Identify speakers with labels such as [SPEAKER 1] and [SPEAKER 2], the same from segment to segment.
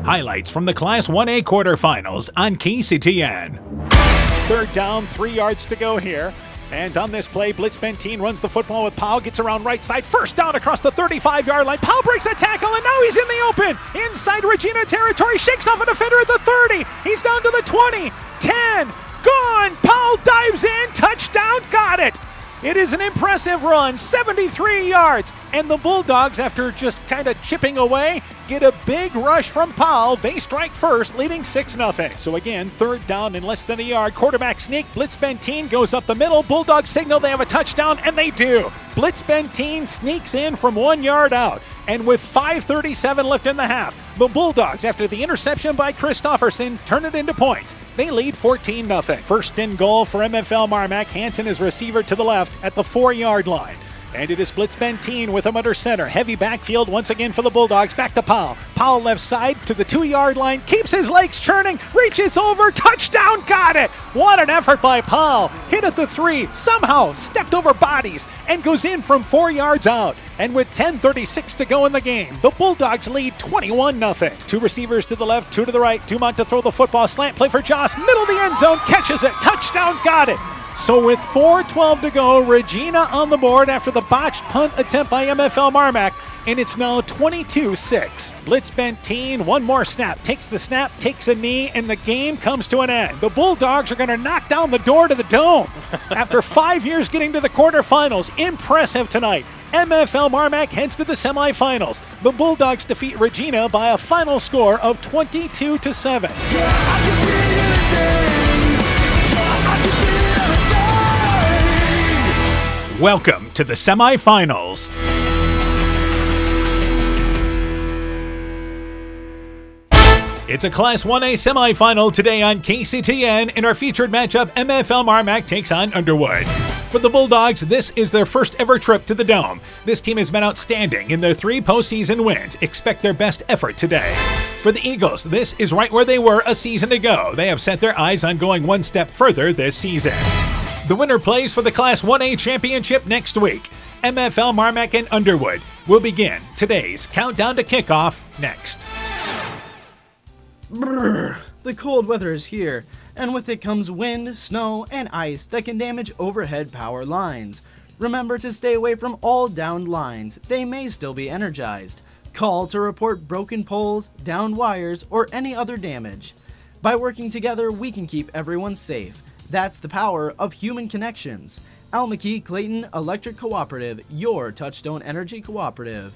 [SPEAKER 1] Highlights from the Class 1A quarterfinals on KCTN. Third down, 3 yards to go here. And on this play, Blitz Benteen runs the football with Powell, gets around right side, first down across the 35-yard line. Powell breaks a tackle, and now he's in the open. Inside Regina territory, shakes off a defender at the 30. He's down to the 20, 10, gone. Powell dives in, touchdown, got it. It is an impressive run, 73 yards. And the Bulldogs, after just kind of chipping away, get a big rush from Powell. They strike first, leading 6-0. So again, third down in less than a yard. Quarterback sneak. Blitz Benteen goes up the middle. Bulldogs signal they have a touchdown, and they do. Blitz Benteen sneaks in from 1 yard out. And with 5:37 left in the half, the Bulldogs, after the interception by Christofferson, turn it into points. They lead 14-0. First and goal for MFL MarMac. Hansen is receiver to the left at the 4-yard line. And it is Blitz Benteen with him under center. Heavy backfield once again for the Bulldogs. Back to Powell. Powell left side to the 2-yard line. Keeps his legs churning. Reaches over. Touchdown. Got it. What an effort by Powell. Hit at the 3. Somehow stepped over bodies and goes in from 4 yards out. And with 10:36 to go in the game, the Bulldogs lead 21-0. Two receivers to the left, two to the right. Dumont to throw the football. Slant play for Joss. Middle of the end zone. Catches it. Touchdown. Got it. So with 4:12 to go, Regina on the board after the botched punt attempt by MFL MarMac, and it's now 22-6. Blitz Benteen, one more snap, takes the snap, takes a knee, and the game comes to an end. The Bulldogs are going to knock down the door to the Dome. After 5 years getting to the quarterfinals, impressive tonight. MFL MarMac heads to the semifinals. The Bulldogs defeat Regina by a final score of 22-7. Welcome to the semifinals. It's a Class 1A semifinal today on KCTN. In our featured matchup, MFL MarMac takes on Underwood. For the Bulldogs, this is their first ever trip to the Dome. This team has been outstanding in their 3 postseason wins. Expect their best effort today. For the Eagles, this is right where they were a season ago. They have set their eyes on going one step further this season. The winner plays for the Class 1A championship next week. MFL MarMac and Underwood will begin today's countdown to kickoff next.
[SPEAKER 2] Brrr, the cold weather is here, and with it comes wind, snow, and ice that can damage overhead power lines. Remember to stay away from all downed lines. They may still be energized. Call to report broken poles, downed wires, or any other damage. By working together, we can keep everyone safe. That's the power of human connections. Al McKee Clayton Electric Cooperative, your Touchstone Energy Cooperative.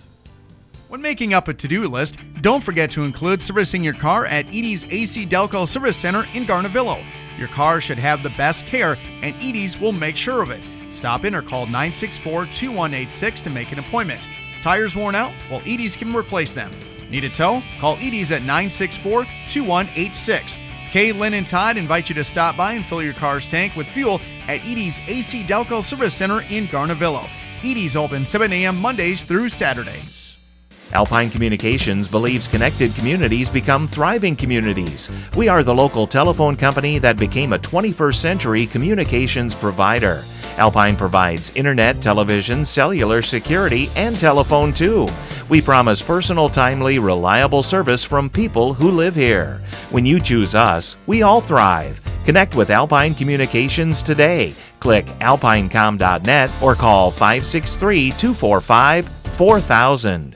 [SPEAKER 3] When making up a to-do list, don't forget to include servicing your car at Edie's AC Delco Service Center in Garnavillo. Your car should have the best care, and Edie's will make sure of it. Stop in or call 964-2186 to make an appointment. Tires worn out? Well, Edie's can replace them. Need a tow? Call Edie's at 964-2186. Kay, Lynn, and Todd invite you to stop by and fill your car's tank with fuel at Edie's AC Delco Service Center in Garnavillo. Edie's open 7 a.m. Mondays through Saturdays.
[SPEAKER 4] Alpine Communications believes connected communities become thriving communities. We are the local telephone company that became a 21st century communications provider. Alpine provides internet, television, cellular security, and telephone too. We promise personal, timely, reliable service from people who live here. When you choose us, we all thrive. Connect with Alpine Communications today. Click alpinecom.net or call 563-245-4000.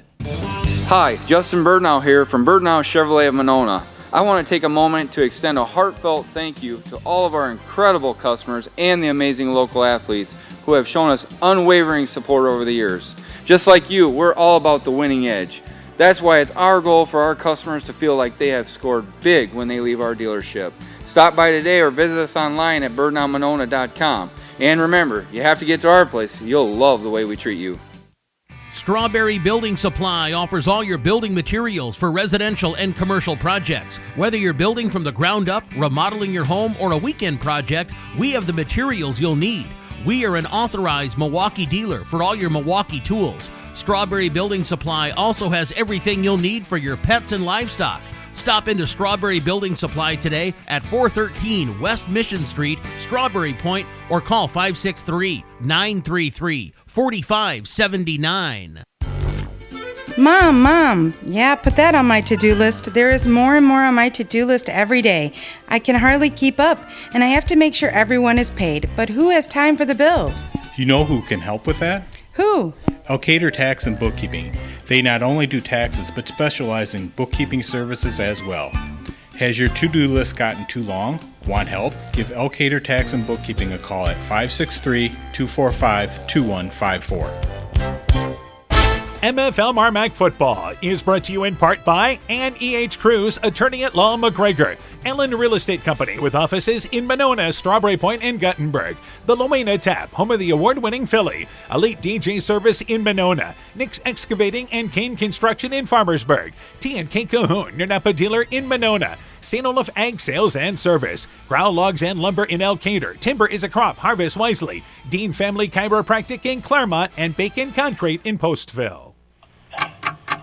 [SPEAKER 5] Hi, Justin Birdnow here from Birdnow Chevrolet of Monona. I want to take a moment to extend a heartfelt thank you to all of our incredible customers and the amazing local athletes who have shown us unwavering support over the years. Just like you, we're all about the winning edge. That's why it's our goal for our customers to feel like they have scored big when they leave our dealership. Stop by today or visit us online at birdnowmonona.com. And remember, you have to get to our place. You'll love the way we treat you.
[SPEAKER 6] Strawberry Building Supply offers all your building materials for residential and commercial projects. Whether you're building from the ground up, remodeling your home, or a weekend project, we have the materials you'll need. We are an authorized Milwaukee dealer for all your Milwaukee tools. Strawberry Building Supply also has everything you'll need for your pets and livestock. Stop into Strawberry Building Supply today at 413 West Mission Street, Strawberry Point, or call 563-933-4579.
[SPEAKER 7] Mom, yeah, put that on my to-do list. There is more and more on my to-do list every day. I can hardly keep up, and I have to make sure everyone is paid. But who has time for the bills?
[SPEAKER 8] You know who can help with that?
[SPEAKER 7] Who?
[SPEAKER 8] Elkader Tax and Bookkeeping. They not only do taxes, but specialize in bookkeeping services as well. Has your to-do list gotten too long? Want help? Give Elkader Tax and Bookkeeping a call at 563-245-2154.
[SPEAKER 1] MFL MarMac Football is brought to you in part by Ann E.H. Cruz, attorney at law, McGregor, Ellen Real Estate Company with offices in Monona, Strawberry Point, and Guttenberg, the Loena Tap, home of the award-winning Philly, Elite DJ Service in Monona, Nick's Excavating and Kane Construction in Farmersburg, T&K Cahoon, your Napa dealer in Monona, St. Olaf Ag Sales and Service, Growl Logs and Lumber in Elkader, Timber is a Crop, Harvest Wisely, Dean Family Chiropractic in Claremont, and Bacon Concrete in Postville.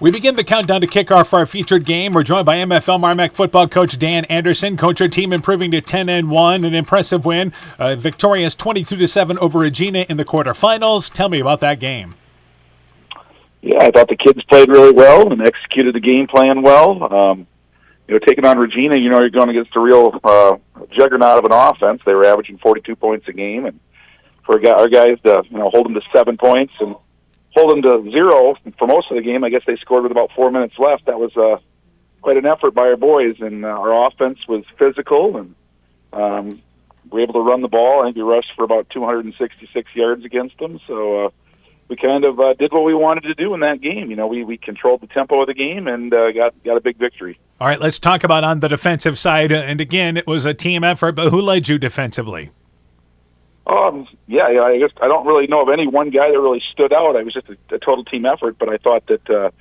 [SPEAKER 1] We begin the countdown to kickoff for our featured game. We're joined by MFL MarMac football coach Dan Anderson. Coach, your team improving to 10-1, an impressive win, victorious 22-7 over Regina in the quarterfinals. Tell me about that game.
[SPEAKER 9] Yeah, I thought the kids played really well and executed the game plan well. Taking on Regina, you're going against a real juggernaut of an offense. They were averaging 42 points a game, and for our guys to hold them to 7 points and hold them to 0 for most of the game. I guess they scored with about 4 minutes left. That was quite an effort by our boys, and our offense was physical, and we were able to run the ball. I think we rushed for about 266 yards against them, so we kind of did what we wanted to do in that game. We controlled the tempo of the game and got a big victory.
[SPEAKER 1] All right, let's talk about on the defensive side, and again, it was a team effort, but who led you defensively?
[SPEAKER 9] I guess I don't really know of any one guy that really stood out. It was just a total team effort, but I thought that,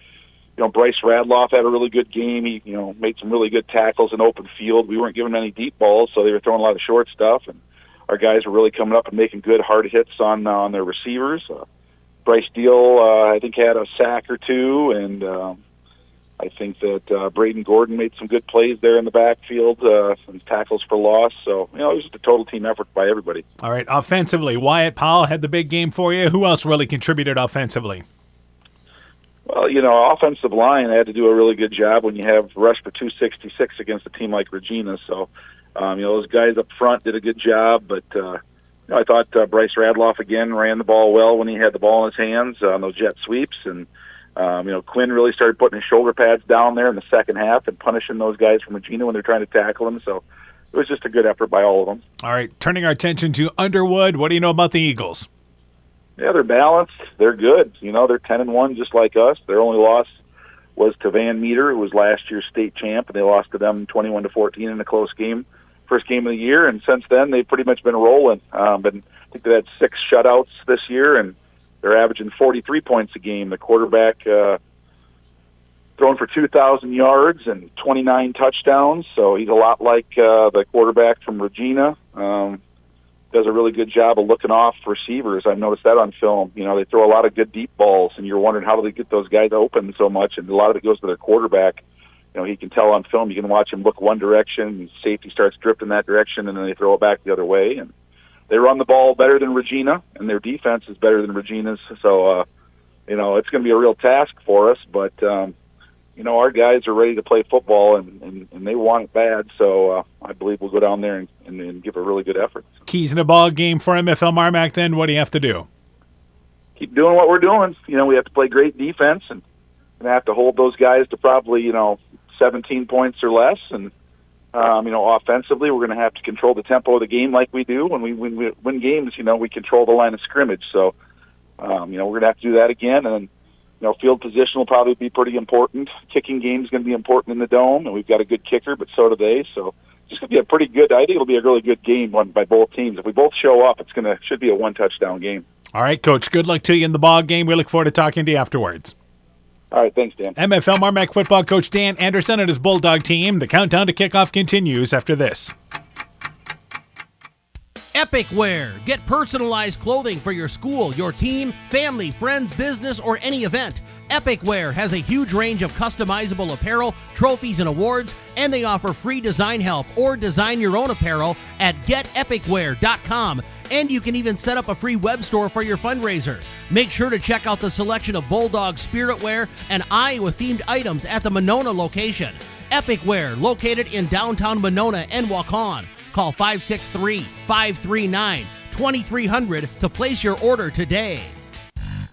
[SPEAKER 9] Bryce Radloff had a really good game. He, made some really good tackles in open field. We weren't giving any deep balls, so they were throwing a lot of short stuff, and our guys were really coming up and making good hard hits on their receivers. Bryce Deal, I think, had a sack or two, and I think that Braden Gordon made some good plays there in the backfield, some tackles for loss. So, it was just a total team effort by everybody.
[SPEAKER 1] All right, offensively, Wyatt Powell had the big game for you. Who else really contributed offensively?
[SPEAKER 9] Well, offensive line had to do a really good job when you have rush for 266 against a team like Regina. So, those guys up front did a good job, but I thought Bryce Radloff, again, ran the ball well when he had the ball in his hands on those jet sweeps, and Quinn really started putting his shoulder pads down there in the second half and punishing those guys from Regina when they're trying to tackle him. So it was just a good effort by all of them.
[SPEAKER 1] All right, turning our attention to Underwood. What do you know about the Eagles?
[SPEAKER 9] Yeah, they're balanced. They're good. They're 10-1 just like us. Their only loss was to Van Meter, who was last year's state champ, and they lost to them 21-14 in a close game, first game of the year. And since then, they've pretty much been rolling. But I think they had 6 shutouts this year, and they're averaging 43 points a game. The quarterback throwing for 2,000 yards and 29 touchdowns, so he's a lot like the quarterback from Regina. Does a really good job of looking off receivers. I've noticed that on film. They throw a lot of good deep balls, and you're wondering how do they get those guys open so much, and a lot of it goes to their quarterback. He can tell on film. You can watch him look one direction, and safety starts drifting that direction, and then they throw it back the other way, and they run the ball better than Regina, and their defense is better than Regina's. So, it's going to be a real task for us. But, our guys are ready to play football, and they want it bad. So I believe we'll go down there and give a really good effort.
[SPEAKER 1] Keys in a ball game for MFL MarMac, then. What do you have to do?
[SPEAKER 9] Keep doing what we're doing. We have to play great defense, and have to hold those guys to probably, 17 points or less. And, offensively, we're going to have to control the tempo of the game like we do. When we win games, we control the line of scrimmage. So, we're going to have to do that again. And, field position will probably be pretty important. Kicking game is going to be important in the Dome, and we've got a good kicker, but so do they. So, it's going to be a pretty good, I think it'll be a really good game won by both teams. If we both show up, should be a 1-touchdown game.
[SPEAKER 1] All right, Coach, good luck to you in the ball game. We look forward to talking to you afterwards.
[SPEAKER 9] All right, thanks, Dan.
[SPEAKER 1] MFL MarMac football coach Dan Anderson and his Bulldog team. The countdown to kickoff continues after this.
[SPEAKER 6] Epic Wear. Get personalized clothing for your school, your team, family, friends, business, or any event. Epic Wear has a huge range of customizable apparel, trophies, and awards, and they offer free design help or design your own apparel at getepicwear.com. And you can even set up a free web store for your fundraiser. Make sure to check out the selection of Bulldog spirit wear and Iowa-themed items at the Monona location. Epic Wear, located in downtown Monona and Waukon. Call 563-539-2300 to place your order today.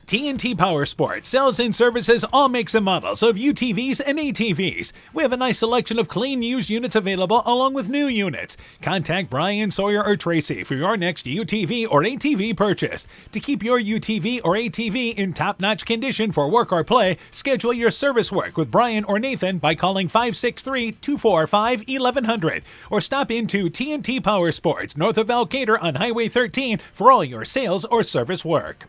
[SPEAKER 1] TNT Power Sports sells and services all makes and models of UTVs and ATVs. We have a nice selection of clean used units available along with new units. Contact Brian, Sawyer, or Tracy for your next UTV or ATV purchase. To keep your UTV or ATV in top-notch condition for work or play, schedule your service work with Brian or Nathan by calling 563-245-1100 or stop into TNT Power Sports north of Elkader on Highway 13 for all your sales or service work.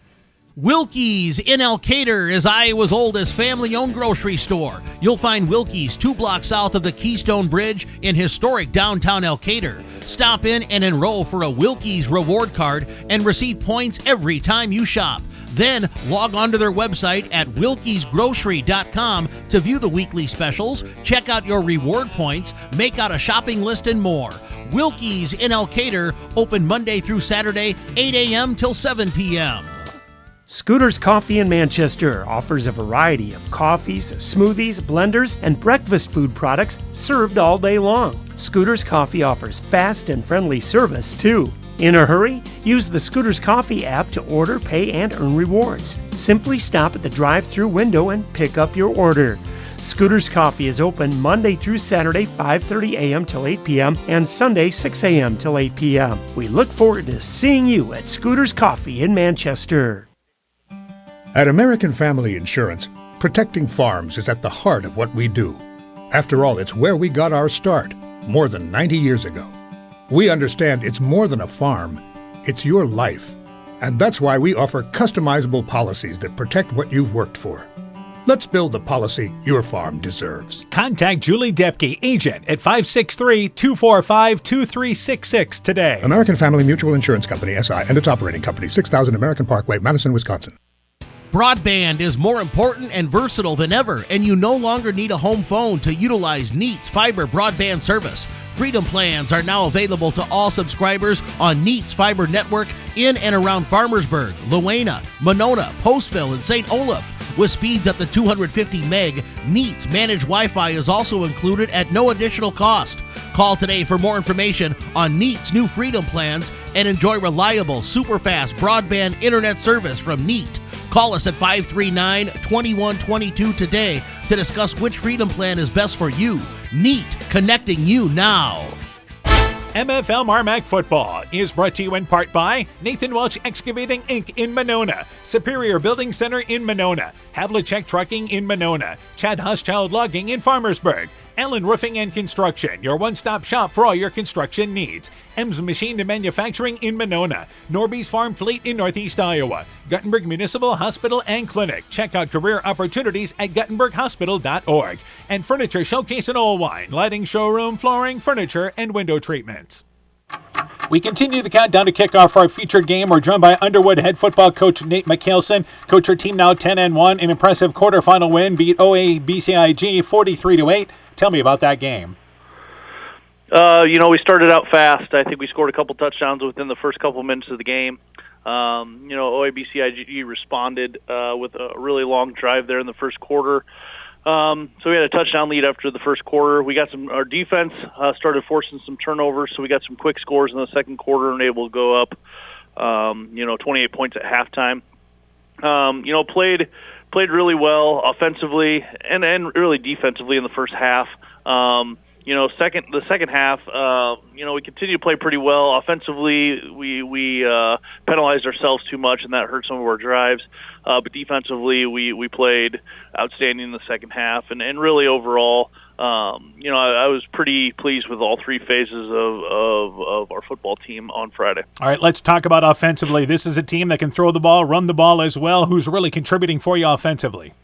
[SPEAKER 6] Wilkie's in Elkader is Iowa's oldest family-owned grocery store. You'll find Wilkie's 2 blocks south of the Keystone Bridge in historic downtown Elkader. Stop in and enroll for a Wilkie's reward card and receive points every time you shop. Then log on to their website at wilkiesgrocery.com to view the weekly specials, check out your reward points, make out a shopping list, and more. Wilkie's in Elkader, open Monday through Saturday, 8 a.m. till 7 p.m.
[SPEAKER 10] Scooter's Coffee in Manchester offers a variety of coffees, smoothies, blenders, and breakfast food products served all day long. Scooter's Coffee offers fast and friendly service, too. In a hurry? Use the Scooter's Coffee app to order, pay, and earn rewards. Simply stop at the drive-thru window and pick up your order. Scooter's Coffee is open Monday through Saturday, 5:30 a.m. till 8 p.m. and Sunday, 6 a.m. till 8 p.m. We look forward to seeing you at Scooter's Coffee in Manchester.
[SPEAKER 11] At American Family Insurance, protecting farms is at the heart of what we do. After all, it's where we got our start, more than 90 years ago. We understand it's more than a farm, it's your life. And that's why we offer customizable policies that protect what you've worked for. Let's build the policy your farm deserves.
[SPEAKER 1] Contact Julie Depke, agent, at 563-245-2366 today.
[SPEAKER 11] American Family Mutual Insurance Company, SI, and its operating company, 6000 American Parkway, Madison, Wisconsin.
[SPEAKER 6] Broadband is more important and versatile than ever, and you no longer need a home phone to utilize Neat's fiber broadband service. Freedom plans are now available to all subscribers on Neat's fiber network in and around Farmersburg, Luena, Monona, Postville, and St. Olaf. With speeds up to 250 meg, Neat's managed Wi-Fi is also included at no additional cost. Call today for more information on Neat's new Freedom plans and enjoy reliable, super-fast broadband internet service from Neat. Call us at 539-2122 today to discuss which Freedom plan is best for you. Neat, connecting you now.
[SPEAKER 1] MFL MarMac Football is brought to you in part by Nathan Welch Excavating Inc. in Monona, Superior Building Center in Monona, Havlicek Trucking in Monona, Chad Huschild Logging in Farmersburg, Allen Roofing and Construction, your one-stop shop for all your construction needs, Ems Machine and Manufacturing in Monona, Norby's Farm Fleet in Northeast Iowa, Guttenberg Municipal Hospital and Clinic. Check out career opportunities at guttenberghospital.org. And Furniture Showcase in Oldwine, lighting showroom, flooring, furniture, and window treatments. We continue the countdown to kickoff for our featured game. We're joined by Underwood head football coach Nate McHaleson. Coach, your team now 10-1, an impressive quarterfinal win, beat OABCIG 43-8. Tell me about that game.
[SPEAKER 12] We started out fast. I think we scored a couple touchdowns within the first couple minutes of the game. OABCIG responded with a really long drive there in the first quarter. So we had a touchdown lead after the first quarter. We got our defense started forcing some turnovers, so we got some quick scores in the second quarter and able to go up, 28 points at halftime. Played really well offensively and really defensively in the first half. The second half, we continued to play pretty well. Offensively, we penalized ourselves too much, and that hurt some of our drives. But defensively, we played outstanding in the second half. And really overall, I was pretty pleased with all three phases of our football team on Friday.
[SPEAKER 1] All right, let's talk about offensively. This is a team that can throw the ball, run the ball as well. Who's really contributing for you offensively?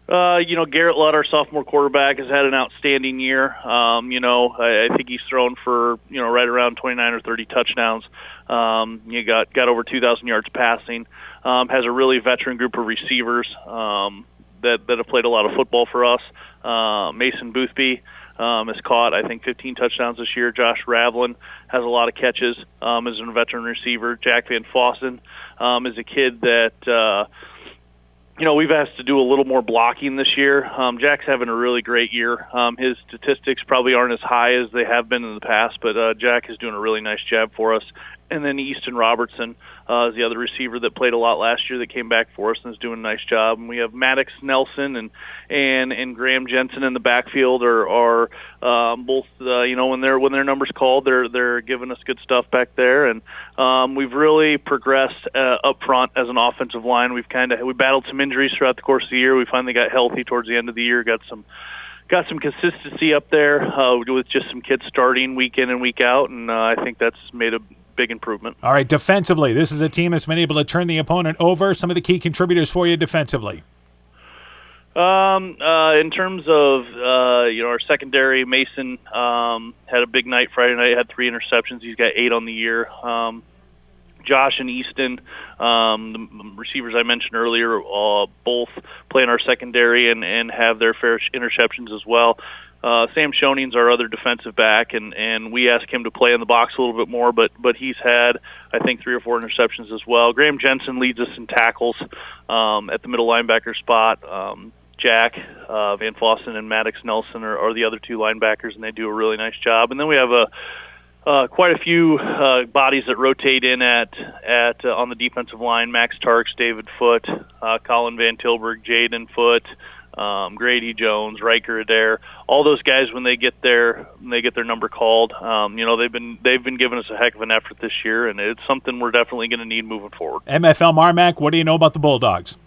[SPEAKER 12] Garrett Lutt, our sophomore quarterback, has had an outstanding year. I think he's thrown for, right around 29 or 30 touchdowns. He got over 2,000 yards passing. Has a really veteran group of receivers that have played a lot of football for us. Mason Boothby has caught, I think, 15 touchdowns this year. Josh Ravlin has a lot of catches as a veteran receiver. Jack Van Fossen is a kid that we've asked to do a little more blocking this year. Jack's having a really great year. His statistics probably aren't as high as they have been in the past, but Jack is doing a really nice job for us. And then Easton Robertson is the other receiver that played a lot last year that came back for us and is doing a nice job. And we have Maddox Nelson and Graham Jensen in the backfield are both when their numbers called, they're giving us good stuff back there. And we've really progressed up front as an offensive line. We battled some injuries throughout the course of the year. We finally got healthy towards the end of the year. Got some consistency up there with just some kids starting week in and week out, and I think that's made a big improvement.
[SPEAKER 1] All right, defensively, this is a team that's been able to turn the opponent over. Some of the key contributors for you defensively.
[SPEAKER 12] In terms of our secondary, Mason had a big night Friday night. Had 3 interceptions. He's got 8 on the year. Josh and Easton, the receivers I mentioned earlier, both play in our secondary and have their fair interceptions as well. Sam Shoning's our other defensive back, and we asked him to play in the box a little bit more, but he's had, I think, 3 or 4 interceptions as well. Graham Jensen leads us in tackles at the middle linebacker spot. Jack Van Fossen and Maddox Nelson are the other 2 linebackers, and they do a really nice job. And then we have quite a few bodies that rotate in at on the defensive line: Max Tarks, David Foote, Colin Van Tilburg, Jaden Foote, Grady Jones, Riker Adair. All those guys, when they get their number called, they've been giving us a heck of an effort this year, and it's something we're definitely going to need moving forward.
[SPEAKER 1] MFL MarMac, what do you know about the Bulldogs?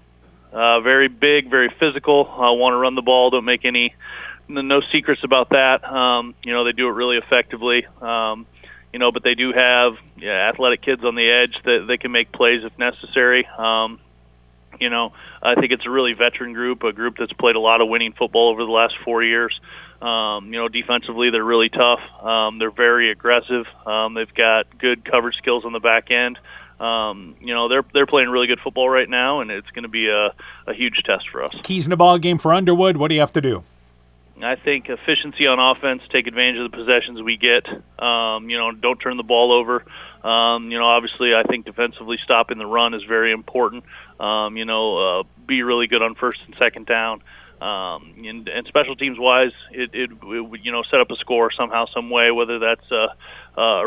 [SPEAKER 12] Very big, very physical. Want to run the ball. Don't make no secrets about that. They do it really effectively. But they do have athletic kids on the edge that they can make plays if necessary. I think it's a really veteran group, a group that's played a lot of winning football over the last 4 years. Defensively, they're really tough. They're very aggressive. They've got good coverage skills on the back end. They're playing really good football right now, and it's going to be a huge test for us.
[SPEAKER 1] Keys in the ball game for Underwood. What do you have to do?
[SPEAKER 12] I think efficiency on offense, take advantage of the possessions we get. Don't turn the ball over. Obviously, I think defensively stopping the run is very important. Be really good on first and second down. And special teams wise, it set up a score somehow, some way, whether that's a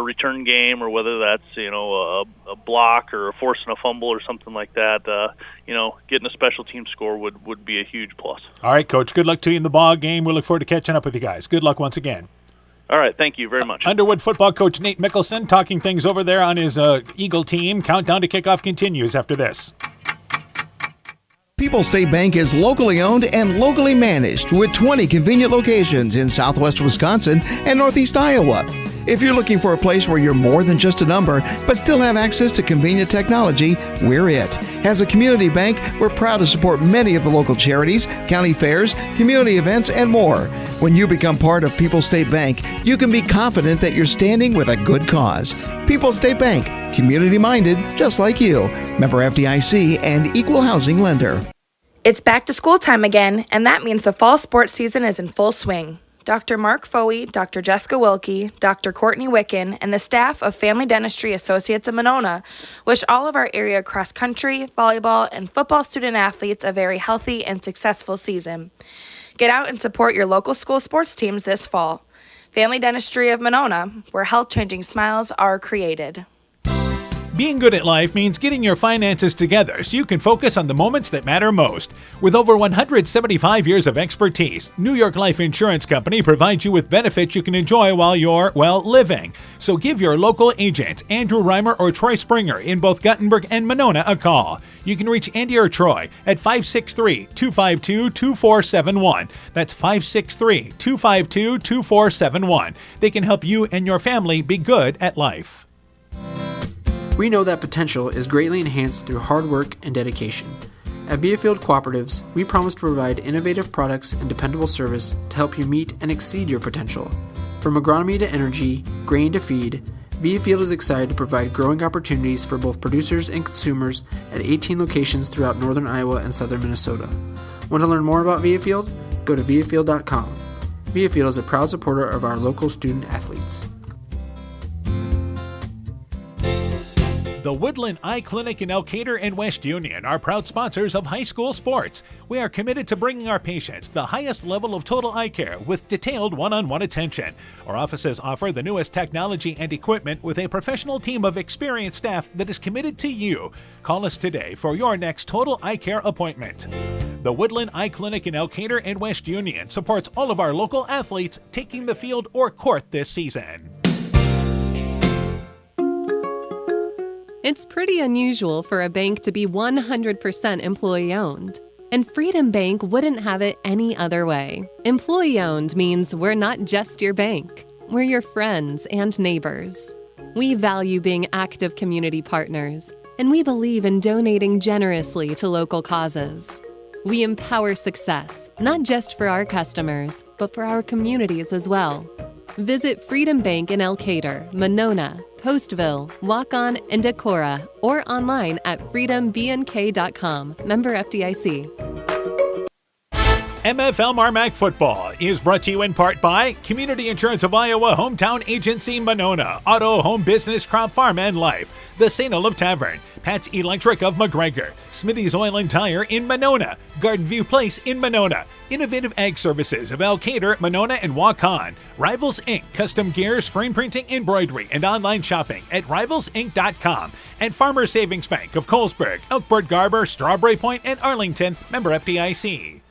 [SPEAKER 12] return game or whether that's a block or a forcing a fumble or something like that. Getting a special team score would be a huge plus.
[SPEAKER 1] All right, Coach. Good luck to you in the ball game. We look forward to catching up with you guys. Good luck once again.
[SPEAKER 12] All right, thank you very much.
[SPEAKER 1] Underwood football coach Nate Mickelson talking things over there on his Eagle team. Countdown to kickoff continues after this.
[SPEAKER 13] People's State Bank is locally owned and locally managed with 20 convenient locations in southwest Wisconsin and northeast Iowa. If you're looking for a place where you're more than just a number, but still have access to convenient technology, we're it. As a community bank, we're proud to support many of the local charities, county fairs, community events, and more. When you become part of People's State Bank, you can be confident that you're standing with a good cause. People's State Bank, community-minded, just like you. Member FDIC and equal housing lender.
[SPEAKER 14] It's back to school time again, and that means the fall sports season is in full swing. Dr. Mark Foey, Dr. Jessica Wilkie, Dr. Courtney Wicken, and the staff of Family Dentistry Associates of Monona wish all of our area cross-country, volleyball, and football student athletes a very healthy and successful season. Get out and support your local school sports teams this fall. Family Dentistry of Monona, where health-changing smiles are created.
[SPEAKER 1] Being good at life means getting your finances together so you can focus on the moments that matter most. With over 175 years of expertise, New York Life Insurance Company provides you with benefits you can enjoy while you're, living. So give your local agents, Andrew Reimer or Troy Springer in both Guttenberg and Monona, a call. You can reach Andy or Troy at 563-252-2471. That's 563-252-2471. They can help you and your family be good at life.
[SPEAKER 15] We know that potential is greatly enhanced through hard work and dedication. At Viafield Cooperatives, we promise to provide innovative products and dependable service to help you meet and exceed your potential. From agronomy to energy, grain to feed, Viafield is excited to provide growing opportunities for both producers and consumers at 18 locations throughout northern Iowa and southern Minnesota. Want to learn more about Viafield? Go to viafield.com. Beafield is a proud supporter of our local student athletes.
[SPEAKER 1] The Woodland Eye Clinic in Elkader and West Union are proud sponsors of high school sports. We are committed to bringing our patients the highest level of total eye care with detailed one-on-one attention. Our offices offer the newest technology and equipment with a professional team of experienced staff that is committed to you. Call us today for your next total eye care appointment. The Woodland Eye Clinic in Elkader and West Union supports all of our local athletes taking the field or court this season.
[SPEAKER 16] It's pretty unusual for a bank to be 100% employee-owned. And Freedom Bank wouldn't have it any other way. Employee-owned means we're not just your bank. We're your friends and neighbors. We value being active community partners, and we believe in donating generously to local causes. We empower success, not just for our customers, but for our communities as well. Visit Freedom Bank in Elkader, Monona, Postville, Waukon, and Decorah, or online at freedombnk.com. Member FDIC.
[SPEAKER 1] MFL MarMac football is brought to you in part by Community Insurance of Iowa, Hometown Agency Monona, Auto, Home Business, Crop Farm, and Life, the St. Olaf Tavern, Pat's Electric of McGregor, Smitty's Oil and Tire in Monona, Garden View Place in Monona, Innovative Ag Services of Elkader, Monona, and Waukon, Rivals Inc., custom gear, screen printing, embroidery, and online shopping at rivalsinc.com, and Farmer Savings Bank of Colesburg, Elkburg Garber, Strawberry Point, and Arlington, member FDIC.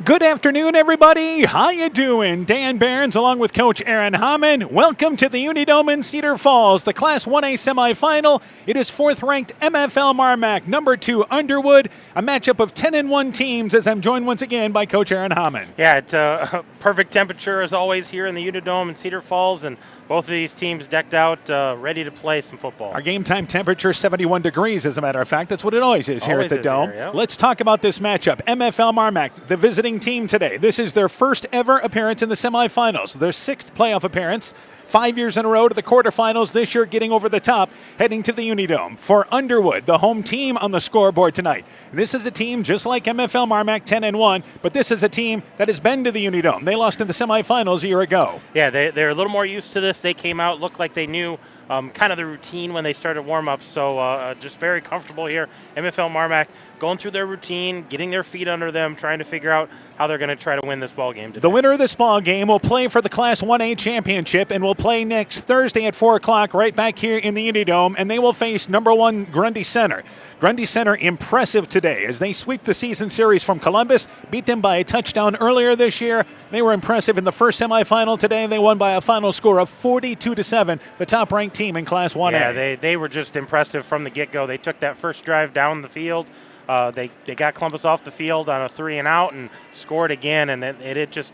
[SPEAKER 1] Good afternoon, everybody. How you doing? Dan Barnes along with Coach Aaron Hammond. Welcome to the Unidome in Cedar Falls, the Class 1A semifinal. It is 4th-ranked MFL MarMac, number 2 Underwood, a matchup of 10-1 teams as I'm joined once again by Coach Aaron Hammond.
[SPEAKER 17] Yeah, it's a perfect temperature as always here in the Unidome in Cedar Falls, and both of these teams decked out, ready to play some football.
[SPEAKER 1] Our game time temperature 71 degrees, as a matter of fact. That's what it always is here at the Dome.
[SPEAKER 17] Here, yeah.
[SPEAKER 1] Let's talk about this matchup. MFL MarMac, the visiting team today. This is their first ever appearance in the semifinals, their 6th playoff appearance. 5 years in a row to the quarterfinals, this year getting over the top, heading to the Unidome. For Underwood, the home team on the scoreboard tonight. This is a team just like MFL MarMac, 10-1, but this is a team that has been to the Unidome. They lost in the semifinals a year ago.
[SPEAKER 17] Yeah, they're a little more used to this. They came out, looked like they knew kind of the routine when they started warm-ups, so just very comfortable here. MFL MarMac going through their routine, getting their feet under them, trying to figure out how they're going to try to win this ball game today.
[SPEAKER 1] The winner of this ball game will play for the Class 1A championship and will play next Thursday at 4 o'clock right back here in the Unidome, and they will face number 1 Grundy Center. Grundy Center impressive today as they sweep the season series from Columbus, beat them by a touchdown earlier this year. They were impressive in the first semifinal today. They won by a final score of 42-7, the top-ranked team in Class 1A.
[SPEAKER 17] Yeah, they were just impressive from the get-go. They took that first drive down the field. They got Columbus off the field on a 3-and-out and scored again, and it just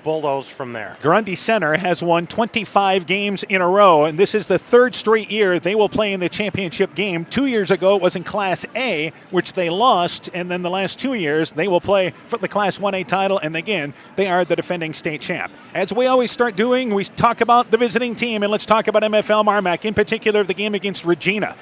[SPEAKER 17] bulldozed from there.
[SPEAKER 1] Grundy Center has won 25 games in a row, and this is the 3rd straight year they will play in the championship game. 2 years ago it was in Class A, which they lost, and then the last 2 years they will play for the Class 1A title, and again, they are the defending state champ. As we always start doing, we talk about the visiting team, and let's talk about MFL MarMac, in particular the game against Regina.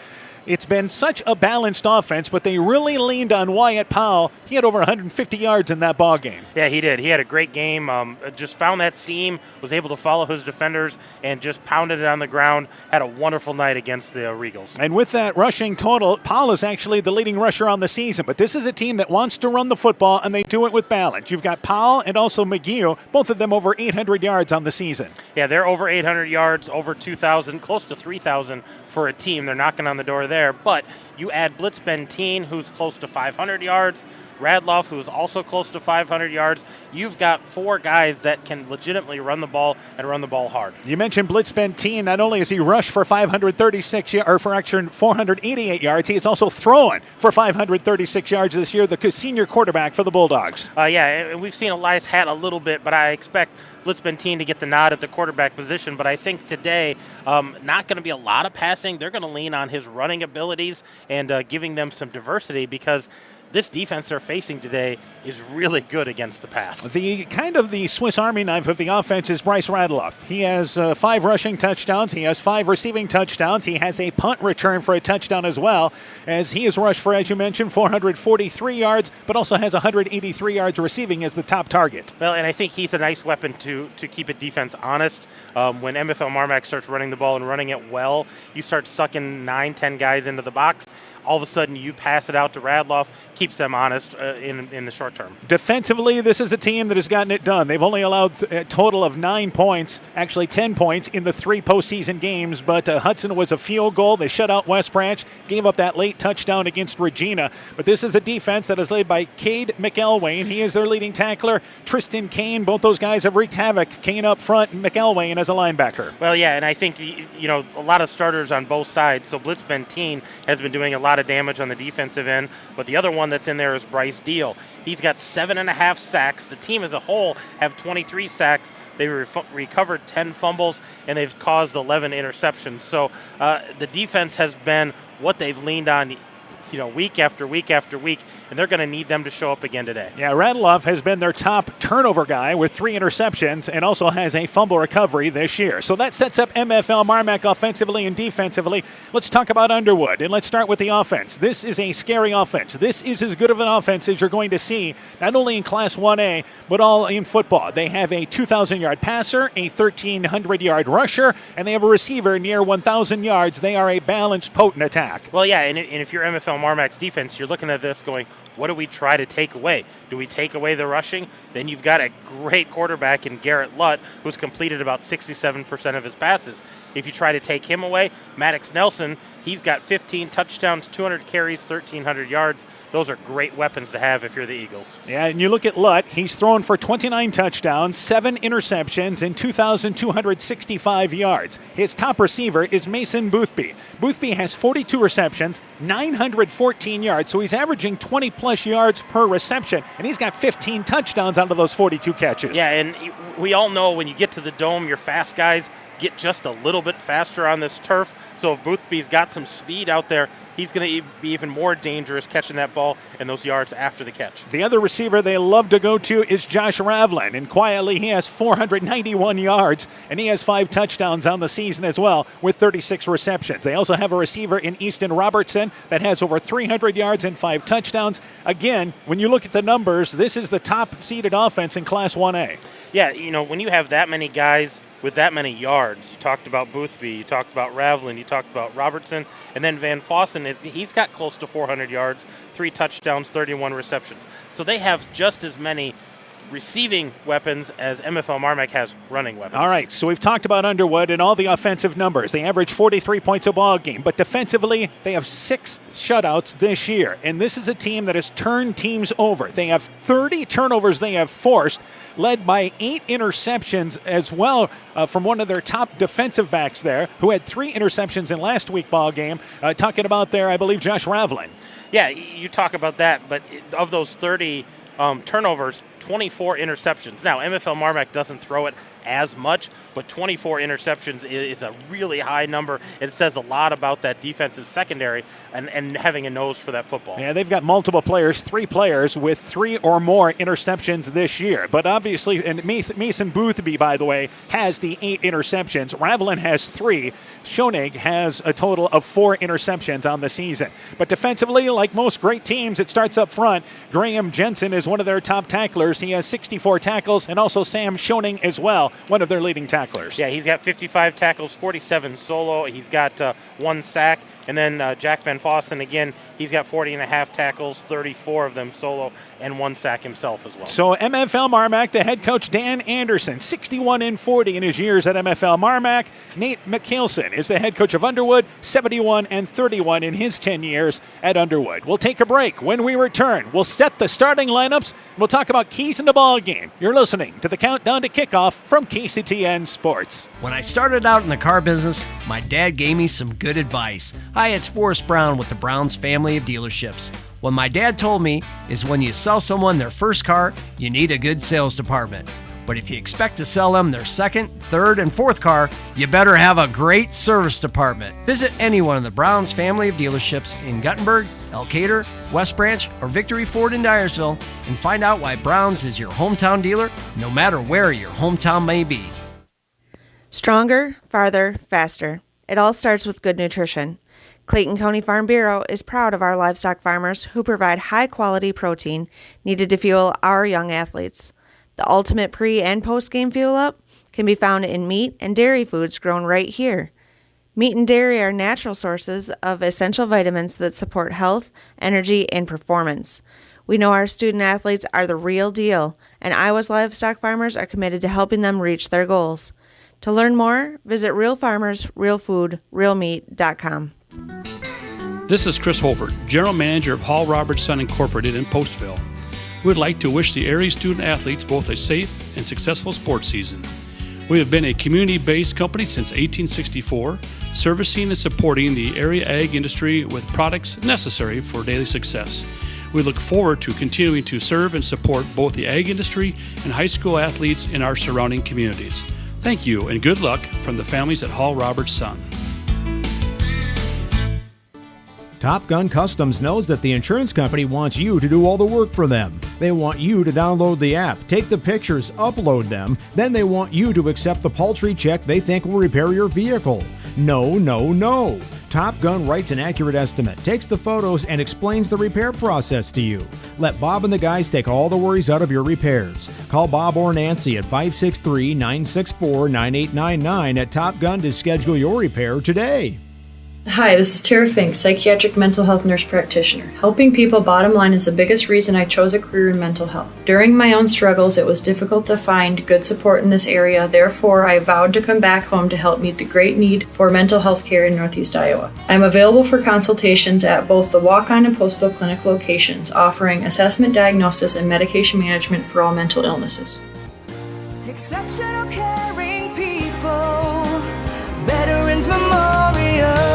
[SPEAKER 1] It's been such a balanced offense, but they really leaned on Wyatt Powell. He had over 150 yards in that ball game.
[SPEAKER 17] Yeah, he did. He had a great game. Just found that seam, was able to follow his defenders, and just pounded it on the ground. Had a wonderful night against the Regals.
[SPEAKER 1] And with that rushing total, Powell is actually the leading rusher on the season. But this is a team that wants to run the football, and they do it with balance. You've got Powell and also McGee, both of them over 800 yards on the season.
[SPEAKER 17] Yeah, they're over 800 yards, over 2,000, close to 3,000 for a team. They're knocking on the door there. But you add Blitz Bentine, who's close to 500 yards, Radloff, who's also close to 500 yards. You've got 4 guys that can legitimately run the ball and run the ball hard.
[SPEAKER 1] You mentioned Blitz Bentine. Not only has he rushed for 488 yards, he is also thrown for 536 yards this year, the senior quarterback for the Bulldogs.
[SPEAKER 17] Yeah, we've seen Elias Hatt a little bit, but I expect Blitz Bentine to get the nod at the quarterback position. But I think today, not going to be a lot of passing. They're going to lean on his running abilities and giving them some diversity, because this defense they're facing today is really good against the pass.
[SPEAKER 1] The Swiss Army knife of the offense is Bryce Radloff. He has 5 rushing touchdowns. He has 5 receiving touchdowns. He has a punt return for a touchdown as well, as he has rushed for, as you mentioned, 443 yards, but also has 183 yards receiving as the top target.
[SPEAKER 17] Well, and I think he's a nice weapon to keep a defense honest. When MFL MarMac starts running the ball and running it well, you start sucking 9-10 guys into the box. All of a sudden, you pass it out to Radloff, keeps them honest in the short term.
[SPEAKER 1] Defensively, this is a team that has gotten it done. They've only allowed a total of 9 points, actually 10 points in the 3 postseason games, but Hudson was a field goal. They shut out West Branch, gave up that late touchdown against Regina. But this is a defense that is led by Cade McElwain. He is their leading tackler. Tristan Kane, both those guys have wreaked havoc. Kane up front, McElwain as a linebacker.
[SPEAKER 17] Well, yeah, and I think, a lot of starters on both sides. So Blitz Benteen has been doing a lot of damage on the defensive end, but the other one that's in there is Bryce Deal. He's got 7.5 sacks. The team as a whole have 23 sacks. They recovered 10 fumbles, and they've caused 11 interceptions. So the defense has been what they've leaned on, week after week after week, and they're going to need them to show up again today.
[SPEAKER 1] Yeah, Radloff has been their top turnover guy with 3 interceptions and also has a fumble recovery this year. So that sets up MFL MarMac offensively and defensively. Let's talk about Underwood, and let's start with the offense. This is a scary offense. This is as good of an offense as you're going to see, not only in Class 1A, but all in football. They have a 2,000-yard passer, a 1,300-yard rusher, and they have a receiver near 1,000 yards. They are a balanced, potent attack.
[SPEAKER 17] Well, yeah, and if you're MFL MarMac's defense, you're looking at this going, what do we try to take away? Do we take away the rushing? Then you've got a great quarterback in Garrett Lutt, who's completed about 67% of his passes. If you try to take him away, Maddox Nelson, he's got 15 touchdowns, 200 carries, 1,300 yards. Those are great weapons to have if you're the Eagles.
[SPEAKER 1] Yeah, and you look at Lutt, he's thrown for 29 touchdowns, 7 interceptions, and 2,265 yards. His top receiver is Mason Boothby. Boothby has 42 receptions, 914 yards, so he's averaging 20-plus yards per reception, and he's got 15 touchdowns out of those 42 catches.
[SPEAKER 17] Yeah, and we all know when you get to the Dome, your fast guys get just a little bit faster on this turf. So if Boothby's got some speed out there, he's going to be even more dangerous catching that ball and those yards after the catch.
[SPEAKER 1] The other receiver they love to go to is Josh Ravlin, and quietly he has 491 yards, and he has 5 touchdowns on the season as well with 36 receptions. They also have a receiver in Easton Robertson that has over 300 yards and 5 touchdowns. Again, when you look at the numbers, this is the top-seeded offense in Class 1A.
[SPEAKER 17] Yeah, when you have that many guys with that many yards, you talked about Boothby, you talked about Ravlin, you talked about Robertson, and then Van Fossen, he's got close to 400 yards, 3 touchdowns, 31 receptions. So they have just as many receiving weapons as MFL MarMac has running weapons.
[SPEAKER 1] All right, so we've talked about Underwood and all the offensive numbers. They average 43 points a ball game, but defensively, they have 6 shutouts this year, and this is a team that has turned teams over. They have 30 turnovers they have forced, led by 8 interceptions as well from one of their top defensive backs there, who had 3 interceptions in last week's ball game. Talking about there, I believe, Josh Ravlin.
[SPEAKER 17] Yeah, you talk about that, but of those 30 turnovers, 24 interceptions. Now, MFL MarMac doesn't throw it as much, but 24 interceptions is a really high number. It says a lot about that defensive secondary and having a nose for that football.
[SPEAKER 1] Yeah, they've got multiple players, 3 players with 3 or more interceptions this year. But obviously, and Mason Boothby, by the way, has the 8 interceptions. Ravlin has 3. Schoenig has a total of 4 interceptions on the season. But defensively, like most great teams, it starts up front. Graham Jensen is one of their top tacklers. He has 64 tackles, and also Sam Schoening as well, one of their leading tacklers.
[SPEAKER 17] Yeah, he's got 55 tackles, 47 solo. He's got 1 sack. And then Jack Van Fossen, again, he's got 40.5 tackles, 34 of them solo, and 1 sack himself as well.
[SPEAKER 1] So MFL MarMac, the head coach Dan Anderson, 61-40 in his years at MFL MarMac. Nate McKelson is the head coach of Underwood, 71-31 in his 10 years at Underwood. We'll take a break. When we return, we'll set the starting lineups. We'll talk about keys in the ball game. You're listening to the Countdown to Kickoff from KCTN Sports.
[SPEAKER 18] When I started out in the car business, my dad gave me some good advice. Hi, it's Forrest Brown with the Brown's family of dealerships. What my dad told me is when you sell someone their first car, you need a good sales department. But if you expect to sell them their second, third, and fourth car, you better have a great service department. Visit any one of the Browns family of dealerships in Guttenberg, Elkader, West Branch, or Victory Ford in Dyersville and find out why Browns is your hometown dealer, no matter where your hometown may be.
[SPEAKER 19] Stronger, farther, faster. It all starts with good nutrition. Clayton County Farm Bureau is proud of our livestock farmers who provide high-quality protein needed to fuel our young athletes. The ultimate pre- and post-game fuel-up can be found in meat and dairy foods grown right here. Meat and dairy are natural sources of essential vitamins that support health, energy, and performance. We know our student athletes are the real deal, and Iowa's livestock farmers are committed to helping them reach their goals. To learn more, visit realfarmersrealfoodrealmeat.com.
[SPEAKER 20] This is Chris Holbert, General Manager of Hall Roberts Son Incorporated in Postville. We would like to wish the area student athletes both a safe and successful sports season. We have been a community-based company since 1864, servicing and supporting the area ag industry with products necessary for daily success. We look forward to continuing to serve and support both the ag industry and high school athletes in our surrounding communities. Thank you and good luck from the families at Hall Roberts Son.
[SPEAKER 21] Top Gun Customs knows that the insurance company wants you to do all the work for them. They want you to download the app, take the pictures, upload them, then they want you to accept the paltry check they think will repair your vehicle. No, no, no. Top Gun writes an accurate estimate, takes the photos, and explains the repair process to you. Let Bob and the guys take all the worries out of your repairs. Call Bob or Nancy at 563-964-9899 at Top Gun to schedule your repair today.
[SPEAKER 22] Hi, this is Tara Fink, psychiatric mental health nurse practitioner. Helping people, bottom line, is the biggest reason I chose a career in mental health. During my own struggles, it was difficult to find good support in this area. Therefore, I vowed to come back home to help meet the great need for mental health care in Northeast Iowa. I'm available for consultations at both the Walk-On and Postville Clinic locations, offering assessment, diagnosis, and medication management for all mental illnesses.
[SPEAKER 23] Exceptional caring people, Veterans Memorial.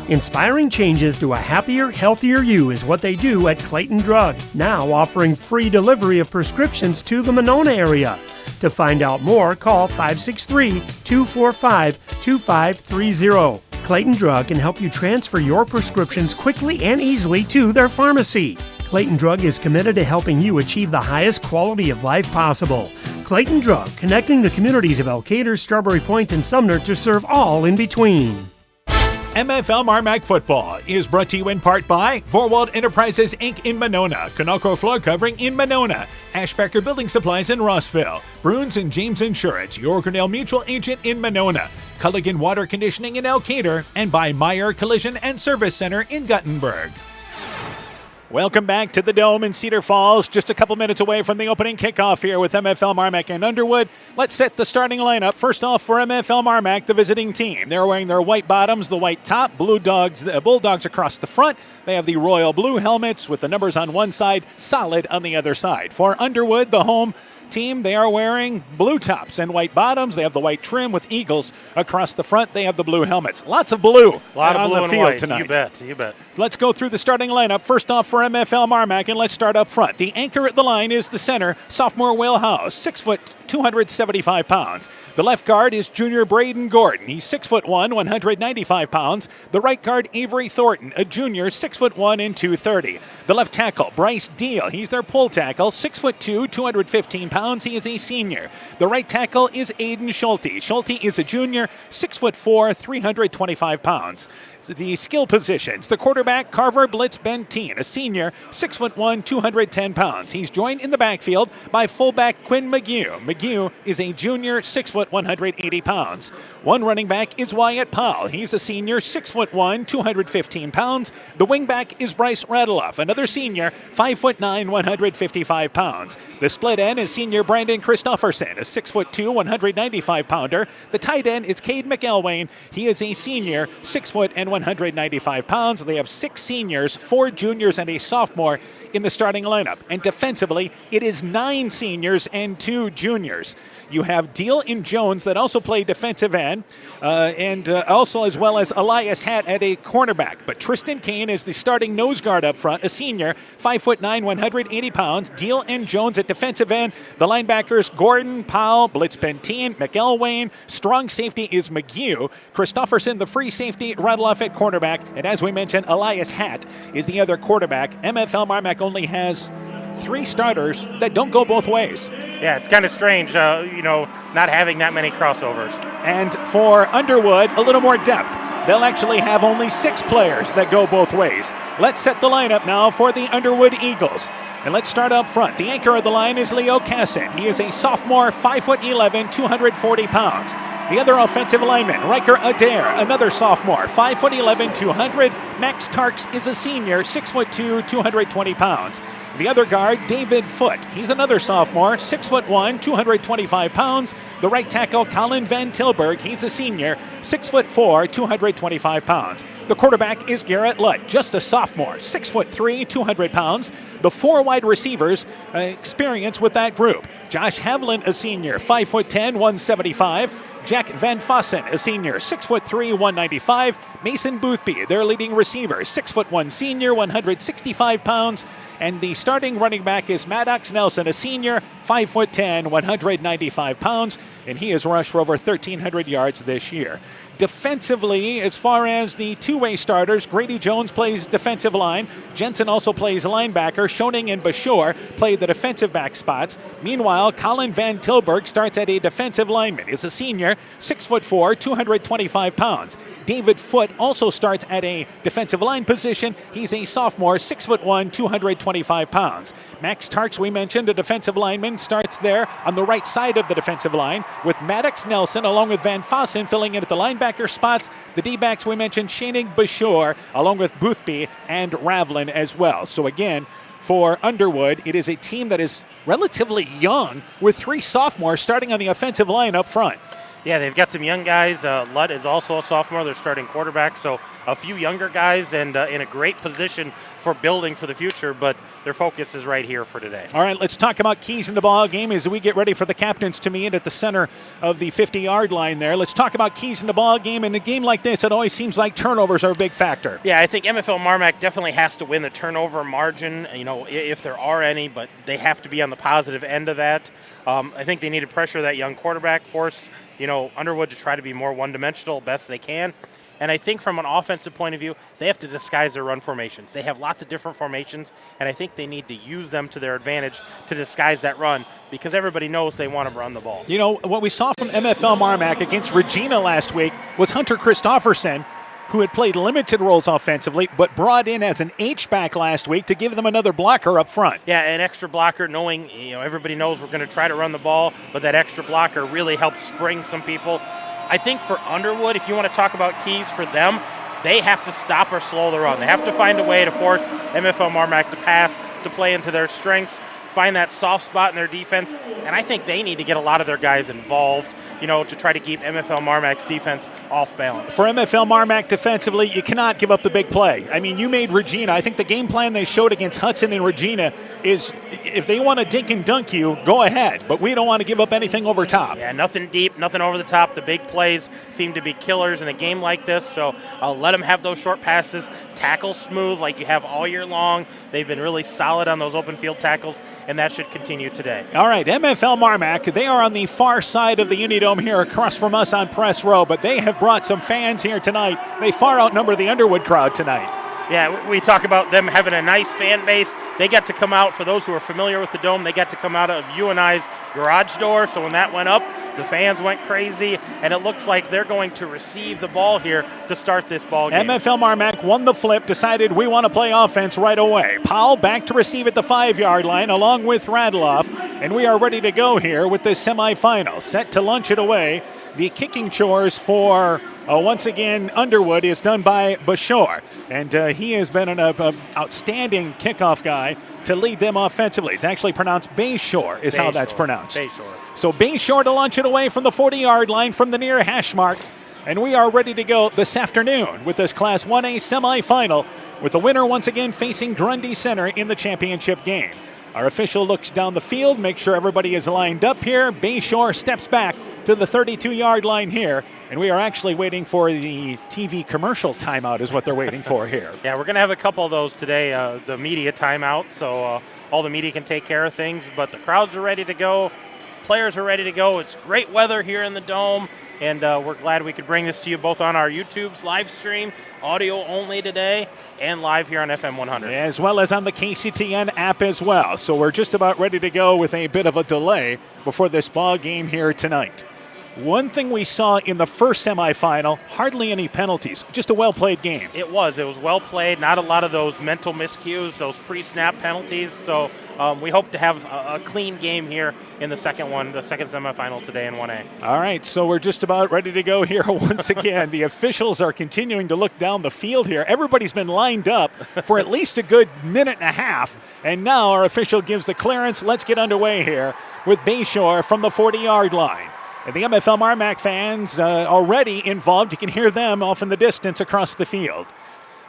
[SPEAKER 10] Inspiring changes to a happier, healthier you is what they do at Clayton Drug, now offering free delivery of prescriptions to the Monona area. To find out more, call 563-245-2530. Clayton Drug can help you transfer your prescriptions quickly and easily to their pharmacy. Clayton Drug is committed to helping you achieve the highest quality of life possible. Clayton Drug, connecting the communities of Elkader, Strawberry Point, and Sumner to serve all in between.
[SPEAKER 1] MFL MarMac football is brought to you in part by Vorwald Enterprises Inc. in Monona, Conoco Floor Covering in Monona, Ashbecker Building Supplies in Rossville, Bruins and James Insurance, your Grinnell Mutual Agent in Monona, Culligan Water Conditioning in Elkader, and by Meyer Collision and Service Center in Guttenberg. Welcome back to the Dome in Cedar Falls, just a couple minutes away from the opening kickoff here with MFL MarMac and Underwood. Let's set the starting lineup. First off, for MFL MarMac, the visiting team. They're wearing their white bottoms, the white top, Bulldogs across the front. They have the royal blue helmets with the numbers on one side, solid on the other side. For Underwood, the home team, they are wearing blue tops and white bottoms. They have the white trim with eagles across the front. They have the blue helmets. Lots of blue
[SPEAKER 17] A lot of
[SPEAKER 1] on
[SPEAKER 17] blue
[SPEAKER 1] the
[SPEAKER 17] and
[SPEAKER 1] field
[SPEAKER 17] white.
[SPEAKER 1] tonight.
[SPEAKER 17] You bet.
[SPEAKER 1] Let's go through the starting lineup. First off for MFL MarMac, and let's start up front. The anchor at the line is the center, sophomore Will House, 6 foot, 275 pounds. The left guard is junior Braden Gordon. He's 6'1", 195 pounds. The right guard, Avery Thornton, a junior, 6'1" and 230. The left tackle, Bryce Deal. He's their pull tackle, 6'2", 215 pounds. He is a senior. The right tackle is Aiden Schulte. Schulte is a junior, 6'4", 325 pounds. The skill positions, the quarterback, Carver Blitz Benteen, a senior, 6'1", 210 pounds. He's joined in the backfield by fullback Quinn McGew. McGew is a junior, 6', 180 pounds. One running back is Wyatt Powell. He's a senior, 6'1", 215 pounds. The wingback is Bryce Radeloff, another senior, 5'9", 155 pounds. The split end is senior Brandon Christofferson, a 6'2", 195 pounder. The tight end is Cade McElwain. He is a senior, 6 foot and 195 pounds. They have 6 seniors, 4 juniors, and a sophomore in the starting lineup. And defensively, it is 9 seniors and 2 juniors. You have Deal and Jones that also play defensive end, and also as well as Elias Hatt at a cornerback. But Tristan Kane is the starting nose guard up front, a senior, 5'9", 180 pounds. Deal and Jones at defensive end. The linebackers, Gordon, Powell, Blitzpentine, McElwain. Strong safety is McGew. Christofferson, the free safety, Radloff at cornerback. And as we mentioned, Elias Hatt is the other quarterback. MFL MarMac only has 3 starters that don't go both ways.
[SPEAKER 17] Yeah, it's kind of strange, not having that many crossovers.
[SPEAKER 1] And for Underwood, a little more depth. They'll actually have only 6 players that go both ways. Let's set the lineup now for the Underwood Eagles. And let's start up front. The anchor of the line is Leo Casson. He is a sophomore, 5'11", 240 pounds. The other offensive lineman, Riker Adair, another sophomore, 5'11", 200. Max Tarks is a senior, 6'2", 220 pounds. The other guard, David Foote. He's another sophomore, 6'1", 225 pounds. The right tackle, Colin Van Tilburg. He's a senior, 6'4", 225 pounds. The quarterback is Garrett Lutt, just a sophomore, 6'3", 200 pounds. The 4 wide receivers experience with that group. Josh Havlin, a senior, 5'10", 175. Jack Van Fossen, a senior, 6'3", 195. Mason Boothby, their leading receiver, 6'1", senior, 165 pounds. And the starting running back is Maddox Nelson, a senior, 5'10", 195 pounds. And he has rushed for over 1,300 yards this year. Defensively, as far as the two-way starters, Grady Jones plays defensive line. Jensen also plays linebacker. Schoening and Bashore play the defensive back spots. Meanwhile, Colin Van Tilburg starts at a defensive lineman. He's a senior, 6'4", 225 pounds. David Foote also starts at a defensive line position. He's a sophomore, 6'1", 225 pounds. Max Tarks, we mentioned, a defensive lineman, starts there on the right side of the defensive line with Maddox Nelson along with Van Fossen filling in at the linebacker spots. The D-backs, we mentioned, Schoening, Bashore, along with Boothby and Ravlin as well. So again, for Underwood, it is a team that is relatively young with 3 sophomores starting on the offensive line up front.
[SPEAKER 17] Yeah, they've got some young guys. Lutt is also a sophomore. They're starting quarterback. So a few younger guys and in a great position for building for the future, but their focus is right here for today.
[SPEAKER 1] All right, let's talk about keys in the ball game as we get ready for the captains to meet at the center of the 50-yard line there. Let's talk about keys in the ball game. In a game like this, it always seems like turnovers are a big factor.
[SPEAKER 17] Yeah, I think MFL MarMac definitely has to win the turnover margin, if there are any, but they have to be on the positive end of that. I think they need to pressure that young quarterback, force Underwood to try to be more one-dimensional best they can. And I think from an offensive point of view, they have to disguise their run formations. They have lots of different formations, and I think they need to use them to their advantage to disguise that run because everybody knows they want to run the ball.
[SPEAKER 1] What we saw from MFL MarMac against Regina last week was Hunter Christofferson, who had played limited roles offensively, but brought in as an H-back last week to give them another blocker up front.
[SPEAKER 17] Yeah, an extra blocker, knowing everybody knows we're going to try to run the ball, but that extra blocker really helps spring some people. I think for Underwood, if you want to talk about keys for them, they have to stop or slow the run. They have to find a way to force MFL MarMac to pass, to play into their strengths, find that soft spot in their defense, and I think they need to get a lot of their guys involved, to try to keep MFL MarMac's defense off balance.
[SPEAKER 1] For MFL MarMac defensively, you cannot give up the big play. I mean, you made Regina. I think the game plan they showed against Hudson and Regina is if they want to dink and dunk you, go ahead. But we don't want to give up anything over top.
[SPEAKER 17] Yeah, nothing deep, nothing over the top. The big plays seem to be killers in a game like this, so I'll let them have those short passes. Tackle smooth like you have all year long. They've been really solid on those open field tackles, and that should continue today.
[SPEAKER 1] All right, MFL MarMac, they are on the far side of the Unidome here across from us on Press Row, but they have brought some fans here tonight. They far outnumber the Underwood crowd tonight.
[SPEAKER 17] Yeah, we talk about them having a nice fan base. They got to come out, for those who are familiar with the Dome, they got to come out of UNI's garage door, so when that went up, the fans went crazy, and it looks like they're going to receive the ball here to start this ball game.
[SPEAKER 1] MFL MarMac won the flip, decided we want to play offense right away. Powell back to receive at the 5-yard line along with Radloff, and we are ready to go here with this semifinal. Set to lunch it away. The kicking chores for, once again, Underwood is done by Bashore, and he has been an outstanding kickoff guy to lead them offensively. It's actually pronounced Bayshore is how that's pronounced.
[SPEAKER 17] Bayshore.
[SPEAKER 1] So Bayshore to launch it away from the 40-yard line from the near hash mark. And we are ready to go this afternoon with this Class 1A semifinal, with the winner once again facing Grundy Center in the championship game. Our official looks down the field, makes sure everybody is lined up here. Bayshore steps back to the 32-yard line here, and we are actually waiting for the TV commercial timeout is what they're waiting for here.
[SPEAKER 17] Yeah, we're going to have a couple of those today, the media timeout, so all the media can take care of things, but the crowds are ready to go. Players are ready to go. It's great weather here in the Dome, and we're glad we could bring this to you both on our YouTube's live stream, audio only today, and live here on FM 100.
[SPEAKER 1] As well as on the KCTN app as well. So we're just about ready to go with a bit of a delay before this ball game here tonight. One thing we saw in the first semifinal, hardly any penalties, just a well-played game.
[SPEAKER 17] It was well played, not a lot of those mental miscues, those pre-snap penalties, so we hope to have a clean game here in the second semifinal today in 1A.
[SPEAKER 1] All right, so we're just about ready to go here once again. The officials are continuing to look down the field here. Everybody's been lined up for at least a good minute and a half, and now our official gives the clearance. Let's get underway here with Bayshore from the 40-yard line. And the MFL MarMac fans already involved. You can hear them off in the distance across the field.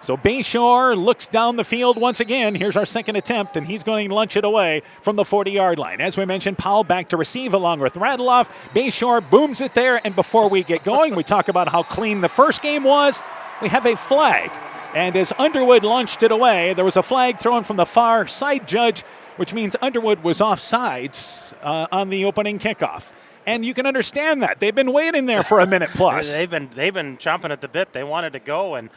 [SPEAKER 1] So Bayshore looks down the field once again. Here's our second attempt, and he's going to lunch it away from the 40-yard line. As we mentioned, Powell back to receive along with Radloff. Bayshore booms it there, and before we get going, we talk about how clean the first game was. We have a flag. And as Underwood launched it away, there was a flag thrown from the far side judge, which means Underwood was offsides on the opening kickoff. And you can understand that. They've been waiting there for a minute plus.
[SPEAKER 17] They've been chomping at the bit. They wanted to go, and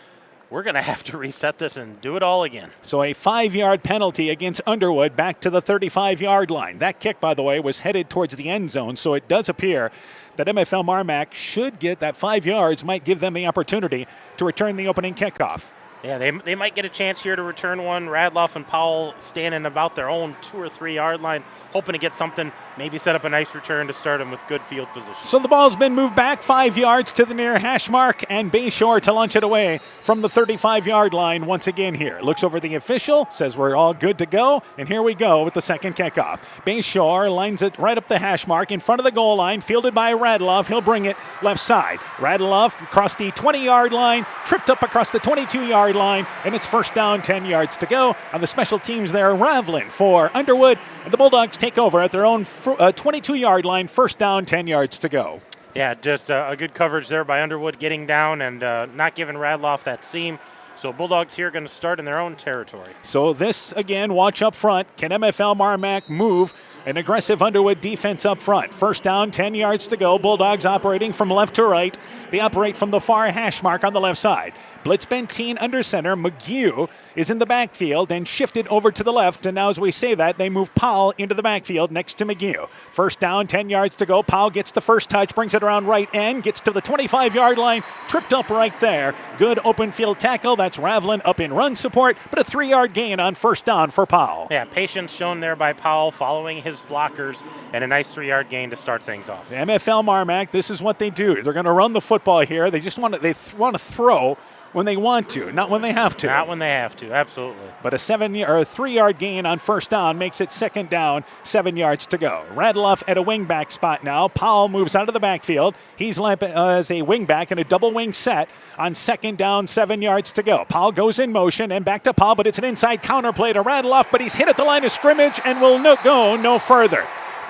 [SPEAKER 17] we're going to have to reset this and do it all again.
[SPEAKER 1] So a 5-yard penalty against Underwood back to the 35-yard line. That kick, by the way, was headed towards the end zone, so it does appear that MFL MarMac should get that 5 yards, might give them the opportunity to return the opening kickoff.
[SPEAKER 17] Yeah, they might get a chance here to return one. Radloff and Powell standing about their own 2 or 3 yard line, hoping to get something, maybe set up a nice return to start them with good field position.
[SPEAKER 1] So the ball's been moved back 5 yards to the near hash mark, and Bayshore to launch it away from the 35-yard line once again here. Looks over the official, says we're all good to go, and here we go with the second kickoff. Bayshore lines it right up the hash mark in front of the goal line, fielded by Radloff. He'll bring it left side. Radloff across the 20-yard line, tripped up across the 22-yard line, and it's first down, 10 yards to go. On the special teams there, Ravlin for Underwood, and the Bulldogs take over at their own 22-yard line, first down, 10 yards to go.
[SPEAKER 17] Yeah, just a good coverage there by Underwood, getting down and not giving Radloff that seam. So Bulldogs here going to start in their own territory.
[SPEAKER 1] So this, again, watch up front. Can MFL MarMac move an aggressive Underwood defense up front? First down, 10 yards to go. Bulldogs operating from left to right. They operate from the far hash mark on the left side. Blitz Benteen under center. McGew is in the backfield and shifted over to the left. And now as we say that, they move Powell into the backfield next to McGew. First down, 10 yards to go. Powell gets the first touch, brings it around right end, gets to the 25-yard line, tripped up right there. Good open field tackle. That's Ravlin up in run support, but a 3-yard gain on first down for Powell.
[SPEAKER 17] Yeah, patience shown there by Powell following his blockers, and a nice 3-yard gain to start things off.
[SPEAKER 1] MFL MarMac, this is what they do. They're going to run the football here. They just want to throw when they want to, not when they have to.
[SPEAKER 17] Not when they have to, absolutely.
[SPEAKER 1] But a 3-yard gain on first down makes it second down, 7 yards to go. Radloff at a wingback spot now. Powell moves out of the backfield. He's as a wingback in a double wing set on second down, 7 yards to go. Powell goes in motion and back to Powell, but it's an inside counter play to Radloff, but he's hit at the line of scrimmage and will go no further.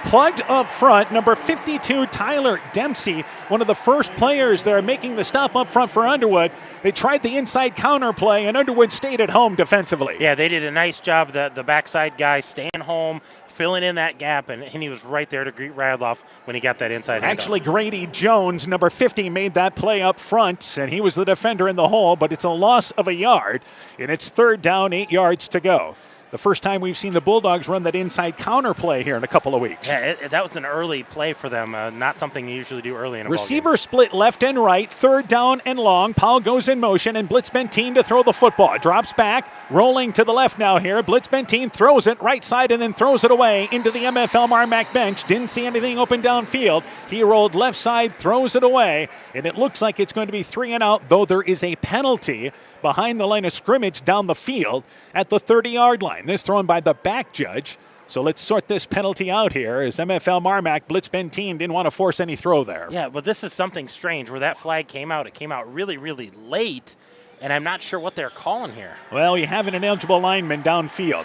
[SPEAKER 1] Plugged up front, number 52, Tyler Dempsey, one of the first players there making the stop up front for Underwood. They tried the inside counter play, and Underwood stayed at home defensively.
[SPEAKER 17] Yeah, they did a nice job, the backside guy staying home, filling in that gap, and he was right there to greet Radloff when he got that inside handoff.
[SPEAKER 1] Actually, Grady Jones, number 50, made that play up front, and he was the defender in the hole, but it's a loss of a yard, and it's third down, 8 yards to go. The first time we've seen the Bulldogs run that inside counter play here in a couple of weeks.
[SPEAKER 17] Yeah, that was an early play for them, not something you usually do early in a ball game.
[SPEAKER 1] Receiver split left and right, third down and long. Powell goes in motion, and Blitz Benteen to throw the football. Drops back, rolling to the left now here. Blitz Benteen throws it right side and then throws it away into the MFL MarMac bench. Didn't see anything open downfield. He rolled left side, throws it away, and it looks like it's going to be 3 and out, though there is a penalty behind the line of scrimmage down the field at the 30-yard line. This thrown by the back judge. So let's sort this penalty out here as MFL MarMac, Blitz Benteen didn't want to force any throw there.
[SPEAKER 17] Yeah, but this is something strange where that flag came out. It came out really, really late, and I'm not sure what they're calling here.
[SPEAKER 1] Well, you have an ineligible lineman downfield.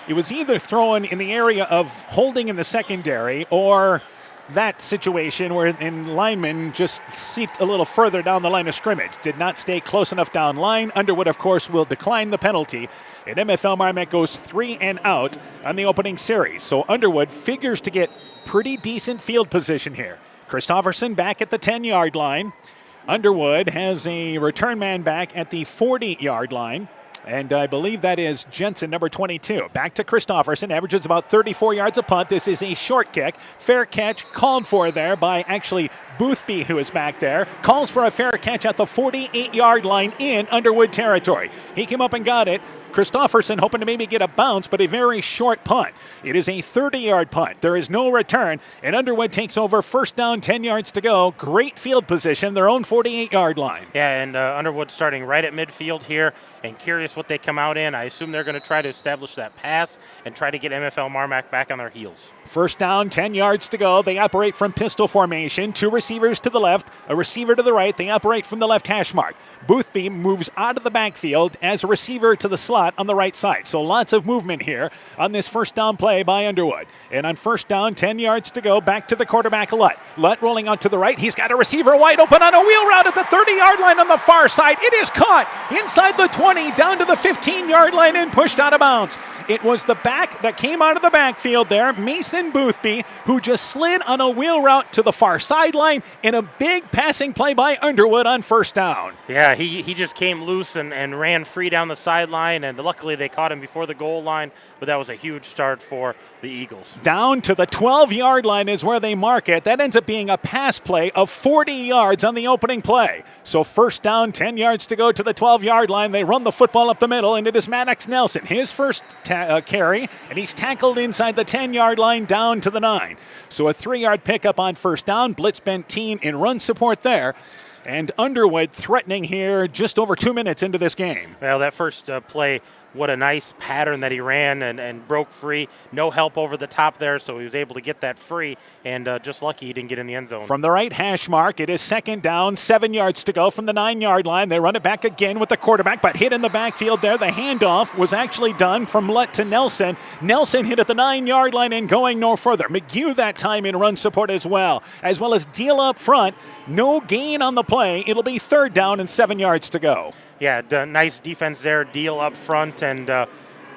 [SPEAKER 1] It was either thrown in the area of holding in the secondary or that situation where an lineman just seeped a little further down the line of scrimmage. Did not stay close enough down line. Underwood, of course, will decline the penalty. And MFL MarMac goes 3 and out on the opening series. So Underwood figures to get pretty decent field position here. Christofferson back at the 10-yard line. Underwood has a return man back at the 40-yard line. And I believe that is Jensen, number 22. Back to Christofferson, averages about 34 yards a punt. This is a short kick. Fair catch called for there by actually Boothby, who is back there. Calls for a fair catch at the 48-yard line in Underwood territory. He came up and got it. Christofferson hoping to maybe get a bounce, but a very short punt. It is a 30-yard punt. There is no return, and Underwood takes over. First down, 10 yards to go. Great field position, their own 48-yard line.
[SPEAKER 17] Yeah, and Underwood starting right at midfield here, and curious what they come out in. I assume they're going to try to establish that pass and try to get MFL MarMac back on their heels.
[SPEAKER 1] First down, 10 yards to go. They operate from pistol formation. 2 receivers to the left, a receiver to the right. They operate from the left hash mark. Boothby moves out of the backfield as a receiver to the slot on the right side. So lots of movement here on this first down play by Underwood. And on first down, 10 yards to go, back to the quarterback, Lutt. Lutt rolling out to the right. He's got a receiver wide open on a wheel route at the 30-yard line on the far side. It is caught inside the 20, down to the 15-yard line and pushed out of bounds. It was the back that came out of the backfield there, Mason Boothby, who just slid on a wheel route to the far sideline in a big passing play by Underwood on first down.
[SPEAKER 17] Yeah, he just came loose and ran free down the sideline, and luckily they caught him before the goal line, but that was a huge start for the Eagles.
[SPEAKER 1] Down to the 12-yard line is where they mark it. That ends up being a pass play of 40 yards on the opening play. So first down, 10 yards to go to the 12-yard line. They run the football up the middle, and it is Maddox Nelson, his first carry, and he's tackled inside the 10-yard line down to the 9. So a 3-yard pickup on first down. Blitz Benteen in run support there. And Underwood threatening here just over 2 minutes into this game.
[SPEAKER 17] Well, that first play, what a nice pattern that he ran and broke free. No help over the top there, so he was able to get that free, and just lucky he didn't get in the end zone.
[SPEAKER 1] From the right hash mark, it is second down, 7 yards to go from the 9-yard line. They run it back again with the quarterback, but hit in the backfield there. The handoff was actually done from Lutt to Nelson. Nelson hit at the 9-yard line and going no further. McGew that time in run support as well as Deal up front. No gain on the play. It'll be third down and 7 yards to go.
[SPEAKER 17] Yeah, nice defense there. Deal up front, and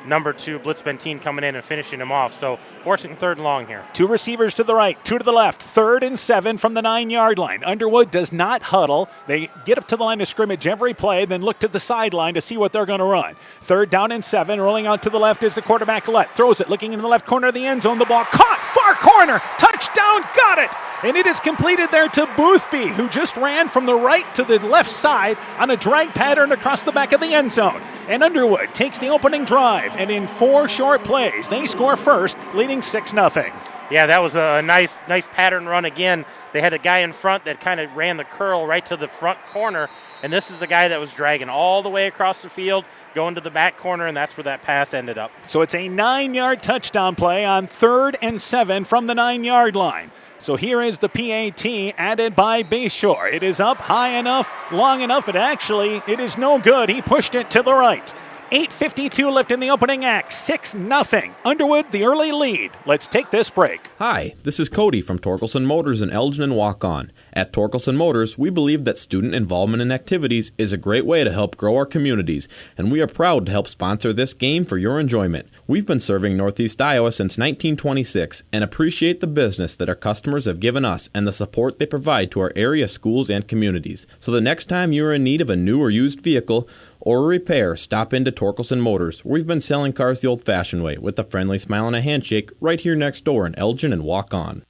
[SPEAKER 17] number 2, Blitz Benteen, coming in and finishing him off. So forcing third and long here.
[SPEAKER 1] 2 receivers to the right, 2 to the left. 3rd and 7 from the 9-yard line. Underwood does not huddle. They get up to the line of scrimmage every play, then look to the sideline to see what they're going to run. 3rd down and 7. Rolling out to the left is the quarterback, Lutt. Throws it, looking in the left corner of the end zone. The ball caught, far corner. Touchdown, got it. And it is completed there to Boothby, who just ran from the right to the left side on a drag pattern across the back of the end zone. And Underwood takes the opening drive, and in 4 short plays, they score first, leading 6-0.
[SPEAKER 17] Yeah, that was a nice pattern run again. They had a guy in front that kind of ran the curl right to the front corner, and this is the guy that was dragging all the way across the field, going to the back corner, and that's where that pass ended up.
[SPEAKER 1] So it's a 9-yard touchdown play on 3rd and 7 from the 9-yard line. So here is the PAT added by Bayshore. It is up high enough, long enough, but actually it is no good. He pushed it to the right. 8:52 left in the opening act, 6-0. Underwood, the early lead. Let's take this break.
[SPEAKER 2] Hi, this is Cody from Torkelson Motors in Elgin and Walk-On. At Torkelson Motors, we believe that student involvement in activities is a great way to help grow our communities, and we are proud to help sponsor this game for your enjoyment. We've been serving Northeast Iowa since 1926 and appreciate the business that our customers have given us and the support they provide to our area schools and communities. So the next time you're in need of a new or used vehicle or a repair, stop into Torkelson Motors. We've been selling cars the old-fashioned way with a friendly smile and a handshake right here next door in Elgin and Walk-On.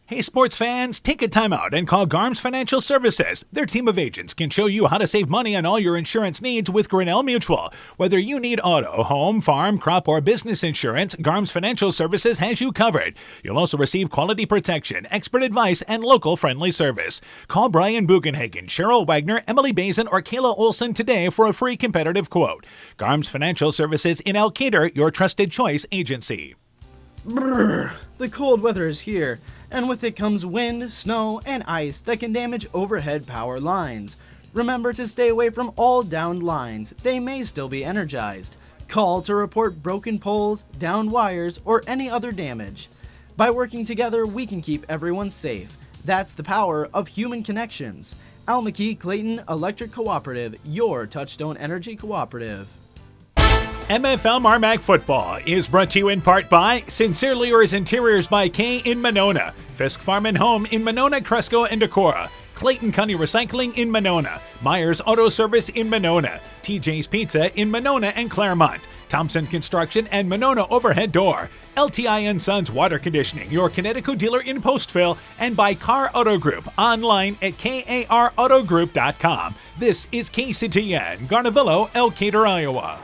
[SPEAKER 1] Hey, sports fans, take a time out and call Garms Financial Services. Their team of agents can show you how to save money on all your insurance needs with Grinnell Mutual. Whether you need auto, home, farm, crop, or business insurance, Garms Financial Services has you covered. You'll also receive quality protection, expert advice, and local friendly service. Call Brian Bugenhagen, Cheryl Wagner, Emily Bazin, or Kayla Olson today for a free competitive quote. Garms Financial Services in Elkader, your trusted choice agency.
[SPEAKER 3] Brrr, the cold weather is here, and with it comes wind, snow, and ice that can damage overhead power lines. Remember to stay away from all downed lines. They may still be energized. Call to report broken poles, downed wires, or any other damage. By working together, we can keep everyone safe. That's the power of human connections. Al McKee Clayton Electric Cooperative, your Touchstone Energy Cooperative.
[SPEAKER 1] MFL MarMac football is brought to you in part by Sincerely Yours Interiors by K in Monona, Fisk Farm and Home in Monona, Cresco, and Decorah, Clayton County Recycling in Monona, Myers Auto Service in Monona, TJ's Pizza in Monona and Claremont, Thompson Construction and Monona Overhead Door, LTI & Sons Water Conditioning, your Connecticut dealer in Postville, and by Car Auto Group, online at karautogroup.com. This is KCTN, Garnavillo, Elkader, Iowa.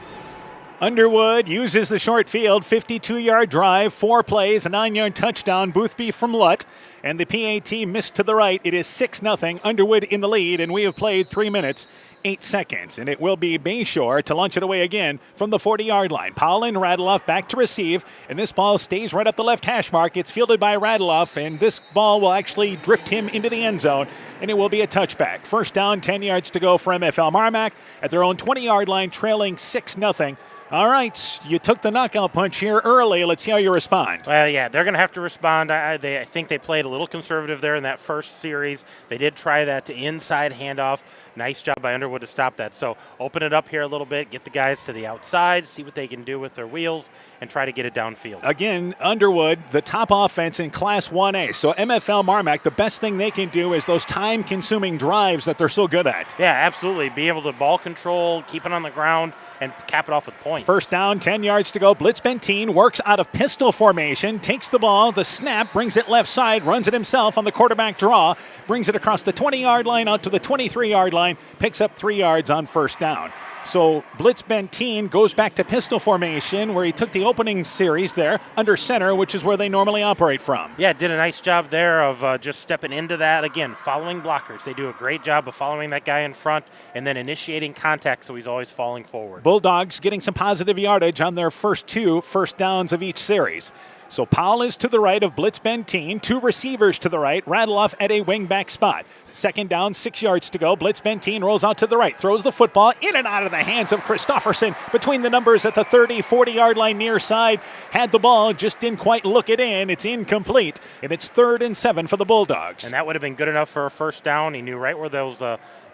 [SPEAKER 1] Underwood uses the short field, 52-yard drive, 4 plays, a 9-yard touchdown, Boothby from Lutt, and the PAT missed to the right. It is 6-0, Underwood in the lead, and we have played 3 minutes, 8 seconds, and it will be Bayshore to launch it away again from the 40-yard line. Powell and Radeloff back to receive, and this ball stays right up the left hash mark. It's fielded by Radeloff, and this ball will actually drift him into the end zone, and it will be a touchback. First down, 10 yards to go for MFL MarMac at their own 20-yard line, trailing 6-0. All right, you took the knockout punch here early. Let's see how you respond.
[SPEAKER 17] Well, yeah, they're going to have to respond. I think they played a little conservative there in that first series. They did try that inside handoff. Nice job by Underwood to stop that. So open it up here a little bit, get the guys to the outside, see what they can do with their wheels, and try to get it downfield.
[SPEAKER 1] Again, Underwood, the top offense in Class 1A. So MFL MarMac, the best thing they can do is those time-consuming drives that they're so good at.
[SPEAKER 17] Yeah, absolutely. Be able to ball control, keep it on the ground, and cap it off with points.
[SPEAKER 1] First down, 10 yards to go. Blitz Benteen works out of pistol formation, takes the ball, the snap, brings it left side, runs it himself on the quarterback draw, brings it across the 20-yard line out to the 23-yard line, picks up 3 yards on first down. So Blitz Benteen goes back to pistol formation where he took the opening series there under center, which is where they normally operate from.
[SPEAKER 17] Yeah, did a nice job there of just stepping into that. Again, following blockers. They do a great job of following that guy in front and then initiating contact so he's always falling forward.
[SPEAKER 1] Bulldogs getting some positive yardage on their first 2 first downs of each series. So Powell is to the right of Blitz Benteen, 2 receivers to the right, Radeloff at a wingback spot. Second down, 6 yards to go. Blitz Benteen rolls out to the right, throws the football in and out of the hands of Christofferson between the numbers at the 30, 40-yard line near side. Had the ball, just didn't quite look it in. It's incomplete, and it's 3rd and 7 for the Bulldogs.
[SPEAKER 17] And that would have been good enough for a first down. He knew right where those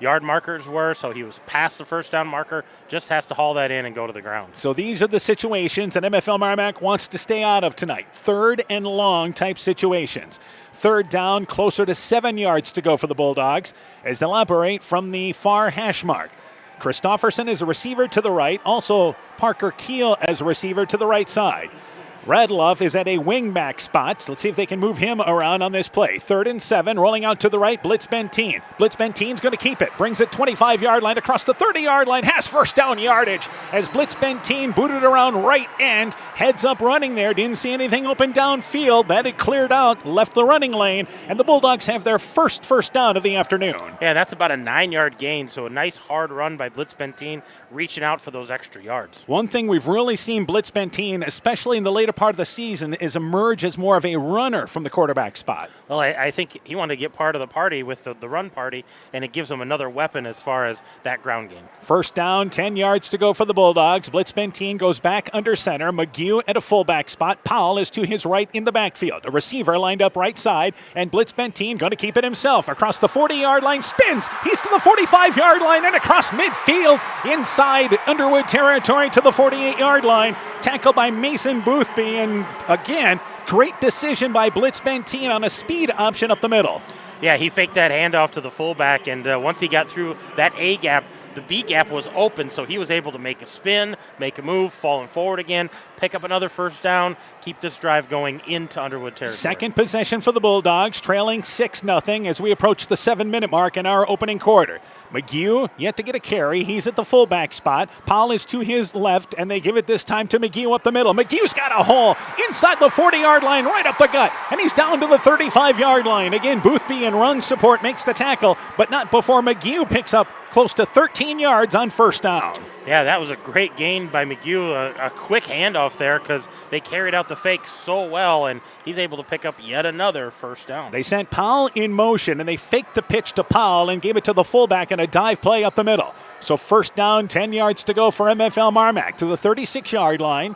[SPEAKER 17] yard markers were, so he was past the first down marker, just has to haul that in and go to the ground.
[SPEAKER 1] So these are the situations that MFL MarMac wants to stay out of tonight. 3rd and long type situations. 3rd down, closer to 7 yards to go for the Bulldogs as they'll operate from the far hash mark. Christofferson is a receiver to the right, also Parker Keel as a receiver to the right side. Radeloff is at a wingback spot. So let's see if they can move him around on this play. 3rd and 7, rolling out to the right, Blitz Benteen. Blitz Benteen's going to keep it. Brings it 25-yard line across the 30-yard line. Has first down yardage as Blitz Benteen booted around right end. Heads up running there. Didn't see anything open downfield. That had cleared out, left the running lane, and the Bulldogs have their first down of the afternoon.
[SPEAKER 17] Yeah, that's about a 9-yard gain, so a nice hard run by Blitz Benteen, reaching out for those extra yards.
[SPEAKER 1] One thing we've really seen Blitz Benteen, especially in the later part of the season, is emerge as more of a runner from the quarterback spot.
[SPEAKER 17] Well, I think he wanted to get part of the party with the run party, and it gives him another weapon as far as that ground game.
[SPEAKER 1] First down, 10 yards to go for the Bulldogs. Blitz Benteen goes back under center. McGew at a fullback spot. Powell is to his right in the backfield. A receiver lined up right side, and Blitz Benteen going to keep it himself. Across the 40-yard line, spins. He's to the 45-yard line and across midfield inside Underwood territory to the 48-yard line. Tackled by Mason Boothby, and again, great decision by Blitz Benteen on a speed option up the middle.
[SPEAKER 17] Yeah, he faked that handoff to the fullback, and once he got through that A gap, the B gap was open, so he was able to make a spin, make a move, falling forward again, pick up another first down, keep this drive going into Underwood territory.
[SPEAKER 1] Second possession for the Bulldogs, trailing 6-0 as we approach the 7-minute mark in our opening quarter. McGew yet to get a carry. He's at the fullback spot. Powell is to his left, and they give it this time to McGew up the middle. McGew's got a hole inside the 40-yard line, right up the gut, and he's down to the 35-yard line. Again, Boothby in run support makes the tackle, but not before McGew picks up close to 13 yards on first down.
[SPEAKER 17] Yeah, that was a great gain by McGew, a quick handoff there because they carried out the fake so well, and he's able to pick up yet another first down.
[SPEAKER 1] They sent Powell in motion, and they faked the pitch to Powell and gave it to the fullback in a dive play up the middle. So first down, 10 yards to go for MFL MarMac to the 36-yard line.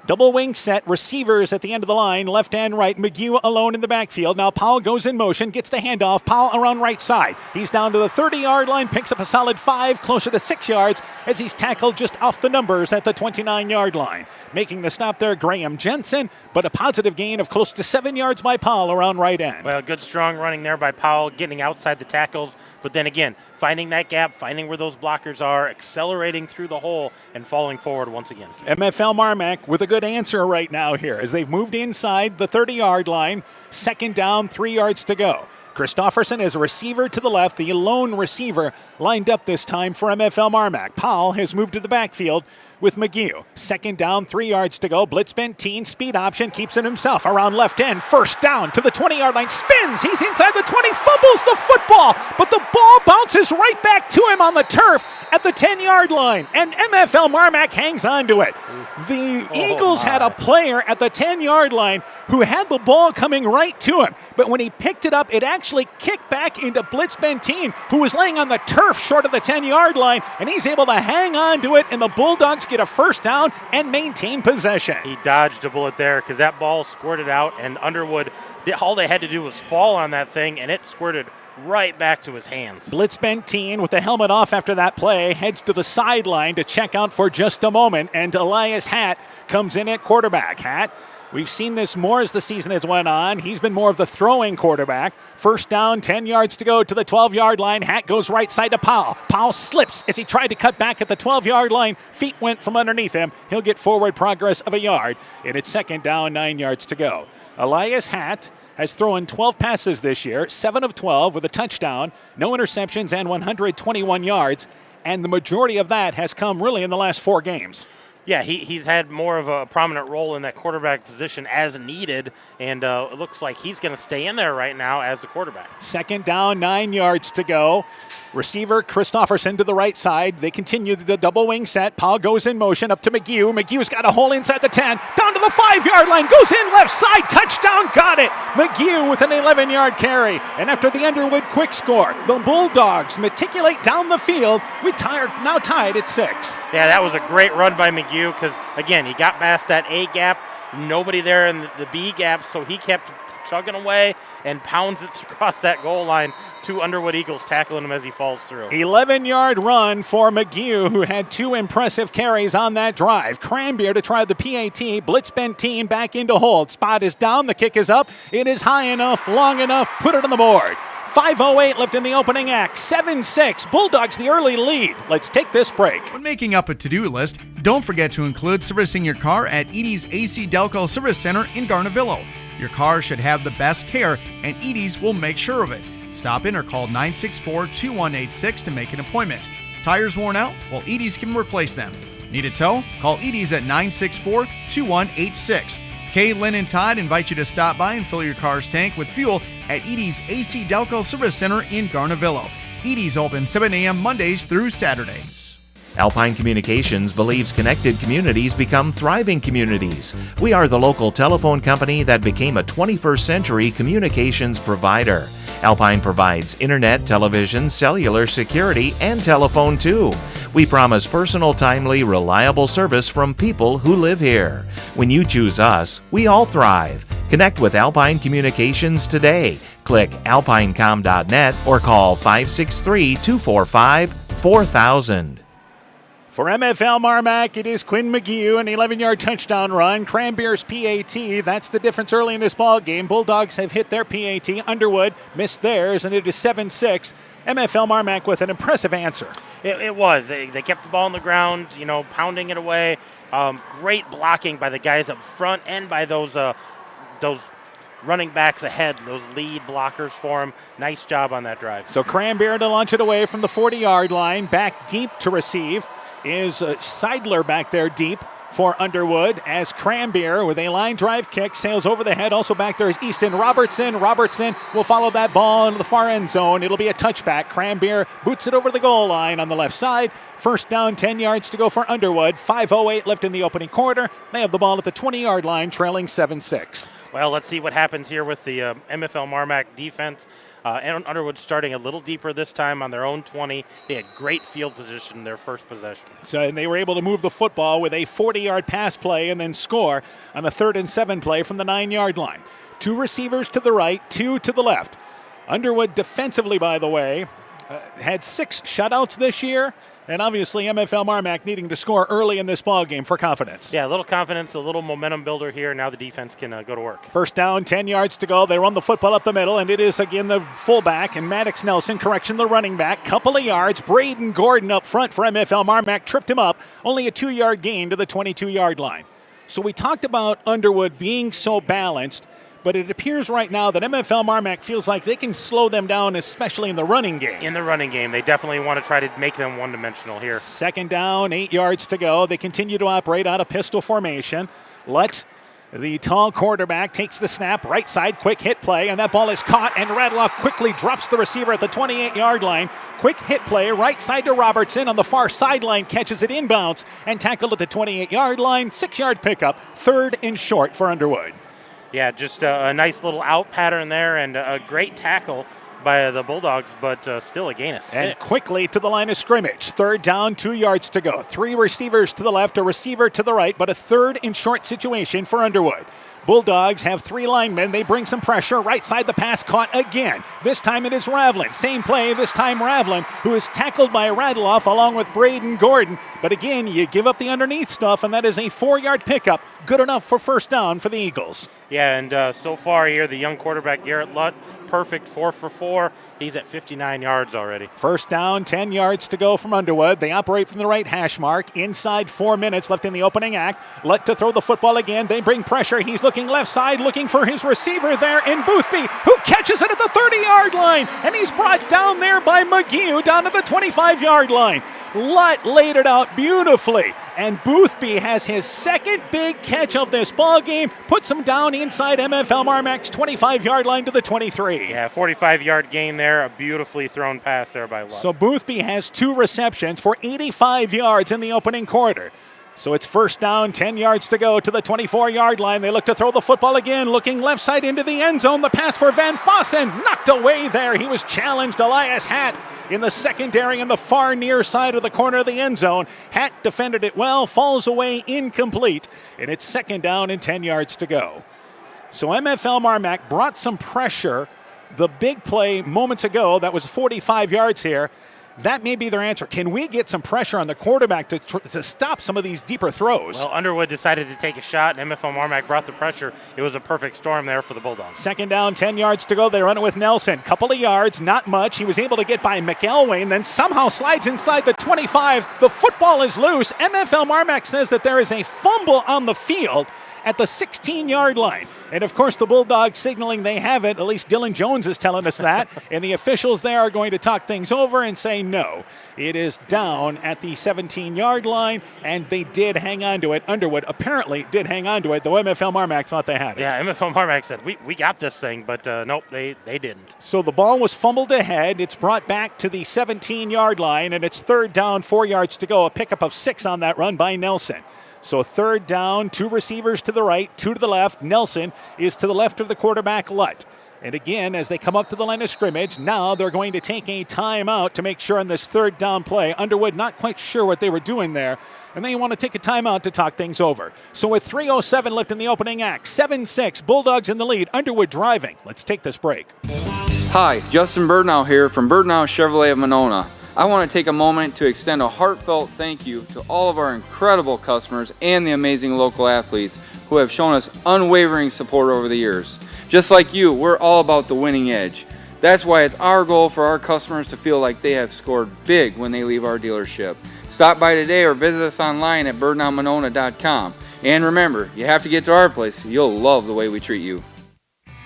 [SPEAKER 1] Double wing set, receivers at the end of the line, left and right. McGew alone in the backfield. Now Powell goes in motion, gets the handoff. Powell around right side. He's down to the 30-yard line, picks up a solid 5, closer to 6 yards as he's tackled just off the numbers at the 29-yard line. Making the stop there, Graham Jensen, but a positive gain of close to 7 yards by Powell around right end.
[SPEAKER 17] Well, good strong running there by Powell, getting outside the tackles, but then again, finding that gap, finding where those blockers are, accelerating through the hole, and falling forward once again.
[SPEAKER 1] MFL MarMac with a good answer right now here as they've moved inside the 30-yard line. Second down, 3 yards to go. Christofferson is a receiver to the left, the lone receiver lined up this time for MFL MarMac. Powell has moved to the backfield with McGew. Second down, 3 yards to go. Blitz Benteen, speed option, keeps it himself around left end. First down to the 20-yard line, spins. He's inside the 20, fumbles the football, but the ball bounces right back to him on the turf at the 10-yard line, and MFL MarMac hangs on to it. The Eagles had a player at the 10-yard line who had the ball coming right to him, but when he picked it up, it actually kicked back into Blitz Benteen, who was laying on the turf short of the 10-yard line, and he's able to hang on to it, and the Bulldogs get a first down and maintain possession.
[SPEAKER 17] He dodged a bullet there because that ball squirted out, and Underwood, all they had to do was fall on that thing, and it squirted right back to his hands.
[SPEAKER 1] Blitz Benteen with the helmet off after that play heads to the sideline to check out for just a moment, and Elias Hatt comes in at quarterback. Hatt, we've seen this more as the season has went on. He's been more of the throwing quarterback. First down, 10 yards to go to the 12-yard line. Hatt goes right side to Powell. Powell slips as he tried to cut back at the 12-yard line. Feet went from underneath him. He'll get forward progress of a yard, and it's second down, 9 yards to go. Elias Hatt has thrown 12 passes this year, 7 of 12 with a touchdown, no interceptions, and 121 yards, and the majority of that has come really in the last 4 games.
[SPEAKER 17] Yeah, he's had more of a prominent role in that quarterback position as needed, and it looks like he's going to stay in there right now as the quarterback.
[SPEAKER 1] Second down, 9 yards to go. Receiver Christofferson to the right side. They continue the double wing set. Powell goes in motion up to McGew. McGew's got a hole inside the 10. Down to the 5-yard line. Goes in left side. Touchdown. Got it. McGew with an 11-yard carry. And after the Underwood quick score, the Bulldogs matriculate down the field. Now tied at 6.
[SPEAKER 17] Yeah, that was a great run by McGew because, again, he got past that A gap. Nobody there in the B gap, so he kept chugging away and pounds it across that goal line. 2 Underwood Eagles tackling him as he falls through.
[SPEAKER 1] 11-yard run for McGew, who had 2 impressive carries on that drive. Cranbeer to try the PAT. Blitz Benteen back into hold. Spot is down. The kick is up. It is high enough, long enough. Put it on the board. 5:08 left in the opening act. 7-6. Bulldogs the early lead. Let's take this break.
[SPEAKER 4] When making up a to-do list, don't forget to include servicing your car at Edie's AC Delco Service Center in Garnavillo. Your car should have the best care, and Edie's will make sure of it. Stop in or call 964-2186 to make an appointment. Tires worn out? Well, Edie's can replace them. Need a tow? Call Edie's at 964-2186. Kay, Lynn, and Todd invite you to stop by and fill your car's tank with fuel at Edie's AC Delco Service Center in Garnavillo. Edie's open 7 a.m. Mondays through Saturdays.
[SPEAKER 5] Alpine Communications believes connected communities become thriving communities. We are the local telephone company that became a 21st century communications provider. Alpine provides internet, television, cellular security, and telephone too. We promise personal, timely, reliable service from people who live here. When you choose us, we all thrive. Connect with Alpine Communications today. Click alpinecom.net or call 563-245-4000.
[SPEAKER 1] For MFL MarMac, it is Quinn McGew, an 11-yard touchdown run. Cranbeer's PAT, that's the difference early in this ball game. Bulldogs have hit their PAT. Underwood missed theirs, and it is 7-6. MFL MarMac with an impressive answer.
[SPEAKER 17] It was. They kept the ball on the ground, pounding it away. Great blocking by the guys up front and by those running backs ahead, those lead blockers for him. Nice job on that drive.
[SPEAKER 1] So Cranbeer to launch it away from the 40-yard line. Back deep to receive is Seidler back there deep for Underwood as Cranbeer with a line drive kick sails over the head. Also back there is Easton Robertson. Robertson will follow that ball into the far end zone. It'll be a touchback. Cranbeer boots it over the goal line on the left side. First down, 10 yards to go for Underwood. 5:08 left in the opening quarter. They have the ball at the 20-yard line, trailing 7-6.
[SPEAKER 17] Well, let's see what happens here with the MFL MarMac defense. And Underwood starting a little deeper this time on their own 20. They had great field position in their first possession.
[SPEAKER 1] So and they were able to move the football with a 40-yard pass play and then score on the 3rd and 7 play from the 9-yard line. 2 receivers to the right, 2 to the left. Underwood defensively, by the way, had 6 shutouts this year. And obviously MFL MarMac needing to score early in this ball game for confidence.
[SPEAKER 17] Yeah, a little confidence, a little momentum builder here. Now the defense can go to work.
[SPEAKER 1] First down, 10 yards to go. They run the football up the middle, and it is again the fullback and Maddox Nelson, the running back. Couple of yards. Braden Gordon up front for MFL MarMac tripped him up. Only a 2-yard gain to the 22-yard line. So we talked about Underwood being so balanced, but it appears right now that MFL MarMac feels like they can slow them down, especially in the running game.
[SPEAKER 17] In the running game, they definitely want to try to make them one-dimensional here.
[SPEAKER 1] Second down, 8 yards to go. They continue to operate out of pistol formation. The tall quarterback takes the snap, right side, quick hit play, and that ball is caught, and Radloff quickly drops the receiver at the 28-yard line. Quick hit play, right side to Robertson on the far sideline, catches it inbounds, and tackled at the 28-yard line. 6-yard pickup, 3rd and short for Underwood.
[SPEAKER 17] Yeah, just a nice little out pattern there and a great tackle by the Bulldogs, but still a gain of 6.
[SPEAKER 1] And quickly to the line of scrimmage. 3rd down, 2 yards to go. 3 receivers to the left, a receiver to the right, but a 3rd and short situation for Underwood. Bulldogs have 3 linemen. They bring some pressure. Right side, the pass caught again. This time it is Ravlin. Same play, this time Ravlin, who is tackled by Radloff along with Braden Gordon. But again, you give up the underneath stuff, and that is a 4-yard pickup. Good enough for first down for the Eagles.
[SPEAKER 17] Yeah, and so far here, the young quarterback, Garrett Lutt, perfect 4 for 4. He's at 59 yards already.
[SPEAKER 1] First down, 10 yards to go from Underwood. They operate from the right hash mark. Inside 4 minutes left in the opening act. Lutt to throw the football again. They bring pressure. He's looking left side, looking for his receiver there in Boothby, who catches it at the 30-yard line. And he's brought down there by McGee down to the 25-yard line. Lutt laid it out beautifully, and Boothby has his second big catch of this ball game, puts him down inside MFL MarMac's 25-yard line to the 23.
[SPEAKER 17] Yeah, 45-yard gain there, a beautifully thrown pass there by Lutt.
[SPEAKER 1] So Boothby has 2 receptions for 85 yards in the opening quarter. So it's first down, 10 yards to go to the 24-yard line. They look to throw the football again, looking left side into the end zone. The pass for Van Fossen, knocked away there. He was challenged, Elias Hatt, in the secondary in the far near side of the corner of the end zone. Hatt defended it well, falls away incomplete, and it's second down and 10 yards to go. So MFL MarMac brought some pressure. The big play moments ago, that was 45 yards here. That may be their answer. Can we get some pressure on the quarterback to stop some of these deeper throws?
[SPEAKER 17] Well, Underwood decided to take a shot, and MFL MarMac brought the pressure. It was a perfect storm there for the Bulldogs.
[SPEAKER 1] Second down, 10 yards to go. They run it with Nelson. Couple of yards, not much. He was able to get by McElwain, then somehow slides inside the 25. The football is loose. MFL MarMac says that there is a fumble on the field at the 16-yard line. And, of course, the Bulldogs signaling they have it. At least Dylan Jones is telling us that. And the officials there are going to talk things over and say no. It is down at the 17-yard line, and they did hang on to it. Underwood apparently did hang on to it, though MFL MarMac thought they had it.
[SPEAKER 17] Yeah, MFL MarMac said, we got this thing, but nope, they didn't.
[SPEAKER 1] So the ball was fumbled ahead. It's brought back to the 17-yard line, and it's third down, 4 yards to go. A pickup of 6 on that run by Nelson. So third down, 2 receivers to the right, 2 to the left. Nelson is to the left of the quarterback, Lutt. And again, as they come up to the line of scrimmage, now they're going to take a timeout to make sure on this third down play. Underwood not quite sure what they were doing there, and they want to take a timeout to talk things over. So with 3:07 left in the opening act, 7-6, Bulldogs in the lead, Underwood driving. Let's take this break.
[SPEAKER 7] Hi, Justin Birdnow here from Birdnow Chevrolet of Monona. I want to take a moment to extend a heartfelt thank you to all of our incredible customers and the amazing local athletes who have shown us unwavering support over the years. Just like you, we're all about the winning edge. That's why it's our goal for our customers to feel like they have scored big when they leave our dealership. Stop by today or visit us online at birdnowmonona.com. And remember, you have to get to our place. You'll love the way we treat you.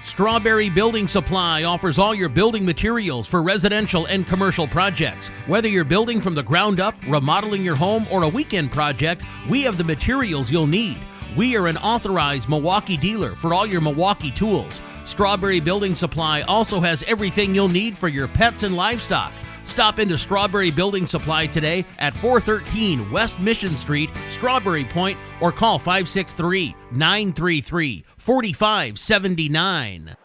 [SPEAKER 6] Strawberry Building Supply offers all your building materials for residential and commercial projects. Whether you're building from the ground up, remodeling your home, or a weekend project, we have the materials you'll need. We are an authorized Milwaukee dealer for all your Milwaukee tools. Strawberry Building Supply also has everything you'll need for your pets and livestock. Stop into Strawberry Building Supply today at 413 West Mission Street, Strawberry Point, or call 563-933-4579.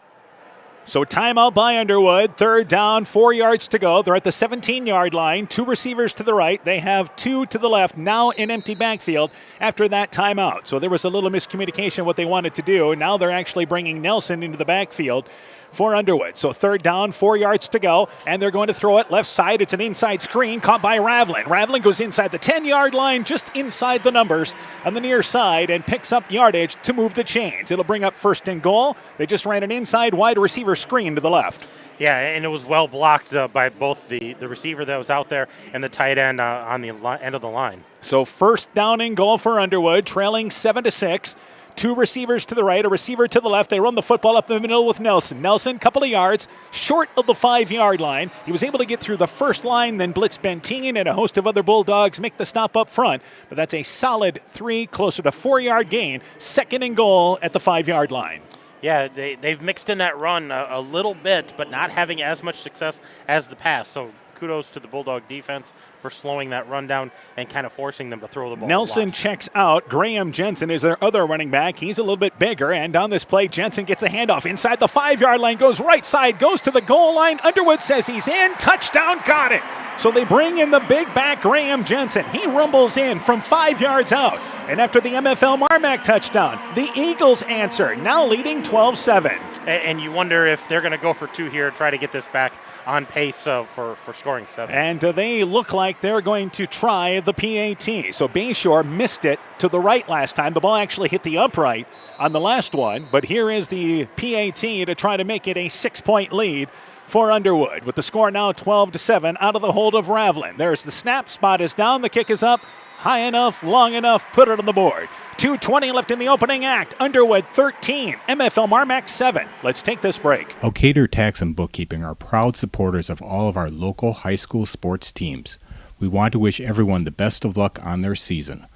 [SPEAKER 1] So timeout by Underwood. Third down, 4 yards to go. They're at the 17-yard line. 2 receivers to the right. They have 2 to the left. Now in empty backfield after that timeout. So there was a little miscommunication what they wanted to do. Now they're actually bringing Nelson into the backfield for Underwood. So third down, 4 yards to go, and they're going to throw it left side. It's an inside screen caught by Ravlin. Ravlin goes inside the 10-yard line, just inside the numbers on the near side, and picks up yardage to move the chains. It'll bring up first and goal. They just ran an inside wide receiver screen to the left.
[SPEAKER 17] Yeah, and it was well blocked by both the receiver that was out there and the tight end on the end of the line.
[SPEAKER 1] So first down and goal for Underwood, trailing 7-6. 2 receivers to the right, a receiver to the left. They run the football up the middle with Nelson. Nelson, couple of yards short of the 5-yard line. He was able to get through the first line, then Blitz Benteen and a host of other Bulldogs make the stop up front. But that's a solid 3, closer to 4-yard gain. Second and goal at the 5-yard line.
[SPEAKER 17] Yeah, they've mixed in that run a little bit, but not having as much success as the pass. So kudos to the Bulldog defense for slowing that run down and kind of forcing them to throw the ball.
[SPEAKER 1] Nelson checks out. Graham Jensen is their other running back. He's a little bit bigger, and on this play, Jensen gets the handoff inside the 5-yard line, goes right side, goes to the goal line. Underwood says he's in. Touchdown, got it. So they bring in the big back, Graham Jensen. He rumbles in from 5 yards out. And after the MFL MarMac touchdown, the Eagles answer, now leading 12-7.
[SPEAKER 17] And you wonder if they're going to go for 2 here, try to get this back on pace for scoring 7.
[SPEAKER 1] And they look like they're going to try the PAT. So Bayshore missed it to the right last time. The ball actually hit the upright on the last one. But here is the PAT to try to make it a 6-point lead for Underwood. With the score now 12-7 out of the hold of Ravlin. There's the snap. Spot is down. The kick is up. High enough, long enough, put it on the board. 2:20 left in the opening act. Underwood 13, MFL MarMac 7. Let's take this break.
[SPEAKER 8] Elkader Tax and Bookkeeping are proud supporters of all of our local high school sports teams. We want to wish everyone the best of luck on their season.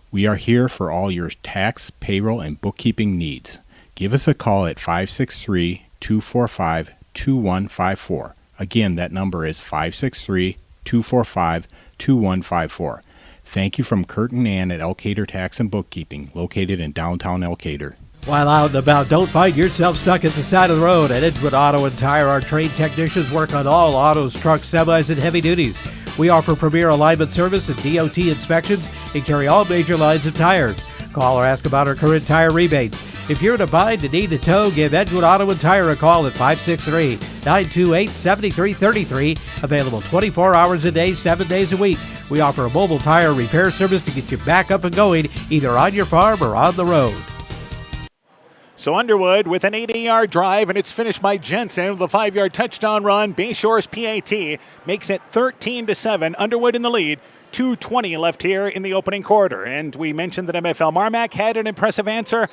[SPEAKER 8] We are here for all your tax, payroll, and bookkeeping needs. Give us a call at 563-245-2154. Again, that number is 563-245-2154. Thank you from Kurt and Ann at Elkader Tax and Bookkeeping, located in downtown Elkader.
[SPEAKER 9] While out and about, don't find yourself stuck at the side of the road. At Edgewood Auto and Tire, our trained technicians work on all autos, trucks, semis, and heavy duties. We offer premier alignment service and DOT inspections and carry all major lines of tires. Call or ask about our current tire rebates. If you're in a bind and need a tow, give Edgewood Auto and Tire a call at 563-928-7333. Available 24 hours a day, 7 days a week. We offer a mobile tire repair service to get you back up and going, either on your farm or on the road.
[SPEAKER 1] So Underwood with an 80-yard drive, and it's finished by Jensen with a 5-yard touchdown run. Bayshore's PAT makes it 13-7. Underwood in the lead. 2:20 left here in the opening quarter. And we mentioned that MFL MarMac had an impressive answer.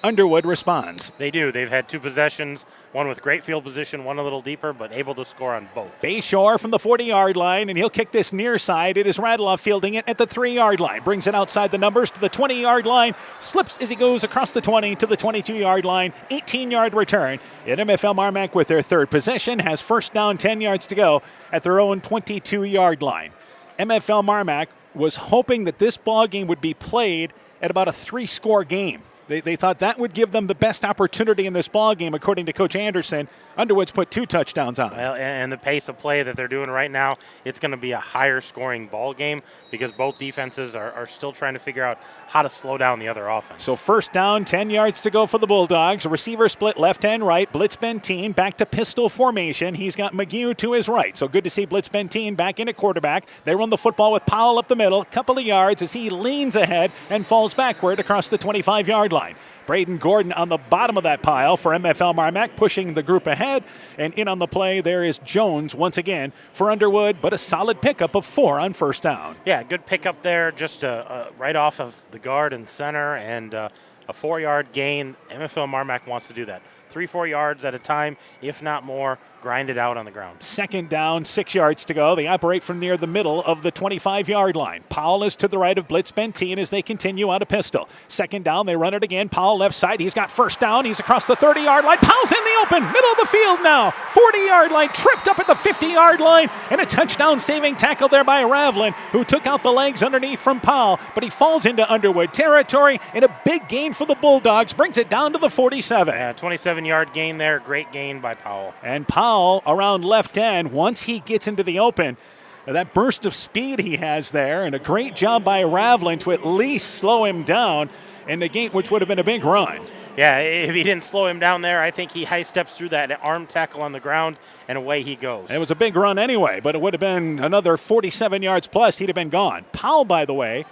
[SPEAKER 1] Underwood responds.
[SPEAKER 17] They do. They've had 2 possessions, one with great field position, one a little deeper, but able to score on both.
[SPEAKER 1] Bayshore from the 40-yard line, and he'll kick this near side. It is Radloff fielding it at the 3-yard line. Brings it outside the numbers to the 20-yard line. Slips as he goes across the 20 to the 22-yard line. 18-yard return. And MFL MarMac with their third possession has first down, 10 yards to go at their own 22-yard line. MFL MarMac was hoping that this ball game would be played at about a 3-score game. They thought that would give them the best opportunity in this ball game, according to Coach Anderson. Underwood's put 2 touchdowns on it.
[SPEAKER 17] Well, and the pace of play that they're doing right now, it's going to be a higher scoring ball game because both defenses are still trying to figure out how to slow down the other offense.
[SPEAKER 1] So first down, 10 yards to go for the Bulldogs. A receiver split left and right. Blitz Benteen back to pistol formation. He's got McGee to his right. So good to see Blitz Benteen back in at quarterback. They run the football with Powell up the middle. Couple of yards as he leans ahead and falls backward across the 25-yard line. Braden Gordon on the bottom of that pile for MFL MarMac, pushing the group ahead. And in on the play, there is Jones once again for Underwood, but a solid pickup of 4 on first down.
[SPEAKER 17] Yeah, good pickup there, just right off of the guard and center, and a 4-yard gain. MFL MarMac wants to do that. 3-4 yards at a time, if not more, grind it out on the ground.
[SPEAKER 1] Second down, 6 yards to go. They operate from near the middle of the 25-yard line. Powell is to the right of Blitz Benteen as they continue out of pistol. Second down, they run it again. Powell left side. He's got first down. He's across the 30-yard line. Powell's in the open, middle of the field now. 40-yard line, tripped up at the 50-yard line, and a touchdown-saving tackle there by Ravlin, who took out the legs underneath from Powell, but he falls into Underwood territory, and a big gain for the Bulldogs brings it down to the 47.
[SPEAKER 17] Yeah, 27-yard gain there. Great gain by Powell.
[SPEAKER 1] And Powell around left end, once he gets into the open, that burst of speed he has there, and a great job by Ravlin to at least slow him down in the gate, which would have been a big run.
[SPEAKER 17] Yeah, if he didn't slow him down there, I think he high steps through that arm tackle on the ground, and away he goes.
[SPEAKER 1] It was a big run anyway, but it would have been another 47 yards plus. He'd have been gone. Powell, by the way,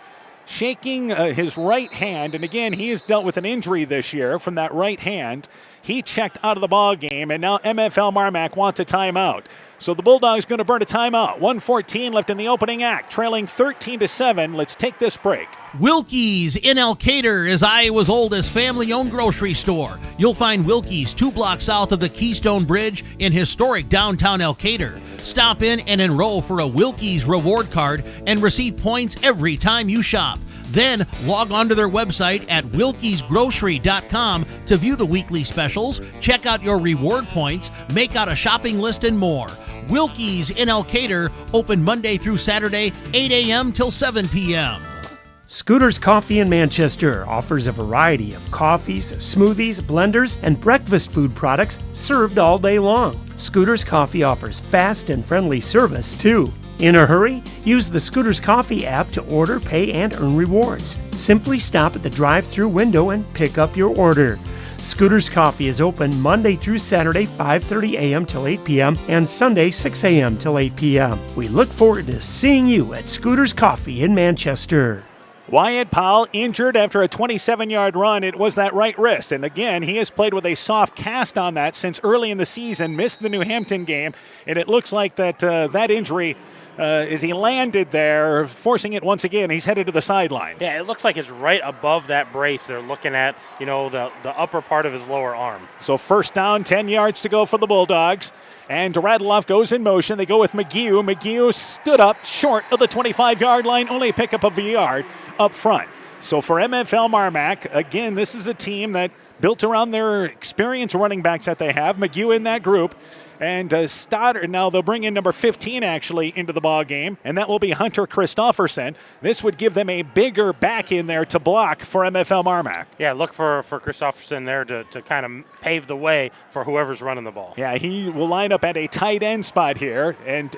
[SPEAKER 1] shaking his right hand, and again, he has dealt with an injury this year from that right hand. He checked out of the ball game, and now MFL MarMac wants a timeout. So the Bulldogs going to burn a timeout. 1:14 left in the opening act, trailing 13-7. Let's take this break.
[SPEAKER 6] Wilkie's in Elkader is Iowa's oldest family-owned grocery store. You'll find Wilkie's 2 blocks south of the Keystone Bridge in historic downtown Elkader. Stop in and enroll for a Wilkie's reward card and receive points every time you shop. Then log on to their website at wilkiesgrocery.com to view the weekly specials, check out your reward points, make out a shopping list, and more. Wilkie's in Elkader, open Monday through Saturday, 8 a.m. till 7 p.m.
[SPEAKER 10] Scooter's Coffee in Manchester offers a variety of coffees, smoothies, blenders, and breakfast food products served all day long. Scooter's Coffee offers fast and friendly service, too. In a hurry? Use the Scooter's Coffee app to order, pay, and earn rewards. Simply stop at the drive-thru window and pick up your order. Scooter's Coffee is open Monday through Saturday, 5:30 a.m. till 8 p.m. and Sunday, 6 a.m. till 8 p.m. We look forward to seeing you at Scooter's Coffee in Manchester.
[SPEAKER 1] Wyatt Powell injured after a 27-yard run. It was that right wrist. And again, he has played with a soft cast on that since early in the season, missed the New Hampton game. And it looks like that injury, as he landed there, forcing it once again, he's headed to the sidelines.
[SPEAKER 17] Yeah, it looks like it's right above that brace. They're looking at, the upper part of his lower arm.
[SPEAKER 1] So first down, 10 yards to go for the Bulldogs. And Radloff goes in motion. They go with McGew. McGew stood up short of the 25-yard line, only a pickup of a yard up front. So for MFL MarMac, again, this is a team that built around their experienced running backs that they have. McGew in that group. And Stoddard, now they'll bring in number 15 actually into the ball game, and that will be Hunter Christofferson. This would give them a bigger back in there to block for MFL MarMac.
[SPEAKER 17] Yeah, look for Christofferson there to kind of pave the way for whoever's running the ball.
[SPEAKER 1] Yeah, he will line up at a tight end spot here, and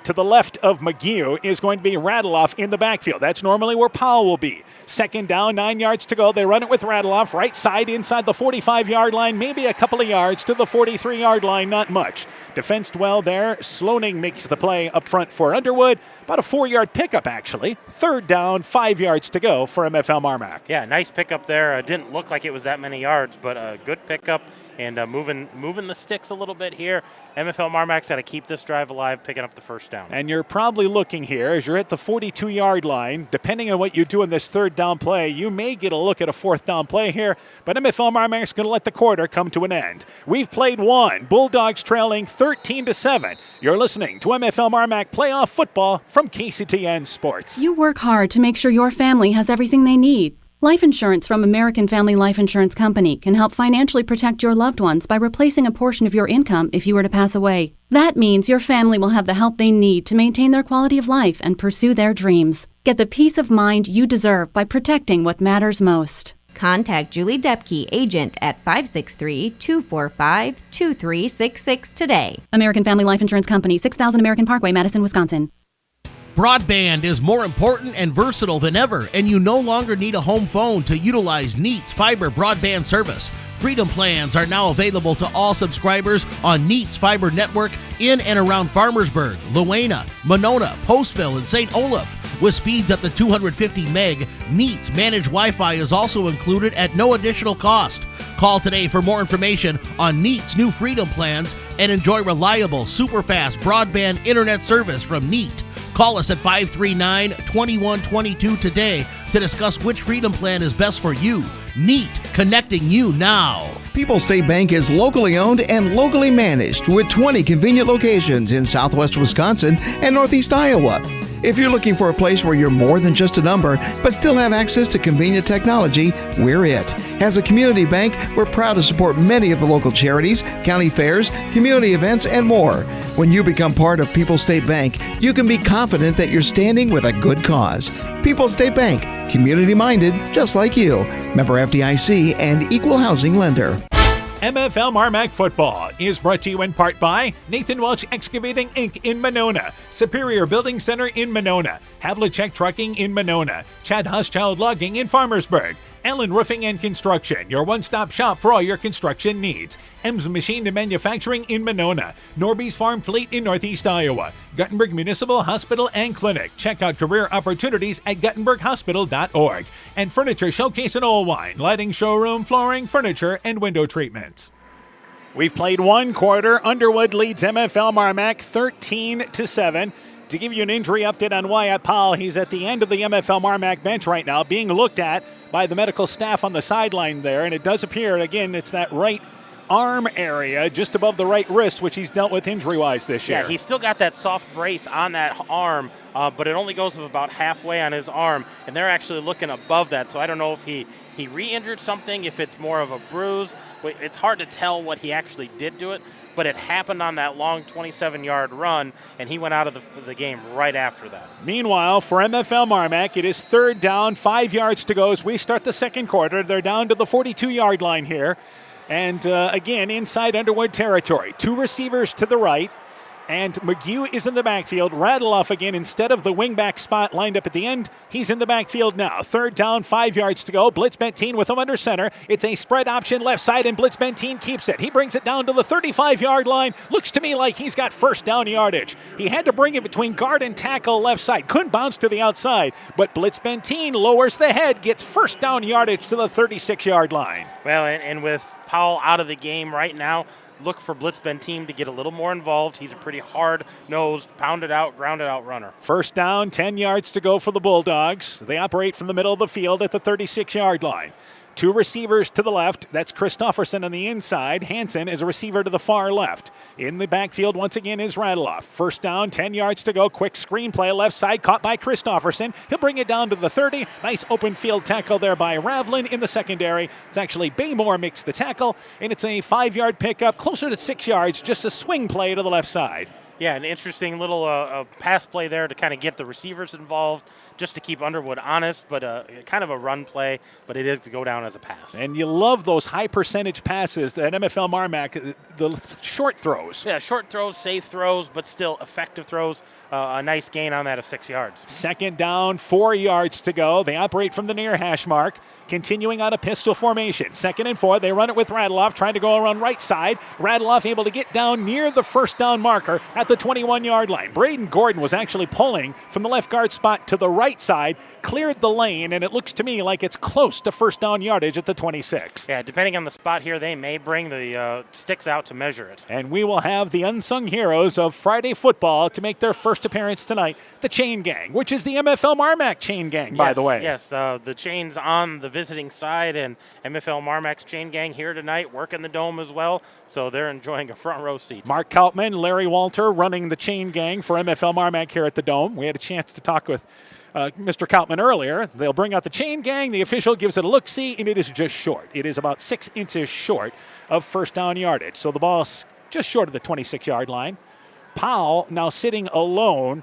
[SPEAKER 1] to the left of McGew is going to be Radloff in the backfield. That's normally where Powell will be. Second down, 9 yards to go. They run it with Radloff, right side inside the 45-yard line, maybe a couple of yards to the 43-yard line, not much. Defensed well there. Sloaning makes the play up front for Underwood. About a 4-yard pickup, actually. Third down, 5 yards to go for MFL MarMac.
[SPEAKER 17] Yeah, nice pickup there. Didn't look like it was that many yards, but a good pickup and moving the sticks a little bit here. MFL MarMac's got to keep this drive alive, picking up the first down.
[SPEAKER 1] And you're probably looking here, as you're at the 42-yard line, depending on what you do in this third down play, you may get a look at a fourth down play here, but MFL MarMac's going to let the quarter come to an end. We've played one. Bulldogs trailing 13-7. You're listening to MFL MarMac Playoff Football from KCTN Sports.
[SPEAKER 11] You work hard to make sure your family has everything they need. Life insurance from American Family Life Insurance Company can help financially protect your loved ones by replacing a portion of your income if you were to pass away. That means your family will have the help they need to maintain their quality of life and pursue their dreams. Get the peace of mind you deserve by protecting what matters most.
[SPEAKER 12] Contact Julie Depke, agent at 563-245-2366 today.
[SPEAKER 11] American Family Life Insurance Company, 6000 American Parkway, Madison, Wisconsin.
[SPEAKER 6] Broadband is more important and versatile than ever, and you no longer need a home phone to utilize Neat's fiber broadband service. Freedom plans are now available to all subscribers on Neat's fiber network in and around Farmersburg, Luena, Monona, Postville, and St. Olaf. With speeds up to 250 meg, Neat's managed Wi-Fi is also included at no additional cost. Call today for more information on Neat's new Freedom plans and enjoy reliable, super-fast broadband internet service from Neat. Call us at 539-2122 today to discuss which Freedom plan is best for you. Neat, connecting you now.
[SPEAKER 13] People's State Bank is locally owned and locally managed with 20 convenient locations in southwest Wisconsin and northeast Iowa. If you're looking for a place where you're more than just a number, but still have access to convenient technology, we're it. As a community bank, we're proud to support many of the local charities, county fairs, community events, and more. When you become part of People's State Bank, you can be confident that you're standing with a good cause. People's State Bank, community-minded, just like you. Member FDIC and equal housing lender.
[SPEAKER 1] MFL MarMac football is brought to you in part by Nathan Welch Excavating Inc. in Monona, Superior Building Center in Monona, Havlicek Trucking in Monona, Chad Huschild Logging in Farmersburg, Allen Roofing and Construction, your one-stop shop for all your construction needs. Ems Machine and Manufacturing in Monona, Norby's Farm Fleet in Northeast Iowa, Guttenberg Municipal Hospital and Clinic. Check out career opportunities at guttenberghospital.org. And Furniture Showcase in Oilwine, lighting showroom, flooring, furniture, and window treatments. We've played one quarter. Underwood leads MFL MarMac 13-7. To give you an injury update on Wyatt Powell, he's at the end of the MFL MarMac bench right now, being looked at by the medical staff on the sideline there, and it does appear, again, it's that right arm area just above the right wrist, which he's dealt with injury-wise this year.
[SPEAKER 17] Yeah, he's still got that soft brace on that arm, but it only goes about halfway on his arm, and they're actually looking above that, so I don't know if he re-injured something, if it's more of a bruise. It's hard to tell what he actually did to it, but it happened on that long 27-yard run, and he went out of the game right after that.
[SPEAKER 1] Meanwhile, for MFL MarMac, it is third down, 5 yards to go as we start the second quarter. They're down to the 42-yard line here. And again, inside Underwood territory. Two receivers to the right. And McGee is in the backfield. Radeloff again instead of the wingback spot lined up at the end. He's in the backfield now. Third down, 5 yards to go. Blitz Benteen with him under center. It's a spread option left side, and Blitz Benteen keeps it. He brings it down to the 35-yard line. Looks to me like he's got first down yardage. He had to bring it between guard and tackle left side. Couldn't bounce to the outside, but Blitz Benteen lowers the head, gets first down yardage to the 36-yard line.
[SPEAKER 17] Well, and with Powell out of the game right now, look for Blitz Benteen to get a little more involved. He's a pretty hard-nosed, pounded-out, grounded-out runner.
[SPEAKER 1] First down, 10 yards to go for the Bulldogs. They operate from the middle of the field at the 36-yard line. Two receivers to the left. That's Christofferson on the inside. Hansen is a receiver to the far left. In the backfield, once again, is Radeloff. First down, 10 yards to go. Quick screenplay left side, caught by Christofferson. He'll bring it down to the 30. Nice open field tackle there by Ravlin in the secondary. It's actually Baymore makes the tackle, and it's a 5-yard pickup, closer to 6 yards, just a swing play to the left side.
[SPEAKER 17] Yeah, an interesting little pass play there to kind of get the receivers involved, just to keep Underwood honest, but kind of a run play, but it is to go down as a pass.
[SPEAKER 1] And you love those high percentage passes that MFL MarMac, the short throws.
[SPEAKER 17] Yeah, short throws, safe throws, but still effective throws. A nice gain on that of 6 yards.
[SPEAKER 1] Second down, 4 yards to go. They operate from the near hash mark, continuing out of pistol formation. 2nd and 4, they run it with Radeloff, trying to go around right side. Radeloff able to get down near the first down marker at the 21-yard line. Braden Gordon was actually pulling from the left guard spot to the right side, cleared the lane, and it looks to me like it's close to first down yardage at the 26.
[SPEAKER 17] Yeah, depending on the spot here, they may bring the sticks out to measure it.
[SPEAKER 1] And we will have the unsung heroes of Friday football to make their first appearance tonight, the Chain Gang, which is the MFL MarMac Chain Gang, by the way.
[SPEAKER 17] Yes, the chains on the visiting side, and MFL MarMac's Chain Gang here tonight, working the dome as well, so they're enjoying a front row seat.
[SPEAKER 1] Mark Kaupman, Larry Walter running the Chain Gang for MFL MarMac here at the Dome. We had a chance to talk with Mr. Kaupman earlier. They'll bring out the Chain Gang. The official gives it a look-see, and it is just short. It is about 6 inches short of first down yardage. So the ball's just short of the 26-yard line. Powell now sitting alone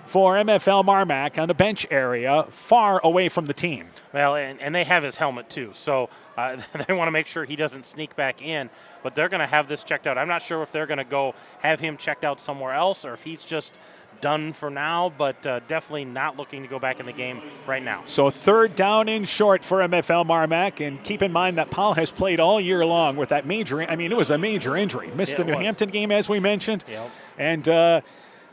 [SPEAKER 1] for MFL MarMac on the bench area, far away from the team.
[SPEAKER 17] Well, and they have his helmet too, so they want to make sure he doesn't sneak back in, but they're going to have this checked out. I'm not sure if they're going to go have him checked out somewhere else or if he's just done for now, but definitely not looking to go back in the game right now.
[SPEAKER 1] So third down and short for MFL MarMac, and keep in mind that Powell has played all year long with that major, it was a major injury. Missed the New Hampton game, as we mentioned.
[SPEAKER 17] Yep.
[SPEAKER 1] And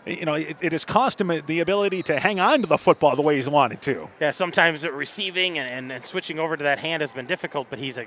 [SPEAKER 1] it has cost him the ability to hang on to the football the way he's wanted to.
[SPEAKER 17] Yeah, sometimes receiving and switching over to that hand has been difficult, but he's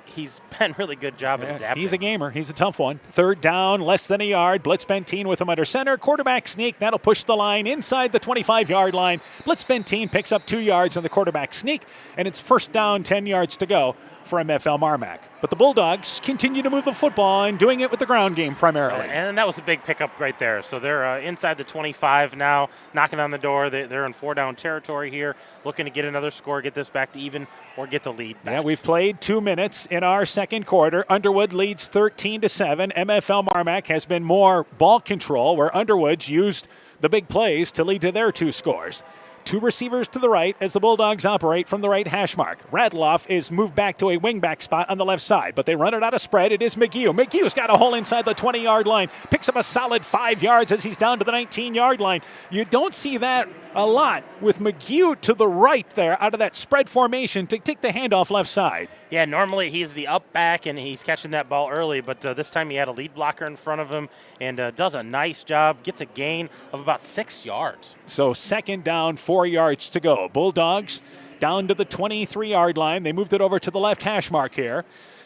[SPEAKER 17] been really good job at adapting.
[SPEAKER 1] He's a gamer. He's a tough one. Third down, less than a yard. Blitz Benteen with him under center. Quarterback sneak. That'll push the line inside the 25-yard line. Blitz Benteen picks up 2 yards on the quarterback sneak, and it's first down, 10 yards to go for MFL MarMac. But the Bulldogs continue to move the football and doing it with the ground game primarily.
[SPEAKER 17] And that was a big pickup right there. So they're inside the 25 now, knocking on the door. They're in 4-down territory here, looking to get another score, get this back to even, or get the lead back.
[SPEAKER 1] Yeah, we've played 2 minutes in our second quarter. Underwood leads 13-7. MFL MarMac has been more ball control, where Underwood's used the big plays to lead to their 2 scores. 2 receivers to the right as the Bulldogs operate from the right hash mark. Radloff is moved back to a wingback spot on the left side, but they run it out of spread. It is McGew. McGew's got a hole inside the 20-yard line. Picks up a solid 5 yards as he's down to the 19-yard line. You don't see that a lot with McGew to the right there out of that spread formation to take the handoff left side.
[SPEAKER 17] Yeah, normally he's the up back and he's catching that ball early, but this time he had a lead blocker in front of him and does a nice job, gets a gain of about 6 yards.
[SPEAKER 1] So second down, 4 yards to go. Bulldogs down to the 23-yard line. They moved it over to the left hash mark here.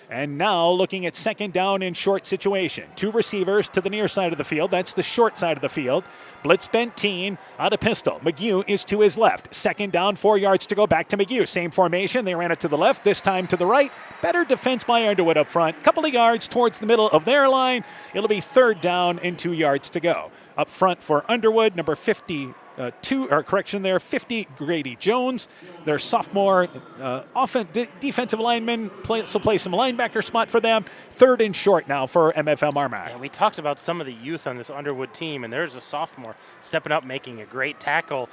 [SPEAKER 1] And now looking at second down in short situation. 2 receivers to the near side of the field. That's the short side of the field. Blitz Benteen out of pistol. McGew is to his left. Second down, 4 yards to go. Back to McGew. Same formation. They ran it to the left. This time to the right. Better defense by Underwood up front. Couple of yards towards the middle of their line. It'll be third down and 2 yards to go. Up front for Underwood, number 50. 50 Grady Jones, their sophomore defensive lineman, play some linebacker spot for them. Third and short now for MFL MarMac.
[SPEAKER 17] Yeah, we talked about some of the youth on this Underwood team, and there's a sophomore stepping up, making a great tackle.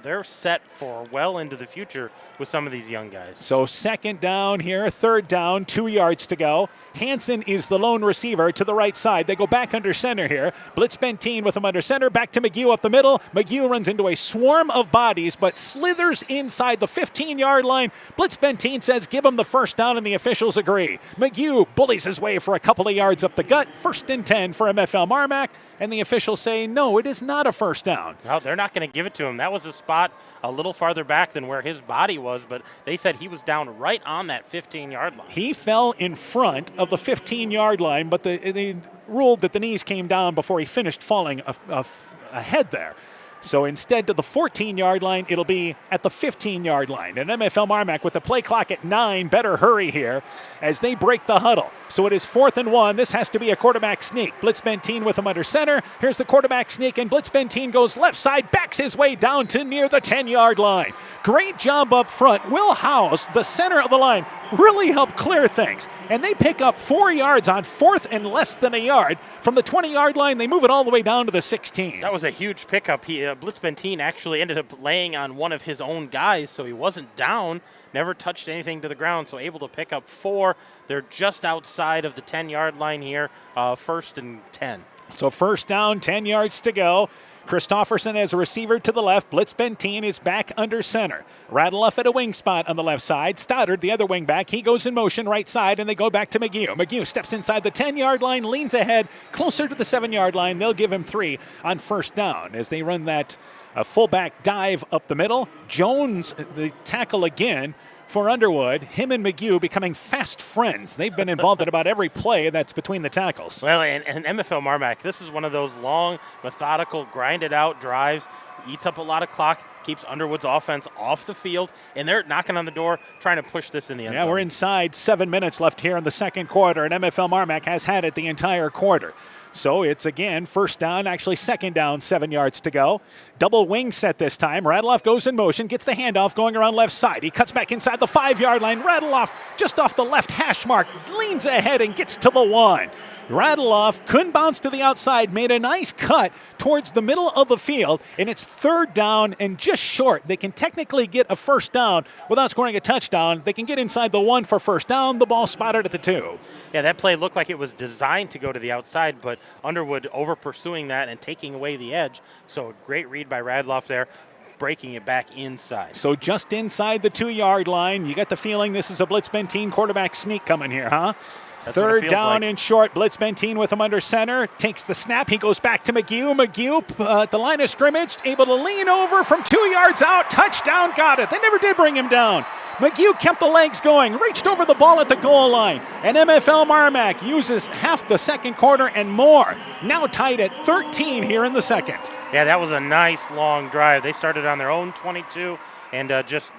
[SPEAKER 17] They're set for well into the future with some of these young guys.
[SPEAKER 1] So second down here, third down, 2 yards to go. Hansen is the lone receiver to the right side. They go back under center here. Blitz Benteen with him under center. Back to McGew up the middle. McGew runs into a swarm of bodies, but slithers inside the 15-yard line. Blitz Benteen says give him the first down, and the officials agree. McGew bullies his way for a couple of yards up the gut. First and 10 for MFL MarMac, and the officials say no, it is not a first down.
[SPEAKER 17] No, they're not going to give it to him. That was a spot a little farther back than where his body was, but they said he was down right on that 15-yard line.
[SPEAKER 1] He fell in front of the 15-yard line, but they ruled that the knees came down before he finished falling ahead there. So instead to the 14-yard line, it'll be at the 15-yard line. And MFL MarMac with the play clock at 9, better hurry here as they break the huddle. So it is 4th and 1. This has to be a quarterback sneak. Blitz Benteen with him under center. Here's the quarterback sneak, and Blitz Benteen goes left side, backs his way down to near the 10-yard line. Great job up front. Will House, the center of the line, really helped clear things. And they pick up 4 yards on 4th and less than a yard. From the 20-yard line, they move it all the way down to the 16.
[SPEAKER 17] That was a huge pickup. Blitz Benteen actually ended up laying on one of his own guys, so he wasn't down, never touched anything to the ground, so able to pick up 4. They're just outside of the 10-yard line here, first and 10.
[SPEAKER 1] So first down, 10 yards to go. Christofferson as a receiver to the left. Blitz Benteen is back under center. Radloff at a wing spot on the left side. Stoddard, the other wing back. He goes in motion right side, and they go back to McGew. McGew steps inside the 10-yard line, leans ahead, closer to the 7-yard line. They'll give him 3 on first down as they run that fullback dive up the middle. Jones, the tackle again for Underwood. Him and McGew becoming fast friends. They've been involved in about every play that's between the tackles.
[SPEAKER 17] Well, and MFL MarMac, this is one of those long, methodical, grinded-out drives. Eats up a lot of clock, keeps Underwood's offense off the field, and they're knocking on the door trying to push this in the end zone.
[SPEAKER 1] Yeah, we're inside 7 minutes left here in the second quarter, and MFL MarMac has had it the entire quarter. So it's again first down, actually second down, 7 yards to go. Double wing set this time. Radloff goes in motion, gets the handoff going around left side. He cuts back inside the 5-yard line. Radloff just off the left hash mark, leans ahead and gets to the 1. Radloff couldn't bounce to the outside, made a nice cut towards the middle of the field, and it's third down and just short. They can technically get a first down without scoring a touchdown. They can get inside the 1 for first down. The ball spotted at the 2.
[SPEAKER 17] Yeah, that play looked like it was designed to go to the outside, but Underwood over pursuing that and taking away the edge. So great read by Radloff there, breaking it back inside.
[SPEAKER 1] So just inside the 2-yard line, you get the feeling this is a Blitz Benteen quarterback sneak coming here, huh?
[SPEAKER 17] That's what it
[SPEAKER 1] Third
[SPEAKER 17] feels
[SPEAKER 1] down
[SPEAKER 17] like.
[SPEAKER 1] and short. Blitzbentine with him under center. Takes the snap. He goes back to McGee. McGee at the line of scrimmage, able to lean over from 2 yards out. Touchdown, got it. They never did bring him down. McGee kept the legs going, reached over the ball at the goal line. And MFL MarMac uses half the second quarter and more. Now tied at 13 here in the second.
[SPEAKER 17] Yeah, that was a nice long drive. They started on their own 22 and just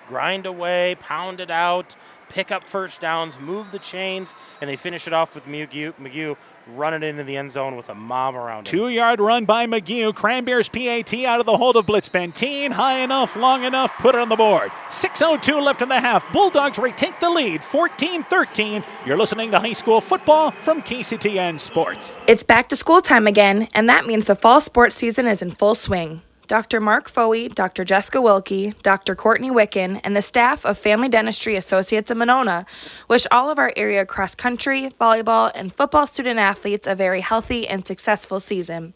[SPEAKER 17] grind away, pound it out, pick up first downs, move the chains, and they finish it off with McGee running into the end zone with a mob around him.
[SPEAKER 1] 2-yard run by McGee. Cranberry's PAT out of the hold of Blitzbentine. High enough, long enough, put it on the board. 6:02 left in the half. Bulldogs retake the lead, 14-13. You're listening to high school football from KCTN Sports.
[SPEAKER 14] It's back to school time again, and that means the fall sports season is in full swing. Dr. Mark Foey, Dr. Jessica Wilkie, Dr. Courtney Wicken, and the staff of Family Dentistry Associates of Monona wish all of our area cross-country, volleyball, and football student athletes a very healthy and successful season.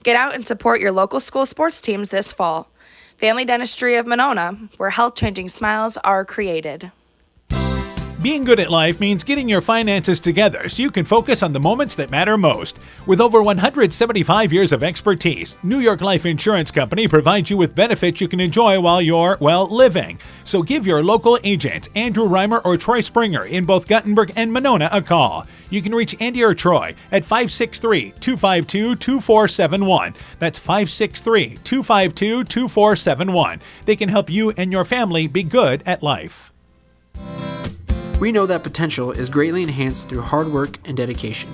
[SPEAKER 14] Get out and support your local school sports teams this fall. Family Dentistry of Monona, where health-changing smiles are created.
[SPEAKER 1] Being good at life means getting your finances together so you can focus on the moments that matter most. With over 175 years of expertise, New York Life Insurance Company provides you with benefits you can enjoy while you're, living. So give your local agents, Andrew Reimer or Troy Springer in both Guttenberg and Monona, a call. You can reach Andy or Troy at 563-252-2471. That's 563-252-2471. They can help you and your family be good at life.
[SPEAKER 15] We know that potential is greatly enhanced through hard work and dedication.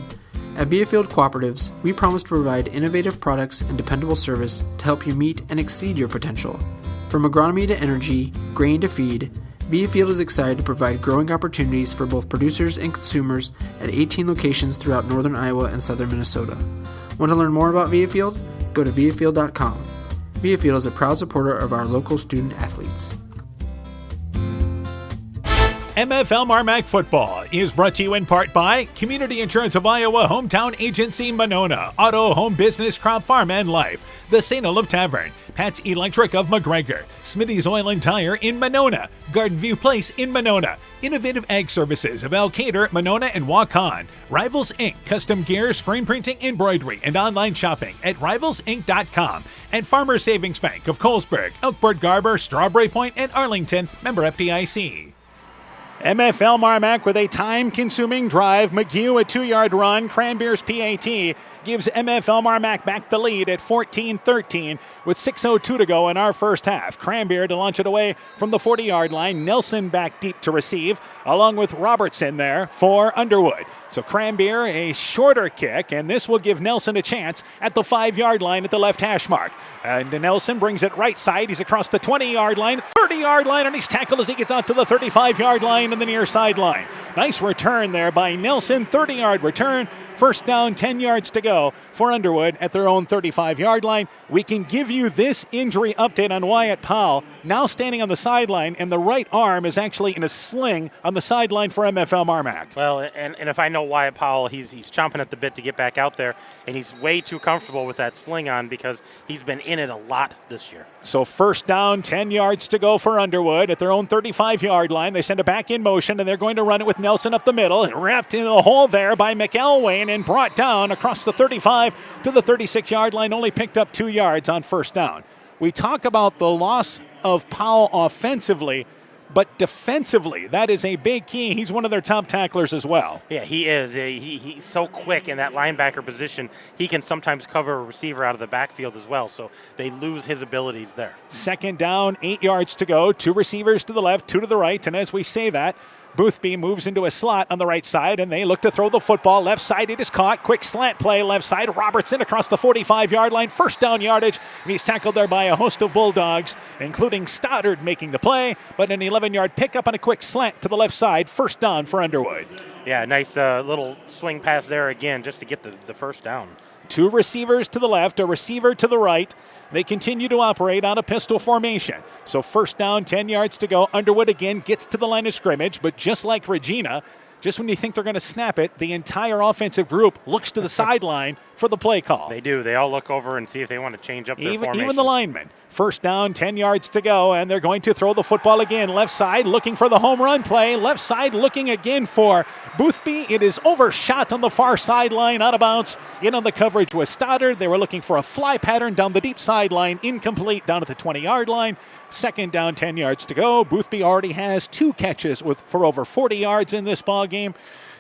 [SPEAKER 15] At Viafield Cooperatives, we promise to provide innovative products and dependable service to help you meet and exceed your potential. From agronomy to energy, grain to feed, Viafield is excited to provide growing opportunities for both producers and consumers at 18 locations throughout northern Iowa and southern Minnesota. Want to learn more about Viafield? Go to viafield.com. Viafield is a proud supporter of our local student athletes.
[SPEAKER 1] MFL MarMac Football is brought to you in part by Community Insurance of Iowa, Hometown Agency Monona, Auto, Home Business, Crop Farm and Life, the St. Olaf Tavern, Pat's Electric of McGregor, Smitty's Oil and Tire in Monona, Garden View Place in Monona, Innovative Ag Services of Elkader, Monona and Waukon, Rivals Inc., custom gear, screen printing, embroidery, and online shopping at rivalsinc.com, and Farmers Savings Bank of Colesburg, Elkport Garber, Strawberry Point, and Arlington, member FDIC. MFL MarMac with a time-consuming drive. McGee a 2-yard run. Cranbeer's PAT gives MFL MarMac back the lead at 14-13 with 6:02 to go in our first half. Cranbeer to launch it away from the 40-yard line. Nelson back deep to receive, along with Robertson there for Underwood. So Cranbeer a shorter kick, and this will give Nelson a chance at the 5-yard line at the left hash mark. And Nelson brings it right side. He's across the 20-yard line, 30-yard line, and he's tackled as he gets out to the 35-yard line and the near sideline. Nice return there by Nelson, 30-yard return. First down, 10 yards to go for Underwood at their own 35-yard line. We can give you this injury update on Wyatt Powell, now standing on the sideline, and the right arm is actually in a sling on the sideline for MFL MarMac.
[SPEAKER 17] Well, and if I know Wyatt Powell, he's chomping at the bit to get back out there, and he's way too comfortable with that sling on because he's been in it a lot this year.
[SPEAKER 1] So first down, 10 yards to go for Underwood at their own 35-yard line. They send it back in motion, and they're going to run it with Nelson up the middle, and wrapped in the hole there by McElwain and brought down across the 35 to the 36-yard line, only picked up 2 yards on first down. We talk about the loss of Powell offensively, but defensively, that is a big key. He's one of their top tacklers as well.
[SPEAKER 17] Yeah, he is. He's so quick in that linebacker position. He can sometimes cover a receiver out of the backfield as well, so they lose his abilities there.
[SPEAKER 1] Second down, 8 yards to go. 2 receivers to the left, 2 to the right, and as we say that, Boothby moves into a slot on the right side, and they look to throw the football. Left side, it is caught. Quick slant play left side. Robertson across the 45-yard line. First down yardage, and he's tackled there by a host of Bulldogs, including Stoddard making the play, but an 11-yard pickup on a quick slant to the left side. First down for Underwood.
[SPEAKER 17] Yeah, nice little swing pass there again just to get the first down.
[SPEAKER 1] 2 receivers to the left, a receiver to the right. They continue to operate on a pistol formation. So first down, 10 yards to go. Underwood again gets to the line of scrimmage, but just like Regina, just when you think they're going to snap it, the entire offensive group looks to the sideline for the play call.
[SPEAKER 17] They do. They all look over and see if they want to change up their formation.
[SPEAKER 1] Even the linemen. First down, 10 yards to go, and they're going to throw the football again. Left side looking for the home run play. Left side looking again for Boothby. It is overshot on the far sideline, out of bounds. In on the coverage was Stoddard. They were looking for a fly pattern down the deep sideline, incomplete down at the 20-yard line. Second down, 10 yards to go. Boothby already has 2 catches for over 40 yards in this ball game.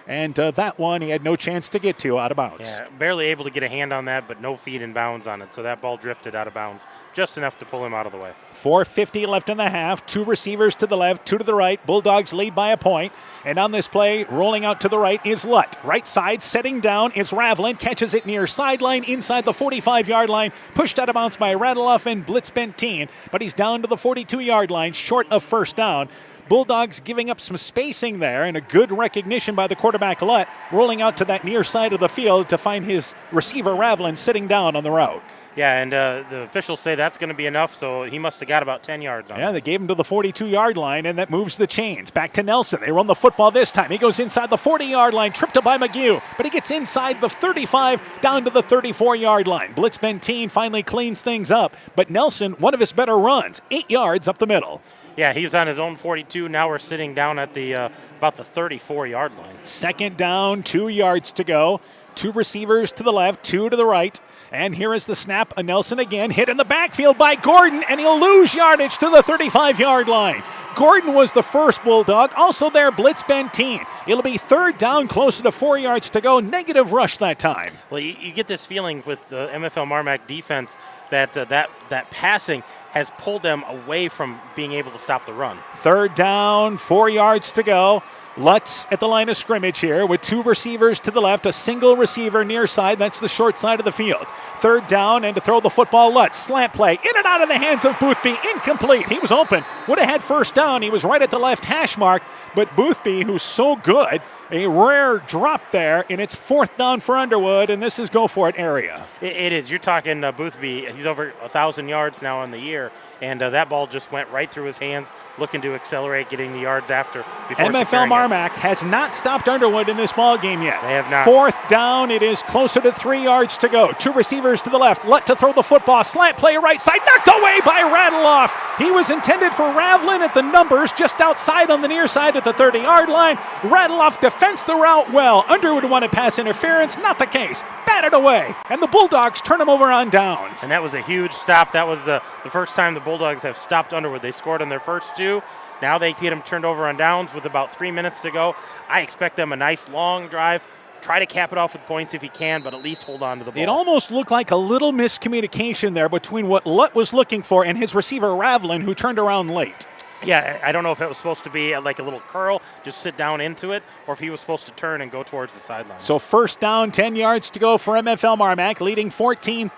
[SPEAKER 1] And that one he had no chance to get to out of bounds.
[SPEAKER 17] Yeah, barely able to get a hand on that, but no feet in bounds on it. So that ball drifted out of bounds, just enough to pull him out of the way.
[SPEAKER 1] 4:50 left in the half. 2 receivers to the left, 2 to the right. Bulldogs lead by a point. And on this play, rolling out to the right is Lutt. Right side, setting down is Ravlin. Catches it near sideline, inside the 45-yard line. Pushed out of bounds by Radeloff and Blitz Benteen. But he's down to the 42-yard line, short of first down. Bulldogs giving up some spacing there, and a good recognition by the quarterback Lutt, rolling out to that near side of the field to find his receiver Ravlin sitting down on the route.
[SPEAKER 17] Yeah, and the officials say that's going to be enough, so he must have got about 10 yards on it.
[SPEAKER 1] Yeah, they gave him to the 42-yard line, and that moves the chains. Back to Nelson. They run the football this time. He goes inside the 40-yard line, tripped up by McGew, but he gets inside the 35, down to the 34-yard line. Blitz Benteen finally cleans things up, but Nelson, one of his better runs, 8 yards up the middle.
[SPEAKER 17] Yeah, he's on his own 42. Now we're sitting down at the about the 34-yard line.
[SPEAKER 1] Second down, 2 yards to go. 2 receivers to the left, 2 to the right. And here is the snap. A Nelson again, hit in the backfield by Gordon, and he'll lose yardage to the 35-yard line. Gordon was the first Bulldog. Also there, Blitz Benteen. It'll be third down, closer to 4 yards to go. Negative rush that time.
[SPEAKER 17] Well, you get this feeling with the MFL MarMac defense that that passing has pulled them away from being able to stop the run.
[SPEAKER 1] Third down, 4 yards to go. Lutz at the line of scrimmage here with 2 receivers to the left, a single receiver near side. That's the short side of the field. Third down, and to throw the football, Lutz. Slant play, in and out of the hands of Boothby. Incomplete. He was open. Would have had first down. He was right at the left hash mark. But Boothby, who's so good, a rare drop there, and it's fourth down for Underwood, and this is go-for-it area.
[SPEAKER 17] It is. You're talking Boothby. He's over 1,000 yards now on the year, and that ball just went right through his hands, looking to accelerate, getting the yards after.
[SPEAKER 1] MFL MarMac has not stopped Underwood in this ball game yet.
[SPEAKER 17] They have not.
[SPEAKER 1] Fourth down. It is closer to 3 yards to go. 2 receivers to the left. Lutt to throw the football. Slant play right side. Knocked away by Radeloff. He was intended for Ravlin at the numbers, just outside on the near side at the 30-yard line. Radeloff defends the route well. Underwood wanted pass interference. Not the case. Batted away. And the Bulldogs turn him over on downs.
[SPEAKER 17] And that was a huge stop. That was the first time the Bulldogs have stopped Underwood. They scored on their first 2. Now they get him turned over on downs with about 3 minutes to go. I expect them a nice long drive. Try to cap it off with points if he can, but at least hold on to the ball.
[SPEAKER 1] It almost looked like a little miscommunication there between what Lutt was looking for and his receiver Ravlin, who turned around late.
[SPEAKER 17] Yeah, I don't know if it was supposed to be like a little curl, just sit down into it, or if he was supposed to turn and go towards the sideline.
[SPEAKER 1] So first down, 10 yards to go for MFL MarMac, leading 14-13,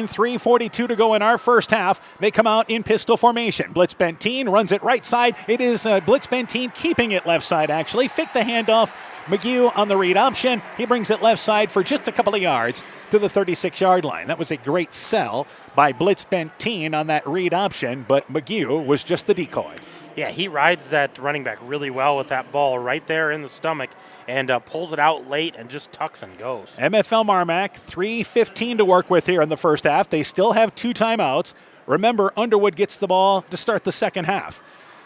[SPEAKER 1] 3:42 to go in our first half. They come out in pistol formation. Blitz Benteen runs it right side. It is Blitz Benteen keeping it left side, actually. Fake the handoff. McGew on the read option. He brings it left side for just a couple of yards to the 36-yard line. That was a great sell by Blitz Benteen on that read option, but McGew was just the decoy.
[SPEAKER 17] Yeah, he rides that running back really well with that ball right there in the stomach and pulls it out late and just tucks and goes.
[SPEAKER 1] MFL MarMac, 3:15 to work with here in the first half. They still have 2 timeouts. Remember, Underwood gets the ball to start the second half.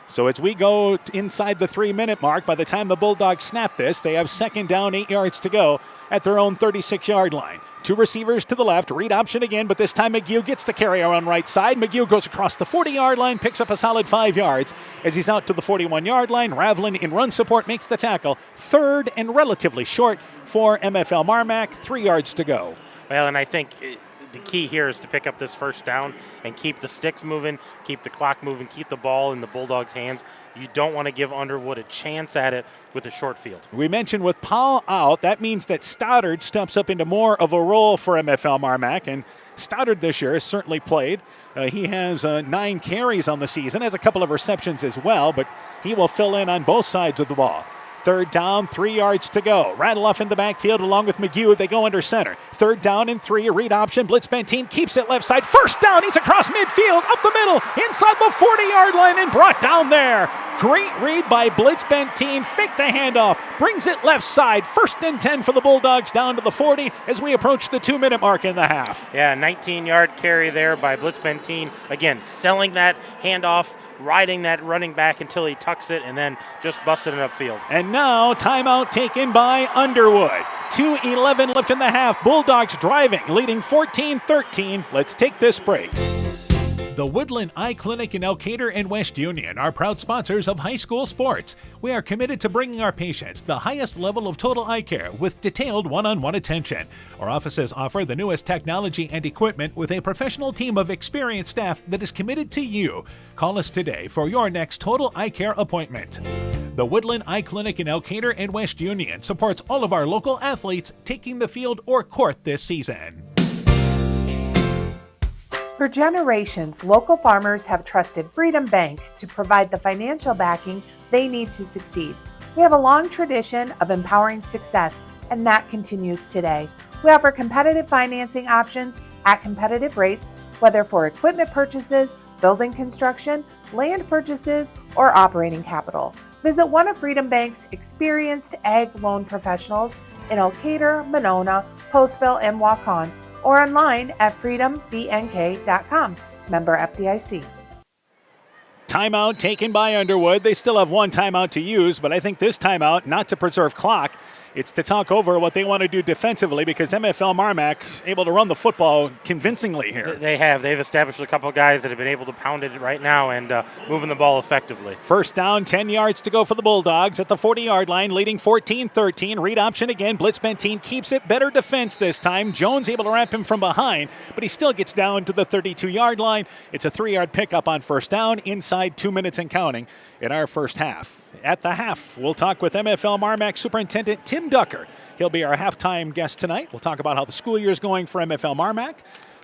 [SPEAKER 1] So as we go inside the 3-minute mark, by the time the Bulldogs snap this, they have second down, 8 yards to go at their own 36-yard line. 2 receivers to the left, read option again, but this time McGew gets the carry on right side. McGew goes across the 40-yard line, picks up a solid 5 yards. As he's out to the 41-yard line, Ravlin in run support makes the tackle. Third and relatively short for MFL MarMac, 3 yards to go.
[SPEAKER 17] Well, and I think the key here is to pick up this first down and keep the sticks moving, keep the clock moving, keep the ball in the Bulldogs' hands. You don't want to give Underwood a chance at it with a short field.
[SPEAKER 1] We mentioned with Powell out, that means that Stoddard steps up into more of a role for MFL MarMac, and Stoddard this year has certainly played. He has 9 carries on the season, has a couple of receptions as well, but he will fill in on both sides of the ball. Third down, 3 yards to go. Radeloff in the backfield along with McGew. They go under center. Third down and 3, read option. Blitz Benteen keeps it left side. First down, he's across midfield, up the middle, inside the 40-yard line and brought down there. Great read by Blitz Benteen. Fake the handoff. Brings it left side. 1st and 10 for the Bulldogs down to the 40 as we approach the 2-minute mark in the half.
[SPEAKER 17] Yeah, 19-yard carry there by Blitz Benteen. Again, selling that handoff, riding that running back until he tucks it, and then just busted it upfield.
[SPEAKER 1] And now, timeout taken by Underwood. 2:11 left in the half. Bulldogs driving, leading 14-13. Let's take this break. The Woodland Eye Clinic in Elkader and West Union are proud sponsors of high school sports. We are committed to bringing our patients the highest level of total eye care with detailed one-on-one attention. Our offices offer the newest technology and equipment with a professional team of experienced staff that is committed to you. Call us today for your next total eye care appointment. The Woodland Eye Clinic in Elkader and West Union supports all of our local athletes taking the field or court this season.
[SPEAKER 16] For generations, local farmers have trusted Freedom Bank to provide the financial backing they need to succeed. We have a long tradition of empowering success, and that continues today. We offer competitive financing options at competitive rates, whether for equipment purchases, building construction, land purchases, or operating capital. Visit one of Freedom Bank's experienced ag loan professionals in Elkader, Monona, Postville, and Waukon, or online at freedombnk.com. Member FDIC.
[SPEAKER 1] Timeout taken by Underwood. They still have one timeout to use, but I think this timeout, not to preserve clock, it's to talk over what they want to do defensively because MFL MarMac able to run the football convincingly here.
[SPEAKER 17] They've established a couple of guys that have been able to pound it right now and moving the ball effectively.
[SPEAKER 1] 1st down, 10 yards to go for the Bulldogs at the 40-yard line, leading 14-13. Read option again. Blitz Benteen keeps it. Better defense this time. Jones able to wrap him from behind, but he still gets down to the 32-yard line. It's a 3-yard pickup on 1st down inside 2 minutes and counting in our first half. At the half, we'll talk with MFL MarMac Superintendent Tim Ducker. He'll be our halftime guest tonight. We'll talk about how the school year is going for MFL MarMac.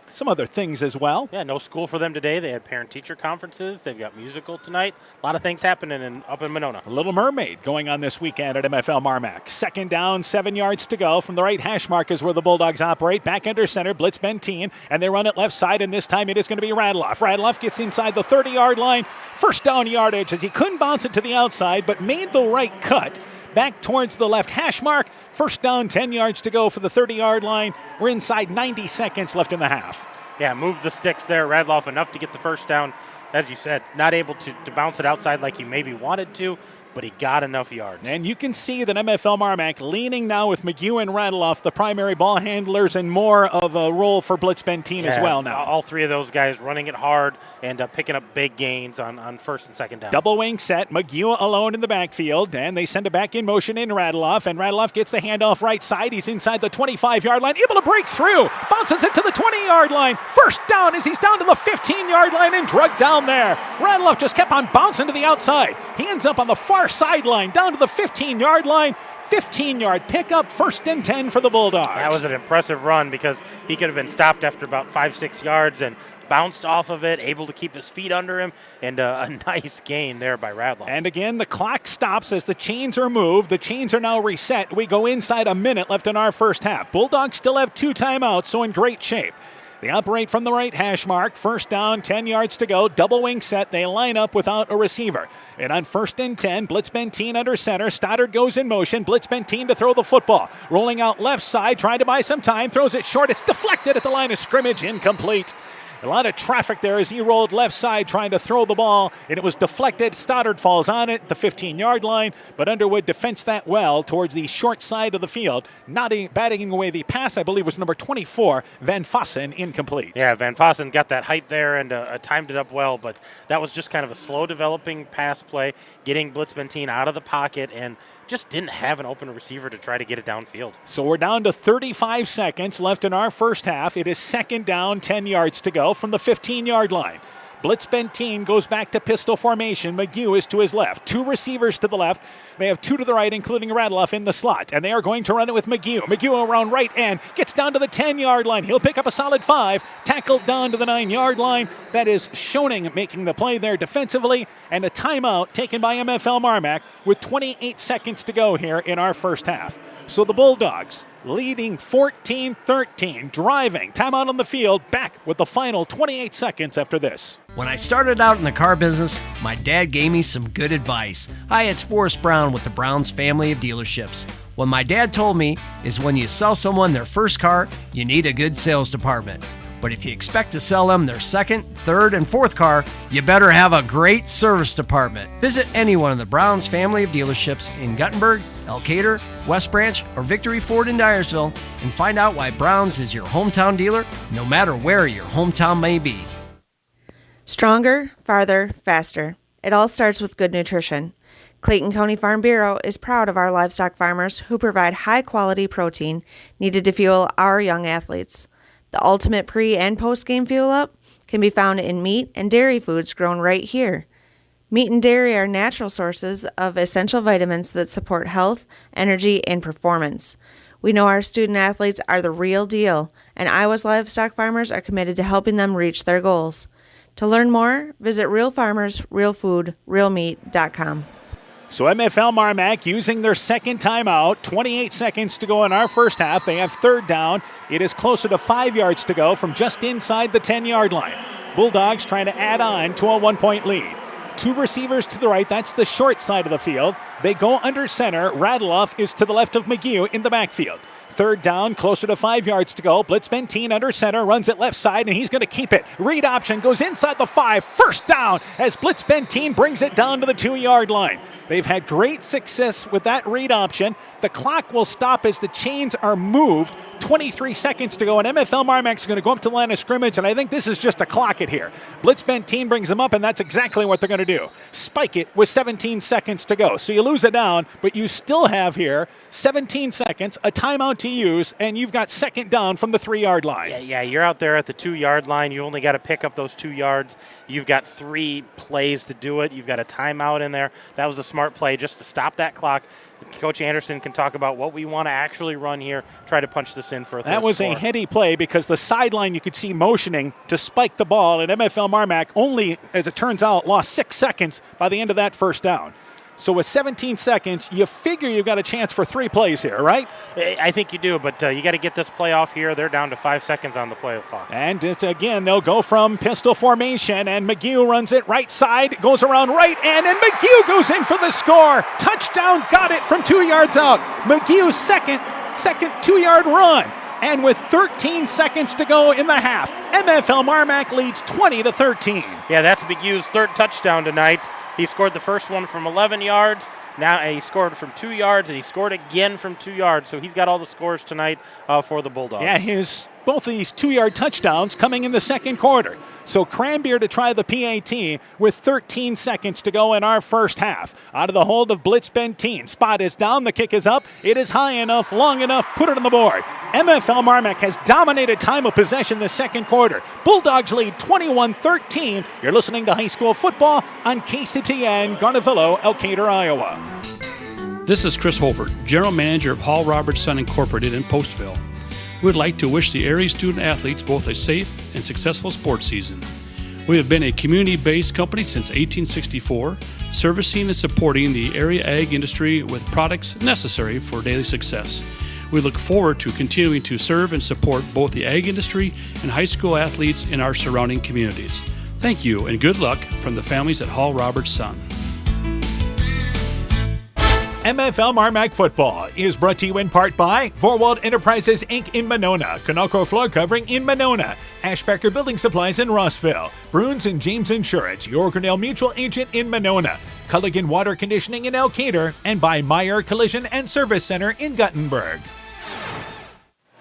[SPEAKER 1] Some other things as well.
[SPEAKER 17] Yeah, no school for them today. They had parent-teacher conferences. They've got musical tonight. A lot of things happening up in Monona.
[SPEAKER 1] A Little Mermaid going on this weekend at MFL MarMac. 2nd down, 7 yards to go. From the right hash mark is where the Bulldogs operate. Back under center, Blitz Benteen, and they run it left side, and this time it is going to be Radloff. Radloff gets inside the 30-yard line. 1st down yardage as he couldn't bounce it to the outside, but made the right cut. Back towards the left hash mark. 1st down, 10 yards to go for the 30-yard line. We're inside 90 seconds left in the half.
[SPEAKER 17] Yeah, moved the sticks there. Radloff enough to get the 1st down. As you said, not able to bounce it outside like he maybe wanted to, but he got enough yards.
[SPEAKER 1] And you can see that MFL MarMac leaning now with McGew and Radloff, the primary ball handlers, and more of a role for Blitz Benteen as well now.
[SPEAKER 17] All three of those guys running it hard and picking up big gains on 1st and 2nd down.
[SPEAKER 1] Double wing set, McGew alone in the backfield, and they send it back in motion in Radloff, and Radloff gets the handoff right side. He's inside the 25-yard line, able to break through, bounces it to the 20-yard line. 1st down as he's down to the 15-yard line and drugged down there. Radloff just kept on bouncing to the outside. He ends up on the far sideline, down to the 15-yard line. 15-yard pickup, 1st and 10 for the Bulldogs.
[SPEAKER 17] That was an impressive run because he could have been stopped after about 5-6 yards and bounced off of it, able to keep his feet under him, and a nice gain there by Radloff.
[SPEAKER 1] And again, the clock stops as the chains are moved. The chains are now reset. We go inside a minute left in our first half. Bulldogs still have 2 timeouts, so in great shape. They operate from the right hash mark. 1st down, 10 yards to go. Double wing set. They line up without a receiver. And on 1st and 10, Blitz Benteen under center. Stoddard goes in motion. Blitz Benteen to throw the football. Rolling out left side, trying to buy some time. Throws it short. It's deflected at the line of scrimmage. Incomplete. A lot of traffic there as he rolled left side trying to throw the ball, and it was deflected. Stoddard falls on it at the 15-yard line, but Underwood defends that well towards the short side of the field, not batting away the pass. I believe was number 24, Van Fossen, incomplete.
[SPEAKER 17] Yeah, Van Fossen got that height there and timed it up well, but that was just kind of a slow developing pass play, getting Blitz Benteen out of the pocket and just didn't have an open receiver to try to get it downfield.
[SPEAKER 1] So we're down to 35 seconds left in our first half. It is 2nd down, 10 yards to go from the 15-yard line. Blitz Benteen goes back to pistol formation. McGew is to his left. 2 receivers to the left. They have 2 to the right, including Radloff in the slot. And they are going to run it with McGew. McGew around right end. Gets down to the 10-yard line. He'll pick up a solid 5. Tackled down to the 9-yard line. That is Schoening making the play there defensively. And a timeout taken by MFL MarMac with 28 seconds to go here in our first half. So the Bulldogs leading 14-13, driving. Timeout on the field, back with the final 28 seconds after this.
[SPEAKER 18] When I started out in the car business, my dad gave me some good advice. Hi, it's Forrest Brown with the Brown's family of dealerships. What my dad told me is when you sell someone their first car, you need a good sales department. But if you expect to sell them their second, third, and fourth car, you better have a great service department. Visit any one of the Brown's family of dealerships in Guttenberg, Elkader, West Branch, or Victory Ford in Dyersville and find out why Brown's is your hometown dealer, no matter where your hometown may be.
[SPEAKER 14] Stronger, farther, faster. It all starts with good nutrition. Clayton County Farm Bureau is proud of our livestock farmers who provide high-quality protein needed to fuel our young athletes. The ultimate pre- and post-game fuel-up can be found in meat and dairy foods grown right here. Meat and dairy are natural sources of essential vitamins that support health, energy, and performance. We know our student athletes are the real deal, and Iowa's livestock farmers are committed to helping them reach their goals. To learn more, visit realfarmersrealfoodrealmeat.com.
[SPEAKER 1] So MFL MarMac using their second timeout, 28 seconds to go in our first half. They have third down. It is closer to 5 yards to go from just inside the 10-yard line. Bulldogs trying to add on to a 1-point lead. Two receivers to the right, that's the short side of the field. They go under center. Radloff is to the left of McGee in the backfield. Third down, closer to 5 yards to go. Blitz Benteen under center, runs it left side, and he's going to keep it. Read option goes inside the 5. First down as Blitz Benteen brings it down to the 2-yard line. They've had great success with that read option. The clock will stop as the chains are moved. 23 seconds to go, and MFL MarMac's going to go up to the line of scrimmage, and I think this is just a clock it here. Blitz Benteen brings them up, and that's exactly what they're going to do. Spike it with 17 seconds to go. So you lose it down, but you still have here 17 seconds, a timeout to use, and you've got second down from the 3-yard line.
[SPEAKER 17] Yeah, you're out there at the 2-yard line. You only got to pick up those 2 yards. You've got 3 plays to do it. You've got a timeout in there. That was a smart play just to stop that clock. Coach Anderson can talk about what we want to actually run here, try to punch this in for a third
[SPEAKER 1] That was
[SPEAKER 17] score.
[SPEAKER 1] a heady play because the sideline you could see motioning to spike the ball, and MFL MarMac only, as it turns out, lost 6 seconds by the end of that first down. So with 17 seconds, you figure you've got a chance for 3 plays here, right?
[SPEAKER 17] I think you do, but you got to get this play off here. They're down to 5 seconds on the play clock.
[SPEAKER 1] And it's again, they'll go from pistol formation, and McGee runs it right side, goes around right end, and McGee goes in for the score. Touchdown, got it from 2 yards out. McGee's second 2-yard run. And with 13 seconds to go in the half, MFL MarMac leads 20-13.
[SPEAKER 17] Yeah, that's McGee's third touchdown tonight. He scored the first one from 11 yards. Now he scored from 2 yards, and he scored again from 2 yards. So he's got all the scores tonight for the Bulldogs.
[SPEAKER 1] Yeah, both of these 2-yard touchdowns coming in the second quarter. So Cranbeer to try the PAT with 13 seconds to go in our first half. Out of the hold of Blitz Benteen. Spot is down, the kick is up. It is high enough, long enough, put it on the board. MFL MarMac has dominated time of possession this second quarter. Bulldogs lead 21-13. You're listening to high school football on KCTN, Garnavillo, Elkader, Iowa.
[SPEAKER 19] This is Chris Holbert, General Manager of Hall Roberts Son Incorporated in Postville. We would like to wish the area student athletes both a safe and successful sports season. We have been a community-based company since 1864, servicing and supporting the area ag industry with products necessary for daily success. We look forward to continuing to serve and support both the ag industry and high school athletes in our surrounding communities. Thank you and good luck from the families at Hall Roberts Son.
[SPEAKER 1] MFL MarMac Football is brought to you in part by Vorwald Enterprises, Inc. in Monona, Canalco Floor Covering in Monona, Ashbecker Building Supplies in Rossville, Bruins and James Insurance, your Grinnell Mutual Agent in Monona, Culligan Water Conditioning in Elkader, and by Meyer Collision and Service Center in Guttenberg.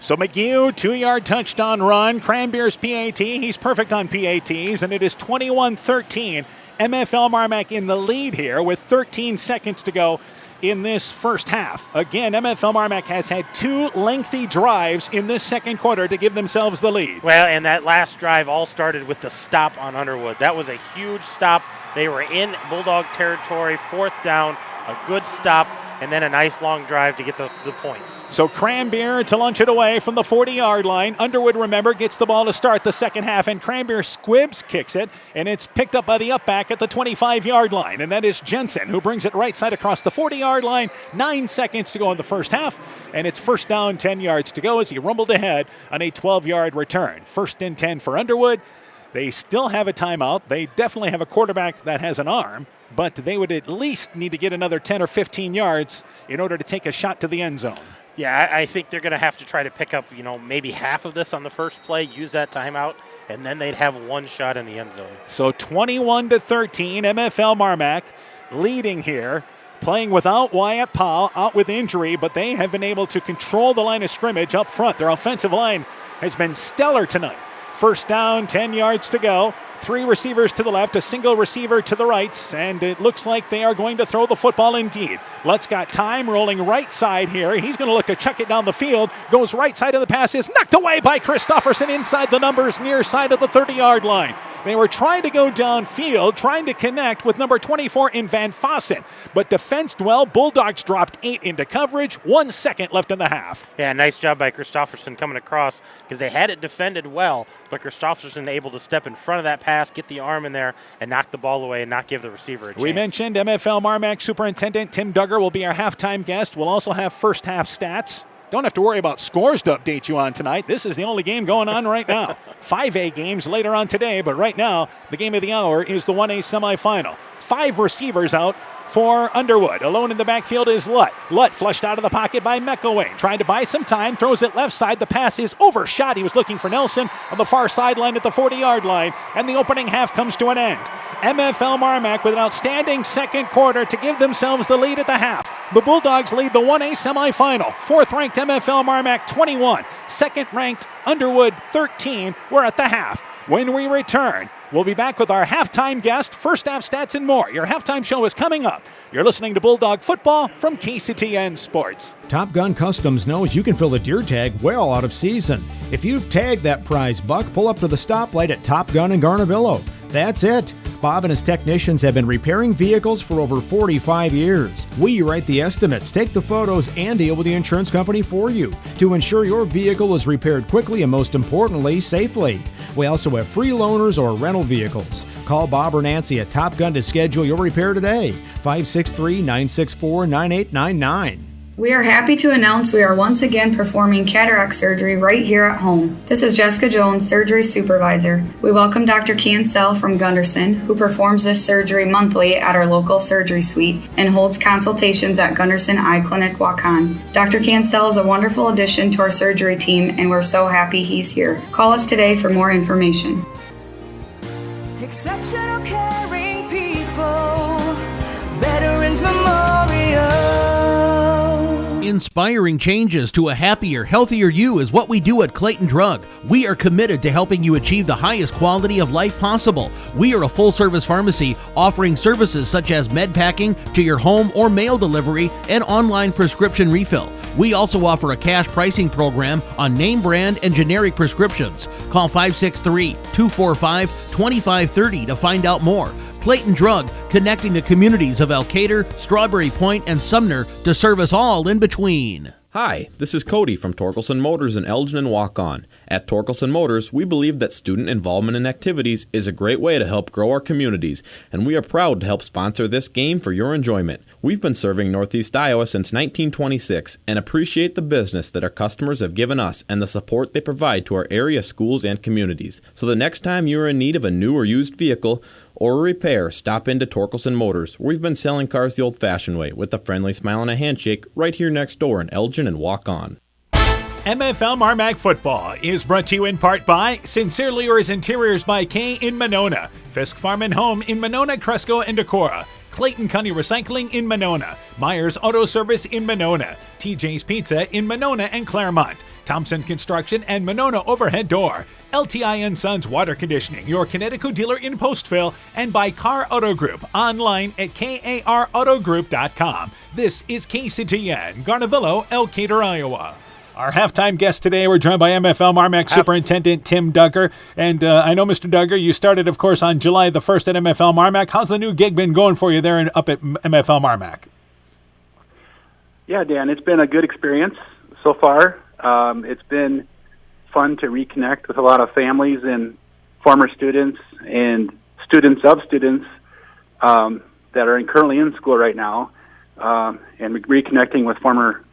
[SPEAKER 1] So McGee, 2-yard touchdown run, Cranbeer's PAT, he's perfect on PATs, and it is 21-13. MFL MarMac in the lead here with 13 seconds to go in this first half. Again, MFL MarMac has had 2 lengthy drives in this second quarter to give themselves the lead.
[SPEAKER 17] Well, and that last drive all started with the stop on Underwood. That was a huge stop. They were in Bulldog territory, 4th down, a good stop, and then a nice long drive to get the points.
[SPEAKER 1] So Cranbeer to lunch it away from the 40-yard line. Underwood, remember, gets the ball to start the second half, and Cranbeer squibs kicks it, and it's picked up by the up back at the 25-yard line, and that is Jensen, who brings it right side across the 40-yard line. 9 seconds to go in the first half, and it's first down, 10 yards to go as he rumbled ahead on a 12-yard return. First and 10 for Underwood. They still have a timeout. They definitely have a quarterback that has an arm, but they would at least need to get another 10 or 15 yards in order to take a shot to the end zone.
[SPEAKER 17] Yeah, I think they're going to have to try to pick up, maybe half of this on the first play, use that timeout, and then they'd have one shot in the end zone.
[SPEAKER 1] So 21-13, MFL MarMac leading here, playing without Wyatt Powell, out with injury, but they have been able to control the line of scrimmage up front. Their offensive line has been stellar tonight. First down, 10 yards to go. 3 receivers to the left, a single receiver to the right, and it looks like they are going to throw the football indeed. Lutz got time rolling right side here. He's going to look to chuck it down the field. Goes right side of the pass, is knocked away by Christofferson inside the numbers, near side of the 30-yard line. They were trying to go downfield, trying to connect with number 24 in Van Fossen, but defensed well. Bulldogs dropped 8 into coverage. 1 second left in the half.
[SPEAKER 17] Yeah, nice job by Christofferson coming across because they had it defended well, but Christofferson able to step in front of that pass, get the arm in there, and knock the ball away and not give the receiver a chance.
[SPEAKER 1] We mentioned MFL MarMac Superintendent Tim Duggar will be our halftime guest. We'll also have first half stats. Don't have to worry about scores to update you on tonight. This is the only game going on right now. 5A games later on today, but right now, the game of the hour is the 1A semifinal. 5 receivers out for Underwood. Alone in the backfield is Lutt. Lutt flushed out of the pocket by McElwain. Trying to buy some time, throws it left side. The pass is overshot. He was looking for Nelson on the far sideline at the 40-yard line, and the opening half comes to an end. MFL MarMac with an outstanding second quarter to give themselves the lead at the half. The Bulldogs lead the 1A semifinal. 4th-ranked MFL MarMac 21. 2nd-ranked Underwood 13. We're at the half. When we return, we'll be back with our halftime guest, first half stats, and more. Your halftime show is coming up. You're listening to Bulldog Football from KCTN Sports.
[SPEAKER 9] Top Gun Customs knows you can fill the deer tag well out of season. If you've tagged that prize buck, pull up to the stoplight at Top Gun in Garnavillo. That's it. Bob and his technicians have been repairing vehicles for over 45 years. We write the estimates, take the photos, and deal with the insurance company for you to ensure your vehicle is repaired quickly and, most importantly, safely. We also have free loaners or rental vehicles. Call Bob or Nancy at Top Gun to schedule your repair today. 563-964-9899.
[SPEAKER 20] We are happy to announce we are once again performing cataract surgery right here at home. This is Jessica Jones, surgery supervisor. We welcome Dr. Cancel from Gunderson, who performs this surgery monthly at our local surgery suite and holds consultations at Gunderson Eye Clinic, Waukon. Dr. Cancel is a wonderful addition to our surgery team, and we're so happy he's here. Call us today for more information.
[SPEAKER 23] Exceptional caring people, Veterans Memorial.
[SPEAKER 6] Inspiring changes to a happier, healthier you is what we do at Clayton Drug. We are committed to helping you achieve the highest quality of life possible. We are a full-service pharmacy offering services such as med packing to your home or mail delivery and online prescription refill. We also offer a cash pricing program on name brand and generic prescriptions. Call 563-245-2530 to find out more. Clayton Drug, connecting the communities of Elkader, Strawberry Point, and Sumner to serve us all in between.
[SPEAKER 2] Hi, this is Cody from Torkelson Motors in Elgin and Waukon. At Torkelson Motors, we believe that student involvement in activities is a great way to help grow our communities, and we are proud to help sponsor this game for your enjoyment. We've been serving Northeast Iowa since 1926 and appreciate the business that our customers have given us and the support they provide to our area schools and communities. So the next time you are in need of a new or used vehicle or a repair, stop into Torkelson Motors. We've been selling cars the old-fashioned way with a friendly smile and a handshake right here next door in Elgin and Waukon.
[SPEAKER 1] MFL MarMac Football is brought to you in part by Sincerely Yours Interiors by K in Monona, Fisk Farm and Home in Monona, Cresco, and Decorah, Clayton County Recycling in Monona, Myers Auto Service in Monona, TJ's Pizza in Monona and Claremont, Thompson Construction and Monona Overhead Door, LTI & Sons Water Conditioning, your Connecticut dealer in Postville, and by Car Auto Group, online at karautogroup.com. This is KCTN, Garnavillo, Elkader, Iowa. Our halftime guest today, we're joined by MFL MarMac Superintendent Tim Duggar. And I know, Mr. Duggar, you started, of course, on July the 1st at MFL MarMac. How's the new gig been going for you there up at MFL MarMac?
[SPEAKER 3] Yeah, Dan, it's been a good experience so far. It's been fun to reconnect with a lot of families and former students and students of students that are currently in school right now, and reconnecting with former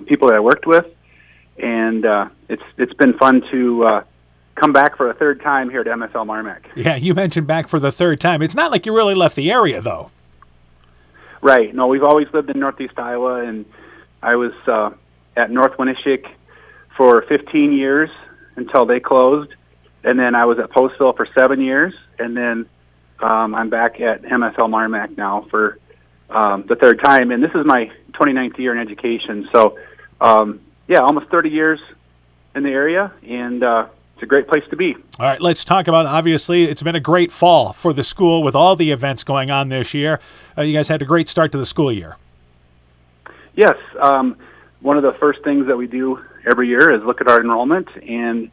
[SPEAKER 3] people that I worked with. And it's been fun to come back for a third time here to MFL MarMac.
[SPEAKER 1] Yeah, you mentioned back for the third time. It's not like you really left the area, though.
[SPEAKER 3] Right. No, we've always lived in Northeast Iowa, and I was at North Winneshiek for 15 years until they closed, and then I was at Postville for 7 years, and then I'm back at MFL MarMac now for the third time, and this is my 29th year in education. So, yeah, almost 30 years in the area, and it's a great place to be.
[SPEAKER 1] All right, let's talk about, obviously, it's been a great fall for the school with all the events going on this year. You guys had a great start to the school year.
[SPEAKER 3] Yes. One of the first things that we do every year is look at our enrollment, and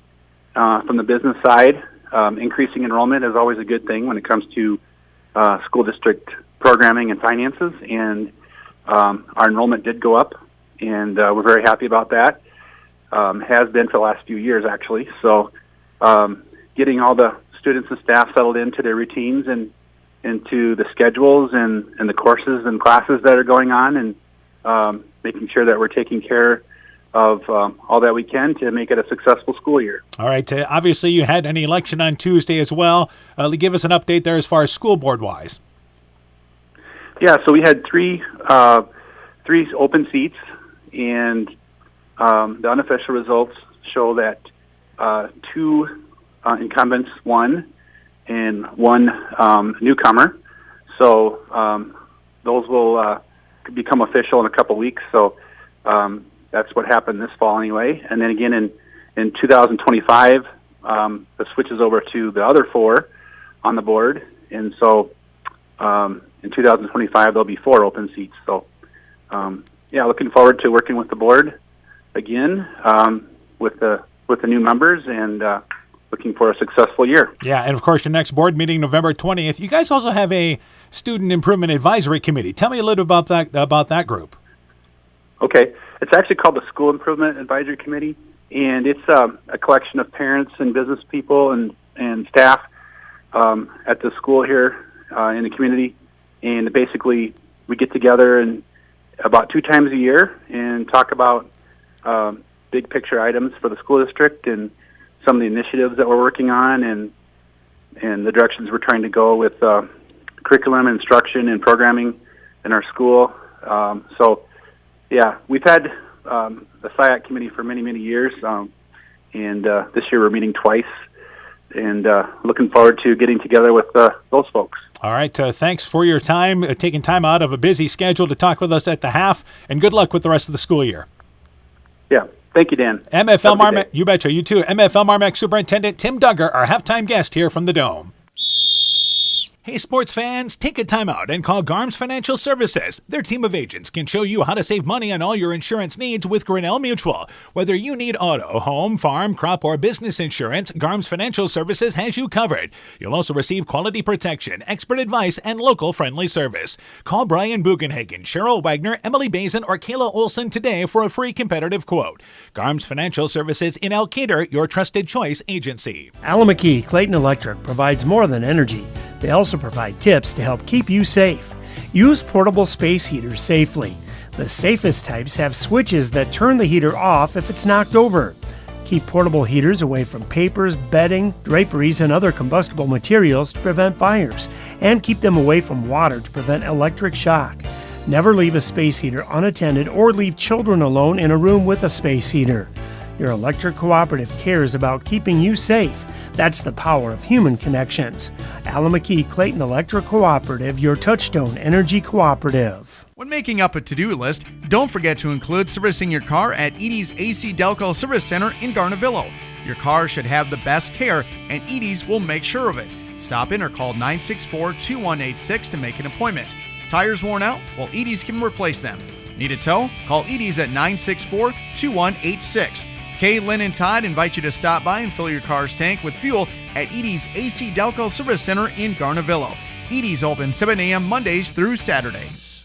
[SPEAKER 3] from the business side, increasing enrollment is always a good thing when it comes to school district programming and finances, and our enrollment did go up, and we're very happy about that. Has been for the last few years, actually. So getting all the students and staff settled into their routines and into the schedules and the courses and classes that are going on, and making sure that we're taking care of all that we can to make it a successful school year.
[SPEAKER 1] All right. Obviously, you had an election on Tuesday as well. Give us an update there as far as school board-wise.
[SPEAKER 3] Yeah, so we had three open seats, and the unofficial results show that two incumbents won and one newcomer. So those will become official in a couple weeks. So that's what happened this fall anyway. And then again in 2025, the switches over to the other four on the board. And so in 2025, there'll be 4 open seats. So yeah, looking forward to working with the board again with the new members, and looking for a successful year.
[SPEAKER 1] Yeah, and of course your next board meeting November 20th. You guys also have a Student Improvement Advisory Committee. Tell me a little about that group.
[SPEAKER 3] Okay, it's actually called the School Improvement Advisory Committee, and it's a collection of parents and business people and staff at the school here in the community, and basically we get together and about 2 times a year and talk about big picture items for the school district and some of the initiatives that we're working on, and the directions we're trying to go with curriculum, instruction, and programming in our school. So, yeah, we've had the SIAC committee for many, many years, and this year we're meeting twice, and looking forward to getting together with those folks.
[SPEAKER 1] All right, thanks for your time, taking time out of a busy schedule to talk with us at the half, and good luck with the rest of the school year.
[SPEAKER 3] Yeah, thank you, Dan.
[SPEAKER 1] MFL MarMac, you betcha, you too. MFL MarMac Superintendent Tim Duggar, our halftime guest here from the Dome. Hey, sports fans, take a time out and call Garms Financial Services. Their team of agents can show you how to save money on all your insurance needs with Grinnell Mutual. Whether you need auto, home, farm, crop, or business insurance, Garms Financial Services has you covered. You'll also receive quality protection, expert advice, and local friendly service. Call Brian Bugenhagen, Cheryl Wagner, Emily Bazin, or Kayla Olson today for a free competitive quote. Garms Financial Services in Elkader, your trusted choice agency.
[SPEAKER 10] Alameda Clayton Electric provides more than energy. They also provide tips to help keep you safe. Use portable space heaters safely. The safest types have switches that turn the heater off if it's knocked over. Keep portable heaters away from papers, bedding, draperies, and other combustible materials to prevent fires, and keep them away from water to prevent electric shock. Never leave a space heater unattended or leave children alone in a room with a space heater. Your electric cooperative cares about keeping you safe. That's the power of human connections. Alameda Clayton Electric Cooperative, your touchstone energy cooperative.
[SPEAKER 4] When making up a to-do list, don't forget to include servicing your car at Edie's AC Delco Service Center in Garnavillo. Your car should have the best care, and Edie's will make sure of it. Stop in or call 964-2186 to make an appointment. Tires worn out? Well, Edie's can replace them. Need a tow? Call Edie's at 964-2186. Kay, Lynn, and Todd invite you to stop by and fill your car's tank with fuel at Edie's AC Delco Service Center in Garnavillo. Edie's open 7 a.m. Mondays through Saturdays.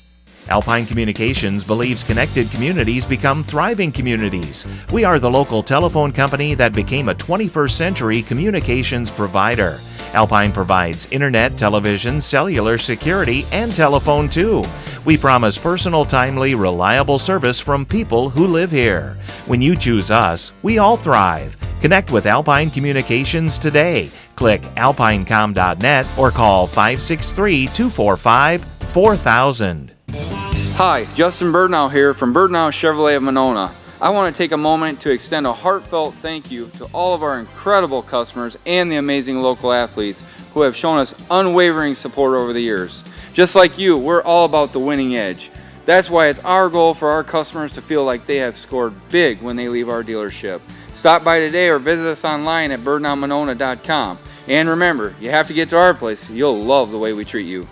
[SPEAKER 5] Alpine Communications believes connected communities become thriving communities. We are the local telephone company that became a 21st century communications provider. Alpine provides internet, television, cellular security, and telephone too. We promise personal, timely, reliable service from people who live here. When you choose us, we all thrive. Connect with Alpine Communications today. Click alpinecom.net or call 563-245-4000.
[SPEAKER 7] Hi, Justin Birdnow here from Birdnow Chevrolet of Monona. I want to take a moment to extend a heartfelt thank you to all of our incredible customers and the amazing local athletes who have shown us unwavering support over the years. Just like you, we're all about the winning edge. That's why it's our goal for our customers to feel like they have scored big when they leave our dealership. Stop by today or visit us online at birdnowmonona.com. And remember, you have to get to our place. You'll love the way we treat you.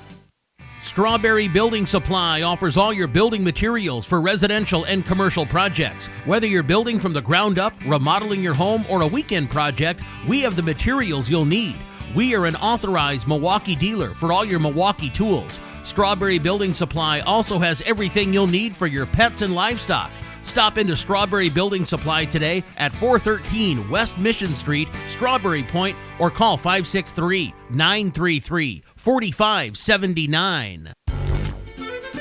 [SPEAKER 6] Strawberry Building Supply offers all your building materials for residential and commercial projects. Whether you're building from the ground up, remodeling your home, or a weekend project, we have the materials you'll need. We are an authorized Milwaukee dealer for all your Milwaukee tools. Strawberry Building Supply also has everything you'll need for your pets and livestock. Stop into Strawberry Building Supply today at 413 West Mission Street, Strawberry Point, or call 563-933-4579.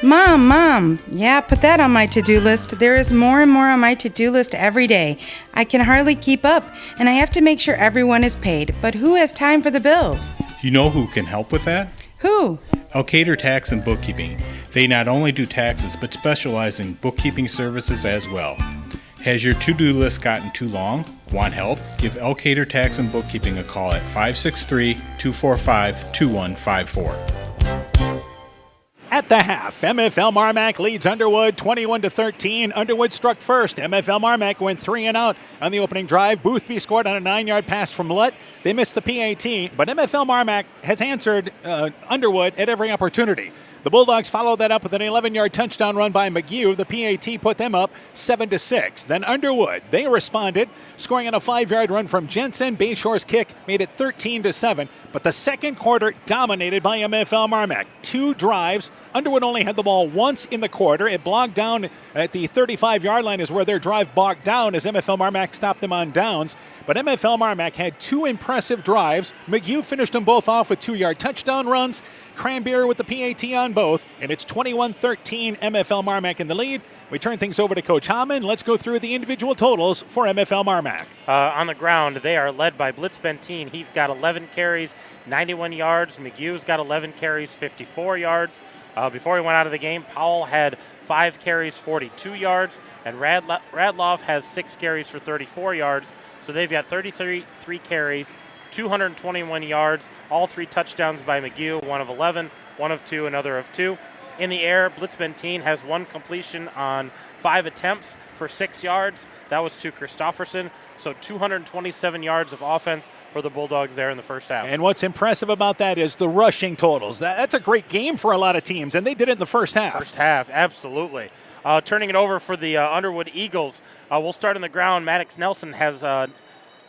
[SPEAKER 21] Mom, yeah, put that on my to-do list. There is more and more on my to-do list every day. I can hardly keep up, and I have to make sure everyone is paid. But who has time for the bills?
[SPEAKER 8] You know who can help with that?
[SPEAKER 21] Who?
[SPEAKER 8] Elkader Tax and Bookkeeping. They not only do taxes, but specialize in bookkeeping services as well. Has your to-do list gotten too long? Want help? Give Elkader Tax and Bookkeeping a call at 563-245-2154.
[SPEAKER 1] At the half, MFL MarMac leads Underwood 21-13. Underwood struck first. MFL MarMac went 3 and out on the opening drive. Boothby scored on a 9-yard pass from Lutt. They missed the PAT, but MFL MarMac has answered Underwood at every opportunity. The Bulldogs followed that up with an 11-yard touchdown run by McGew. The PAT put them up 7-6. Then Underwood, they responded, scoring on a 5-yard run from Jensen. Bayshore's kick made it 13-7. But the second quarter dominated by MFL MarMac. 2 drives. Underwood only had the ball once in the quarter. It bogged down at the 35-yard line is where their drive bogged down as MFL MarMac stopped them on downs. But MFL MarMac had 2 impressive drives. McGew finished them both off with 2-yard touchdown runs. Cranberry with the PAT on both, and it's 21-13 MFL MarMac in the lead. We turn things over to Coach Hammond. Let's go through the individual totals for MFL MarMac.
[SPEAKER 17] On the ground, they are led by Blitz Benteen. He's got 11 carries, 91 yards. McGew's got 11 carries, 54 yards. Before he went out of the game, Powell had 5 carries, 42 yards, and Radloff has 6 carries for 34 yards. So they've got 33 carries, 221 yards, all 3 touchdowns by McGew, 1 of 11, 1 of 2, another of 2. In the air, Blitz Benteen has 1 completion on 5 attempts for 6 yards. That was to Christofferson. So 227 yards of offense for the Bulldogs there in the first half.
[SPEAKER 1] And what's impressive about that is the rushing totals. That's a great game for a lot of teams, and they did it in the first half.
[SPEAKER 17] First half, absolutely. Turning it over for the Underwood Eagles, we'll start on the ground. Maddox Nelson has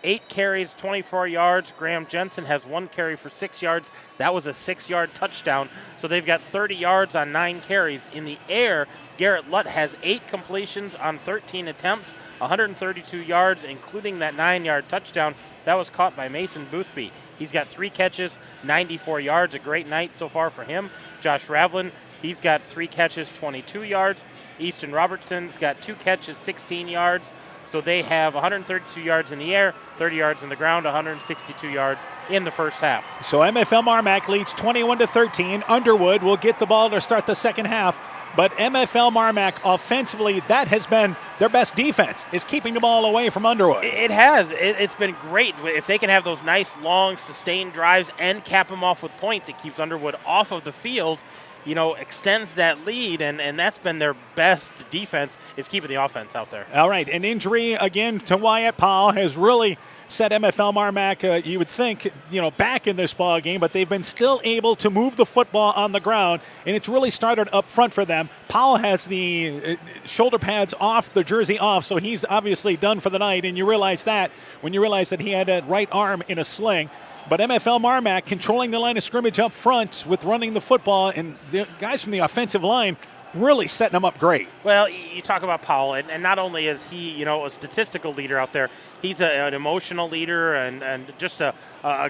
[SPEAKER 17] 8 carries, 24 yards. Graham Jensen has 1 carry for 6 yards. That was a 6-yard touchdown. So they've got 30 yards on 9 carries. In the air, Garrett Lutt has 8 completions on 13 attempts, 132 yards, including that 9-yard touchdown. That was caught by Mason Boothby. He's got 3 catches, 94 yards. A great night so far for him. Josh Ravlin, he's got 3 catches, 22 yards. Easton Robertson's got 2 catches, 16 yards. So they have 132 yards in the air, 30 yards on the ground, 162 yards in the first half.
[SPEAKER 1] So MFL MarMac leads 21-13. Underwood will get the ball to start the second half. But MFL MarMac offensively, that has been their best defense, is keeping the ball away from Underwood.
[SPEAKER 17] It has. It's been great. If they can have those nice, long, sustained drives and cap them off with points, it keeps Underwood off of the field, extends that lead, and that's been their best defense, is keeping the offense out there.
[SPEAKER 1] All right, an injury again to Wyatt Powell has really set MFL MarMac, you would think, back in this ball game, but they've been still able to move the football on the ground, and it's really started up front for them. Powell has the shoulder pads off, the jersey off, so he's obviously done for the night, and you realize that when you realize that he had that right arm in a sling. But MFL MarMac controlling the line of scrimmage up front with running the football, and the guys from the offensive line really setting them up great.
[SPEAKER 17] Well, you talk about Powell, and not only is he, a statistical leader out there, he's an emotional leader and just a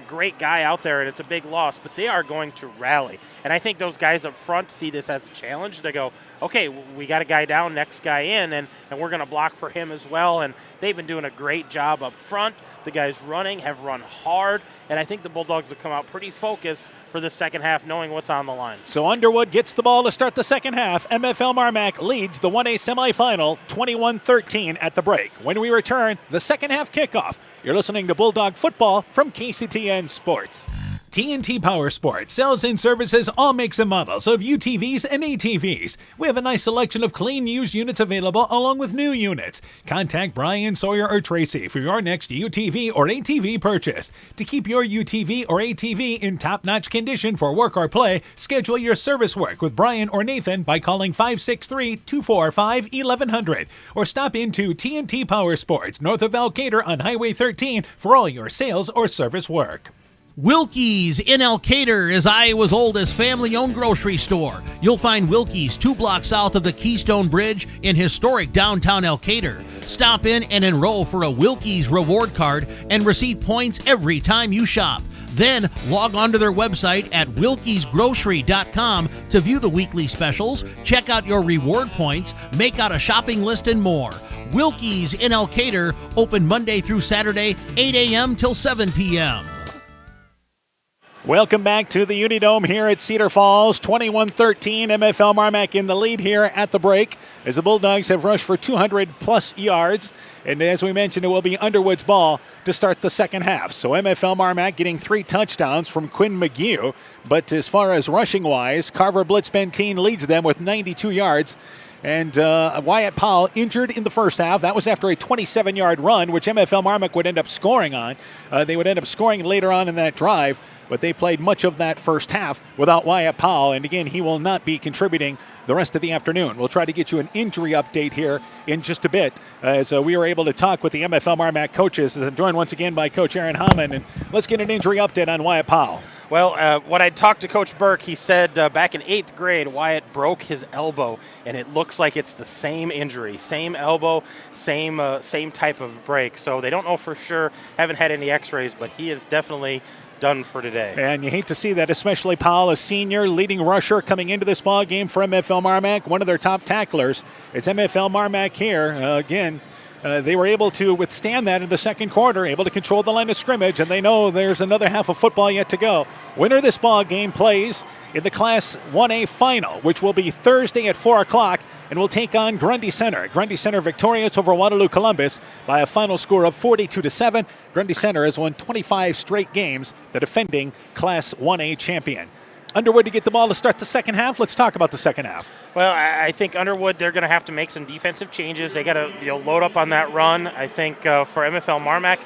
[SPEAKER 17] great guy out there, and it's a big loss, but they are going to rally. And I think those guys up front see this as a challenge. They go, okay, we got a guy down, next guy in, and we're going to block for him as well. And they've been doing a great job up front. The guys have run hard, and I think the Bulldogs have come out pretty focused for the second half, knowing what's on the line.
[SPEAKER 1] So Underwood gets the ball to start the second half. MFL MarMac leads the 1A semifinal 21-13 at the break. When we return, the second half kickoff. You're listening to Bulldog Football from KCTN Sports. TNT Power Sports sells and services all makes and models of UTVs and ATVs. We have a nice selection of clean used units available along with new units. Contact Brian, Sawyer, or Tracy for your next UTV or ATV purchase. To keep your UTV or ATV in top-notch condition for work or play, schedule your service work with Brian or Nathan by calling 563-245-1100 or stop into TNT Power Sports north of Alcater on Highway 13 for all your sales or service work.
[SPEAKER 6] Wilkie's in Alcater is Iowa's oldest family-owned grocery store. You'll find Wilkie's 2 blocks south of the Keystone Bridge in historic downtown Alcater. Stop in and enroll for a Wilkie's reward card and receive points every time you shop. Then log on to their website at wilkiesgrocery.com to view the weekly specials, check out your reward points, make out a shopping list, and more. Wilkie's in Alcater, open Monday through Saturday, 8 a.m. till 7 p.m.
[SPEAKER 1] Welcome back to the Unidome here at Cedar Falls. 21-13, MFL MarMac in the lead here at the break as the Bulldogs have rushed for 200-plus yards. And as we mentioned, it will be Underwood's ball to start the second half. So MFL MarMac getting 3 touchdowns from Quinn McGee. But as far as rushing-wise, Carver Blitzbentine leads them with 92 yards. And Wyatt Powell injured in the first half. That was after a 27-yard run, which MFL MarMac would end up scoring on. They would end up scoring later on in that drive, but they played much of that first half without Wyatt Powell. And again, he will not be contributing the rest of the afternoon. We'll try to get you an injury update here in just a bit as we were able to talk with the MFL MarMac coaches. I'm joined once again by Coach Aaron Hammond, and let's get an injury update on Wyatt Powell.
[SPEAKER 17] Well, when I talked to Coach Burke, he said back in 8th grade, Wyatt broke his elbow, and it looks like it's the same injury, same elbow, same type of break. So they don't know for sure, haven't had any x-rays, but he is definitely done for today.
[SPEAKER 1] And you hate to see that, especially Powell, a senior, leading rusher coming into this ball game for MFL MarMac, one of their top tacklers. It's MFL MarMac here. Again, they were able to withstand that in the second quarter, able to control the line of scrimmage, and they know there's another half of football yet to go. Winner of this ball game plays in the Class 1A final, which will be Thursday at 4 o'clock, and will take on Grundy Center. Grundy Center victorious over Waterloo Columbus by a final score of 42-7. Grundy Center has won 25 straight games, the defending Class 1A champion. Underwood to get the ball to start the second half. Let's talk about the second half.
[SPEAKER 17] Well, I think Underwood, they're going to have to make some defensive changes. They got to load up on that run. I think for MFL MarMac,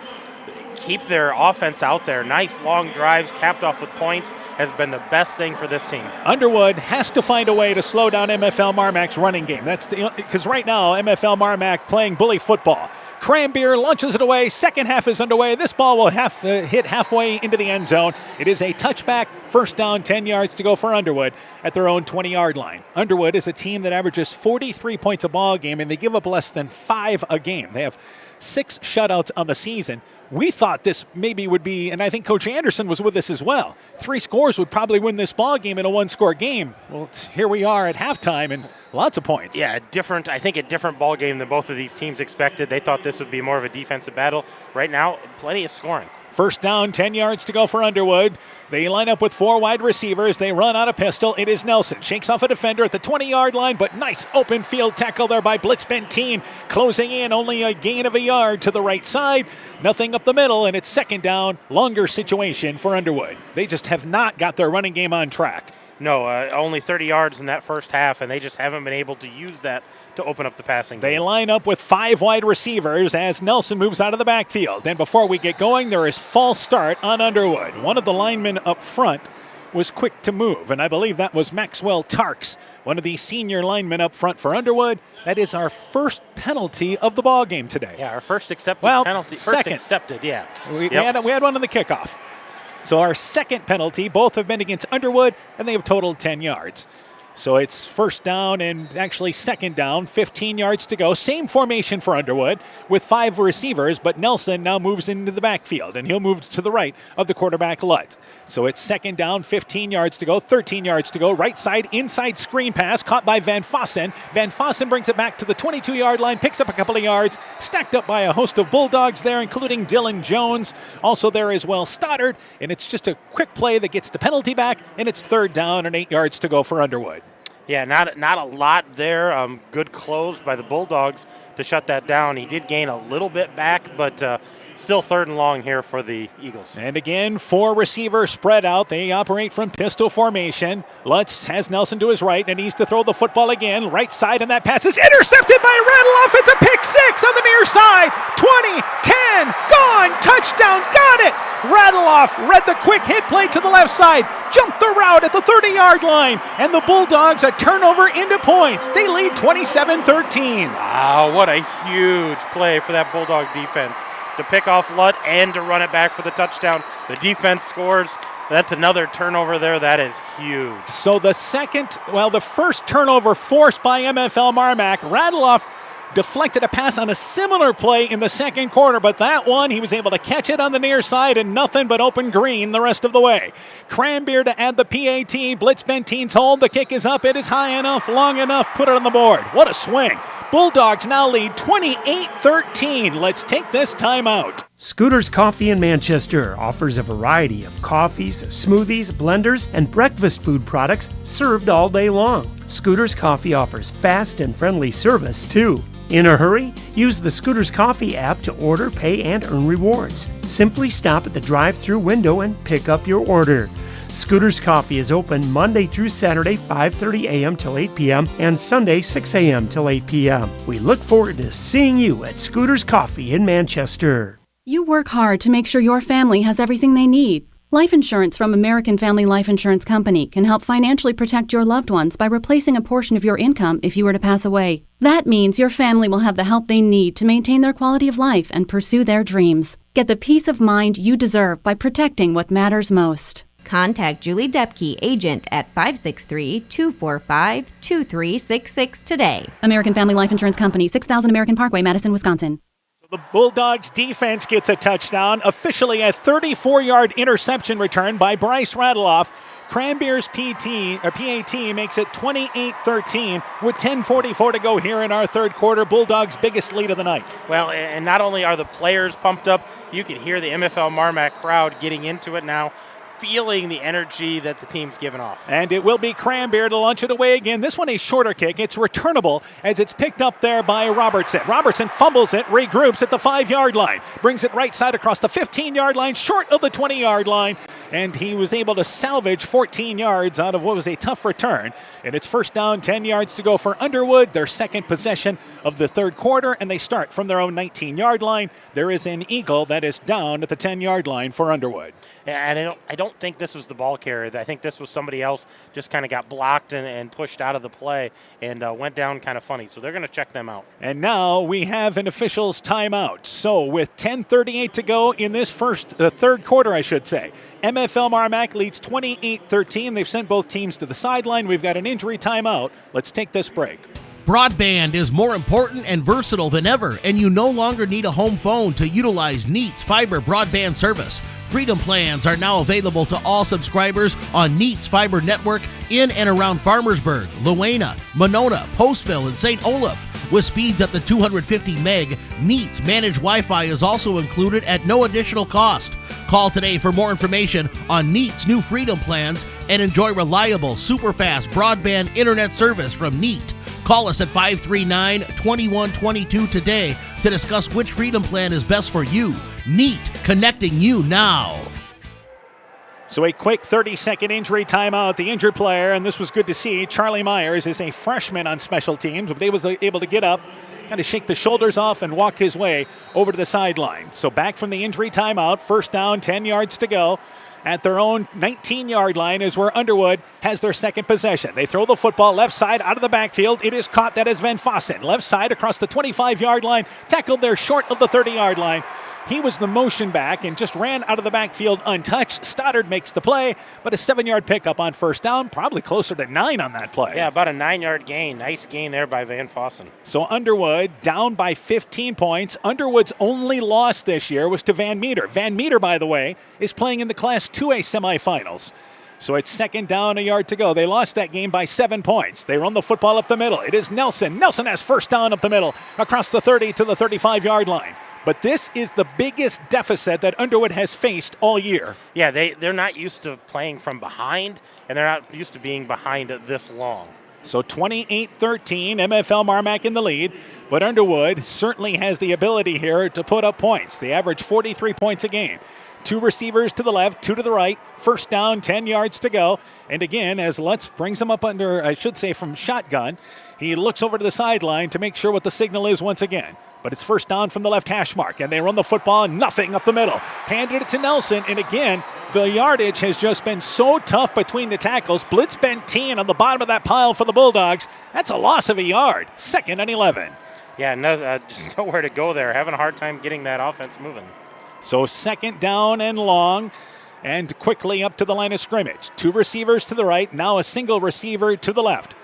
[SPEAKER 17] keep their offense out there. Nice long drives capped off with points has been the best thing for this team.
[SPEAKER 1] Underwood has to find a way to slow down MFL MarMac's running game. That's because right now MFL MarMac playing bully football. Cranbeer launches it away. Second half is underway. This ball will hit halfway into the end zone. It is a touchback. First down, 10 yards to go for Underwood at their own 20-yard line. Underwood is a team that averages 43 points a ball game, and they give up less than 5 a game. They have 6 shutouts on the season. We thought this maybe would be, and I think Coach Anderson was with us as well, 3 scores would probably win this ball game in a 1-score game. Well, here we are at halftime and lots of points.
[SPEAKER 17] Yeah, I think a different ball game than both of these teams expected. They thought this would be more of a defensive battle. Right now, plenty of scoring.
[SPEAKER 1] First down, 10 yards to go for Underwood. They line up with 4 wide receivers. They run out a pistol. It is Nelson. Shakes off a defender at the 20-yard line, but nice open field tackle there by Blitzbentine. Closing in, only a gain of a yard to the right side. Nothing up the middle, and it's second down, longer situation for Underwood. They just have not got their running game on track.
[SPEAKER 17] No, only 30 yards in that first half, and they just haven't been able to use that to open up the passing game.
[SPEAKER 1] They line up with 5 wide receivers as Nelson moves out of the backfield. And before we get going, there is false start on Underwood. One of the linemen up front was quick to move, and I believe that was Maxwell Tarks, one of the senior linemen up front for Underwood. That is our first penalty of the ball game today.
[SPEAKER 17] Yeah, our first accepted penalty.
[SPEAKER 1] Second.
[SPEAKER 17] Accepted, yeah.
[SPEAKER 1] We had one on the kickoff. So our second penalty, both have been against Underwood, and they have totaled 10 yards. So it's first down and actually second down, 15 yards to go. Same formation for Underwood with 5 receivers, but Nelson now moves into the backfield, and he'll move to the right of the quarterback, Lutt. So it's second down, 15 yards to go, 13 yards to go. Right side, inside screen pass caught by Van Fossen. Van Fossen brings it back to the 22-yard line, picks up a couple of yards, stacked up by a host of Bulldogs there, including Dylan Jones. Also there as well, Stoddard, and it's just a quick play that gets the penalty back, and it's third down and 8 yards to go for Underwood.
[SPEAKER 17] Yeah, not a lot there. Good close by the Bulldogs to shut that down. He did gain a little bit back, but still third and long here for the Eagles.
[SPEAKER 1] And again, 4 receivers spread out. They operate from pistol formation. Lutz has Nelson to his right and needs to throw the football again. Right side, and that pass is intercepted by Radeloff. It's a pick 6 on the near side. 20, 10, gone, touchdown, got it. Radeloff read the quick hit play to the left side, jumped the route at the 30-yard line, and the Bulldogs a turnover into points. They lead 27-13.
[SPEAKER 17] Wow, what a huge play for that Bulldog defense to pick off Lutt and to run it back for the touchdown. The defense scores. That's another turnover there. That is huge.
[SPEAKER 1] So the first turnover forced by MFL MarMac, Radeloff deflected a pass on a similar play in the second quarter, but that one, he was able to catch it on the near side and nothing but open green the rest of the way. Cranbeer to add the PAT. Blitz Benteen's hold. The kick is up. It is high enough, long enough. Put it on the board. What a swing. Bulldogs now lead 28-13. Let's take this timeout.
[SPEAKER 10] Scooters Coffee in Manchester offers a variety of coffees, smoothies, blenders, and breakfast food products served all day long. Scooters Coffee offers fast and friendly service, too. In a hurry? Use the Scooters Coffee app to order, pay, and earn rewards. Simply stop at the drive-thru window and pick up your order. Scooters Coffee is open Monday through Saturday, 5:30 a.m. till 8 p.m. and Sunday, 6 a.m. till 8 p.m. We look forward to seeing you at Scooters Coffee in Manchester.
[SPEAKER 11] You work hard to make sure your family has everything they need. Life insurance from American Family Life Insurance Company can help financially protect your loved ones by replacing a portion of your income if you were to pass away. That means your family will have the help they need to maintain their quality of life and pursue their dreams. Get the peace of mind you deserve by protecting what matters most.
[SPEAKER 12] Contact Julie Depke, agent at 563-245-2366 today.
[SPEAKER 11] American Family Life Insurance Company, 6000 American Parkway, Madison, Wisconsin.
[SPEAKER 1] The Bulldogs defense gets a touchdown, officially a 34-yard interception return by Bryce Radeloff. Cranbeer's PAT makes it 28-13 with 10:44 to go here in our third quarter. Bulldogs' biggest lead of the night.
[SPEAKER 17] Well, and not only are the players pumped up, you can hear the MFL MarMac crowd getting into it now, feeling the energy that the team's given off.
[SPEAKER 1] And it will be Cranbeer to launch it away again. This one a shorter kick. It's returnable as it's picked up there by Robertson. Robertson fumbles it, regroups at the 5-yard line, brings it right side across the 15-yard line, short of the 20-yard line, and he was able to salvage 14 yards out of what was a tough return. And it's first down, 10 yards to go for Underwood, their second possession of the third quarter, and they start from their own 19-yard line. There is an eagle that is down at the 10-yard line for Underwood.
[SPEAKER 17] And I don't think this was the ball carrier. I think this was somebody else just kind of got blocked and pushed out of the play and went down kind of funny. So they're going to check them out.
[SPEAKER 1] And now we have an official's timeout. So with 10:38 to go in this third quarter, I should say, MFL MarMac leads 28-13. They've sent both teams to the sideline. We've got an injury timeout. Let's take this break.
[SPEAKER 6] Broadband is more important and versatile than ever, and you no longer need a home phone to utilize Neat's fiber broadband service. Freedom plans are now available to all subscribers on Neat's fiber network in and around Farmersburg, Luena, Monona, Postville, and St. Olaf. With speeds up to 250 meg, Neat's managed Wi-Fi is also included at no additional cost. Call today for more information on Neat's new Freedom plans and enjoy reliable, super-fast broadband internet service from Neat. Call us at 539-2122 today to discuss which Freedom plan is best for you. Neat, connecting you now.
[SPEAKER 1] So a quick 30-second injury timeout. The injured player, and this was good to see, Charlie Myers is a freshman on special teams, but he was able to get up, kind of shake the shoulders off and walk his way over to the sideline. So back from the injury timeout, first down, 10 yards to go. At their own 19-yard line is where Underwood has their second possession. They throw the football left side out of the backfield. It is caught. That is Van Fossen. Left side across the 25-yard line. Tackled there short of the 30-yard line. He was the motion back and just ran out of the backfield untouched. Stoddard makes the play, but a 7-yard pickup on first down, probably closer to 9 on that play.
[SPEAKER 17] Yeah, about a 9-yard gain. Nice gain there by Van Fossen.
[SPEAKER 1] So Underwood down by 15 points. Underwood's only loss this year was to Van Meter. Van Meter, by the way, is playing in the Class 2A semifinals. So it's second down, a yard to go. They lost that game by 7 points. They run the football up the middle. It is Nelson. Nelson has first down up the middle across the 30 to the 35-yard line. But this is the biggest deficit that Underwood has faced all year.
[SPEAKER 17] Yeah, they're not used to playing from behind, and they're not used to being behind this long.
[SPEAKER 1] So 28-13, MFL MarMac in the lead. But Underwood certainly has the ability here to put up points. They average 43 points a game. 2 receivers to the left, 2 to the right. First down, 10 yards to go. And again, as Lutz brings him up under, I should say, from shotgun, he looks over to the sideline to make sure what the signal is once again. But it's first down from the left hash mark, and they run the football, nothing up the middle. Handed it to Nelson, and again, the yardage has just been so tough between the tackles. Blitz Benteen on the bottom of that pile for the Bulldogs. That's a loss of a yard. 2nd and 11.
[SPEAKER 17] Yeah, just nowhere to go there. Having a hard time getting that offense moving.
[SPEAKER 1] So second down and long, and quickly up to the line of scrimmage. 2 receivers to the right, now a single receiver to the left.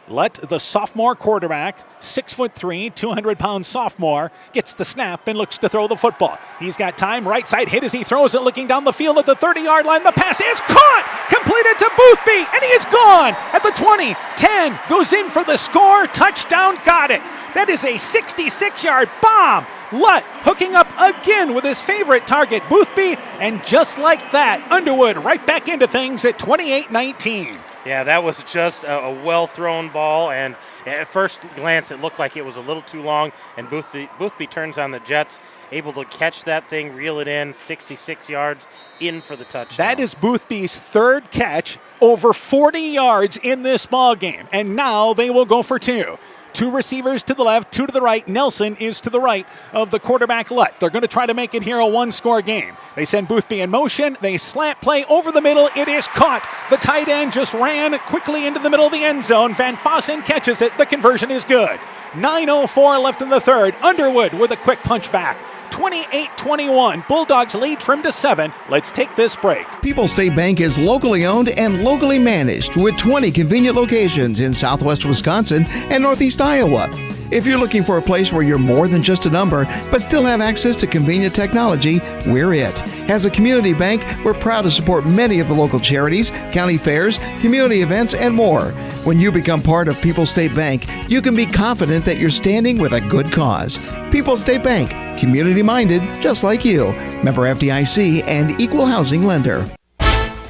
[SPEAKER 1] Let the sophomore quarterback, 6'3", 200-pound sophomore, gets the snap and looks to throw the football. He's got time, right side hit as he throws it, looking down the field at the 30-yard line. The pass is caught, completed to Boothby, and he is gone at the 20. 10 goes in for the score, touchdown, got it. That is a 66-yard bomb. Lutt hooking up again with his favorite target, Boothby, and just like that, Underwood right back into things at 28-19.
[SPEAKER 17] Yeah, that was just a well-thrown ball, and at first glance it looked like it was a little too long, and Boothby turns on the Jets, able to catch that thing, reel it in, 66 yards, in for the touchdown.
[SPEAKER 1] That is Boothby's 3rd catch, over 40 yards in this ball game, and now they will go for 2. 2 receivers to the left, 2 to the right. Nelson is to the right of the quarterback, Lutt. They're going to try to make it here a 1-score game. They send Boothby in motion. They slant play over the middle. It is caught. The tight end just ran quickly into the middle of the end zone. Van Fossen catches it. The conversion is good. 9:04 left in the 3rd. Underwood with a quick punch back. 28-21. Bulldogs lead trim to 7. Let's take this break.
[SPEAKER 13] People's State Bank is locally owned and locally managed with 20 convenient locations in southwest Wisconsin and northeast Iowa. If you're looking for a place where you're more than just a number, but still have access to convenient technology, we're it. As a community bank, we're proud to support many of the local charities, county fairs, community events, and more. When you become part of People's State Bank, you can be confident that you're standing with a good cause. People's State Bank, community-minded, just like you. Member FDIC and equal housing lender.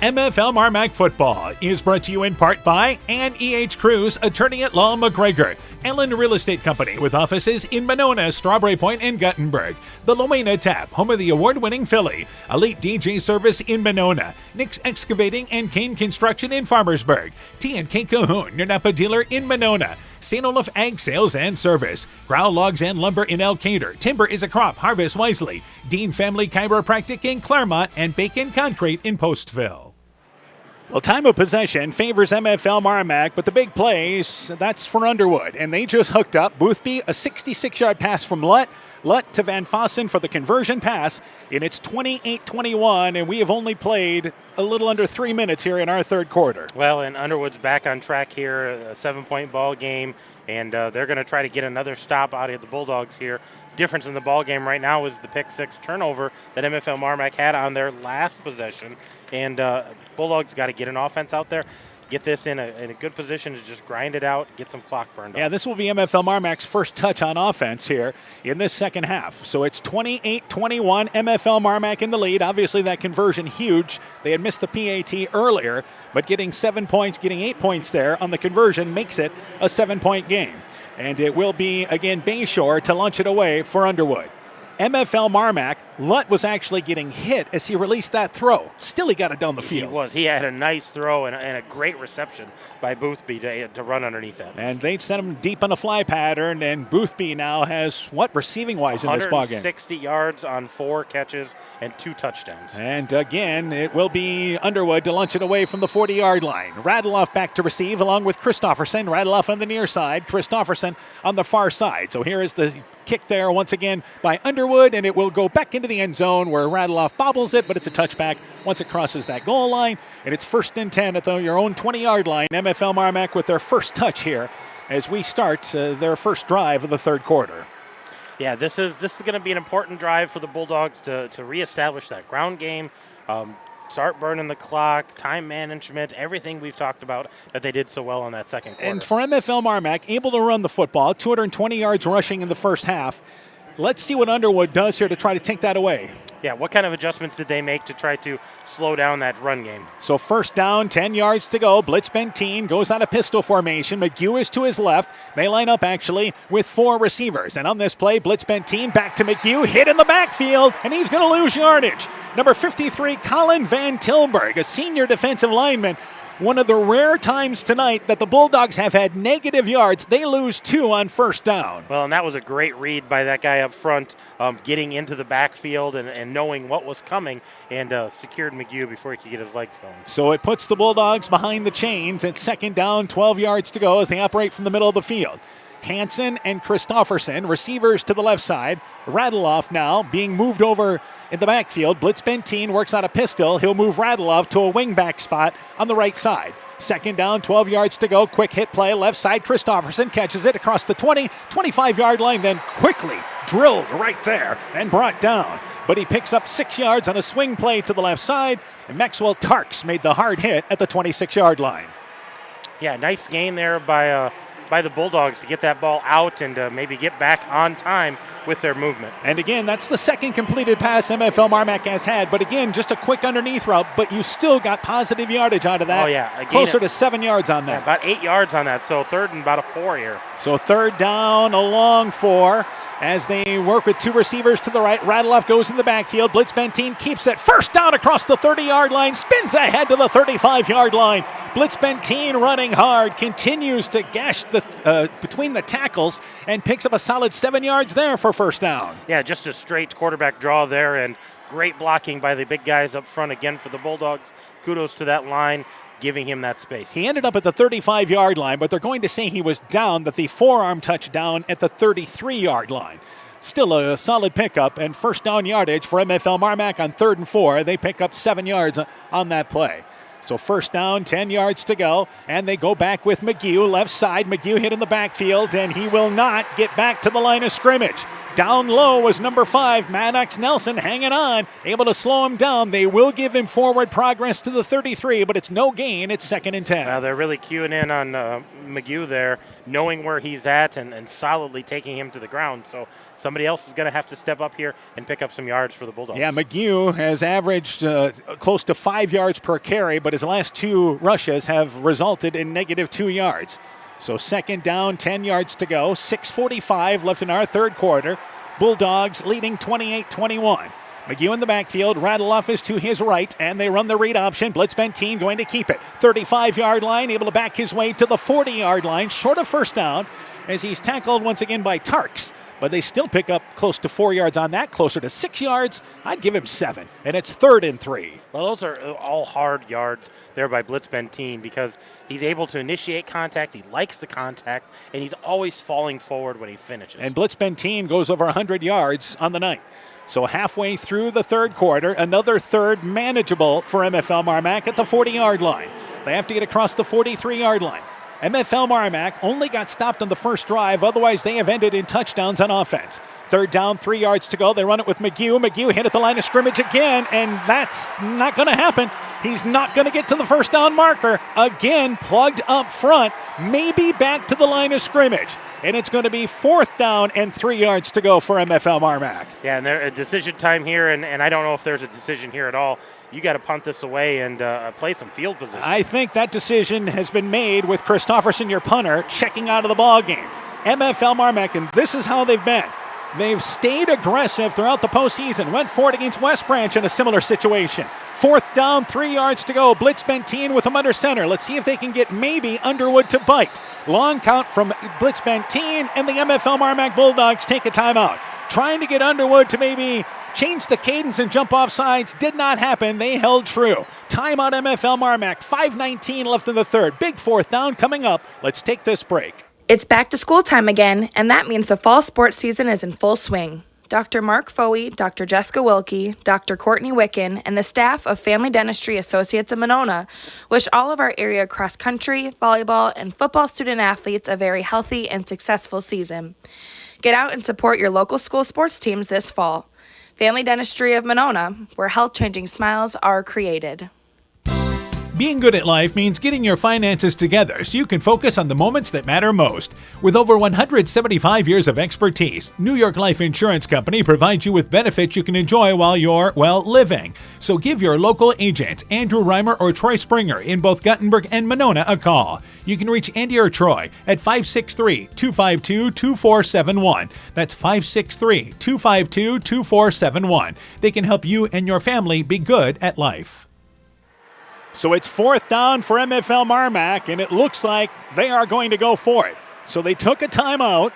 [SPEAKER 1] MFL MarMac Football is brought to you in part by Ann E.H. Cruz, attorney at law, McGregor, Ellen Real Estate Company with offices in Monona, Strawberry Point, and Guttenberg, the Lomena Tap, home of the award-winning Philly, Elite DJ Service in Monona, Nick's Excavating and Kane Construction in Farmersburg, T&K Cahoon, your Napa dealer in Monona, St. Olaf Ag Sales and Service, Growl Logs and Lumber in Elkader, Timber is a Crop, Harvest Wisely, Dean Family Chiropractic in Claremont, and Bacon Concrete in Postville. Well, time of possession favors MFL MarMac, but the big plays, that's for Underwood. And they just hooked up Boothby, a 66-yard pass from Lutt to Van Fossen for the conversion pass. And it's 28-21, and we have only played a little under 3 minutes here in our 3rd quarter.
[SPEAKER 17] Well, and Underwood's back on track here, a 7-point ball game, and they're going to try to get another stop out of the Bulldogs here. Difference in the ball game right now is the pick-6 turnover that MFL MarMac had on their last possession, and Bulldogs got to get an offense out there, get this in a good position to just grind it out, get some clock burned off.
[SPEAKER 1] Yeah, this will be MFL MarMac's first touch on offense here in this second half. So it's 28-21, MFL MarMac in the lead. Obviously that conversion huge. They had missed the PAT earlier, but getting 7 points, getting 8 points there on the conversion makes it a 7-point game. And it will be, again, Bayshore to launch it away for Underwood. MFL MarMac, Lutt was actually getting hit as he released that throw. Still, he got it down the field.
[SPEAKER 17] He was. He had a nice throw and a great reception by Boothby to run underneath that.
[SPEAKER 1] And they sent him deep on a fly pattern, and Boothby now has, what, receiving-wise in this ballgame?
[SPEAKER 17] 160 yards on 4 catches and 2 touchdowns.
[SPEAKER 1] And again, it will be Underwood to launch it away from the 40-yard line. Radeloff back to receive along with Christofferson. Radeloff on the near side, Christofferson on the far side. So here is the kick there once again by Underwood, and it will go back into the the end zone where Radloff bobbles it, but it's a touchback once it crosses that goal line. And it's 1st and 10 at your own 20-yard line. MFL MarMac with their first touch here as we start their first drive of the third quarter.
[SPEAKER 17] Yeah, this is going to be an important drive for the Bulldogs to reestablish that ground game, start burning the clock, time management, everything we've talked about that they did so well in that second quarter.
[SPEAKER 1] And for MFL MarMac, able to run the football, 220 yards rushing in the first half. Let's see what Underwood does here to try to take that away.
[SPEAKER 17] Yeah, what kind of adjustments did they make to try to slow down that run game?
[SPEAKER 1] So first down, 10 yards to go. Blitz Benteen goes out of pistol formation. McHugh is to his left. They line up actually with 4 receivers. And on this play, Blitz Benteen back to McHugh, hit in the backfield, and he's going to lose yardage. Number 53, Colin Van Tilburg, a senior defensive lineman. One of the rare times tonight that the Bulldogs have had negative yards. They lose 2 on first down.
[SPEAKER 17] Well, and that was a great read by that guy up front, getting into the backfield and knowing what was coming, and secured McHugh before he could get his legs going.
[SPEAKER 1] So it puts the Bulldogs behind the chains at second down, 12 yards to go as they operate from the middle of the field. Hansen and Christofferson, receivers to the left side. Radloff now being moved over in the backfield. Blitz Benteen works out a pistol. He'll move Radloff to a wingback spot on the right side. Second down, 12 yards to go. Quick hit play, left side. Christofferson catches it across the 20, 25-yard line, then quickly drilled right there and brought down. But he picks up 6 yards on a swing play to the left side, and Maxwell Tarks made the hard hit at the 26-yard line.
[SPEAKER 17] Yeah, nice gain there by the Bulldogs to get that ball out and maybe get back on time with their movement.
[SPEAKER 1] And again, that's the second completed pass MFL MarMac has had. But again, just a quick underneath route, but you still got positive yardage out of that.
[SPEAKER 17] Oh, yeah. Again,
[SPEAKER 1] closer to 7 yards on that.
[SPEAKER 17] Yeah, about 8 yards on that, so third and about a 4 here.
[SPEAKER 1] So third down, a long 4. As they work with 2 receivers to the right. Radloff goes in the backfield. Blitz Benteen keeps it. First down across the 30-yard line. Spins ahead to the 35-yard line. Blitz Benteen running hard. Continues to gash between the tackles and picks up a solid 7 yards there for first down.
[SPEAKER 17] Yeah, just a straight quarterback draw there, and great blocking by the big guys up front again for the Bulldogs. Kudos to that line, giving him that space.
[SPEAKER 1] He ended up at the 35-yard line, but they're going to say he was down, that the forearm touchdown at the 33-yard line. Still a solid pickup and first down yardage for MFL MarMac on 3rd and 4. They pick up 7 yards on that play. So first down, 10 yards to go, and they go back with McHugh, left side. McHugh hit in the backfield, and he will not get back to the line of scrimmage. Down low was number 5, Maddox Nelson, hanging on, able to slow him down. They will give him forward progress to the 33, but it's no gain. It's 2nd and 10.
[SPEAKER 17] Now they're really queuing in on McHugh there, knowing where he's at and solidly taking him to the ground. So somebody else is going to have to step up here and pick up some yards for the Bulldogs.
[SPEAKER 1] Yeah, McHugh has averaged close to 5 yards per carry, but his last 2 rushes have resulted in negative 2 yards. So second down, 10 yards to go. 6:45 left in our third quarter. Bulldogs leading 28-21. McHugh in the backfield. Radloff is to his right, and they run the read option. Blitz Benteen going to keep it. 35-yard line, able to back his way to the 40-yard line. Short of first down as he's tackled once again by Tarks. But they still pick up close to 4 yards on that, closer to 6 yards. I'd give him 7, and it's 3rd and 3.
[SPEAKER 17] Well, those are all hard yards there by Blitz Benteen because he's able to initiate contact, he likes the contact, and he's always falling forward when he finishes.
[SPEAKER 1] And Blitz Benteen goes over 100 yards on the night. So halfway through the third quarter, another third manageable for MFL MarMac at the 40-yard line. They have to get across the 43-yard line. MFL MarMac only got stopped on the first drive. Otherwise, they have ended in touchdowns on offense. Third down, 3 yards to go. They run it with McHugh. McHugh hit at the line of scrimmage again, and that's not going to happen. He's not going to get to the first down marker. Again, plugged up front, maybe back to the line of scrimmage. And it's going to be 4th down and 3 yards to go for MFL MarMac.
[SPEAKER 17] Yeah, and there's a decision time here, and I don't know if there's a decision here at all. You got to punt this away and play some field position.
[SPEAKER 1] I think that decision has been made with Christofferson, your punter, checking out of the ball game. MFL MarMac, and this is how they've been. They've stayed aggressive throughout the postseason. Went for it against West Branch in a similar situation. 4th down, 3 yards to go. Blitz Benteen with him under center. Let's see if they can get maybe Underwood to bite. Long count from Blitz Benteen, and the MFL MarMac Bulldogs take a timeout. Trying to get Underwood to maybe change the cadence and jump off sides. Did not happen. They held true. Timeout MFL MarMac. 5:19 left in the third. Big 4th down coming up. Let's take this break.
[SPEAKER 14] It's back to school time again, and that means the fall sports season is in full swing. Dr. Mark Foey, Dr. Jessica Wilkie, Dr. Courtney Wicken, and the staff of Family Dentistry Associates of Monona wish all of our area cross-country, volleyball, and football student athletes a very healthy and successful season. Get out and support your local school sports teams this fall. Family Dentistry of Monona, where health-changing smiles are created.
[SPEAKER 1] Being good at life means getting your finances together so you can focus on the moments that matter most. With over 175 years of expertise, New York Life Insurance Company provides you with benefits you can enjoy while you're, living. So give your local agents, Andrew Reimer or Troy Springer in both Guttenberg and Monona, a call. You can reach Andy or Troy at 563-252-2471. That's 563-252-2471. They can help you and your family be good at life. So it's 4th down for MFL MarMac, and it looks like they are going to go for it. So they took a timeout.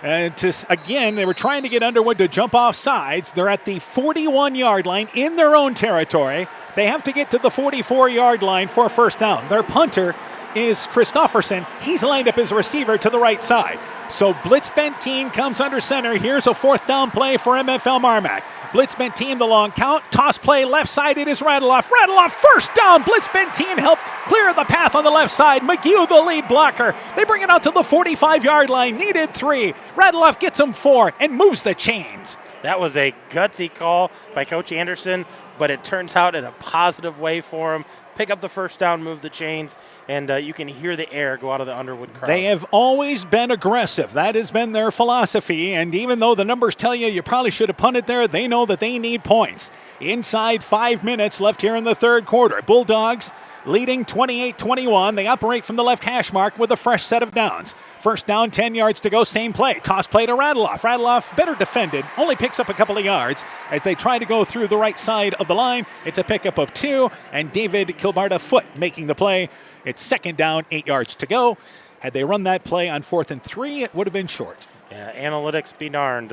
[SPEAKER 1] They were trying to get Underwood to jump off sides. They're at the 41-yard line in their own territory. They have to get to the 44-yard line for a first down. Their punter is Christofferson. He's lined up as a receiver to the right side. So Blitz Benteen comes under center. Here's a 4th down play for MFL MarMac. Blitz Benteen, the long count. Toss play left side. It is Radeloff. Radeloff, first down. Blitz Benteen helped clear the path on the left side. McGew, the lead blocker. They bring it out to the 45-yard line. Needed 3. Radeloff gets him 4 and moves the chains.
[SPEAKER 17] That was a gutsy call by Coach Anderson, but it turns out in a positive way for him. Pick up the first down, move the chains, and you can hear the air go out of the Underwood crowd.
[SPEAKER 1] They have always been aggressive. That has been their philosophy, and even though the numbers tell you probably should have punted there, they know that they need points. Inside 5 minutes left here in the third quarter. Bulldogs leading 28-21. They operate from the left hash mark with a fresh set of downs. First down, 10 yards to go, same play. Toss play to Radeloff. Radeloff, better defended, only picks up a couple of yards as they try to go through the right side of the line. It's a pickup of 2, and David Kilbarda Foot making the play. It's second down, 8 yards to go. Had they run that play on 4th and 3, it would have been short.
[SPEAKER 17] Yeah, analytics be darned.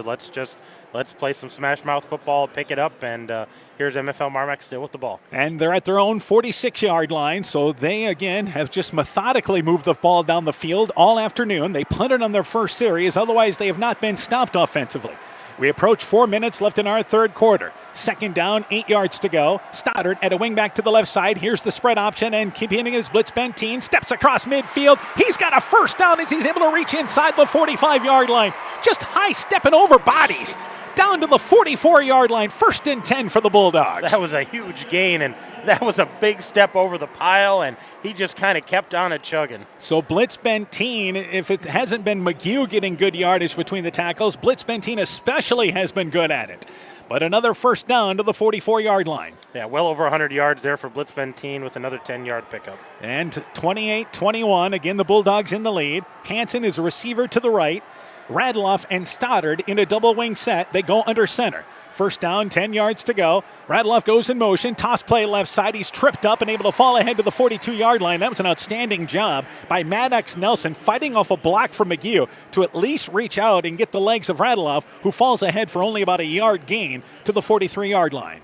[SPEAKER 17] Let's play some smash mouth football, pick it up, and here's MFL MarMac still with the ball.
[SPEAKER 1] And they're at their own 46-yard line, so they, again, have just methodically moved the ball down the field all afternoon. They punted on their first series, otherwise they have not been stopped offensively. We approach 4 minutes left in our third quarter. Second down, 8 yards to go. Stoddard at a wing back to the left side. Here's the spread option, and competing is Blitz Benteen. Steps across midfield. He's got a first down as he's able to reach inside the 45-yard line. Just high stepping over bodies. Down to the 44-yard line. 1st and 10 for the Bulldogs.
[SPEAKER 17] That was a huge gain, and that was a big step over the pile, and he just kind of kept on it chugging.
[SPEAKER 1] So Blitz Benteen, if it hasn't been McGew getting good yardage between the tackles, Blitz Benteen especially has been good at it. But another first down to the 44-yard line.
[SPEAKER 17] Yeah, well over 100 yards there for Blitz Benteen with another 10-yard pickup.
[SPEAKER 1] And 28-21, again the Bulldogs in the lead. Hansen is a receiver to the right. Radeloff and Stoddard in a double wing set. They go under center. First down, 10 yards to go. Radeloff goes in motion. Toss play left side. He's tripped up and able to fall ahead to the 42-yard line. That was an outstanding job by Maddox Nelson fighting off a block from McGew to at least reach out and get the legs of Radeloff, who falls ahead for only about a yard gain to the 43-yard line.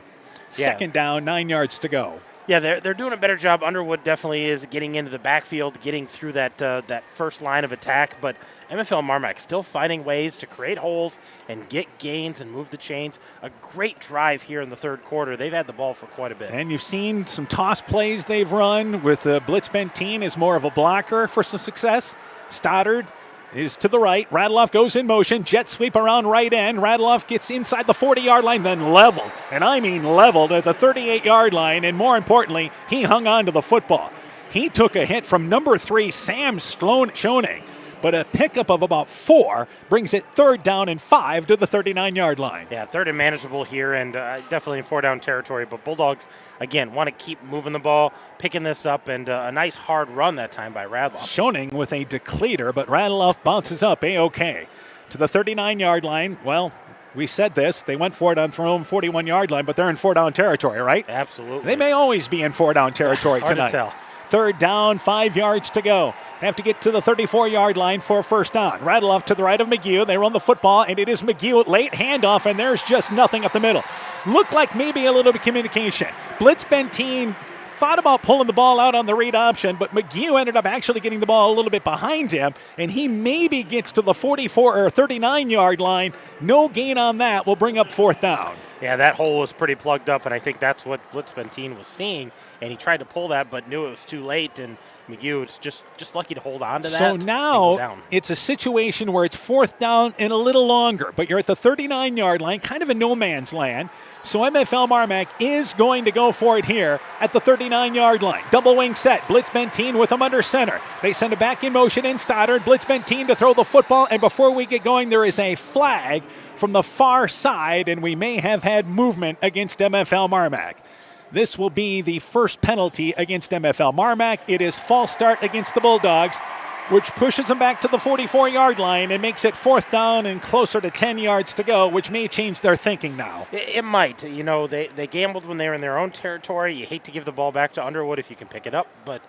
[SPEAKER 17] Yeah.
[SPEAKER 1] Second down, 9 yards to go.
[SPEAKER 17] Yeah, they're doing a better job. Underwood definitely is getting into the backfield, getting through that first line of attack, but MFL MarMac still finding ways to create holes and get gains and move the chains. A great drive here in the third quarter. They've had the ball for quite a bit.
[SPEAKER 1] And you've seen some toss plays they've run with Blitz Benteen as more of a blocker for some success. Stoddard is to the right. Radeloff goes in motion. Jet sweep around right end. Radeloff gets inside the 40-yard line, then leveled. And I mean leveled at the 38-yard line. And more importantly, he hung on to the football. He took a hit from number 3, Sam Schoening. But a pickup of about 4 brings it 3rd down and 5 to the 39-yard line.
[SPEAKER 17] Yeah, 3rd and manageable here, and definitely in 4-down territory. But Bulldogs, again, want to keep moving the ball, picking this up, and a nice hard run that time by Radeloff.
[SPEAKER 1] Schoening with a decleater, but Radeloff bounces up A-OK. To the 39-yard line, well, we said this. They went for it on their own 41-yard line, but they're in 4-down territory, right?
[SPEAKER 17] Absolutely.
[SPEAKER 1] They may always be in 4-down territory
[SPEAKER 17] Hard
[SPEAKER 1] tonight.
[SPEAKER 17] to tell.
[SPEAKER 1] 3rd down, 5 yards to go. Have to get to the 34-yard line for a first down. Radeloff to the right of McGew. They run the football, and it is McGew. Late handoff, and there's just nothing up the middle. Looked like maybe a little bit of communication. Blitz Benteen thought about pulling the ball out on the read option, but McGew ended up actually getting the ball a little bit behind him, and he maybe gets to the 44 or 39-yard line. No gain on that will bring up fourth down.
[SPEAKER 17] Yeah, that hole was pretty plugged up, and I think that's what Blitzbentine was seeing, and he tried to pull that but knew it was too late, and McGew was just lucky to hold on to that.
[SPEAKER 1] So now it's a situation where it's fourth down and a little longer, but you're at the 39-yard line, kind of a no man's land. So MFL MarMac is going to go for it here at the 39-yard line. Double wing set, Blitzbentine with him under center. They send it back in motion in Stoddard. Blitzbentine to throw the football, and before we get going, there is a flag from the far side, and we may have had movement against MFL MarMac. This will be the first penalty against MFL MarMac. It is false start against the Bulldogs, which pushes them back to the 44-yard line and makes it fourth down and closer to 10 yards to go, which may change their thinking now.
[SPEAKER 17] It might. You know, they gambled when they were in their own territory. You hate to give the ball back to Underwood if you can pick it up, but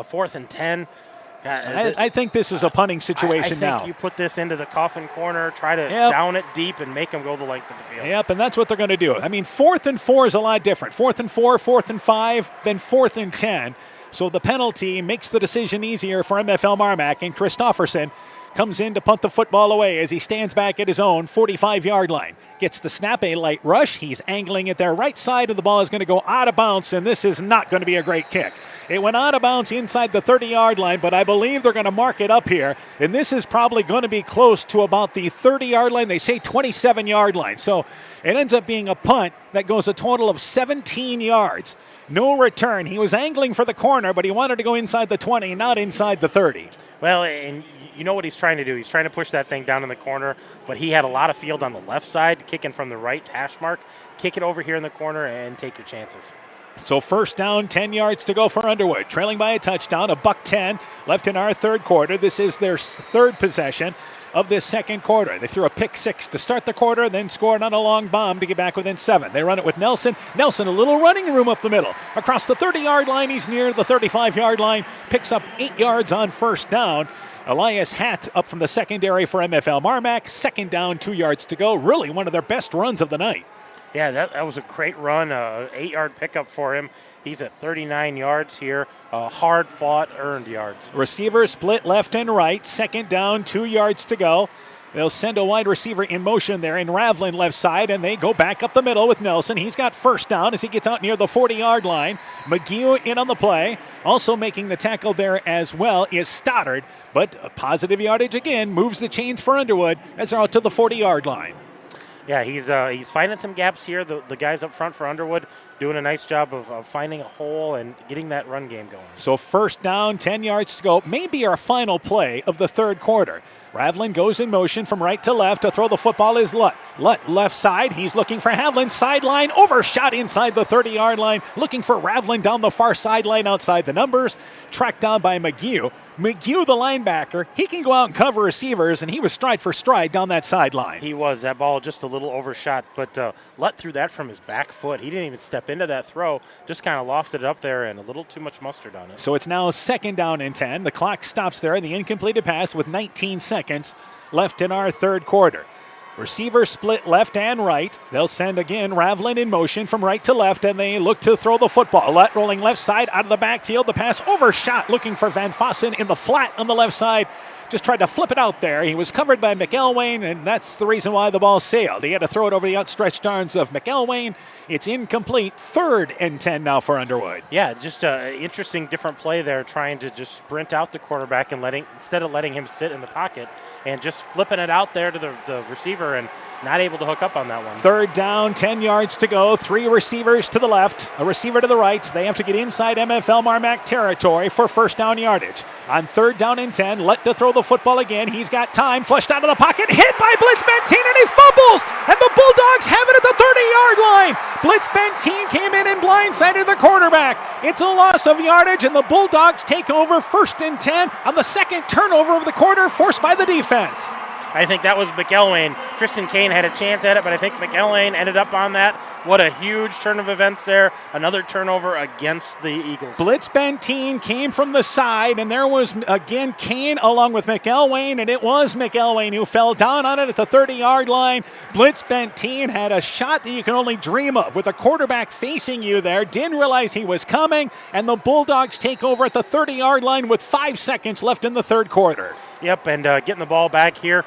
[SPEAKER 17] fourth and 10.
[SPEAKER 1] I think this is a punting situation now.
[SPEAKER 17] I think you put this into the coffin corner, try to down it deep, and make them go the length of the field.
[SPEAKER 1] Yep, and that's what they're going to do. I mean, 4th and 4 is a lot different. 4th and 4, 4th and 5, then 4th and 10. So the penalty makes the decision easier for MFL MarMac, and Christofferson comes in to punt the football away as he stands back at his own 45-yard line. Gets the snap, a light rush. He's angling it there right side, and the ball is going to go out of bounds, and this is not going to be a great kick. It went out of bounds inside the 30-yard line, but I believe they're going to mark it up here, and this is probably going to be close to about the 30-yard line. They say 27-yard line, so it ends up being a punt that goes a total of 17 yards. No return. He was angling for the corner, but he wanted to go inside the 20, not inside the 30.
[SPEAKER 17] Well, and you know what he's trying to do. He's trying to push that thing down in the corner, but he had a lot of field on the left side, kicking from the right hash mark. Kick it over here in the corner and take your chances.
[SPEAKER 1] So first down, 10 yards to go for Underwood. Trailing by a touchdown, $1:10 left in our third quarter. This is their third possession of this second quarter. They threw a pick six to start the quarter, then scored on a long bomb to get back within 7. They run it with Nelson. Nelson, a little running room up the middle. Across the 30-yard line, he's near the 35-yard line. Picks up 8 yards on first down. Elias Hatt up from the secondary for MFL MarMac. Second down, 2 yards to go. Really one of their best runs of the night.
[SPEAKER 17] Yeah, that was a great run, 8-yard pickup for him. He's at 39 yards here, hard-fought, earned yards.
[SPEAKER 1] Receiver split left and right. Second down, 2 yards to go. They'll send a wide receiver in motion there in Ravlin left side, and they go back up the middle with Nelson. He's got first down as he gets out near the 40-yard line. McGew in on the play. Also making the tackle there as well is Stoddard, but a positive yardage again moves the chains for Underwood as they're out to the 40-yard line.
[SPEAKER 17] Yeah, he's finding some gaps here. The guys up front for Underwood doing a nice job of finding a hole and getting that run game going.
[SPEAKER 1] So first down, 10 yards to go. Maybe our final play of the third quarter. Ravlin goes in motion from right to left. To throw the football is Lutt. Lutt left side. He's looking for Havlin. Sideline. Overshot inside the 30-yard line. Looking for Ravlin down the far sideline outside the numbers. Tracked down by McGew. McGew, the linebacker, he can go out and cover receivers, and he was stride for stride down that sideline.
[SPEAKER 17] He was. That ball just a little overshot, but Lutt threw that from his back foot. He didn't even step into that throw, just kind of lofted it up there and a little too much mustard on it.
[SPEAKER 1] So it's now second down and 10. The clock stops there. The incompleted pass with 19 seconds left in our third quarter. Receiver split left and right. They'll send again Ravlin in motion from right to left, and they look to throw the football. Lutt rolling left side out of the backfield. The pass overshot, looking for Van Fossen in the flat on the left side. Just tried to flip it out there. He was covered by McElwain, and that's the reason why the ball sailed. He had to throw it over the outstretched arms of McElwain. It's incomplete. 3rd and 10 now for Underwood.
[SPEAKER 17] Yeah, just an interesting different play there, trying to just sprint out the quarterback and instead of letting him sit in the pocket and just flipping it out there to the receiver and not able to hook up on that one.
[SPEAKER 1] 3rd down, 10 yards to go. 3 receivers to the left, a receiver to the right. They have to get inside MFL MarMac territory for first down yardage. On 3rd down and 10, Lutt to throw the football again. He's got time, flushed out of the pocket, hit by Blitzbentine, and he fumbles, and the Bulldogs have it at the 30-yard line. Blitzbentine came in and blindsided the quarterback. It's a loss of yardage, and the Bulldogs take over 1st and 10 on the second turnover of the quarter forced by the defense.
[SPEAKER 17] I think that was McElwain. Tristan Kane had a chance at it, but I think McElwain ended up on that. What a huge turn of events there. Another turnover against the Eagles.
[SPEAKER 1] Blitz Benteen came from the side, and there was, again, Kane along with McElwain, and it was McElwain who fell down on it at the 30-yard line. Blitz Benteen had a shot that you can only dream of with a quarterback facing you there. Didn't realize he was coming, and the Bulldogs take over at the 30-yard line with 5 seconds left in the third quarter.
[SPEAKER 17] Yep, and getting the ball back here.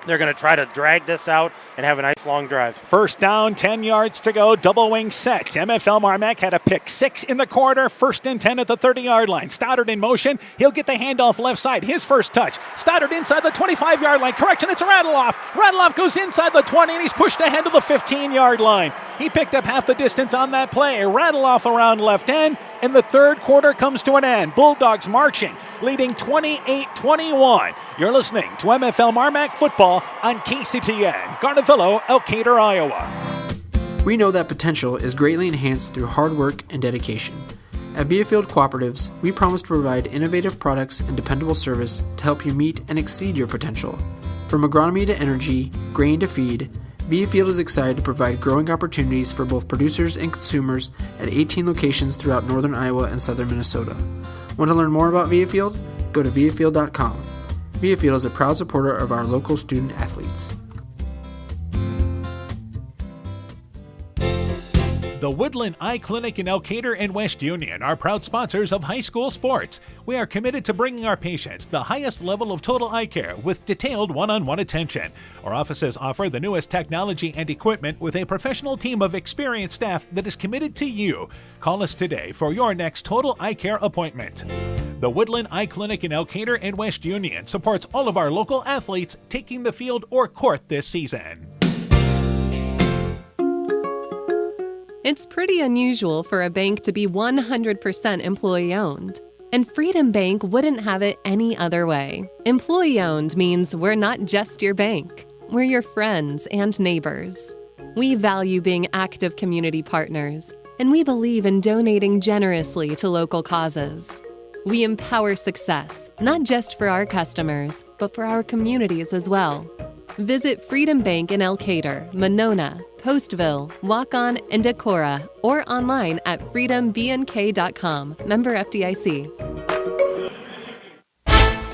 [SPEAKER 17] They're going to try to drag this out and have a nice long drive.
[SPEAKER 1] First down, 10 yards to go, double wing set. MFL MarMac had a pick 6 in the quarter, 1st and 10 at the 30-yard line. Stoddard in motion. He'll get the handoff left side. His first touch. Stoddard inside the 25-yard line. Correction, it's a Rattleoff. Rattleoff goes inside the 20, and he's pushed ahead to the 15-yard line. He picked up half the distance on that play. Rattleoff around left end, and the third quarter comes to an end. Bulldogs marching, leading 28-21. You're listening to MFL MarMac football on KCTN, Garnavillo, Elkader, Iowa.
[SPEAKER 15] We know that potential is greatly enhanced through hard work and dedication. At Viafield Cooperatives, we promise to provide innovative products and dependable service to help you meet and exceed your potential. From agronomy to energy, grain to feed, Viafield is excited to provide growing opportunities for both producers and consumers at 18 locations throughout northern Iowa and southern Minnesota. Want to learn more about Viafield? Go to viafield.com. Viafield is a proud supporter of our local student athletes.
[SPEAKER 1] The Woodland Eye Clinic in Elkader and West Union are proud sponsors of high school sports. We are committed to bringing our patients the highest level of total eye care with detailed one-on-one attention. Our offices offer the newest technology and equipment with a professional team of experienced staff that is committed to you. Call us today for your next total eye care appointment. The Woodland Eye Clinic in Elkader and West Union supports all of our local athletes taking the field or court this season.
[SPEAKER 16] It's pretty unusual for a bank to be 100% employee-owned. And Freedom Bank wouldn't have it any other way. Employee-owned means we're not just your bank. We're your friends and neighbors. We value being active community partners, and we believe in donating generously to local causes. We empower success, not just for our customers, but for our communities as well. Visit Freedom Bank in Elkader, Monona, Postville, Waukon, and Decorah, or online at freedombnk.com. Member FDIC.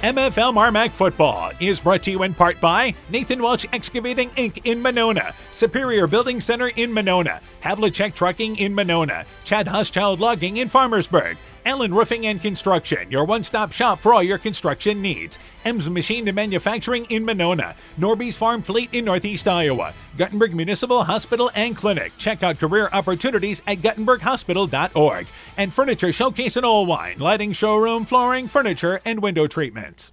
[SPEAKER 1] MFL MarMac football is brought to you in part by Nathan Welch Excavating Inc. in Monona, Superior Building Center in Monona, Havlicek Trucking in Monona, Chad Huschild Logging in Farmersburg, Allen Roofing and Construction, your one-stop shop for all your construction needs. Ems Machine and Manufacturing in Monona, Norby's Farm Fleet in Northeast Iowa, Guttenberg Municipal Hospital and Clinic. Check out career opportunities at guttenberghospital.org. And Furniture Showcase in Oldwine, lighting showroom, flooring, furniture, and window treatments.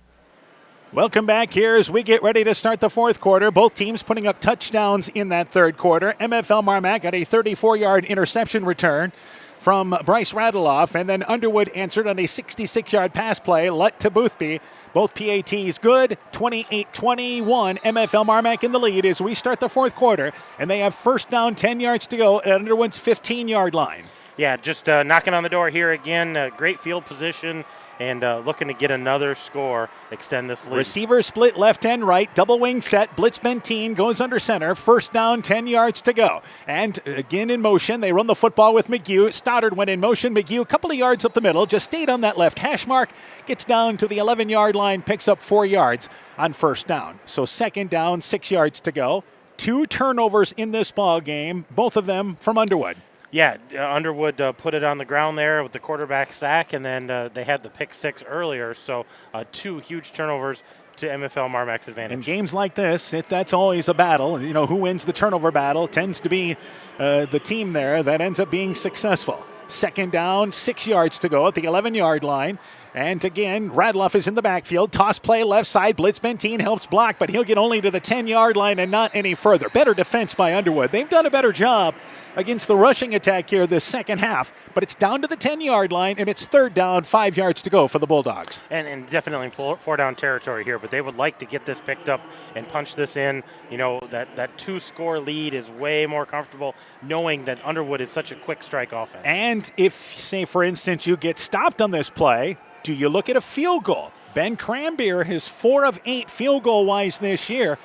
[SPEAKER 1] Welcome back here as we get ready to start the fourth quarter. Both teams putting up touchdowns in that third quarter. MFL MarMac got a 34-yard interception return from Bryce Rattleoff, and then Underwood answered on a 66-yard pass play let to Boothby. Both PATs good, 28-21. MFL MarMac in the lead as we start the fourth quarter, and they have first down, 10 yards to go at Underwood's 15-yard line.
[SPEAKER 17] Yeah, just knocking on the door here again. Great field position and looking to get another score, extend this lead.
[SPEAKER 1] Receiver split left and right, double wing set. Blitz Benteen goes under center. First down, 10 yards to go. And again in motion, they run the football with McGew. Stoddard went in motion. McGew a couple of yards up the middle, just stayed on that left hash mark, gets down to the 11-yard line, picks up 4 yards on first down. So second down, 6 yards to go. 2 turnovers in this ball game, both of them from Underwood.
[SPEAKER 17] Yeah, Underwood put it on the ground there with the quarterback sack, and then they had the pick 6 earlier. So 2 huge turnovers to MFL MarMac's advantage.
[SPEAKER 1] In games like this, that's always a battle. You know, who wins the turnover battle tends to be the team there that ends up being successful. Second down, 6 yards to go at the 11-yard line. And again, Radloff is in the backfield. Toss play left side. Blitz Benteen helps block, but he'll get only to the 10-yard line and not any further. Better defense by Underwood. They've done a better job against the rushing attack here this second half, but it's down to the 10-yard line, and it's third down, 5 yards to go for the Bulldogs.
[SPEAKER 17] And definitely four down territory here, but they would like to get this picked up and punch this in. You know, that 2-score lead is way more comfortable knowing that Underwood is such a quick strike offense.
[SPEAKER 1] And if, say, for instance, you get stopped on this play, do you look at a field goal? Ben Cranbeer is 4 of 8 field goal wise this year.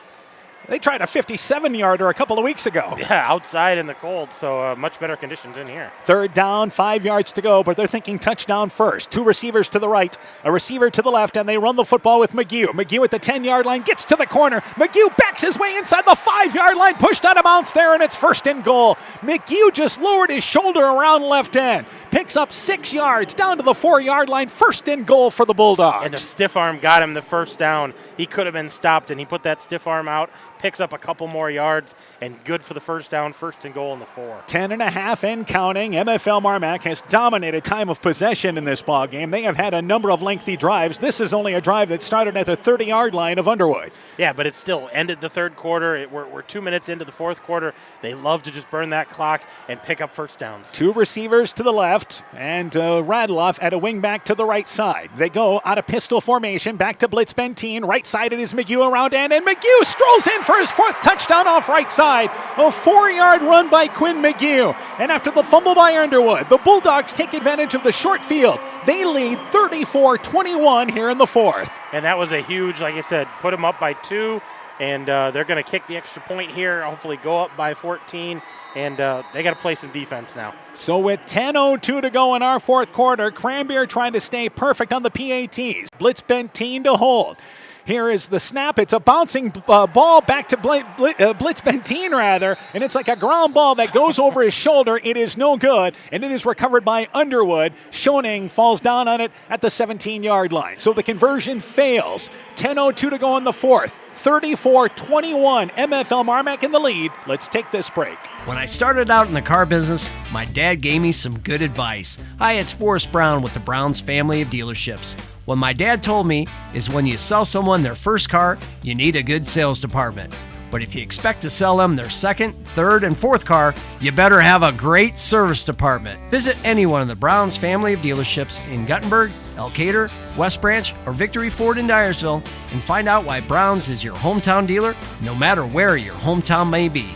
[SPEAKER 1] They tried a 57-yarder a couple of weeks ago.
[SPEAKER 17] Yeah, outside in the cold, so much better conditions in here.
[SPEAKER 1] 3rd down, 5 yards to go, but they're thinking touchdown first. 2 receivers to the right, a receiver to the left, and they run the football with McGee. McGee at the 10-yard line, gets to the corner. McGee backs his way inside the 5-yard line, pushed out of bounds there, and it's 1st and goal. McGee just lowered his shoulder around left end, picks up 6 yards down to the 4-yard line. 1st and goal for the Bulldogs.
[SPEAKER 17] And the stiff arm got him the first down. He could have been stopped, and he put that stiff arm out, picks up a couple more yards, and good for the first down, 1st and goal in the 4.
[SPEAKER 1] 10.5 and counting. MFL MarMac has dominated time of possession in this ball game. They have had a number of lengthy drives. This is only a drive that started at the 30-yard line of Underwood.
[SPEAKER 17] Yeah, but it still ended the 3rd quarter. We're 2 minutes into the 4th quarter. They love to just burn that clock and pick up first downs. 2
[SPEAKER 1] receivers to the left, and Radloff at a wing back to the right side. They go out of pistol formation, back to blitz Benteen. Right side it is McGee around end, and McGee strolls in for his 4th touchdown off right side. A 4-yard run by Quinn McGee. And after the fumble by Underwood, the Bulldogs take advantage of the short field. They lead 34-21 here in the 4th.
[SPEAKER 17] And that was a huge, like I said, put them up by 2, and they're going to kick the extra point here, hopefully go up by 14, and they got to play some defense now.
[SPEAKER 1] So with 10:02 to go in our 4th quarter, Cranbeer trying to stay perfect on the PATs. Blitz Benteen to hold. Here is the snap. It's a bouncing ball back to Blitz Benteen, and it's like a ground ball that goes over his shoulder. It is no good, and it is recovered by Underwood. Schoening falls down on it at the 17-yard line. So the conversion fails. 10:02 to go in the 4th. 34-21. MFL MarMac in the lead. Let's take this break.
[SPEAKER 18] When I started out in the car business, my dad gave me some good advice. Hi, it's Forrest Brown with the Browns family of dealerships. What my dad told me is when you sell someone their first car, you need a good sales department. But if you expect to sell them their 2nd, 3rd, and 4th car, you better have a great service department. Visit any one of the Browns family of dealerships in Guttenberg, Elkader, West Branch, or Victory Ford in Dyersville and find out why Browns is your hometown dealer, no matter where your hometown may be.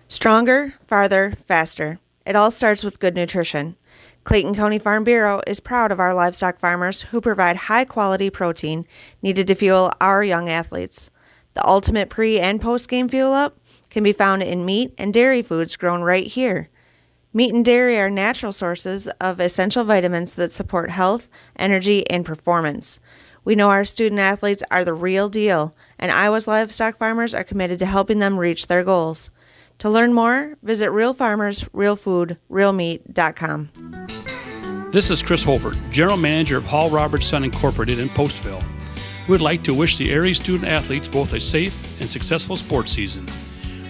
[SPEAKER 14] Stronger, farther, faster. It all starts with good nutrition. Clayton County Farm Bureau is proud of our livestock farmers who provide high-quality protein needed to fuel our young athletes. The ultimate pre- and post-game fuel-up can be found in meat and dairy foods grown right here. Meat and dairy are natural sources of essential vitamins that support health, energy, and performance. We know our student athletes are the real deal, and Iowa's livestock farmers are committed to helping them reach their goals. To learn more, visit realfarmersrealfoodrealmeat.com.
[SPEAKER 19] This is Chris Holbert, General Manager of Hall Roberts Son Incorporated in Postville. We would like to wish the area student athletes both a safe and successful sports season.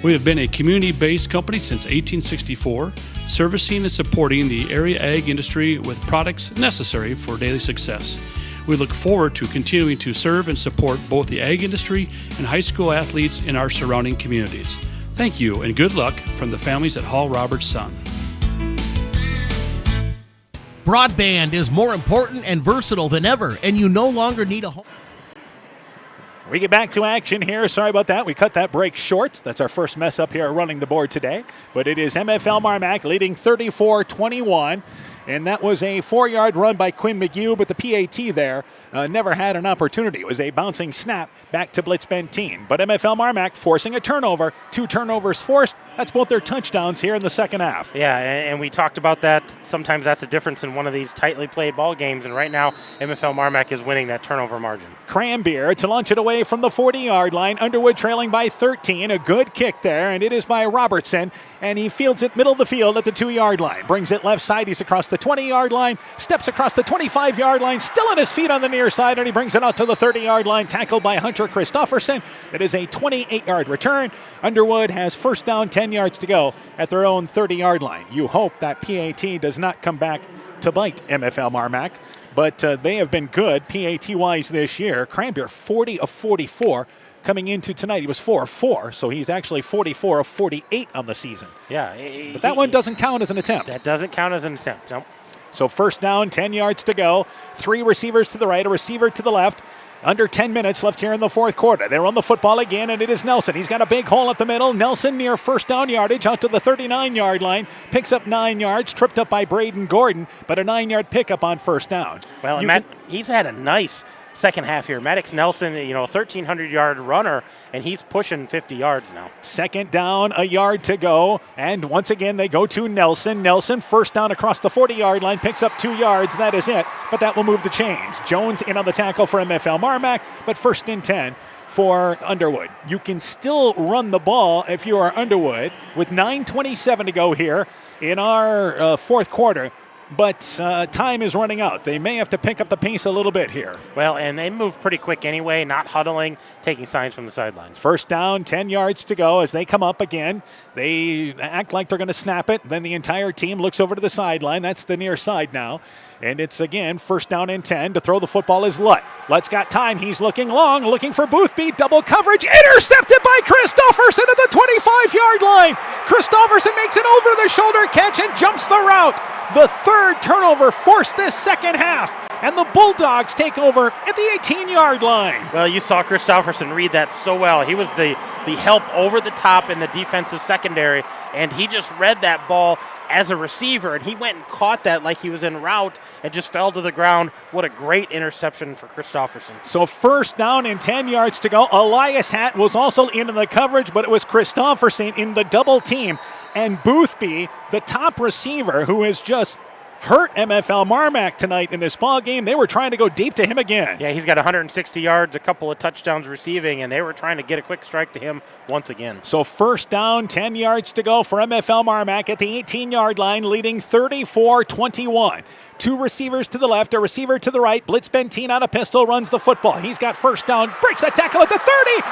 [SPEAKER 19] We have been a community-based company since 1864, servicing and supporting the area ag industry with products necessary for daily success. We look forward to continuing to serve and support both the ag industry and high school athletes in our surrounding communities. Thank you and good luck from the families at Hall Roberts Son.
[SPEAKER 6] Broadband is more important and versatile than ever, and you no longer need a home.
[SPEAKER 1] We get back to action here. Sorry about that. We cut that break short. That's our first mess up here running the board today. But it is MFL MarMac leading 34-21. And that was a 4-yard run by Quinn McGee, but the PAT there never had an opportunity. It was a bouncing snap back to Blitz Benteen. But MFL MarMac forcing a turnover. 2 turnovers forced. That's both their touchdowns here in the second half.
[SPEAKER 17] Yeah, and we talked about that. Sometimes that's the difference in one of these tightly played ball games. And right now, MFL MarMac is winning that turnover margin.
[SPEAKER 1] Cranbeer to launch it away from the 40-yard line. Underwood trailing by 13. A good kick there, and it is by Robertson. And he fields it middle of the field at the 2-yard line. Brings it left side. He's across the 20-yard line. Steps across the 25-yard line. Still on his feet on the near side, and he brings it out to the 30-yard line. Tackled by Hunter Christofferson. That is a 28-yard return. Underwood has first down, 10 yards to go at their own 30-yard line. You hope that PAT does not come back to bite MFL MarMac, but they have been good PAT-wise this year. Cranbeer 40 of 44. Coming into tonight, he was 4 of 4, so he's actually 44 of 48 on the season.
[SPEAKER 17] Yeah.
[SPEAKER 1] But that one doesn't count as an attempt.
[SPEAKER 17] That doesn't count as an attempt, nope.
[SPEAKER 1] So first down, 10 yards to go. 3 receivers to the right, a receiver to the left. Under 10 minutes left here in the fourth quarter. They run the football again, and it is Nelson. He's got a big hole up the middle. Nelson near first down yardage out to the 39-yard line. Picks up 9 yards, tripped up by Braden Gordon, but a 9-yard pickup on first down.
[SPEAKER 17] Well, Matt, he's had a nice second half here. Maddox Nelson, a 1,300-yard runner, and he's pushing 50 yards now.
[SPEAKER 1] Second down, a yard to go. And once again, they go to Nelson. Nelson, first down across the 40-yard line, picks up 2 yards. That is it, but that will move the chains. Jones in on the tackle for MFL MarMac, but first and 10 for Underwood. You can still run the ball if you are Underwood with 9:27 to go here in our fourth quarter. But time is running out. They may have to pick up the pace a little bit here.
[SPEAKER 17] Well, and they move pretty quick anyway, not huddling, taking signs from the sidelines.
[SPEAKER 1] First down, 10 yards to go as they come up again. They act like they're going to snap it. Then the entire team looks over to the sideline. That's the near side now. And it's, again, first down and 10. To throw the football is Lutt. Lutt's got time. He's looking long, looking for Boothby. Double coverage. Intercepted by Christofferson at the 25-yard line. Christofferson makes an over-the-shoulder catch and jumps the route. The third turnover forced this second half. And the Bulldogs take over at the 18-yard line.
[SPEAKER 17] Well, you saw Christofferson read that so well. He was the help over the top in the defensive secondary, and he just read that ball as a receiver, and he went and caught that like he was en route and just fell to the ground. What a great interception for Christofferson.
[SPEAKER 1] So first down and 10 yards to go. Elias Hatt was also in the coverage, but it was Christofferson in the double team. And Boothby, the top receiver, who has just hurt MFL MarMac tonight in this ball game. They were trying to go deep to him again.
[SPEAKER 17] Yeah, he's got 160 yards, a couple of touchdowns receiving, and they were trying to get a quick strike to him once again.
[SPEAKER 1] So first down, 10 yards to go for MFL MarMac at the 18-yard line, leading 34-21. Two receivers to the left, a receiver to the right. Blitz Benteen on a pistol, runs the football. He's got first down, breaks a tackle at the 30.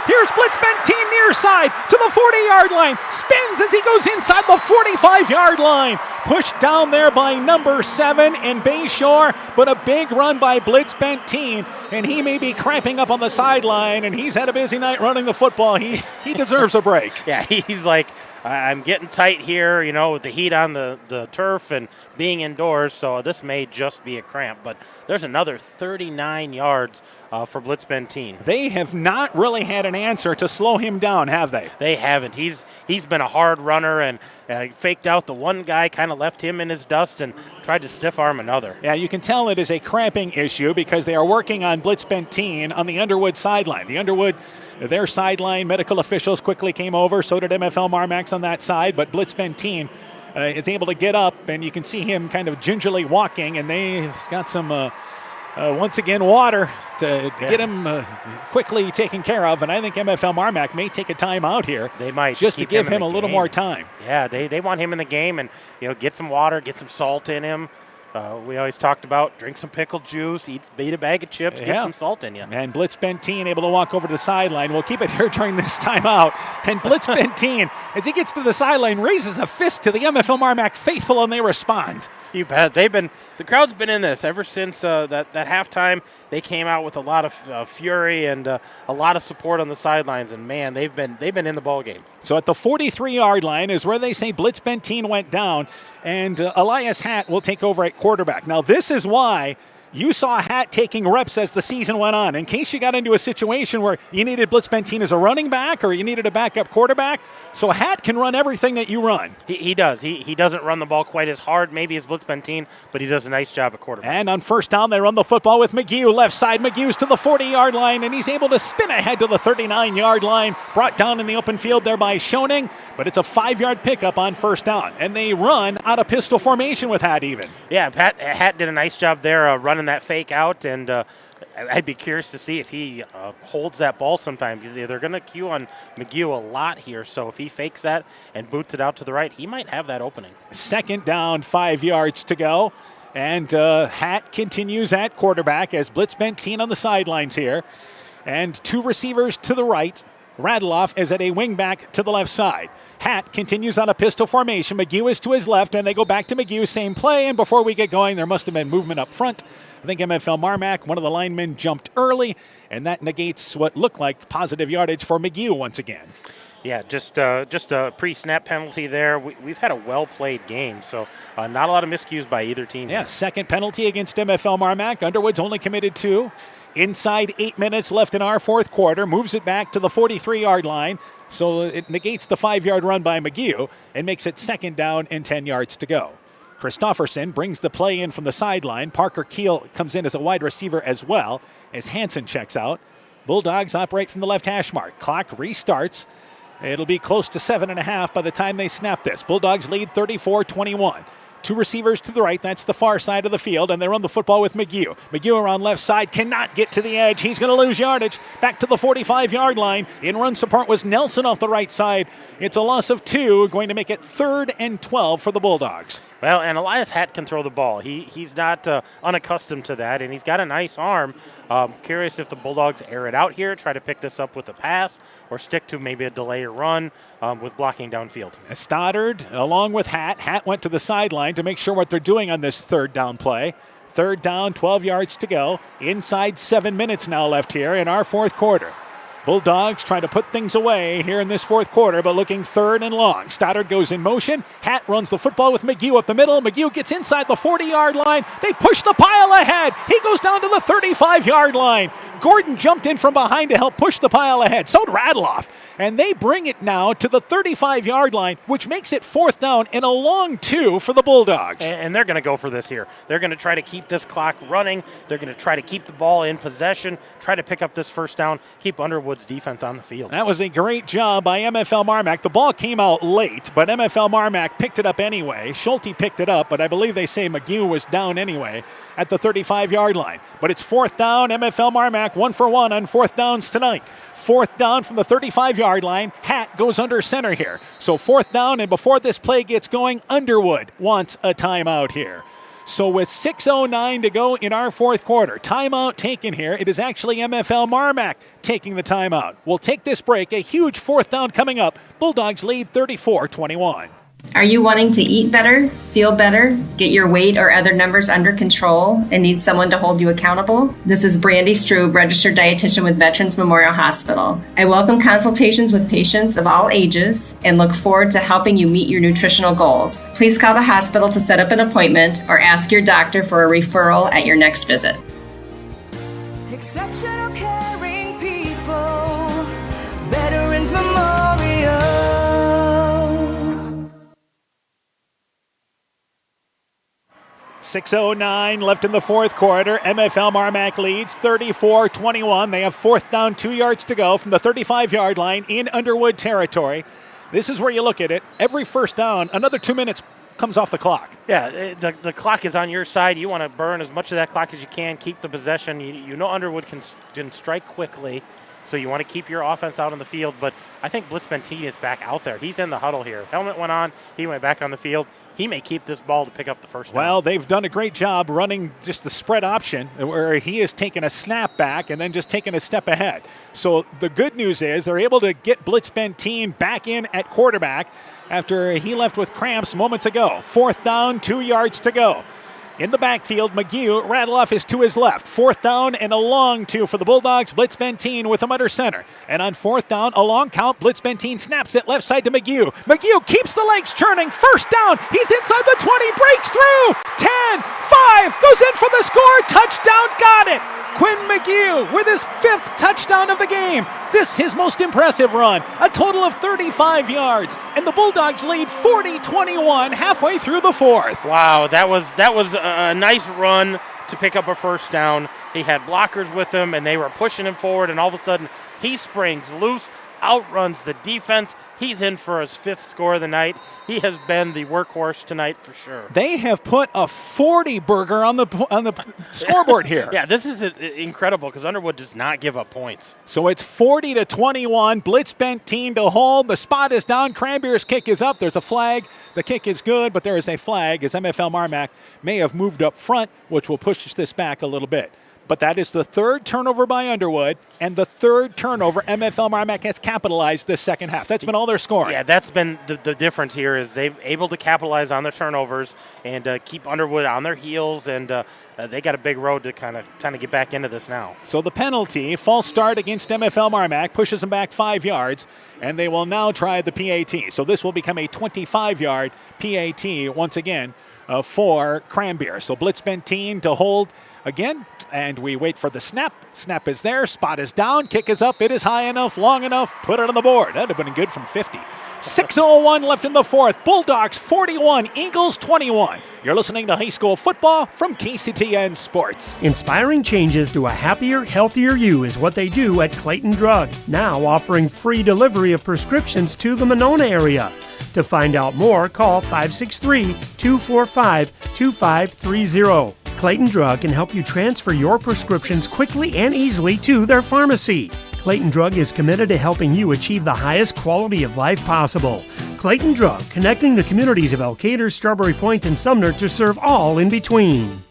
[SPEAKER 1] Here's Blitz Benteen near side to the 40-yard line. Spins as he goes inside the 45-yard line. Pushed down there by number 7 in Bayshore, but a big run by Blitz Benteen, and he may be cramping up on the sideline, and he's had a busy night running the football. He deserves a break.
[SPEAKER 17] Yeah, he's like, I'm getting tight here, with the heat on the turf and being indoors, so this may just be a cramp. But there's another 39 yards for Blitz Benteen.
[SPEAKER 1] They have not really had an answer to slow him down, have they?
[SPEAKER 17] They haven't. He's been a hard runner and faked out the one guy, kind of left him in his dust and tried to stiff arm another.
[SPEAKER 1] Yeah, you can tell it is a cramping issue because they are working on Blitz Benteen on the Underwood sideline. The Underwood, their sideline medical officials quickly came over. So did MFL MarMac's on that side. But Blitz Benteen is able to get up, and you can see him kind of gingerly walking. And they've got some, once again, water to get him quickly taken care of. And I think MFL MarMac may take a time out here.
[SPEAKER 17] They might.
[SPEAKER 1] Just to give him a little more time.
[SPEAKER 17] Yeah, they want him in the game and, get some water, get some salt in him. We always talked about drink some pickled juice, eat a bag of chips, get some salt in you.
[SPEAKER 1] And Blitz Benteen able to walk over to the sideline. We'll keep it here during this timeout. And Blitz Benteen, as he gets to the sideline, raises a fist to the MFL MarMac faithful, and they respond.
[SPEAKER 17] You bet. The crowd's been in this ever since that halftime. They came out with a lot of fury and a lot of support on the sidelines, and man, they've been in the ball game.
[SPEAKER 1] So at the 43-yard line is where they say Blitz Benteen went down, and Elias Hatt will take over at quarterback. Now this is why you saw Hatt taking reps as the season went on. In case you got into a situation where you needed Blitz Benteen as a running back or you needed a backup quarterback, so Hatt can run everything that you run.
[SPEAKER 17] He does. He doesn't run the ball quite as hard maybe as Blitz Benteen, but he does a nice job at quarterback.
[SPEAKER 1] And on first down, they run the football with McGew. Left side, McGew's to the 40-yard line, and he's able to spin ahead to the 39-yard line. Brought down in the open field there by Schoening, but it's a 5-yard pickup on first down. And they run out of pistol formation with Hatt even.
[SPEAKER 17] Yeah, Hatt did a nice job there running that fake out, and I'd be curious to see if he holds that ball sometime. They're going to cue on McGew a lot here, so if he fakes that and boots it out to the right, he might have that opening.
[SPEAKER 1] Second down, 5 yards to go, and Hatt continues at quarterback as Blitz Benteen on the sidelines here, and two receivers to the right. Radloff is at a wingback to the left side. Hatt continues on a pistol formation. McGew is to his left, and they go back to McGew. Same play, and before we get going, there must have been movement up front. I think MFL MarMac, one of the linemen, jumped early, and that negates what looked like positive yardage for McGew once again.
[SPEAKER 17] Yeah, just a pre-snap penalty there. We've had a well-played game, so not a lot of miscues by either team.
[SPEAKER 1] Yeah, second penalty against MFL MarMac. Underwood's only committed 2. Inside 8 minutes left in our fourth quarter. Moves it back to the 43-yard line. So it negates the 5-yard run by McGew and makes it second down and 10 yards to go. Christofferson brings the play in from the sideline. Parker Keel comes in as a wide receiver as well as Hansen checks out. Bulldogs operate from the left hash mark. Clock restarts. It'll be close to 7.5 by the time they snap this. Bulldogs lead 34-21. Two receivers to the right, that's the far side of the field, and they run the football with McGew. McGew around left side, cannot get to the edge. He's going to lose yardage. Back to the 45-yard line. In run support was Nelson off the right side. It's a loss of 2, going to make it 3rd and 12 for the Bulldogs.
[SPEAKER 17] Well, and Elias Hatt can throw the ball. He's not unaccustomed to that, and he's got a nice arm. Curious if the Bulldogs air it out here, try to pick this up with a pass, or stick to maybe a delay or run with blocking downfield.
[SPEAKER 1] Stoddard along with Hatt. Hatt went to the sideline to make sure what they're doing on this 3rd down play. 3rd down, 12 yards to go. Inside 7 minutes now left here in our 4th quarter. Bulldogs trying to put things away here in this 4th quarter, but looking 3rd and long. Stoddard goes in motion. Hatt runs the football with McGew up the middle. McGew gets inside the 40-yard line. They push the pile ahead. He goes down to the 35-yard line. Gordon jumped in from behind to help push the pile ahead. So did Radloff. And they bring it now to the 35-yard line, which makes it 4th down and a long 2 for the Bulldogs.
[SPEAKER 17] And they're going to go for this here. They're going to try to keep this clock running. They're going to try to keep the ball in possession, try to pick up this 1st down, keep Underwood's defense on the field.
[SPEAKER 1] That was a great job by MFL MarMac. The ball came out late, but MFL MarMac picked it up anyway. Schulte picked it up, but I believe they say McGew was down anyway at the 35-yard line. But it's 4th down. MFL MarMac 1 for 1 on 4th downs tonight. 4th down from the 35-yard line. Hatt goes under center here. So 4th down, and before this play gets going, Underwood wants a timeout here. So with 6:09 to go in our 4th quarter, timeout taken here. It is actually MFL MarMac taking the timeout. We'll take this break. A huge 4th down coming up. Bulldogs lead 34-21.
[SPEAKER 9] Are you wanting to eat better, feel better, get your weight or other numbers under control, and need someone to hold you accountable? This is Brandy Strube, registered dietitian with Veterans Memorial Hospital. I welcome consultations with patients of all ages and look forward to helping you meet your nutritional goals. Please call the hospital to set up an appointment or ask your doctor for a referral at your next visit.
[SPEAKER 23] Exceptional caring people, Veterans Memorial.
[SPEAKER 1] 6:09 left in the 4th quarter. MFL MarMac leads 34-21. They have 4th down, 2 yards to go from the 35-yard line in Underwood territory. This is where you look at it. Every 1st down, another 2 minutes comes off the clock.
[SPEAKER 17] Yeah, the clock is on your side. You want to burn as much of that clock as you can, keep the possession. You know Underwood can strike quickly, so you want to keep your offense out on the field. But I think Blitz Bentini is back out there. He's in the huddle here. Helmet went on. He went back on the field. He may keep this ball to pick up the 1st down.
[SPEAKER 1] Well, they've done a great job running just the spread option where he has taken a snap back and then just taken a step ahead. So the good news is they're able to get Blitz Bentini back in at quarterback after he left with cramps moments ago. 4th down, 2 yards to go. In the backfield, McGew, Radloff is to his left. 4th down and a long 2 for the Bulldogs. Blitz Bentini with him under center. And on 4th down, a long count. Blitz Bentini snaps it left side to McGew. McGew keeps the legs churning. 1st down. He's inside the 20. Breaks through. 10, 5. Goes in for the score. Touchdown. Got it. Quinn McGew with his 5th touchdown of the game. This his most impressive run. A total of 35 yards. And the Bulldogs lead 40-21 halfway through the 4th.
[SPEAKER 17] Wow, that was a nice run to pick up a 1st down. He had blockers with him, and they were pushing him forward, and all of a sudden he springs loose, outruns the defense. He's in for his 5th score of the night. He has been the workhorse tonight for sure.
[SPEAKER 1] They have put a 40 burger on the scoreboard here.
[SPEAKER 17] Yeah, this is incredible because Underwood does not give up points.
[SPEAKER 1] So it's 40-21. Blitz Bentini to hold. The spot is down. Cranberry's kick is up. There's a flag. The kick is good, but there is a flag as MFL MarMac may have moved up front, which will push this back a little bit. But that is the 3rd turnover by Underwood and the 3rd turnover MFL MarMac has capitalized this 2nd half. That's been all their scoring.
[SPEAKER 17] Yeah, that's been the difference here is they've able to capitalize on their turnovers and keep Underwood on their heels, and they got a big road to kind of get back into this now.
[SPEAKER 1] So the penalty, false start against MFL MarMac, pushes them back 5 yards, and they will now try the PAT. So this will become a 25-yard PAT once again for Cranberry. So Blitz Bentini to hold. Again, And we wait for the snap. Snap is there. Spot is down. Kick is up. It is high enough, long enough. Put it on the board. That would have been good from 50. 6:01 left in the fourth. Bulldogs 41, Eagles 21. You're listening to high school football from KCTN Sports.
[SPEAKER 10] Inspiring changes to a happier, healthier you is what they do at Clayton Drug, now offering free delivery of prescriptions to the Monona area. To find out more, call 563-245-2530. Clayton Drug can help you transfer your prescriptions quickly and easily to their pharmacy. Clayton Drug is committed to helping you achieve the highest quality of life possible. Clayton Drug, connecting the communities of Elkader, Strawberry Point, and Sumner to serve all in between.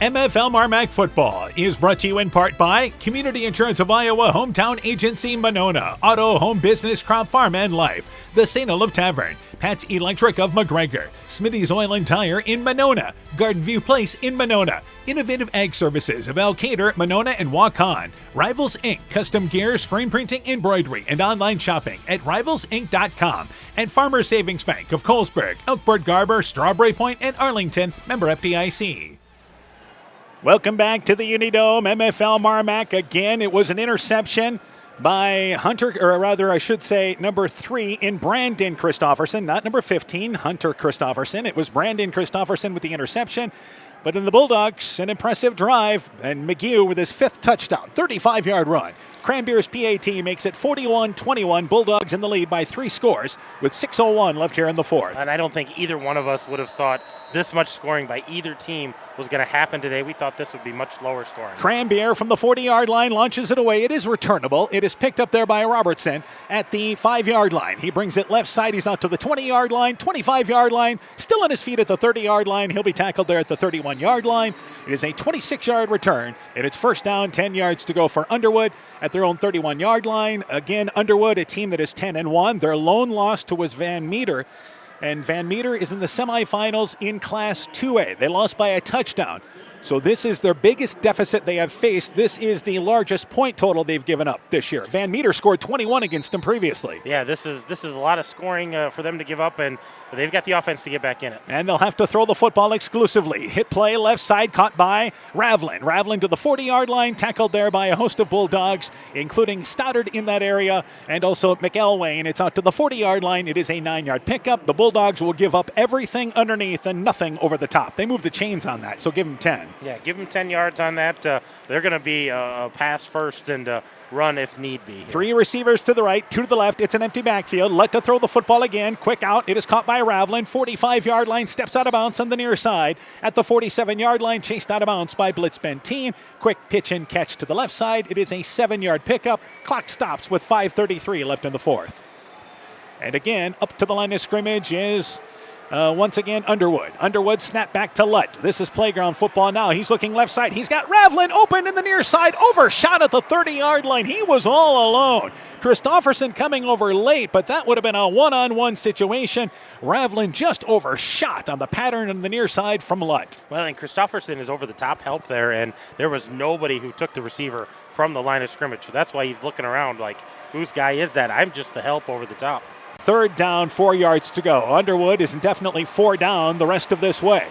[SPEAKER 1] MFL MarMac football is brought to you in part by Community Insurance of Iowa, Hometown Agency Monona, Auto, Home Business, Crop Farm, and Life, the St. Olaf Tavern, Pat's Electric of McGregor, Smitty's Oil and Tire in Monona, Garden View Place in Monona, Innovative Ag Services of Elkader, Monona, and Waukon, Rivals Inc., custom gear, screen printing, embroidery, and online shopping at rivalsinc.com, and Farmer Savings Bank of Colesburg, Elkburg, Garber, Strawberry Point, and Arlington, member FDIC. Welcome back to the Unidome. MFL MarMac again. It was an interception by Hunter, or rather I should say number 3 in Brandon Christofferson, not number 15, Hunter Christofferson. It was Brandon Christofferson with the interception. But in the Bulldogs, an impressive drive, and McGew with his 5th touchdown, 35-yard run. Cranbeer's PAT makes it 41-21. Bulldogs in the lead by 3 scores with 6:01 left here in the fourth.
[SPEAKER 17] And I don't think either one of us would have thought this much scoring by either team was going to happen today. We thought this would be much lower scoring.
[SPEAKER 1] Cranbeer from the 40-yard line launches it away. It is returnable. It is picked up there by Robertson at the 5-yard line. He brings it left side. He's out to the 20-yard line, 25-yard line, still on his feet at the 30-yard line. He'll be tackled there at the 31-yard line. It is a 26-yard return, and it's first down, 10 yards to go for Underwood at their own 31-yard line. Again, Underwood, a team that is 10-1. Their lone loss to was Van Meter, and Van Meter is in the semifinals in Class 2A. They lost by a touchdown. So this is their biggest deficit they have faced. This is the largest point total they've given up this year. Van Meter scored 21 against them previously.
[SPEAKER 17] Yeah, this is a lot of scoring for them to give up, and they've got the offense to get back in it.
[SPEAKER 1] And they'll have to throw the football exclusively. Hit play, left side, caught by Ravlin. Ravlin to the 40-yard line, tackled there by a host of Bulldogs, including Stoddard in that area, and also McElwain. It's out to the 40-yard line. It is a 9-yard pickup. The Bulldogs will give up everything underneath and nothing over the top. They move the chains on that, so give them 10.
[SPEAKER 17] Yeah, give them 10 yards on that. They're going to be a pass first and run if need be.
[SPEAKER 1] 3 receivers to the right, 2 to the left. It's an empty backfield. Let to throw the football again. Quick out. It is caught by Ravlin. 45-yard line. Steps out of bounds on the near side. At the 47-yard line, chased out of bounds by Blitz Benteen. Quick pitch and catch to the left side. It is a 7-yard pickup. Clock stops with 5:33 left in the fourth. And again, up to the line of scrimmage is once again Underwood. Underwood snap back to Lutt. This is playground football now. He's looking left side. He's got Ravlin open in the near side. Overshot at the 30-yard line. He was all alone. Christofferson coming over late, but that would have been a one-on-one situation. Ravlin just overshot on the pattern on the near side from Lutt.
[SPEAKER 17] Well, and Christofferson is over the top help there, and there was nobody who took the receiver from the line of scrimmage. So that's why he's looking around like, whose guy is that? I'm just the help over the top.
[SPEAKER 1] 3rd down, 4 yards to go. Underwood is definitely 4 down the rest of this way.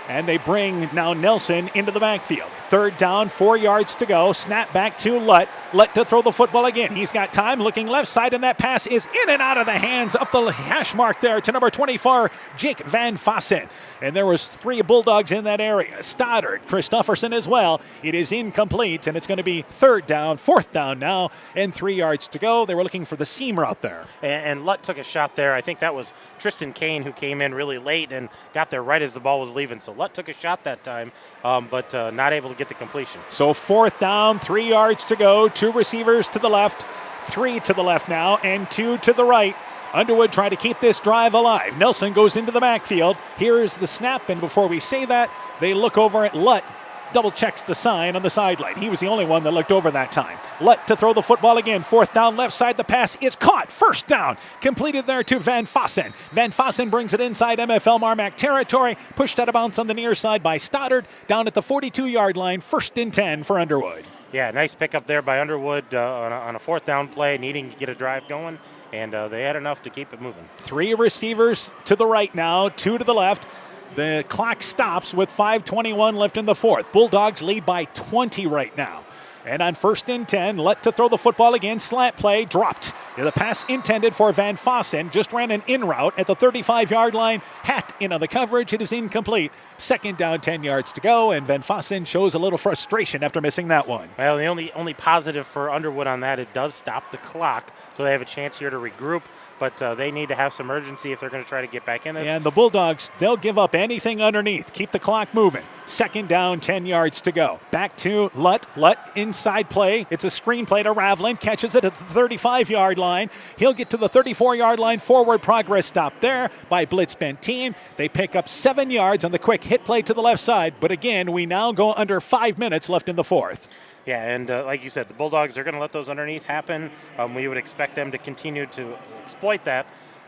[SPEAKER 1] And they bring now Nelson into the backfield. 3rd down, 4 yards to go. Snap back to Lutt. Lutt to throw the football again. He's got time, looking left side, and that pass is in and out of the hands up the hash mark there to number 24, Jake Van Fossen. And there was 3 Bulldogs in that area. Stoddard, Christofferson as well. It is incomplete, and it's going to be 3rd down, 4th down now, and 3 yards to go. They were looking for the seam route there.
[SPEAKER 17] And Lutt took a shot there. I think that was Tristan Kane who came in really late and got there right as the ball was leaving. So Lutt took a shot that time, but not able to get the completion.
[SPEAKER 1] So 4th down, 3 yards to go. 2 receivers to the left, 3 to the left now, and 2 to the right. Underwood trying to keep this drive alive. Nelson goes into the backfield. Here's the snap, and before we say that, they look over at Lutt. Double checks the sign on the sideline. He was the only one that looked over that time. Lutt to throw the football again. 4th down, left side. The pass is caught. 1st down. Completed there to Van Fossen. Van Fossen brings it inside MFL MarMac territory. Pushed out of bounds on the near side by Stoddard. Down at the 42-yard line. 1st and 10 for Underwood.
[SPEAKER 17] Yeah, nice pickup there by Underwood on a 4th down play, needing to get a drive going. And they had enough to keep it moving.
[SPEAKER 1] 3 receivers to the right now, 2 to the left. The clock stops with 5:21 left in the fourth. Bulldogs lead by 20 right now. And on 1st and 10, Lett to throw the football again. Slant play, dropped. The pass intended for Van Fossen. Just ran an in route at the 35-yard line. Hat in on the coverage. It is incomplete. 2nd down, 10 yards to go. And Van Fossen shows a little frustration after missing that one.
[SPEAKER 17] Well, the only positive for Underwood on that, it does stop the clock. So they have a chance here to regroup. But they need to have some urgency if they're going to try to get back in this.
[SPEAKER 1] And the Bulldogs, they'll give up anything underneath. Keep the clock moving. 2nd down, 10 yards to go. Back to Lutt. Lutt inside play. It's a screen play to Ravlin. Catches it at the 35-yard line. He'll get to the 34-yard line. Forward progress stopped there by Blitz Benteen. They pick up 7 yards on the quick hit play to the left side. But again, we now go under 5 minutes left in the fourth.
[SPEAKER 17] Yeah, and like you said, the Bulldogs are going to let those underneath happen. We would expect them to continue to exploit that,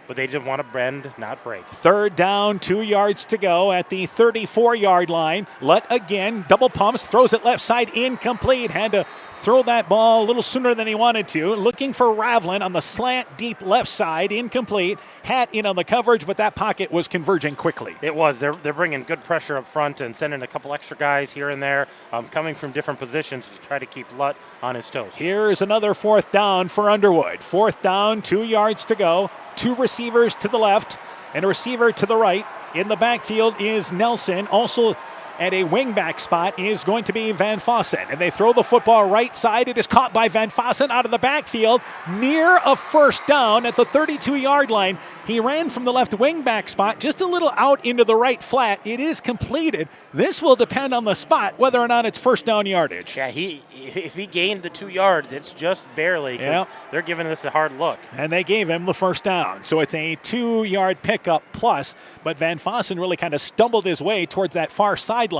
[SPEAKER 17] but they just want to bend, not break.
[SPEAKER 1] 3rd down, 2 yards to go at the 34-yard line. Lutt again, double pumps, throws it left side, incomplete. Had to throw that ball a little sooner than he wanted to. Looking for Ravlin on the slant deep left side, incomplete. Hat in on the coverage, but that pocket was converging quickly.
[SPEAKER 17] It was. They're bringing good pressure up front and sending a couple extra guys here and there, coming from different positions to try to keep Lutt on his toes.
[SPEAKER 1] Here's another 4th down for Underwood. 4th down, 2 yards to go. 2 receivers to the left and a receiver to the right. In the backfield is Nelson. Also at a wingback spot is going to be Van Fossen. And they throw the football right side. It is caught by Van Fossen out of the backfield near a 1st down at the 32-yard line. He ran from the left wingback spot just a little out into the right flat. It is completed. This will depend on the spot whether or not it's 1st down yardage.
[SPEAKER 17] Yeah, if he gained the 2 yards, it's just barely because they're giving this a hard look.
[SPEAKER 1] And they gave him the 1st down. So it's a 2-yard pickup plus, but Van Fossen really kind of stumbled his way towards that far sideline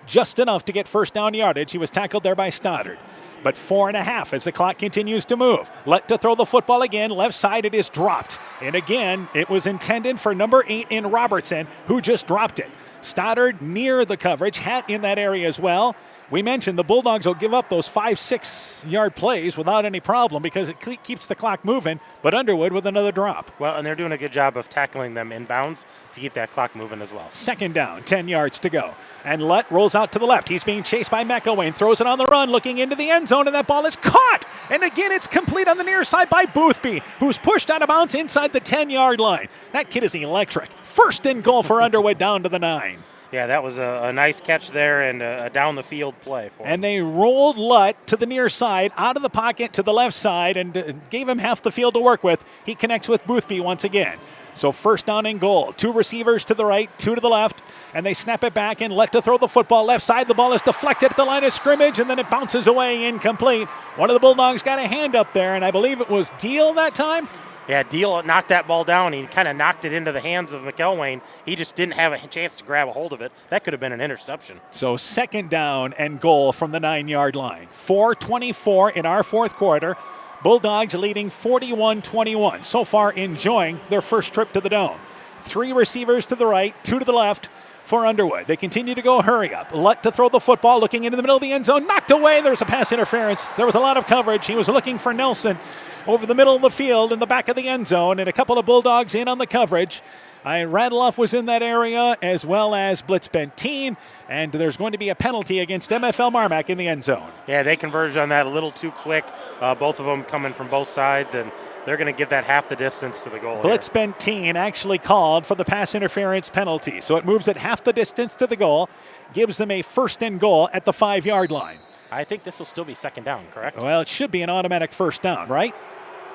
[SPEAKER 1] just enough to get 1st down yardage. He was tackled there by Stoddard. But 4.5 as the clock continues to move. Lett to throw the football again. Left side, it is dropped. And again, it was intended for number 8 in Robertson, who just dropped it. Stoddard near the coverage. Hat in that area as well. We mentioned the Bulldogs will give up those 5-6 yard plays without any problem because it keeps the clock moving, but Underwood with another drop.
[SPEAKER 17] Well, and they're doing a good job of tackling them inbounds to keep that clock moving as well.
[SPEAKER 1] 2nd down, 10 yards to go. And Lutt rolls out to the left. He's being chased by McElwain, throws it on the run, looking into the end zone, and that ball is caught. And again, it's complete on the near side by Boothby, who's pushed out of bounds inside the 10-yard line. That kid is electric. 1st and goal for Underwood down to the 9.
[SPEAKER 17] Yeah, that was a nice catch there and a down-the-field play for him.
[SPEAKER 1] And they rolled Lutt to the near side, out of the pocket to the left side, and gave him half the field to work with. He connects with Boothby once again. So 1st down and goal. 2 receivers to the right, 2 to the left, and they snap it back and Lett to throw the football left side. The ball is deflected at the line of scrimmage, and then it bounces away incomplete. One of the Bulldogs got a hand up there, and I believe it was Deal that time.
[SPEAKER 17] Yeah, Deal knocked that ball down. He kind of knocked it into the hands of McElwain. He just didn't have a chance to grab a hold of it. That could have been an interception.
[SPEAKER 1] So 2nd down and goal from the 9-yard line. 4:24 in our fourth quarter. Bulldogs leading 41-21. So far enjoying their first trip to the Dome. 3 receivers to the right, 2 to the left for Underwood. They continue to go hurry up. Lutt to throw the football, looking into the middle of the end zone. Knocked away. There's a pass interference. There was a lot of coverage. He was looking for Nelson over the middle of the field in the back of the end zone, and a couple of Bulldogs in on the coverage. Radloff was in that area, as well as Blitz Benteen, and there's going to be a penalty against MFL MarMac in the end zone.
[SPEAKER 17] Yeah, they converged on that a little too quick. Both of them coming from both sides, and they're going to give that half the distance to the goal.
[SPEAKER 1] Blitz Benteen actually called for the pass interference penalty, so it moves it half the distance to the goal, gives them a 1st and goal at the 5-yard line.
[SPEAKER 17] I think this will still be 2nd down, correct?
[SPEAKER 1] Well, it should be an automatic 1st down, right?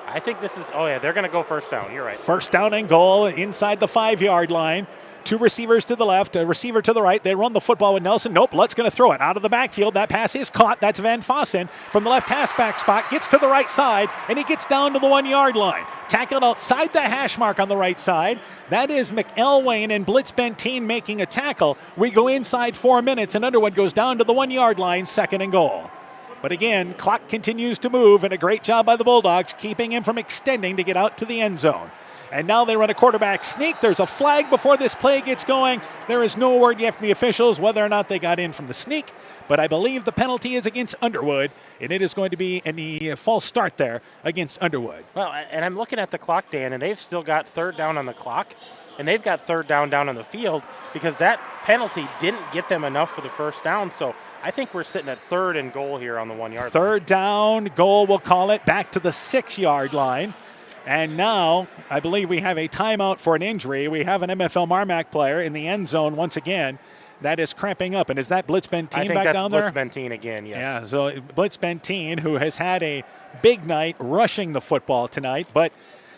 [SPEAKER 17] I think this is, they're going to go 1st down. You're right.
[SPEAKER 1] 1st down and goal inside the 5-yard line. 2 receivers to the left, a receiver to the right. They run the football with Nelson. Nope, Lutt's going to throw it out of the backfield. That pass is caught. That's Van Fossen from the left halfback spot. Gets to the right side, and he gets down to the 1-yard line. Tackled outside the hash mark on the right side. That is McElwain and Blitz Benteen making a tackle. We go inside 4 minutes, and Underwood goes down to the 1-yard line, 2nd and goal. But again, clock continues to move, and a great job by the Bulldogs keeping him from extending to get out to the end zone. And now they run a quarterback sneak. There's a flag before this play gets going. There is no word yet from the officials whether or not they got in from the sneak, but I believe the penalty is against Underwood, and it is going to be a false start there against Underwood.
[SPEAKER 17] Well, and I'm looking at the clock, Dan, and they've still got third down on the clock, and they've got third down on the field because that penalty didn't get them enough for the first down. So I think we're sitting at 3rd and goal here on the 1 yard line.
[SPEAKER 1] Third down, goal, we'll call it, back to the 6-yard line. And now I believe we have a timeout for an injury. We have an MFL MarMac player in the end zone once again. That is cramping up. And is that Blitz Benteen back down there?
[SPEAKER 17] I think that's Blitz Benteen again, yes.
[SPEAKER 1] Yeah, so Blitz Benteen, who has had a big night rushing the football tonight, but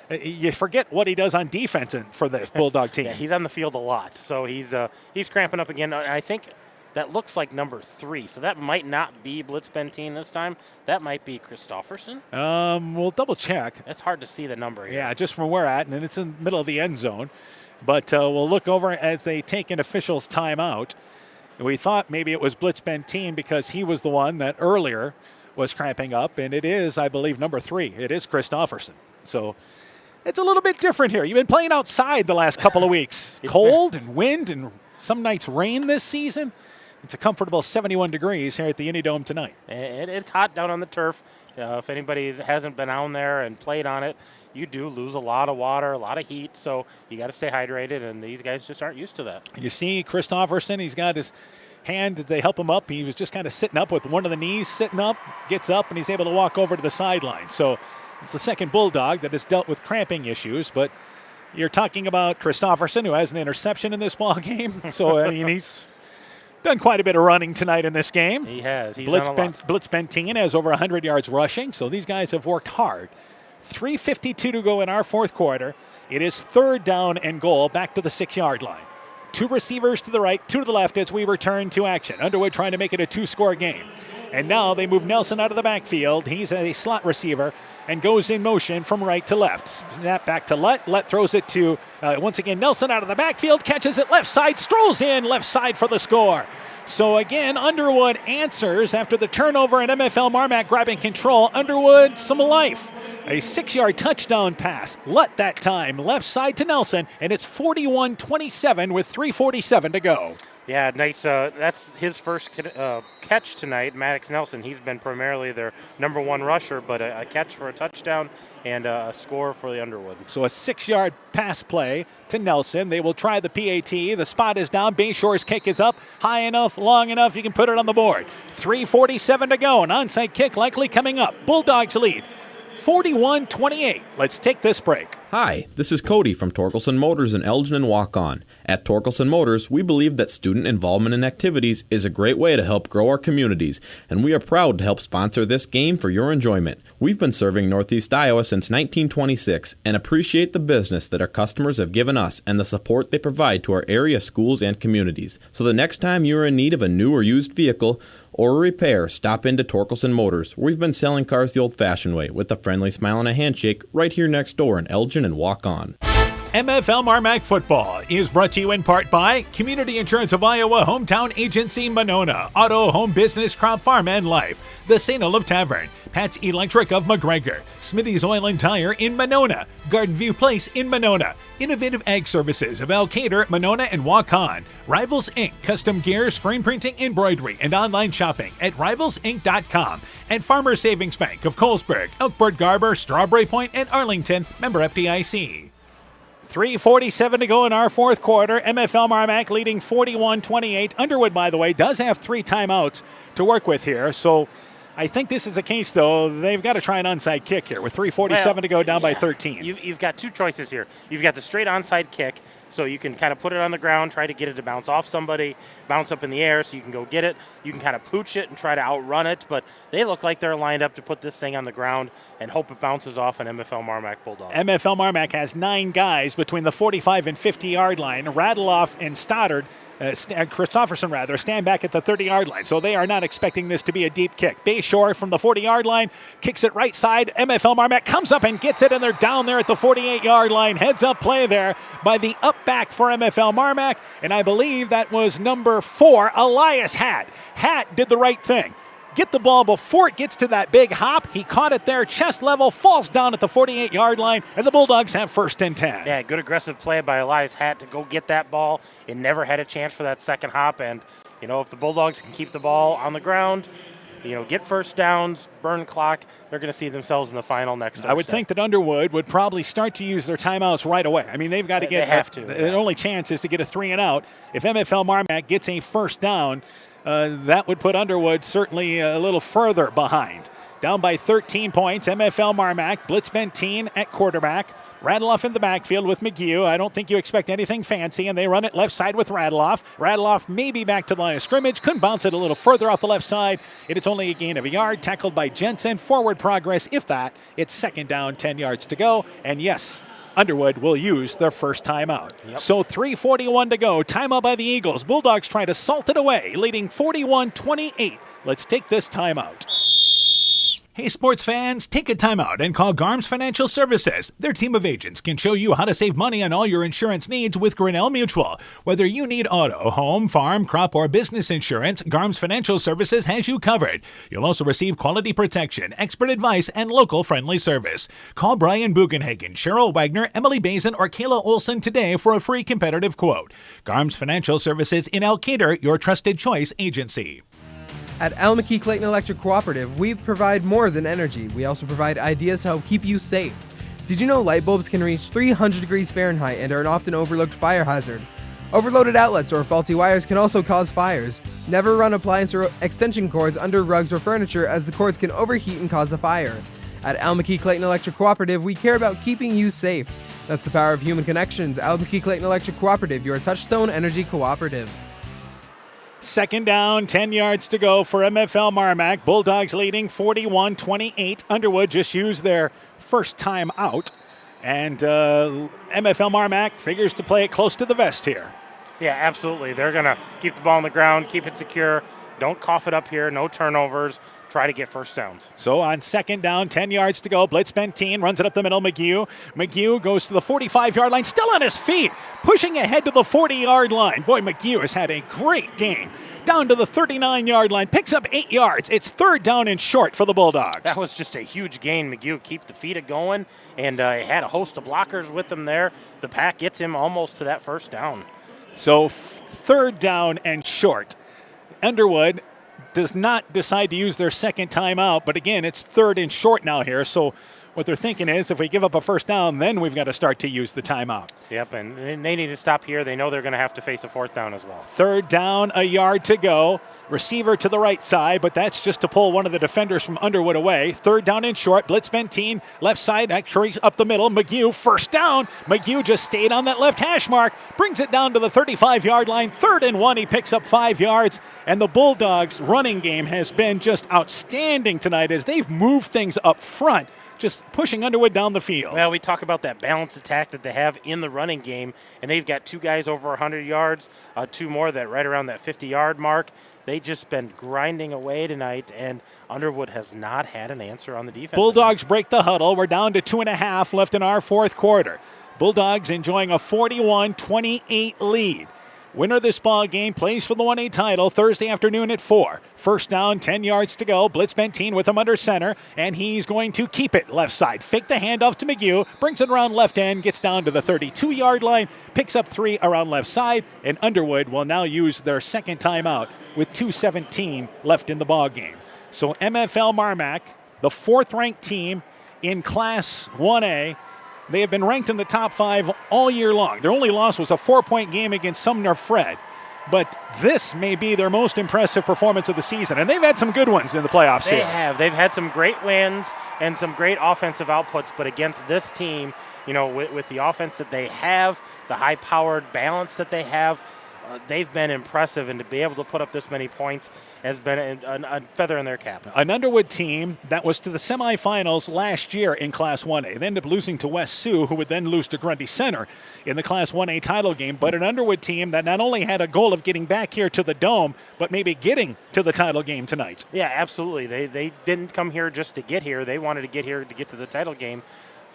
[SPEAKER 1] you forget what he does on defense for this Bulldog team.
[SPEAKER 17] Yeah, he's on the field a lot, so he's cramping up again. I think that looks like number 3, so that might not be Blitz Benteen this time. That might be Christofferson.
[SPEAKER 1] We'll double check.
[SPEAKER 17] It's hard to see the number here.
[SPEAKER 1] Yeah, just from where we're at, and it's in the middle of the end zone. But we'll look over as they take an official's timeout. We thought maybe it was Blitz Benteen because he was the one that earlier was cramping up, and it is, I believe, number 3. It is Christofferson. So it's a little bit different here. You've been playing outside the last couple of weeks. Cold and wind and some nights rain this season. It's a comfortable 71 degrees here at the Unidome tonight.
[SPEAKER 17] It's hot down on the turf. If anybody hasn't been down there and played on it, you do lose a lot of water, a lot of heat, so you got to stay hydrated, and these guys just aren't used to that.
[SPEAKER 1] You see Christofferson, he's got his hand, they help him up. He was just kind of sitting up with one of the knees sitting up, gets up, and he's able to walk over to the sideline. So it's the second Bulldog that has dealt with cramping issues, but you're talking about Christofferson, who has an interception in this ball game. So, I mean, he's done quite a bit of running tonight in this game.
[SPEAKER 17] He has. He's
[SPEAKER 1] Blitz
[SPEAKER 17] done a lot.
[SPEAKER 1] Blitz Benteen has over 100 yards rushing, so these guys have worked hard. 3:52 to go in our fourth quarter. It is 3rd down and goal back to the 6-yard line. 2 receivers to the right, 2 to the left as we return to action. Underwood trying to make it a 2-score game. And now they move Nelson out of the backfield. He's a slot receiver and goes in motion from right to left. Snap back to Lett. Lett throws it to, once again, Nelson out of the backfield, catches it left side, strolls in left side for the score. So again, Underwood answers after the turnover and MFL MarMac grabbing control. Underwood, some life. A 6-yard touchdown pass. Lett that time, left side to Nelson, and it's 41-27 with 3:47 to go.
[SPEAKER 17] Yeah, nice. That's his first catch tonight, Maddox Nelson. He's been primarily their number 1 rusher, but a catch for a touchdown and a score for the Underwood.
[SPEAKER 1] So a 6-yard pass play to Nelson. They will try the PAT. The spot is down. Bayshore's kick is up. High enough, long enough, you can put it on the board. 3:47 to go. An onside kick likely coming up. Bulldogs lead 41-28. Let's take this break.
[SPEAKER 2] Hi, this is Cody from Torkelson Motors in Elgin and Walk-On. At Torkelson Motors, we believe that student involvement in activities is a great way to help grow our communities, and we are proud to help sponsor this game for your enjoyment. We've been serving Northeast Iowa since 1926 and appreciate the business that our customers have given us and the support they provide to our area schools and communities. So the next time you are in need of a new or used vehicle or a repair, stop into Torkelson Motors. We've been selling cars the old-fashioned way with a friendly smile and a handshake right here next door in Elgin and Walk On.
[SPEAKER 1] MFL MarMac Football is brought to you in part by Community Insurance of Iowa, Hometown Agency Monona, Auto, Home Business, Crop Farm, and Life, the St. Olaf Tavern, Pat's Electric of McGregor, Smithy's Oil and Tire in Monona, Garden View Place in Monona, Innovative Ag Services of Elkader, Monona, and Waukon, Rivals Inc., custom gear, screen printing, embroidery, and online shopping at rivalsinc.com, and Farmer Savings Bank of Colesburg, Elkburg Garber, Strawberry Point, and Arlington, member FDIC. 3:47 to go in our fourth quarter. MFL MarMac leading 41-28. Underwood, by the way, does have 3 timeouts to work with here. So I think this is a case, though, they've got to try an onside kick here with 3:47 to go down by 13.
[SPEAKER 17] You've got 2 choices here. You've got the straight onside kick, so you can kind of put it on the ground, try to get it to bounce off somebody, bounce up in the air so you can go get it. You can kind of pooch it and try to outrun it, but they look like they're lined up to put this thing on the ground and hope it bounces off an MFL MarMac Bulldog.
[SPEAKER 1] MFL MarMac has 9 guys between the 45 and 50-yard line. Radeloff and Stoddard, Christofferson rather, stand back at the 30-yard line, so they are not expecting this to be a deep kick. Bayshore from the 40-yard line kicks it right side. MFL MarMac comes up and gets it, and they're down there at the 48-yard line. Heads-up play there by the up back for MFL MarMac, and I believe that was number 4, Elias Hatt. Hatt did the right thing. get the ball before it gets to that big hop. He caught it there, chest level, falls down at the 48-yard line, and the Bulldogs have 1st and 10.
[SPEAKER 17] Yeah, good aggressive play by Elias Hatt to go get that ball. It never had a chance for that second hop, and, if the Bulldogs can keep the ball on the ground, get first downs, burn clock, they're going to see themselves in the final next Thursday.
[SPEAKER 1] I would think that Underwood would probably start to use their timeouts right away. I mean, they've got to get.
[SPEAKER 17] They have to.
[SPEAKER 1] Their only chance is to get a 3 and out. If MFL MarMac gets a first down, that would put Underwood certainly a little further behind. Down by 13 points, MFL MarMac, Blitz Benteen at quarterback. Radloff in the backfield with McGee. I don't think you expect anything fancy, and they run it left side with Radloff. Radloff maybe back to the line of scrimmage. Couldn't bounce it a little further off the left side. It's only a gain of a yard. Tackled by Jensen. Forward progress, if that. It's 2nd down, 10 yards to go. And yes, Underwood will use their first timeout.
[SPEAKER 17] Yep.
[SPEAKER 1] So 3:41 to go. Timeout by the Eagles. Bulldogs trying to salt it away, leading 41-28. Let's take this timeout. Hey, sports fans, take a timeout and call Garms Financial Services. Their team of agents can show you how to save money on all your insurance needs with Grinnell Mutual. Whether you need auto, home, farm, crop, or business insurance, Garms Financial Services has you covered. You'll also receive quality protection, expert advice, and local friendly service. Call Brian Bugenhagen, Cheryl Wagner, Emily Bazin, or Kayla Olson today for a free competitive quote. Garms Financial Services in Elkader, your trusted choice agency.
[SPEAKER 3] At Al-McKee Clayton Electric Cooperative, we provide more than energy. We also provide ideas to help keep you safe. Did you know light bulbs can reach 300 degrees Fahrenheit and are an often overlooked fire hazard? Overloaded outlets or faulty wires can also cause fires. Never run appliance or extension cords under rugs or furniture, as the cords can overheat and cause a fire. At Al-McKee Clayton Electric Cooperative, we care about keeping you safe. That's the power of human connections. Al-McKee Clayton Electric Cooperative, your Touchstone Energy Cooperative.
[SPEAKER 1] 2nd down, 10 yards to go for MFL MarMac. Bulldogs leading 41-28. Underwood just used their first time out. And MFL MarMac figures to play it close to the vest here.
[SPEAKER 17] Yeah, absolutely. They're going to keep the ball on the ground, keep it secure. Don't cough it up here. No turnovers. Try to get first downs.
[SPEAKER 1] So on 2nd down, 10 yards to go. Blitz Benteen runs it up the middle. McGee goes to the 45-yard line, still on his feet, pushing ahead to the 40-yard line. Boy, McGee has had a great game. Down to the 39-yard line, picks up 8 yards. It's 3rd down and short for the Bulldogs.
[SPEAKER 17] That was just a huge gain. McGee keep the feet going, and had a host of blockers with him there. The pack gets him almost to that first down.
[SPEAKER 1] So 3rd down and short. Underwood does not decide to use their second timeout, but again, it's 3rd and short now here. So what they're thinking is, if we give up a first down, then we've got to start to use the timeout.
[SPEAKER 17] Yep, and they need to stop here. They know they're going to have to face a 4th down as well.
[SPEAKER 1] 3rd down, a yard to go. Receiver to the right side, but that's just to pull one of the defenders from Underwood away. 3rd down and short. Blitz Benteen, left side, actually up the middle. McGee, first down. McGee just stayed on that left hash mark, brings it down to the 35-yard line. 3rd and 1, he picks up 5 yards. And the Bulldogs' running game has been just outstanding tonight as they've moved things up front, just pushing Underwood down the field.
[SPEAKER 17] Well, we talk about that balanced attack that they have in the running game, and they've got 2 guys over 100 yards, 2 more that right around that 50-yard mark. They've just been grinding away tonight, and Underwood has not had an answer on the defense.
[SPEAKER 1] Bulldogs break the huddle. We're down to 2.5 left in our 4th quarter. Bulldogs enjoying a 41-28 lead. Winner of this ball game plays for the 1A title Thursday afternoon at 4. First down, 10 yards to go. Blitz Benteen with him under center, and he's going to keep it left side. Fake the handoff to McGee, brings it around left end, gets down to the 32-yard line, picks up 3 around left side, and Underwood will now use their second timeout with 2:17 left in the ball game. So MFL MarMac, the 4th-ranked team in Class 1A, they have been ranked in the top 5 all year long. Their only loss was a 4-point game against Sumner Fred. But this may be their most impressive performance of the season. And they've had some good ones in the playoffs
[SPEAKER 17] They
[SPEAKER 1] here.
[SPEAKER 17] have. They've had some great wins and some great offensive outputs. But against this team, with the offense that they have, the high-powered balance that they have, they've been impressive. And to be able to put up this many points has been a feather in their cap.
[SPEAKER 1] An Underwood team that was to the semifinals last year in Class 1A. They ended up losing to West Sioux, who would then lose to Grundy Center in the Class 1A title game. But an Underwood team that not only had a goal of getting back here to the Dome, but maybe getting to the title game tonight.
[SPEAKER 17] Yeah, absolutely. They didn't come here just to get here. They wanted to get here to get to the title game.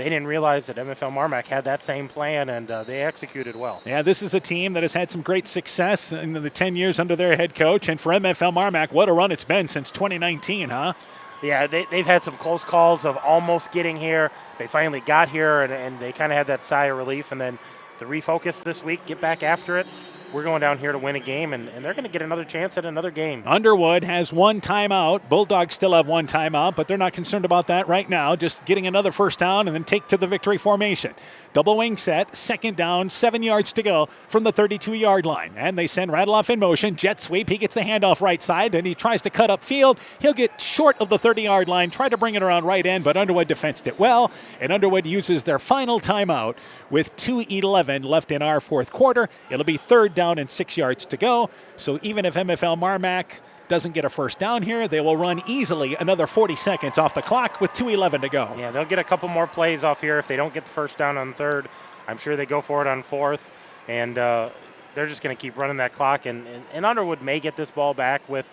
[SPEAKER 17] they didn't realize that MFL MarMac had that same plan, and they executed well.
[SPEAKER 1] Yeah, this is a team that has had some great success in the 10 years under their head coach. And for MFL MarMac, what a run it's been since 2019, huh?
[SPEAKER 17] Yeah, they've had some close calls of almost getting here. They finally got here, and they kind of had that sigh of relief. And then the refocus this week, get back after it. We're going down here to win a game, and they're going to get another chance at another game.
[SPEAKER 1] Underwood has one timeout. Bulldogs still have one timeout, but they're not concerned about that right now. Just getting another first down and then take to the victory formation. Double wing set, second down, 7 yards to go from the 32-yard line. And they send Radloff in motion. Jet sweep. He gets the handoff right side, and he tries to cut up field. He'll get short of the 30-yard line, try to bring it around right end, but Underwood defensed it well. And Underwood uses their final timeout with 2:11 left in our fourth quarter. It'll be third down and 6 yards to go. So even if MFL MarMac doesn't get a first down here, they will run easily another 40 seconds off the clock with 2:11 to go.
[SPEAKER 17] Yeah, they'll get a couple more plays off here if they don't get the first down on third. I'm sure they go for it on fourth, and they're just going to keep running that clock. And Underwood may get this ball back with,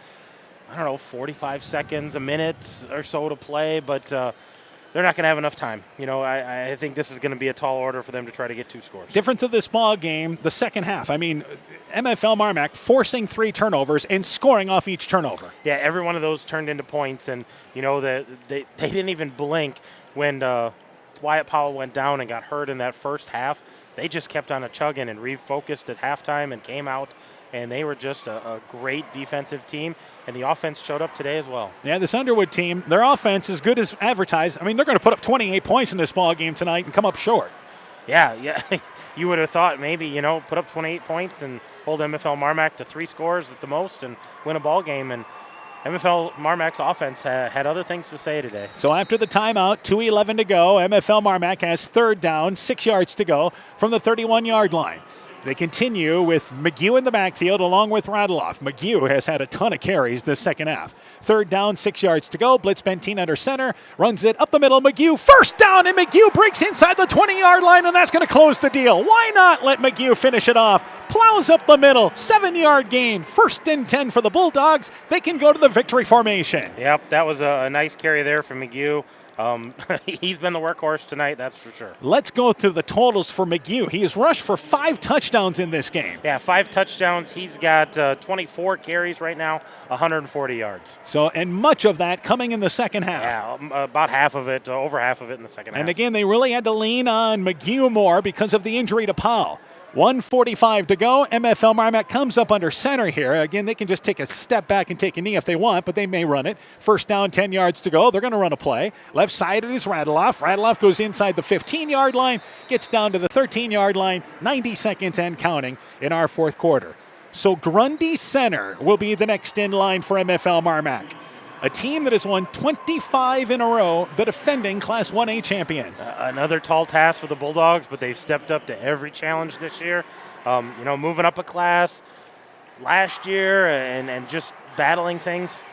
[SPEAKER 17] 45 seconds, a minute or so to play, but they're not going to have enough time. I think this is going to be a tall order for them to try to get 2 scores.
[SPEAKER 1] Difference of this ball game, the second half. I mean, MFL MarMac forcing 3 turnovers and scoring off each turnover.
[SPEAKER 17] Yeah, every one of those turned into points, and they didn't even blink when Wyatt Powell went down and got hurt in that first half. They just kept on chugging and refocused at halftime and came out, and they were just a great defensive team. And the offense showed up today as well.
[SPEAKER 1] Yeah, this Underwood team, their offense is good as advertised. I mean, they're going to put up 28 points in this ball game tonight and come up short.
[SPEAKER 17] Yeah. You would have thought maybe, put up 28 points and hold MFL MarMac to 3 scores at the most and win a ball game. And MFL MarMac's offense had other things to say today.
[SPEAKER 1] So after the timeout, 2:11 to go, MFL MarMac has third down, 6 yards to go from the 31-yard line. They continue with McGew in the backfield along with Radloff. McGew has had a ton of carries this second half. Third down, 6 yards to go. Blitz Benteen under center. Runs it up the middle. McGew first down, and McGew breaks inside the 20-yard line, and that's going to close the deal. Why not let McGew finish it off? Plows up the middle. 7-yard gain. First and 10 for the Bulldogs. They can go to the victory formation.
[SPEAKER 17] Yep, that was a nice carry there from McGew. He's been the workhorse tonight, that's for sure.
[SPEAKER 1] Let's go through the totals for McGew. He has rushed for 5 touchdowns in this game.
[SPEAKER 17] Yeah, 5 touchdowns. He's got 24 carries right now, 140 yards.
[SPEAKER 1] So, and much of that coming in the second half.
[SPEAKER 17] Yeah, about half of it, over half of it in the second half.
[SPEAKER 1] And again, they really had to lean on McGew more because of the injury to Powell. 1:45 to go. MFL MarMac comes up under center here. Again, they can just take a step back and take a knee if they want, but they may run it. First down, 10 yards to go. They're going to run a play. Left side it is Radloff. Radloff goes inside the 15-yard line, gets down to the 13-yard line, 90 seconds and counting in our fourth quarter. So Grundy Center will be the next in line for MFL MarMac. A team that has won 25 in a row, the defending Class 1A champion.
[SPEAKER 17] Another tall task for the Bulldogs, but they've stepped up to every challenge this year. Moving up a class last year and just battling things.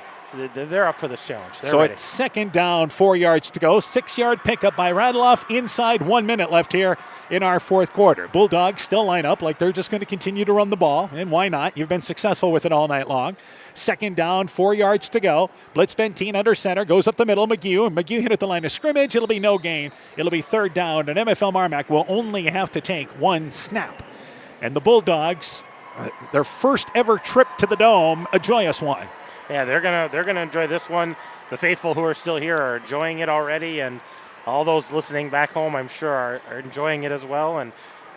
[SPEAKER 17] They're up for this challenge. They're ready.
[SPEAKER 1] It's second down, 4 yards to go. 6-yard pickup by Radloff. Inside 1 minute left here in our fourth quarter. Bulldogs still line up like they're just going to continue to run the ball, and why not? You've been successful with it all night long. Second down, 4 yards to go. Blitz Benteen under center, goes up the middle. McGew hit at the line of scrimmage. It'll be no gain. It'll be third down, and MFL MarMac will only have to take 1 snap. And the Bulldogs, their first ever trip to the Dome, a joyous one.
[SPEAKER 17] Yeah, they're gonna enjoy this one. The faithful who are still here are enjoying it already, and all those listening back home, I'm sure, are enjoying it as well. And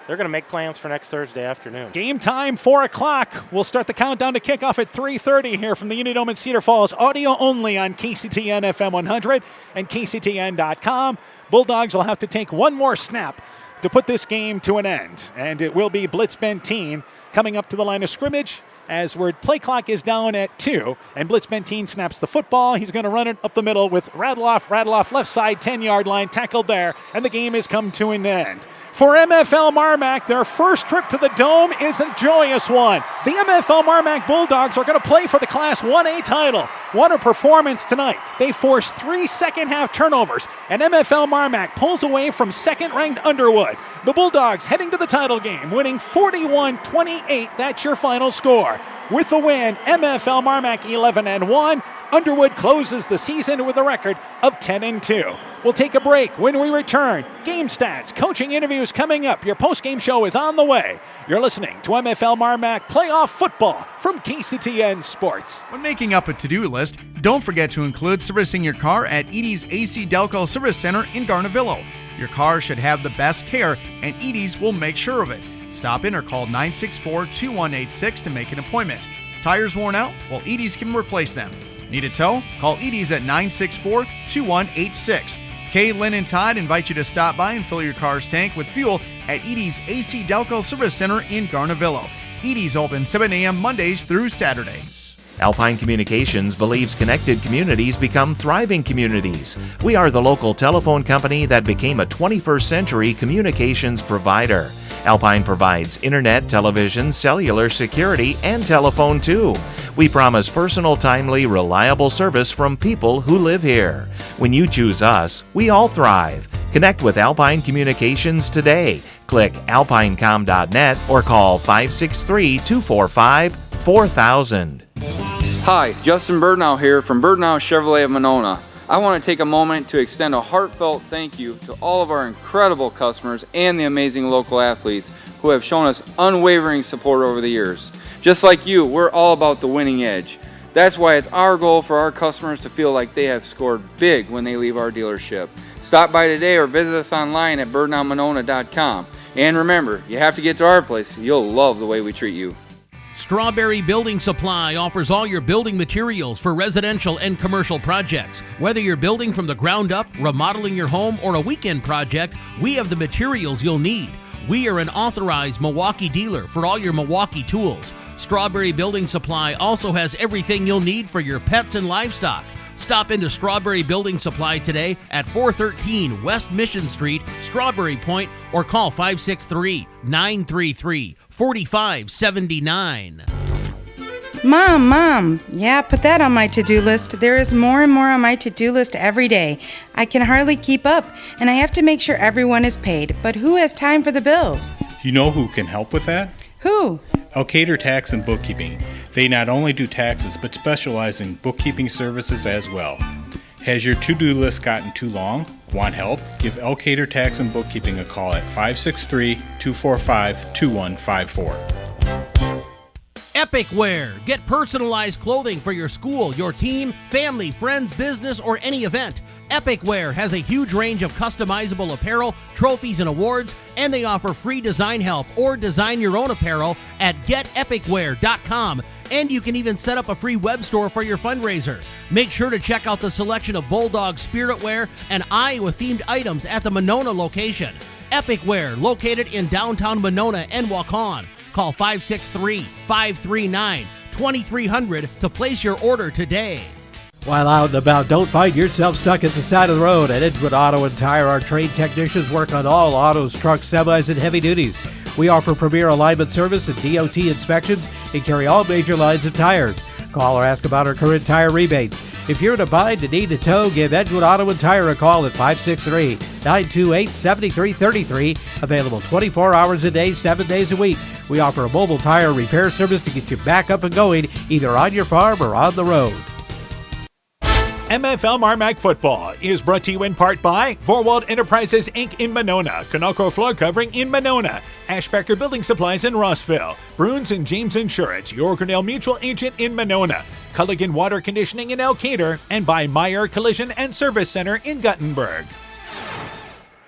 [SPEAKER 17] they're going to make plans for next Thursday afternoon.
[SPEAKER 1] Game time, 4 o'clock. We'll start the countdown to kickoff at 3:30 here from the Unidome in Cedar Falls. Audio only on KCTN FM 100 and KCTN.com. Bulldogs will have to take 1 more snap to put this game to an end. And it will be Blitz Benteen coming up to the line of scrimmage as where play clock is down at 2, and Blitz Benteen snaps the football. He's going to run it up the middle with Radloff. Radloff left side, 10-yard line, tackled there, and the game has come to an end. For MFL MarMac, their first trip to the Dome is a joyous one. The MFL MarMac Bulldogs are going to play for the Class 1A title. What a performance tonight. They forced 3 second-half turnovers, and MFL MarMac pulls away from second-ranked Underwood. The Bulldogs heading to the title game, winning 41-28. That's your final score. With the win, MFL MarMac 11-1, Underwood closes the season with a record of 10-2. We'll take a break. When we return, game stats, coaching interviews coming up. Your post-game show is on the way. You're listening to MFL MarMac Playoff Football from KCTN Sports.
[SPEAKER 4] When making up a to-do list, don't forget to include servicing your car at Edie's AC Delco Service Center in Garnavillo. Your car should have the best care, and Edie's will make sure of it. Stop in or call 964-2186 to make an appointment. Tires worn out? Well, Edie's can replace them. Need a tow? Call Edie's at 964-2186. Kay, Lynn, and Todd invite you to stop by and fill your car's tank with fuel at Edie's AC Delco Service Center in Garnavillo. Edie's open 7 a.m. Mondays through Saturdays.
[SPEAKER 5] Alpine Communications believes connected communities become thriving communities. We are the local telephone company that became a 21st century communications provider. Alpine provides internet, television, cellular, security, and telephone too. We promise personal, timely, reliable service from people who live here. When you choose us, we all thrive. Connect with Alpine Communications today. Click alpinecom.net or call 563-245-4000.
[SPEAKER 7] Hi, Justin Birdnow here from Birdnow Chevrolet of Monona. I want to take a moment to extend a heartfelt thank you to all of our incredible customers and the amazing local athletes who have shown us unwavering support over the years. Just like you, we're all about the winning edge. That's why it's our goal for our customers to feel like they have scored big when they leave our dealership. Stop by today or visit us online at birdnowmonona.com. And remember, you have to get to our place. You'll love the way we treat you.
[SPEAKER 6] Strawberry Building Supply offers all your building materials for residential and commercial projects. Whether you're building from the ground up, remodeling your home, or a weekend project, we have the materials you'll need. We are an authorized Milwaukee dealer for all your Milwaukee tools. Strawberry Building Supply also has everything you'll need for your pets and livestock. Stop into Strawberry Building Supply today at 413 West Mission Street, Strawberry Point, or call 563-933-4579.
[SPEAKER 21] Mom, yeah, put that on my to-do list. There is more and more on my to-do list every day. I can hardly keep up, and I have to make sure everyone is paid. But who has time for the bills?
[SPEAKER 8] You know who can help with that?
[SPEAKER 21] Who?
[SPEAKER 8] Elkader Tax and Bookkeeping. They not only do taxes, but specialize in bookkeeping services as well. Has your to-do list gotten too long? Want help? Give Elkader Tax and Bookkeeping a call at 563-245-2154.
[SPEAKER 6] Epic Wear. Get personalized clothing for your school, your team, family, friends, business, or any event. Epic Wear has a huge range of customizable apparel, trophies, and awards, and they offer free design help or design your own apparel at getepicwear.com. And you can even set up a free web store for your fundraiser. Make sure to check out the selection of Bulldog Spirit Wear and Iowa-themed items at the Monona location. Epic Wear, located in downtown Monona and Waukon. Call 563-539-2300 to place your order today.
[SPEAKER 20] While out and about, don't find yourself stuck at the side of the road. At Underwood Auto and Tire, our trained technicians work on all autos, trucks, semis, and heavy duties. We offer premier alignment service and DOT inspections and carry all major lines of tires. Call or ask about our current tire rebates. If you're in a bind and need a tow, give Underwood Auto and Tire a call at 563-928-7333. Available 24 hours a day, 7 days a week. We offer a mobile tire repair service to get you back up and going, either on your farm or on the road.
[SPEAKER 1] MFL MarMac Football is brought to you in part by Vorwald Enterprises, Inc. in Monona, Conoco Floor Covering in Monona, Ashbecker Building Supplies in Rossville, Bruins and James Insurance, your Grinnell Mutual Agent in Monona, Culligan Water Conditioning in Elkader, and by Meyer Collision and Service Center in Guttenberg.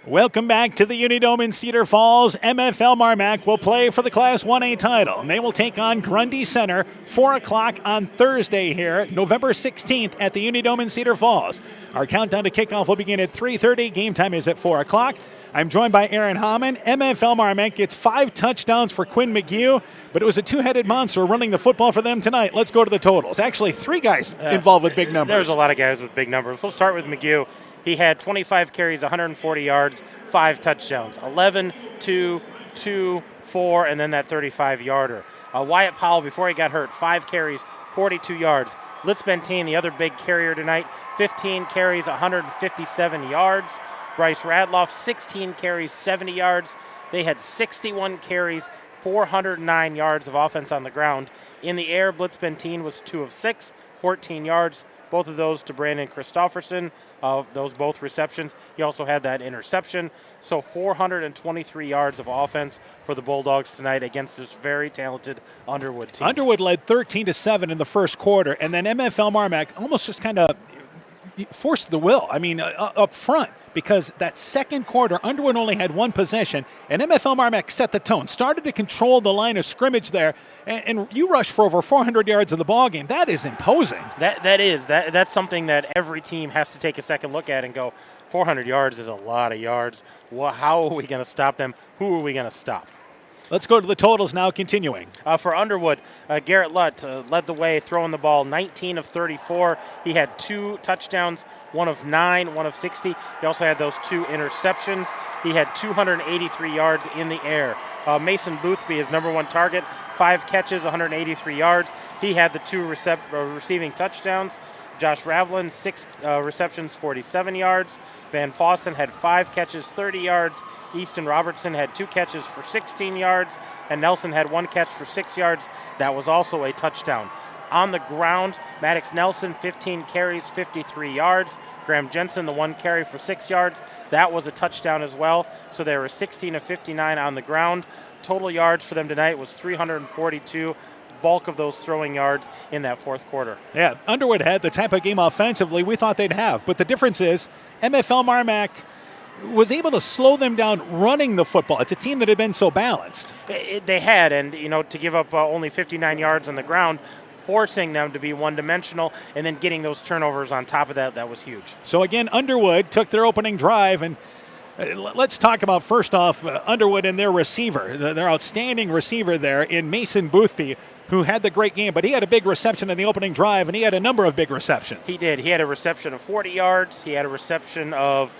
[SPEAKER 1] Welcome back to the Unidome in Cedar Falls. MFL MarMac will play for the Class 1A title, and they will take on Grundy Center, 4 o'clock on Thursday here, November 16th at the Unidome in Cedar Falls. Our countdown to kickoff will begin at 3:30. Game time is at 4 o'clock. I'm joined by Aaron Hamann. MFL MarMac gets 5 touchdowns for Quinn McGew, but it was a two-headed monster running the football for them tonight. Let's go to the totals. Actually, 3 guys involved with big numbers.
[SPEAKER 17] There's a lot of guys with big numbers. We'll start with McGew. He had 25 carries, 140 yards, 5 touchdowns, 11, 2, 2, 4, and then that 35-yarder. Wyatt Powell, before he got hurt, 5 carries, 42 yards. Blitzbentine, the other big carrier tonight, 15 carries, 157 yards. Bryce Radloff, 16 carries, 70 yards. They had 61 carries, 409 yards of offense on the ground. In the air, Blitzbentine was 2 of 6, 14 yards, both of those to Brandon Christofferson, those both receptions. He also had that interception. So 423 yards of offense for the Bulldogs tonight against this very talented Underwood team.
[SPEAKER 1] Underwood led 13-7 in the first quarter, and then MFL MarMac almost just kind of forced the will. I mean, up front, because that second quarter, Underwood only had one possession, and MFL MarMac set the tone, started to control the line of scrimmage there, and you rushed for over 400 yards of the ball game. That is imposing.
[SPEAKER 17] That's something that every team has to take a second look at and go, 400 yards is a lot of yards. Well, how are we going to stop them? Who are we going to stop?
[SPEAKER 1] Let's go to the totals now, continuing.
[SPEAKER 17] For Underwood, Garrett Lutt led the way, throwing the ball 19 of 34. He had 2 touchdowns, 1 of 9, 1 of 60. He also had those 2 interceptions. He had 283 yards in the air. Mason Boothby, his number 1 target, 5 catches, 183 yards. He had the 2 receiving touchdowns. Josh Ravlin, 6 receptions, 47 yards. Van Fossen had 5 catches, 30 yards. Easton Robertson had 2 catches for 16 yards. And Nelson had 1 catch for 6 yards. That was also a touchdown. On the ground, Maddox Nelson, 15 carries, 53 yards. Graham Jensen, the 1 carry for 6 yards. That was a touchdown as well. So they were 16 of 59 on the ground. Total yards for them tonight was 342. Bulk of those throwing yards in that fourth quarter.
[SPEAKER 1] Yeah, Underwood had the type of game offensively we thought they'd have. But the difference is MFL MarMac was able to slow them down running the football. It's a team that had been so balanced.
[SPEAKER 17] They had, and to give up only 59 yards on the ground, forcing them to be one-dimensional, and then getting those turnovers on top of that was huge.
[SPEAKER 1] So again, Underwood took their opening drive, and let's talk about, first off, Underwood and their receiver, their outstanding receiver there in Mason Boothby, who had the great game, but he had a big reception in the opening drive, and he had a number of big receptions.
[SPEAKER 17] He did. He had a reception of 40 yards. He had a reception of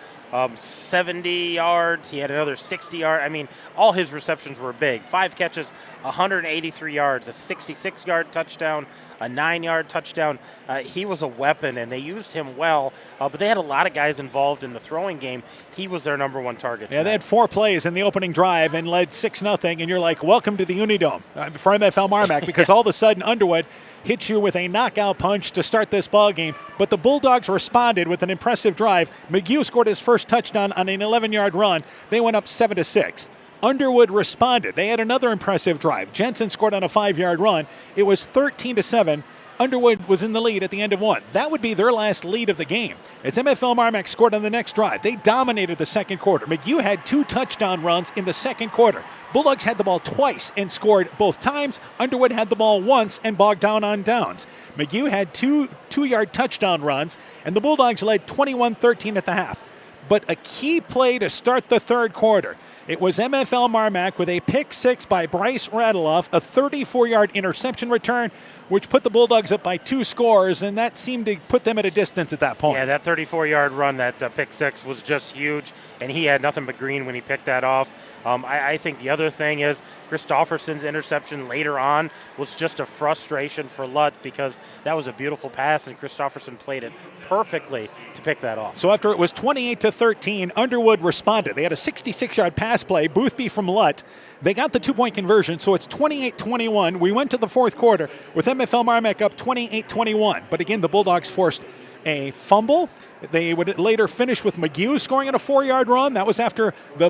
[SPEAKER 17] 70 yards. He had another 60 yards. I mean, all his receptions were big. 5 catches, 183 yards, a 66-yard touchdown, a 9-yard touchdown. He was a weapon, and they used him well, but they had a lot of guys involved in the throwing game. He was their number 1 target.
[SPEAKER 1] Yeah, they had 4 plays in the opening drive and led 6-0, and you're like, welcome to the Unidome for MFL MarMac, because all of a sudden Underwood hits you with a knockout punch to start this ball game. But the Bulldogs responded with an impressive drive. McGew scored his first touchdown on an 11-yard run. They went up 7-6. Underwood responded. They had another impressive drive. Jensen scored on a 5-yard run. It was 13-7. Underwood was in the lead at the end of 1. That would be their last lead of the game. As MFL MarMac scored on the next drive, they dominated the second quarter. McGew had 2 touchdown runs in the second quarter. Bulldogs had the ball twice and scored both times. Underwood had the ball once and bogged down on downs. McGew had 2 2-yard touchdown runs, and the Bulldogs led 21-13 at the half. But a key play to start the third quarter, it was MFL MarMac with a pick 6 by Bryce Radeloff, a 34-yard interception return, which put the Bulldogs up by 2 scores, and that seemed to put them at a distance at that point.
[SPEAKER 17] Yeah, that 34-yard run, that pick 6 was just huge, and he had nothing but green when he picked that off. I think the other thing is Christofferson's interception later on was just a frustration for Lutt, because that was a beautiful pass, and Christofferson played it perfectly to pick that off.
[SPEAKER 1] So after it was 28-13, Underwood responded. They had a 66-yard pass play, Boothby from Lutt. They got the 2-point conversion, so it's 28-21. We went to the fourth quarter with MFL MarMac up 28-21. But again, the Bulldogs forced a fumble. They would later finish with McGew scoring on a 4-yard run. That was after the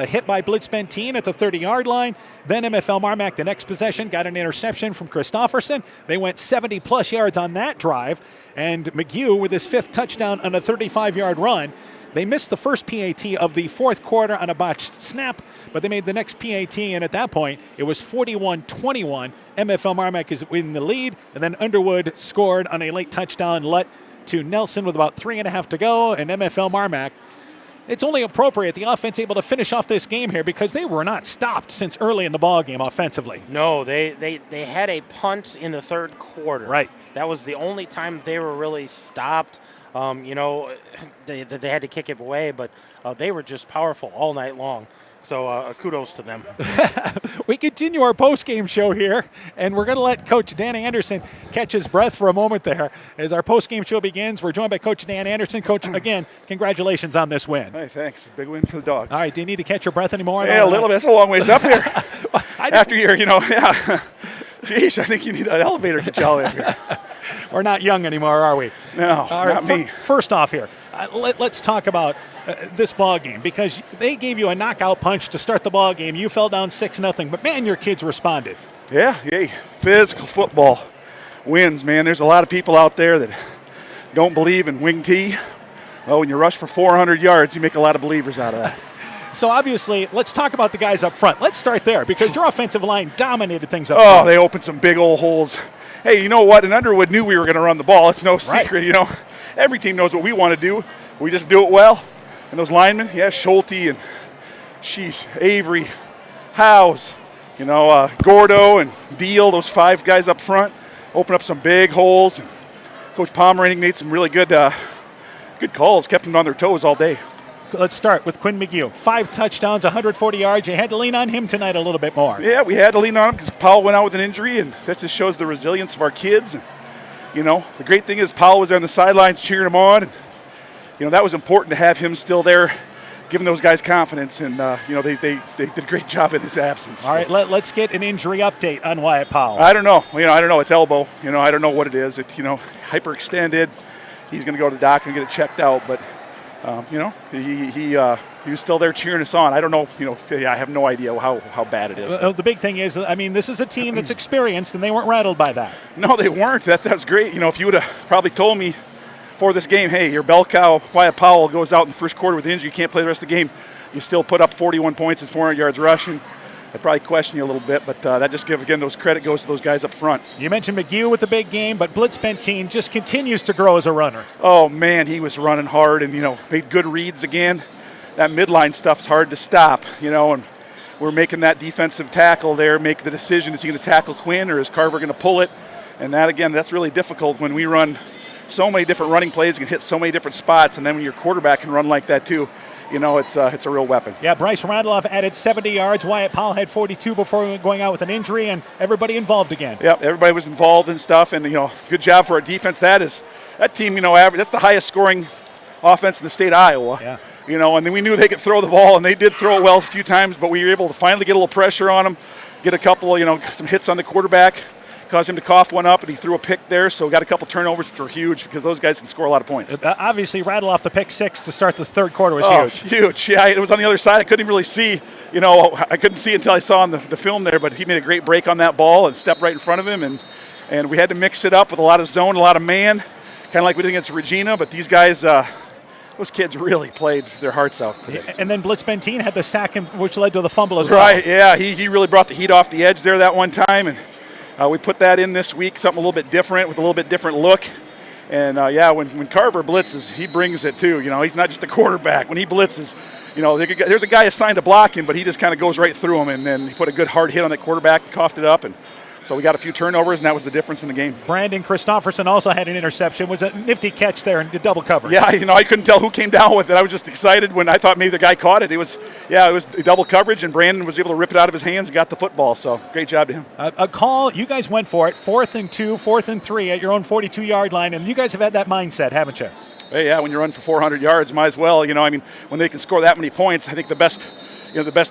[SPEAKER 1] hit by Blitz Benteen at the 30-yard line. Then MFL MarMac, the next possession, got an interception from Christofferson. They went 70-plus yards on that drive. And McGew with his 5th touchdown on a 35-yard run. They missed the first PAT of the fourth quarter on a botched snap, but they made the next PAT, and at that point, it was 41-21. MFL MarMac is in the lead, and then Underwood scored on a late touchdown, Lutt to Nelson with about 3.5 to go, and MFL MarMac, it's only appropriate the offense able to finish off this game here, because they were not stopped since early in the ball game offensively.
[SPEAKER 17] No, they had a punt in the third quarter.
[SPEAKER 1] Right.
[SPEAKER 17] That was the only time they were really stopped. They had to kick it away, but they were just powerful all night long. So kudos to them.
[SPEAKER 1] We continue our post-game show here, and we're going to let Coach Dan Anderson catch his breath for a moment there. As our post-game show begins, we're joined by Coach Dan Anderson. Coach, again, congratulations on this win.
[SPEAKER 11] Hey, thanks. Big win for the Dogs.
[SPEAKER 1] All right, do you need to catch your breath anymore?
[SPEAKER 11] Yeah, a little bit. It's a long ways up here. After you're, yeah. Jeez, I think you need an elevator to get you all in here.
[SPEAKER 1] We're not young anymore, are we?
[SPEAKER 11] No, not me.
[SPEAKER 1] First off here, let's talk about this ball game, because they gave you a knockout punch to start the ball game. You fell down 6-0, but man, your kids responded.
[SPEAKER 11] Yeah, physical football wins, man. There's a lot of people out there that don't believe in wing T. Well, when you rush for 400 yards, you make a lot of believers out of that.
[SPEAKER 1] So obviously, let's talk about the guys up front. Let's start there, because your offensive line dominated things up front.
[SPEAKER 11] Oh, they opened some big old holes. Hey, you know what? And Underwood knew we were going to run the ball. It's no secret, you know. Every team knows what we want to do. We just do it well. And those linemen, Schulte and Avery, Howes, Gordo and Deal, those 5 guys up front, open up some big holes. And Coach Pomeranian made some really good calls, kept them on their toes all day.
[SPEAKER 1] Let's start with Quinn McGee. 5 touchdowns, 140 yards. You had to lean on him tonight a little bit more.
[SPEAKER 11] Yeah, we had to lean on him because Powell went out with an injury, and that just shows the resilience of our kids. And, the great thing is Powell was there on the sidelines cheering him on. And, that was important to have him still there, giving those guys confidence. And, they did a great job in his absence.
[SPEAKER 1] All right, let's get an injury update on Wyatt Powell.
[SPEAKER 11] I don't know. I don't know. It's elbow. I don't know what it is. Hyperextended. He's going to go to the doctor and get it checked out. But, he was still there cheering us on. I don't know. I have no idea how bad it is.
[SPEAKER 1] The big thing is, this is a team that's experienced, and they weren't rattled by that.
[SPEAKER 11] No, they weren't. That was great. If you would have probably told me for this game, hey, your bell cow, Wyatt Powell, goes out in the first quarter with injury, you can't play the rest of the game, you still put up 41 points and 400 yards rushing, I'd probably question you a little bit, but that just those credit goes to those guys up front.
[SPEAKER 1] You mentioned McGee with the big game, but Blitzbentine just continues to grow as a runner.
[SPEAKER 11] Oh, man, he was running hard and, made good reads again. That midline stuff's hard to stop, and we're making that defensive tackle there, make the decision, is he going to tackle Quinn or is Carver going to pull it? And that, again, that's really difficult when we run so many different running plays, you can hit so many different spots, and then when your quarterback can run like that too, it's a real weapon.
[SPEAKER 1] Yeah, Bryce Randolph added 70 yards. Wyatt Powell had 42 before going out with an injury, and everybody involved again.
[SPEAKER 11] Yeah, everybody was involved and stuff, and good job for our defense. That team, average. That's the highest scoring offense in the state of Iowa.
[SPEAKER 1] Yeah.
[SPEAKER 11] And then we knew they could throw the ball, and they did throw it well a few times, but we were able to finally get a little pressure on them, get a couple, some hits on the quarterback. Caused him to cough one up, and he threw a pick there, so got a couple turnovers, which were huge because those guys can score a lot of points.
[SPEAKER 1] Obviously, rattle off the pick 6 to start the third quarter was huge.
[SPEAKER 11] Huge. Yeah, it was on the other side. I couldn't even really see. I couldn't see until I saw on the film there, but he made a great break on that ball and stepped right in front of him, and we had to mix it up with a lot of zone, a lot of man, kind of like we did against Regina, but these guys, those kids really played their hearts out today.
[SPEAKER 1] And then Blitzbentine had the sack, which led to the fumble as well.
[SPEAKER 11] Right, yeah, he really brought the heat off the edge there that one time, and we put that in this week, something a little bit different with a little bit different look. And, when Carver blitzes, he brings it too. He's not just a quarterback. When he blitzes, there's a guy assigned to block him, but he just kind of goes right through him. And then he put a good hard hit on that quarterback, coughed it up, and so we got a few turnovers, and that was the difference in the game.
[SPEAKER 1] Brandon Christofferson also had an interception. It was a nifty catch there and double coverage.
[SPEAKER 11] Yeah, I couldn't tell who came down with it. I was just excited when I thought maybe the guy caught it. It was double coverage, and Brandon was able to rip it out of his hands and got the football. So great job to him.
[SPEAKER 1] A call, you guys went for it, 4th and 2, 4th and 3 at your own 42-yard line, and you guys have had that mindset, haven't you?
[SPEAKER 11] Hey, yeah, when you run for 400 yards, might as well. When they can score that many points, I think the best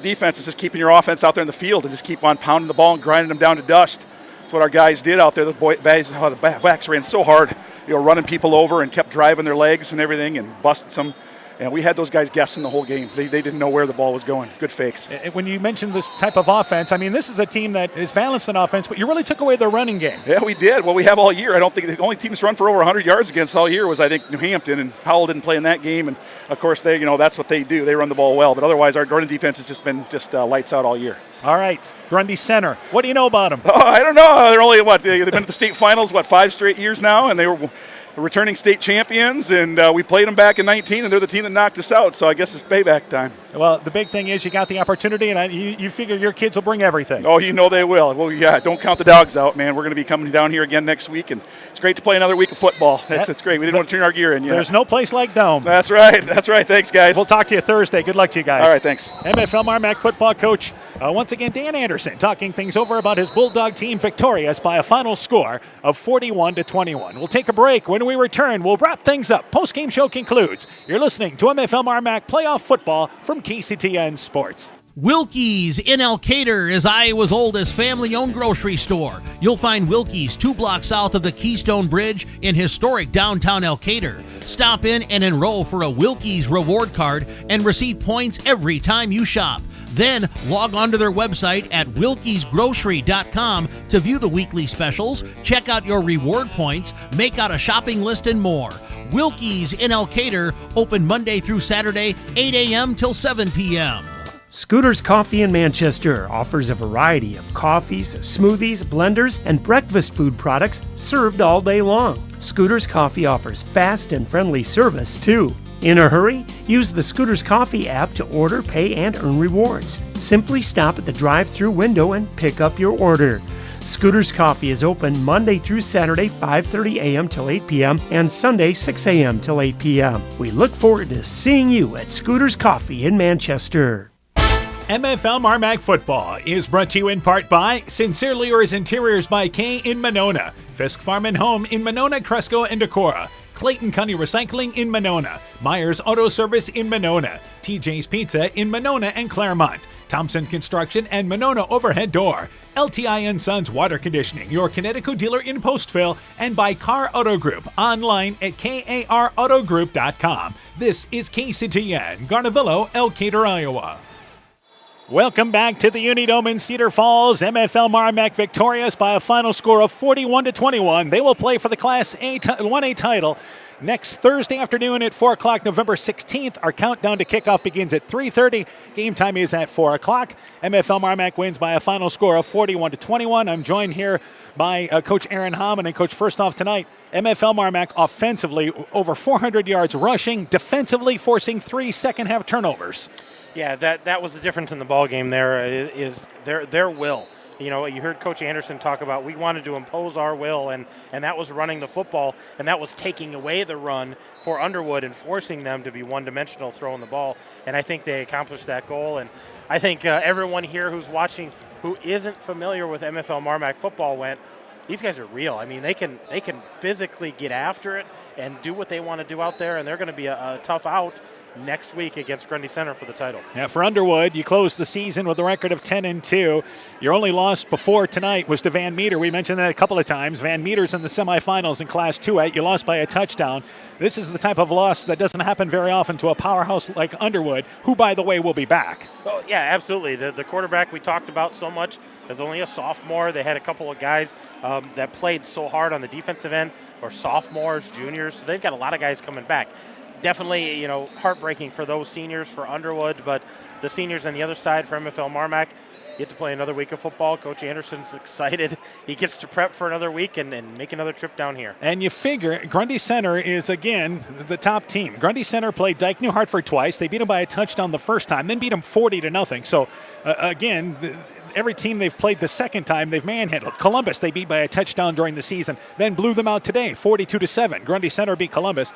[SPEAKER 11] defense is just keeping your offense out there in the field and just keep on pounding the ball and grinding them down to dust. That's what our guys did out there. The backs ran so hard, running people over and kept driving their legs and everything and busted some. And we had those guys guessing the whole game. They didn't know where the ball was going. Good fakes.
[SPEAKER 1] When you mentioned this type of offense, this is a team that is balanced in offense, but you really took away their running game.
[SPEAKER 11] Yeah, we did. Well, we have all year. I don't think the only team that's run for over 100 yards against all year was, I think, New Hampton, and Powell didn't play in that game. And, of course, that's what they do. They run the ball well. But otherwise, our running defense has just been lights out all year.
[SPEAKER 1] All right, Grundy Center. What do you know about them?
[SPEAKER 11] Oh, I don't know. They're only, they've been at the state finals, 5 straight years now, and they were returning state champions, and we played them back in 19, and they're the team that knocked us out, so I guess it's payback time.
[SPEAKER 1] Well, the big thing is you got the opportunity, and you figure your kids will bring everything.
[SPEAKER 11] Oh, they will. Well, yeah, don't count the dogs out, man. We're going to be coming down here again next week, and it's great to play another week of football. It's great. We didn't want to turn our gear in yet.
[SPEAKER 1] There's no place like Dome.
[SPEAKER 11] That's right. Thanks, guys.
[SPEAKER 1] We'll talk to you Thursday. Good luck to you guys.
[SPEAKER 11] All right, thanks.
[SPEAKER 1] MFL MarMac football coach, once again, Dan Anderson, talking things over about his Bulldog team victorious by a final score of 41-21. We'll take a break. When we return, we'll wrap things up. Post-game show concludes. You're listening to MFL MarMac playoff football from KCTN Sports.
[SPEAKER 6] Wilkie's in Elkader is Iowa's oldest family-owned grocery store. You'll find Wilkie's 2 blocks south of the Keystone Bridge in historic downtown Elkader. Stop in and enroll for a Wilkie's reward card and receive points every time you shop. Then log on to their website at wilkiesgrocery.com to view the weekly specials, check out your reward points, make out a shopping list, and more. Wilkie's in Elkader, open Monday through Saturday, 8 a.m. till 7 p.m.
[SPEAKER 10] Scooter's Coffee in Manchester offers a variety of coffees, smoothies, blenders, and breakfast food products served all day long. Scooter's Coffee offers fast and friendly service, too. In a hurry? Use the Scooter's Coffee app to order, pay, and earn rewards. Simply stop at the drive-thru window and pick up your order. Scooter's Coffee is open Monday through Saturday, 5:30 a.m. till 8 p.m. and Sunday, 6 a.m. till 8 p.m. We look forward to seeing you at Scooter's Coffee in Manchester.
[SPEAKER 1] MFL MarMac football is brought to you in part by Sincerely Yours Interiors by K in Monona, Fisk Farm and Home in Monona, Cresco, and Decorah, Clayton County Recycling in Monona, Myers Auto Service in Monona, TJ's Pizza in Monona and Claremont, Thompson Construction and Monona Overhead Door, LTI & Sons Water Conditioning, your Connecticut dealer in Postville, and by Car Auto Group, online at karautogroup.com. This is KCTN, Garnavillo, Elkader, Iowa. Welcome back to the Unidome in Cedar Falls. MFL MarMac victorious by a final score of 41-21. They will play for the Class 1A title next Thursday afternoon at 4 o'clock, November 16th. Our countdown to kickoff begins at 3:30. Game time is at 4 o'clock. MFL MarMac wins by a final score of 41-21. I'm joined here by Coach Aaron Hamann. And Coach, first off tonight, MFL MarMac offensively over 400 yards rushing, defensively forcing 3 second-half turnovers.
[SPEAKER 17] Yeah, that was the difference in the ball game. There is their will. You know, you heard Coach Anderson talk about we wanted to impose our will, and that was running the football, and that was taking away the run for Underwood and forcing them to be one-dimensional throwing the ball. And I think they accomplished that goal. And I think everyone here who's watching who isn't familiar with MFL MarMac football went, these guys are real. I mean, they can physically get after it and do what they want to do out there, and they're going to be a tough out next week against Grundy Center for the title.
[SPEAKER 1] Yeah, for Underwood, you closed the season with a record of 10-2. Your only loss before tonight was to Van Meter. We mentioned that a couple of times. Van Meter's in the semifinals in Class 2A. You lost by a touchdown. This is the type of loss that doesn't happen very often to a powerhouse like Underwood, who, by the way, will be back.
[SPEAKER 17] Oh, yeah, absolutely. The quarterback we talked about so much is only a sophomore. They had a couple of guys that played so hard on the defensive end, or sophomores, juniors. So they've got a lot of guys coming back. Definitely, heartbreaking for those seniors for Underwood, but the seniors on the other side for MFL MarMac get to play another week of football. Coach Anderson's excited. He gets to prep for another week and make another trip down here.
[SPEAKER 1] And you figure Grundy Center is, again, the top team. Grundy Center played Dyke New Hartford twice. They beat them by a touchdown the first time, then beat them 40-0. So, again, every team they've played the second time, they've manhandled. Columbus, they beat by a touchdown during the season, then blew them out today, 42-7. Grundy Center beat Columbus.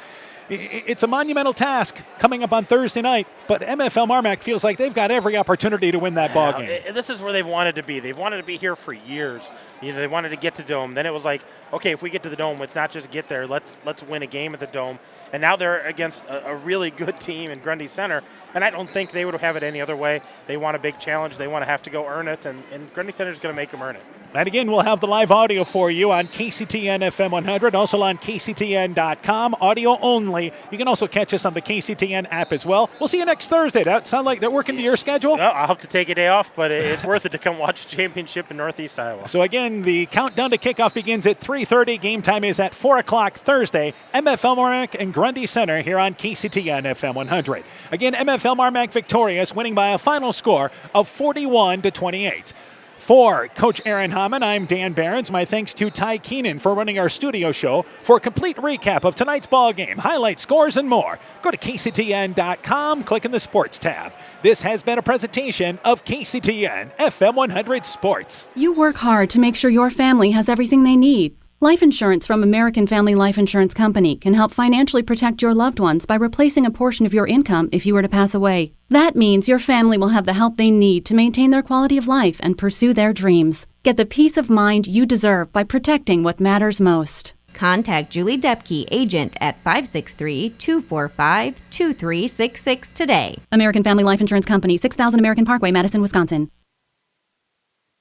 [SPEAKER 1] It's a monumental task coming up on Thursday night, but MFL MarMac feels like they've got every opportunity to win that ball game.
[SPEAKER 17] This is where they've wanted to be. They've wanted to be here for years. They wanted to get to Dome. Then it was like, okay, if we get to the Dome, let's not just get there. Let's win a game at the Dome. And now they're against a really good team in Grundy Center, and I don't think they would have it any other way. They want a big challenge. They want to have to go earn it, and Grundy Center is going to make them earn it.
[SPEAKER 1] And again, we'll have the live audio for you on KCTN FM 100, also on KCTN.com, audio only. You can also catch us on the KCTN app as well. We'll see you next Thursday. That sound like that working to your schedule?
[SPEAKER 17] Well, I'll have to take a day off, but it's worth it to come watch the championship in Northeast Iowa.
[SPEAKER 1] So again, the countdown to kickoff begins at 3:30. Game time is at 4 o'clock Thursday. MFL MarMac and Grundy Center here on KCTN FM 100. Again, MFL MarMac victorious, winning by a final score of 41-28. For Coach Aaron Hamann, I'm Dan Behrens. My thanks to Ty Keenan for running our studio show. For a complete recap of tonight's ball game, highlights, scores, and more, go to KCTN.com, click in the Sports tab. This has been a presentation of KCTN FM 100 Sports.
[SPEAKER 12] You work hard to make sure your family has everything they need. Life insurance from American Family Life Insurance Company can help financially protect your loved ones by replacing a portion of your income if you were to pass away. That means your family will have the help they need to maintain their quality of life and pursue their dreams. Get the peace of mind you deserve by protecting what matters most.
[SPEAKER 13] Contact Julie Depke, agent at 563-245-2366 today.
[SPEAKER 12] American Family Life Insurance Company, 6000 American Parkway, Madison, Wisconsin.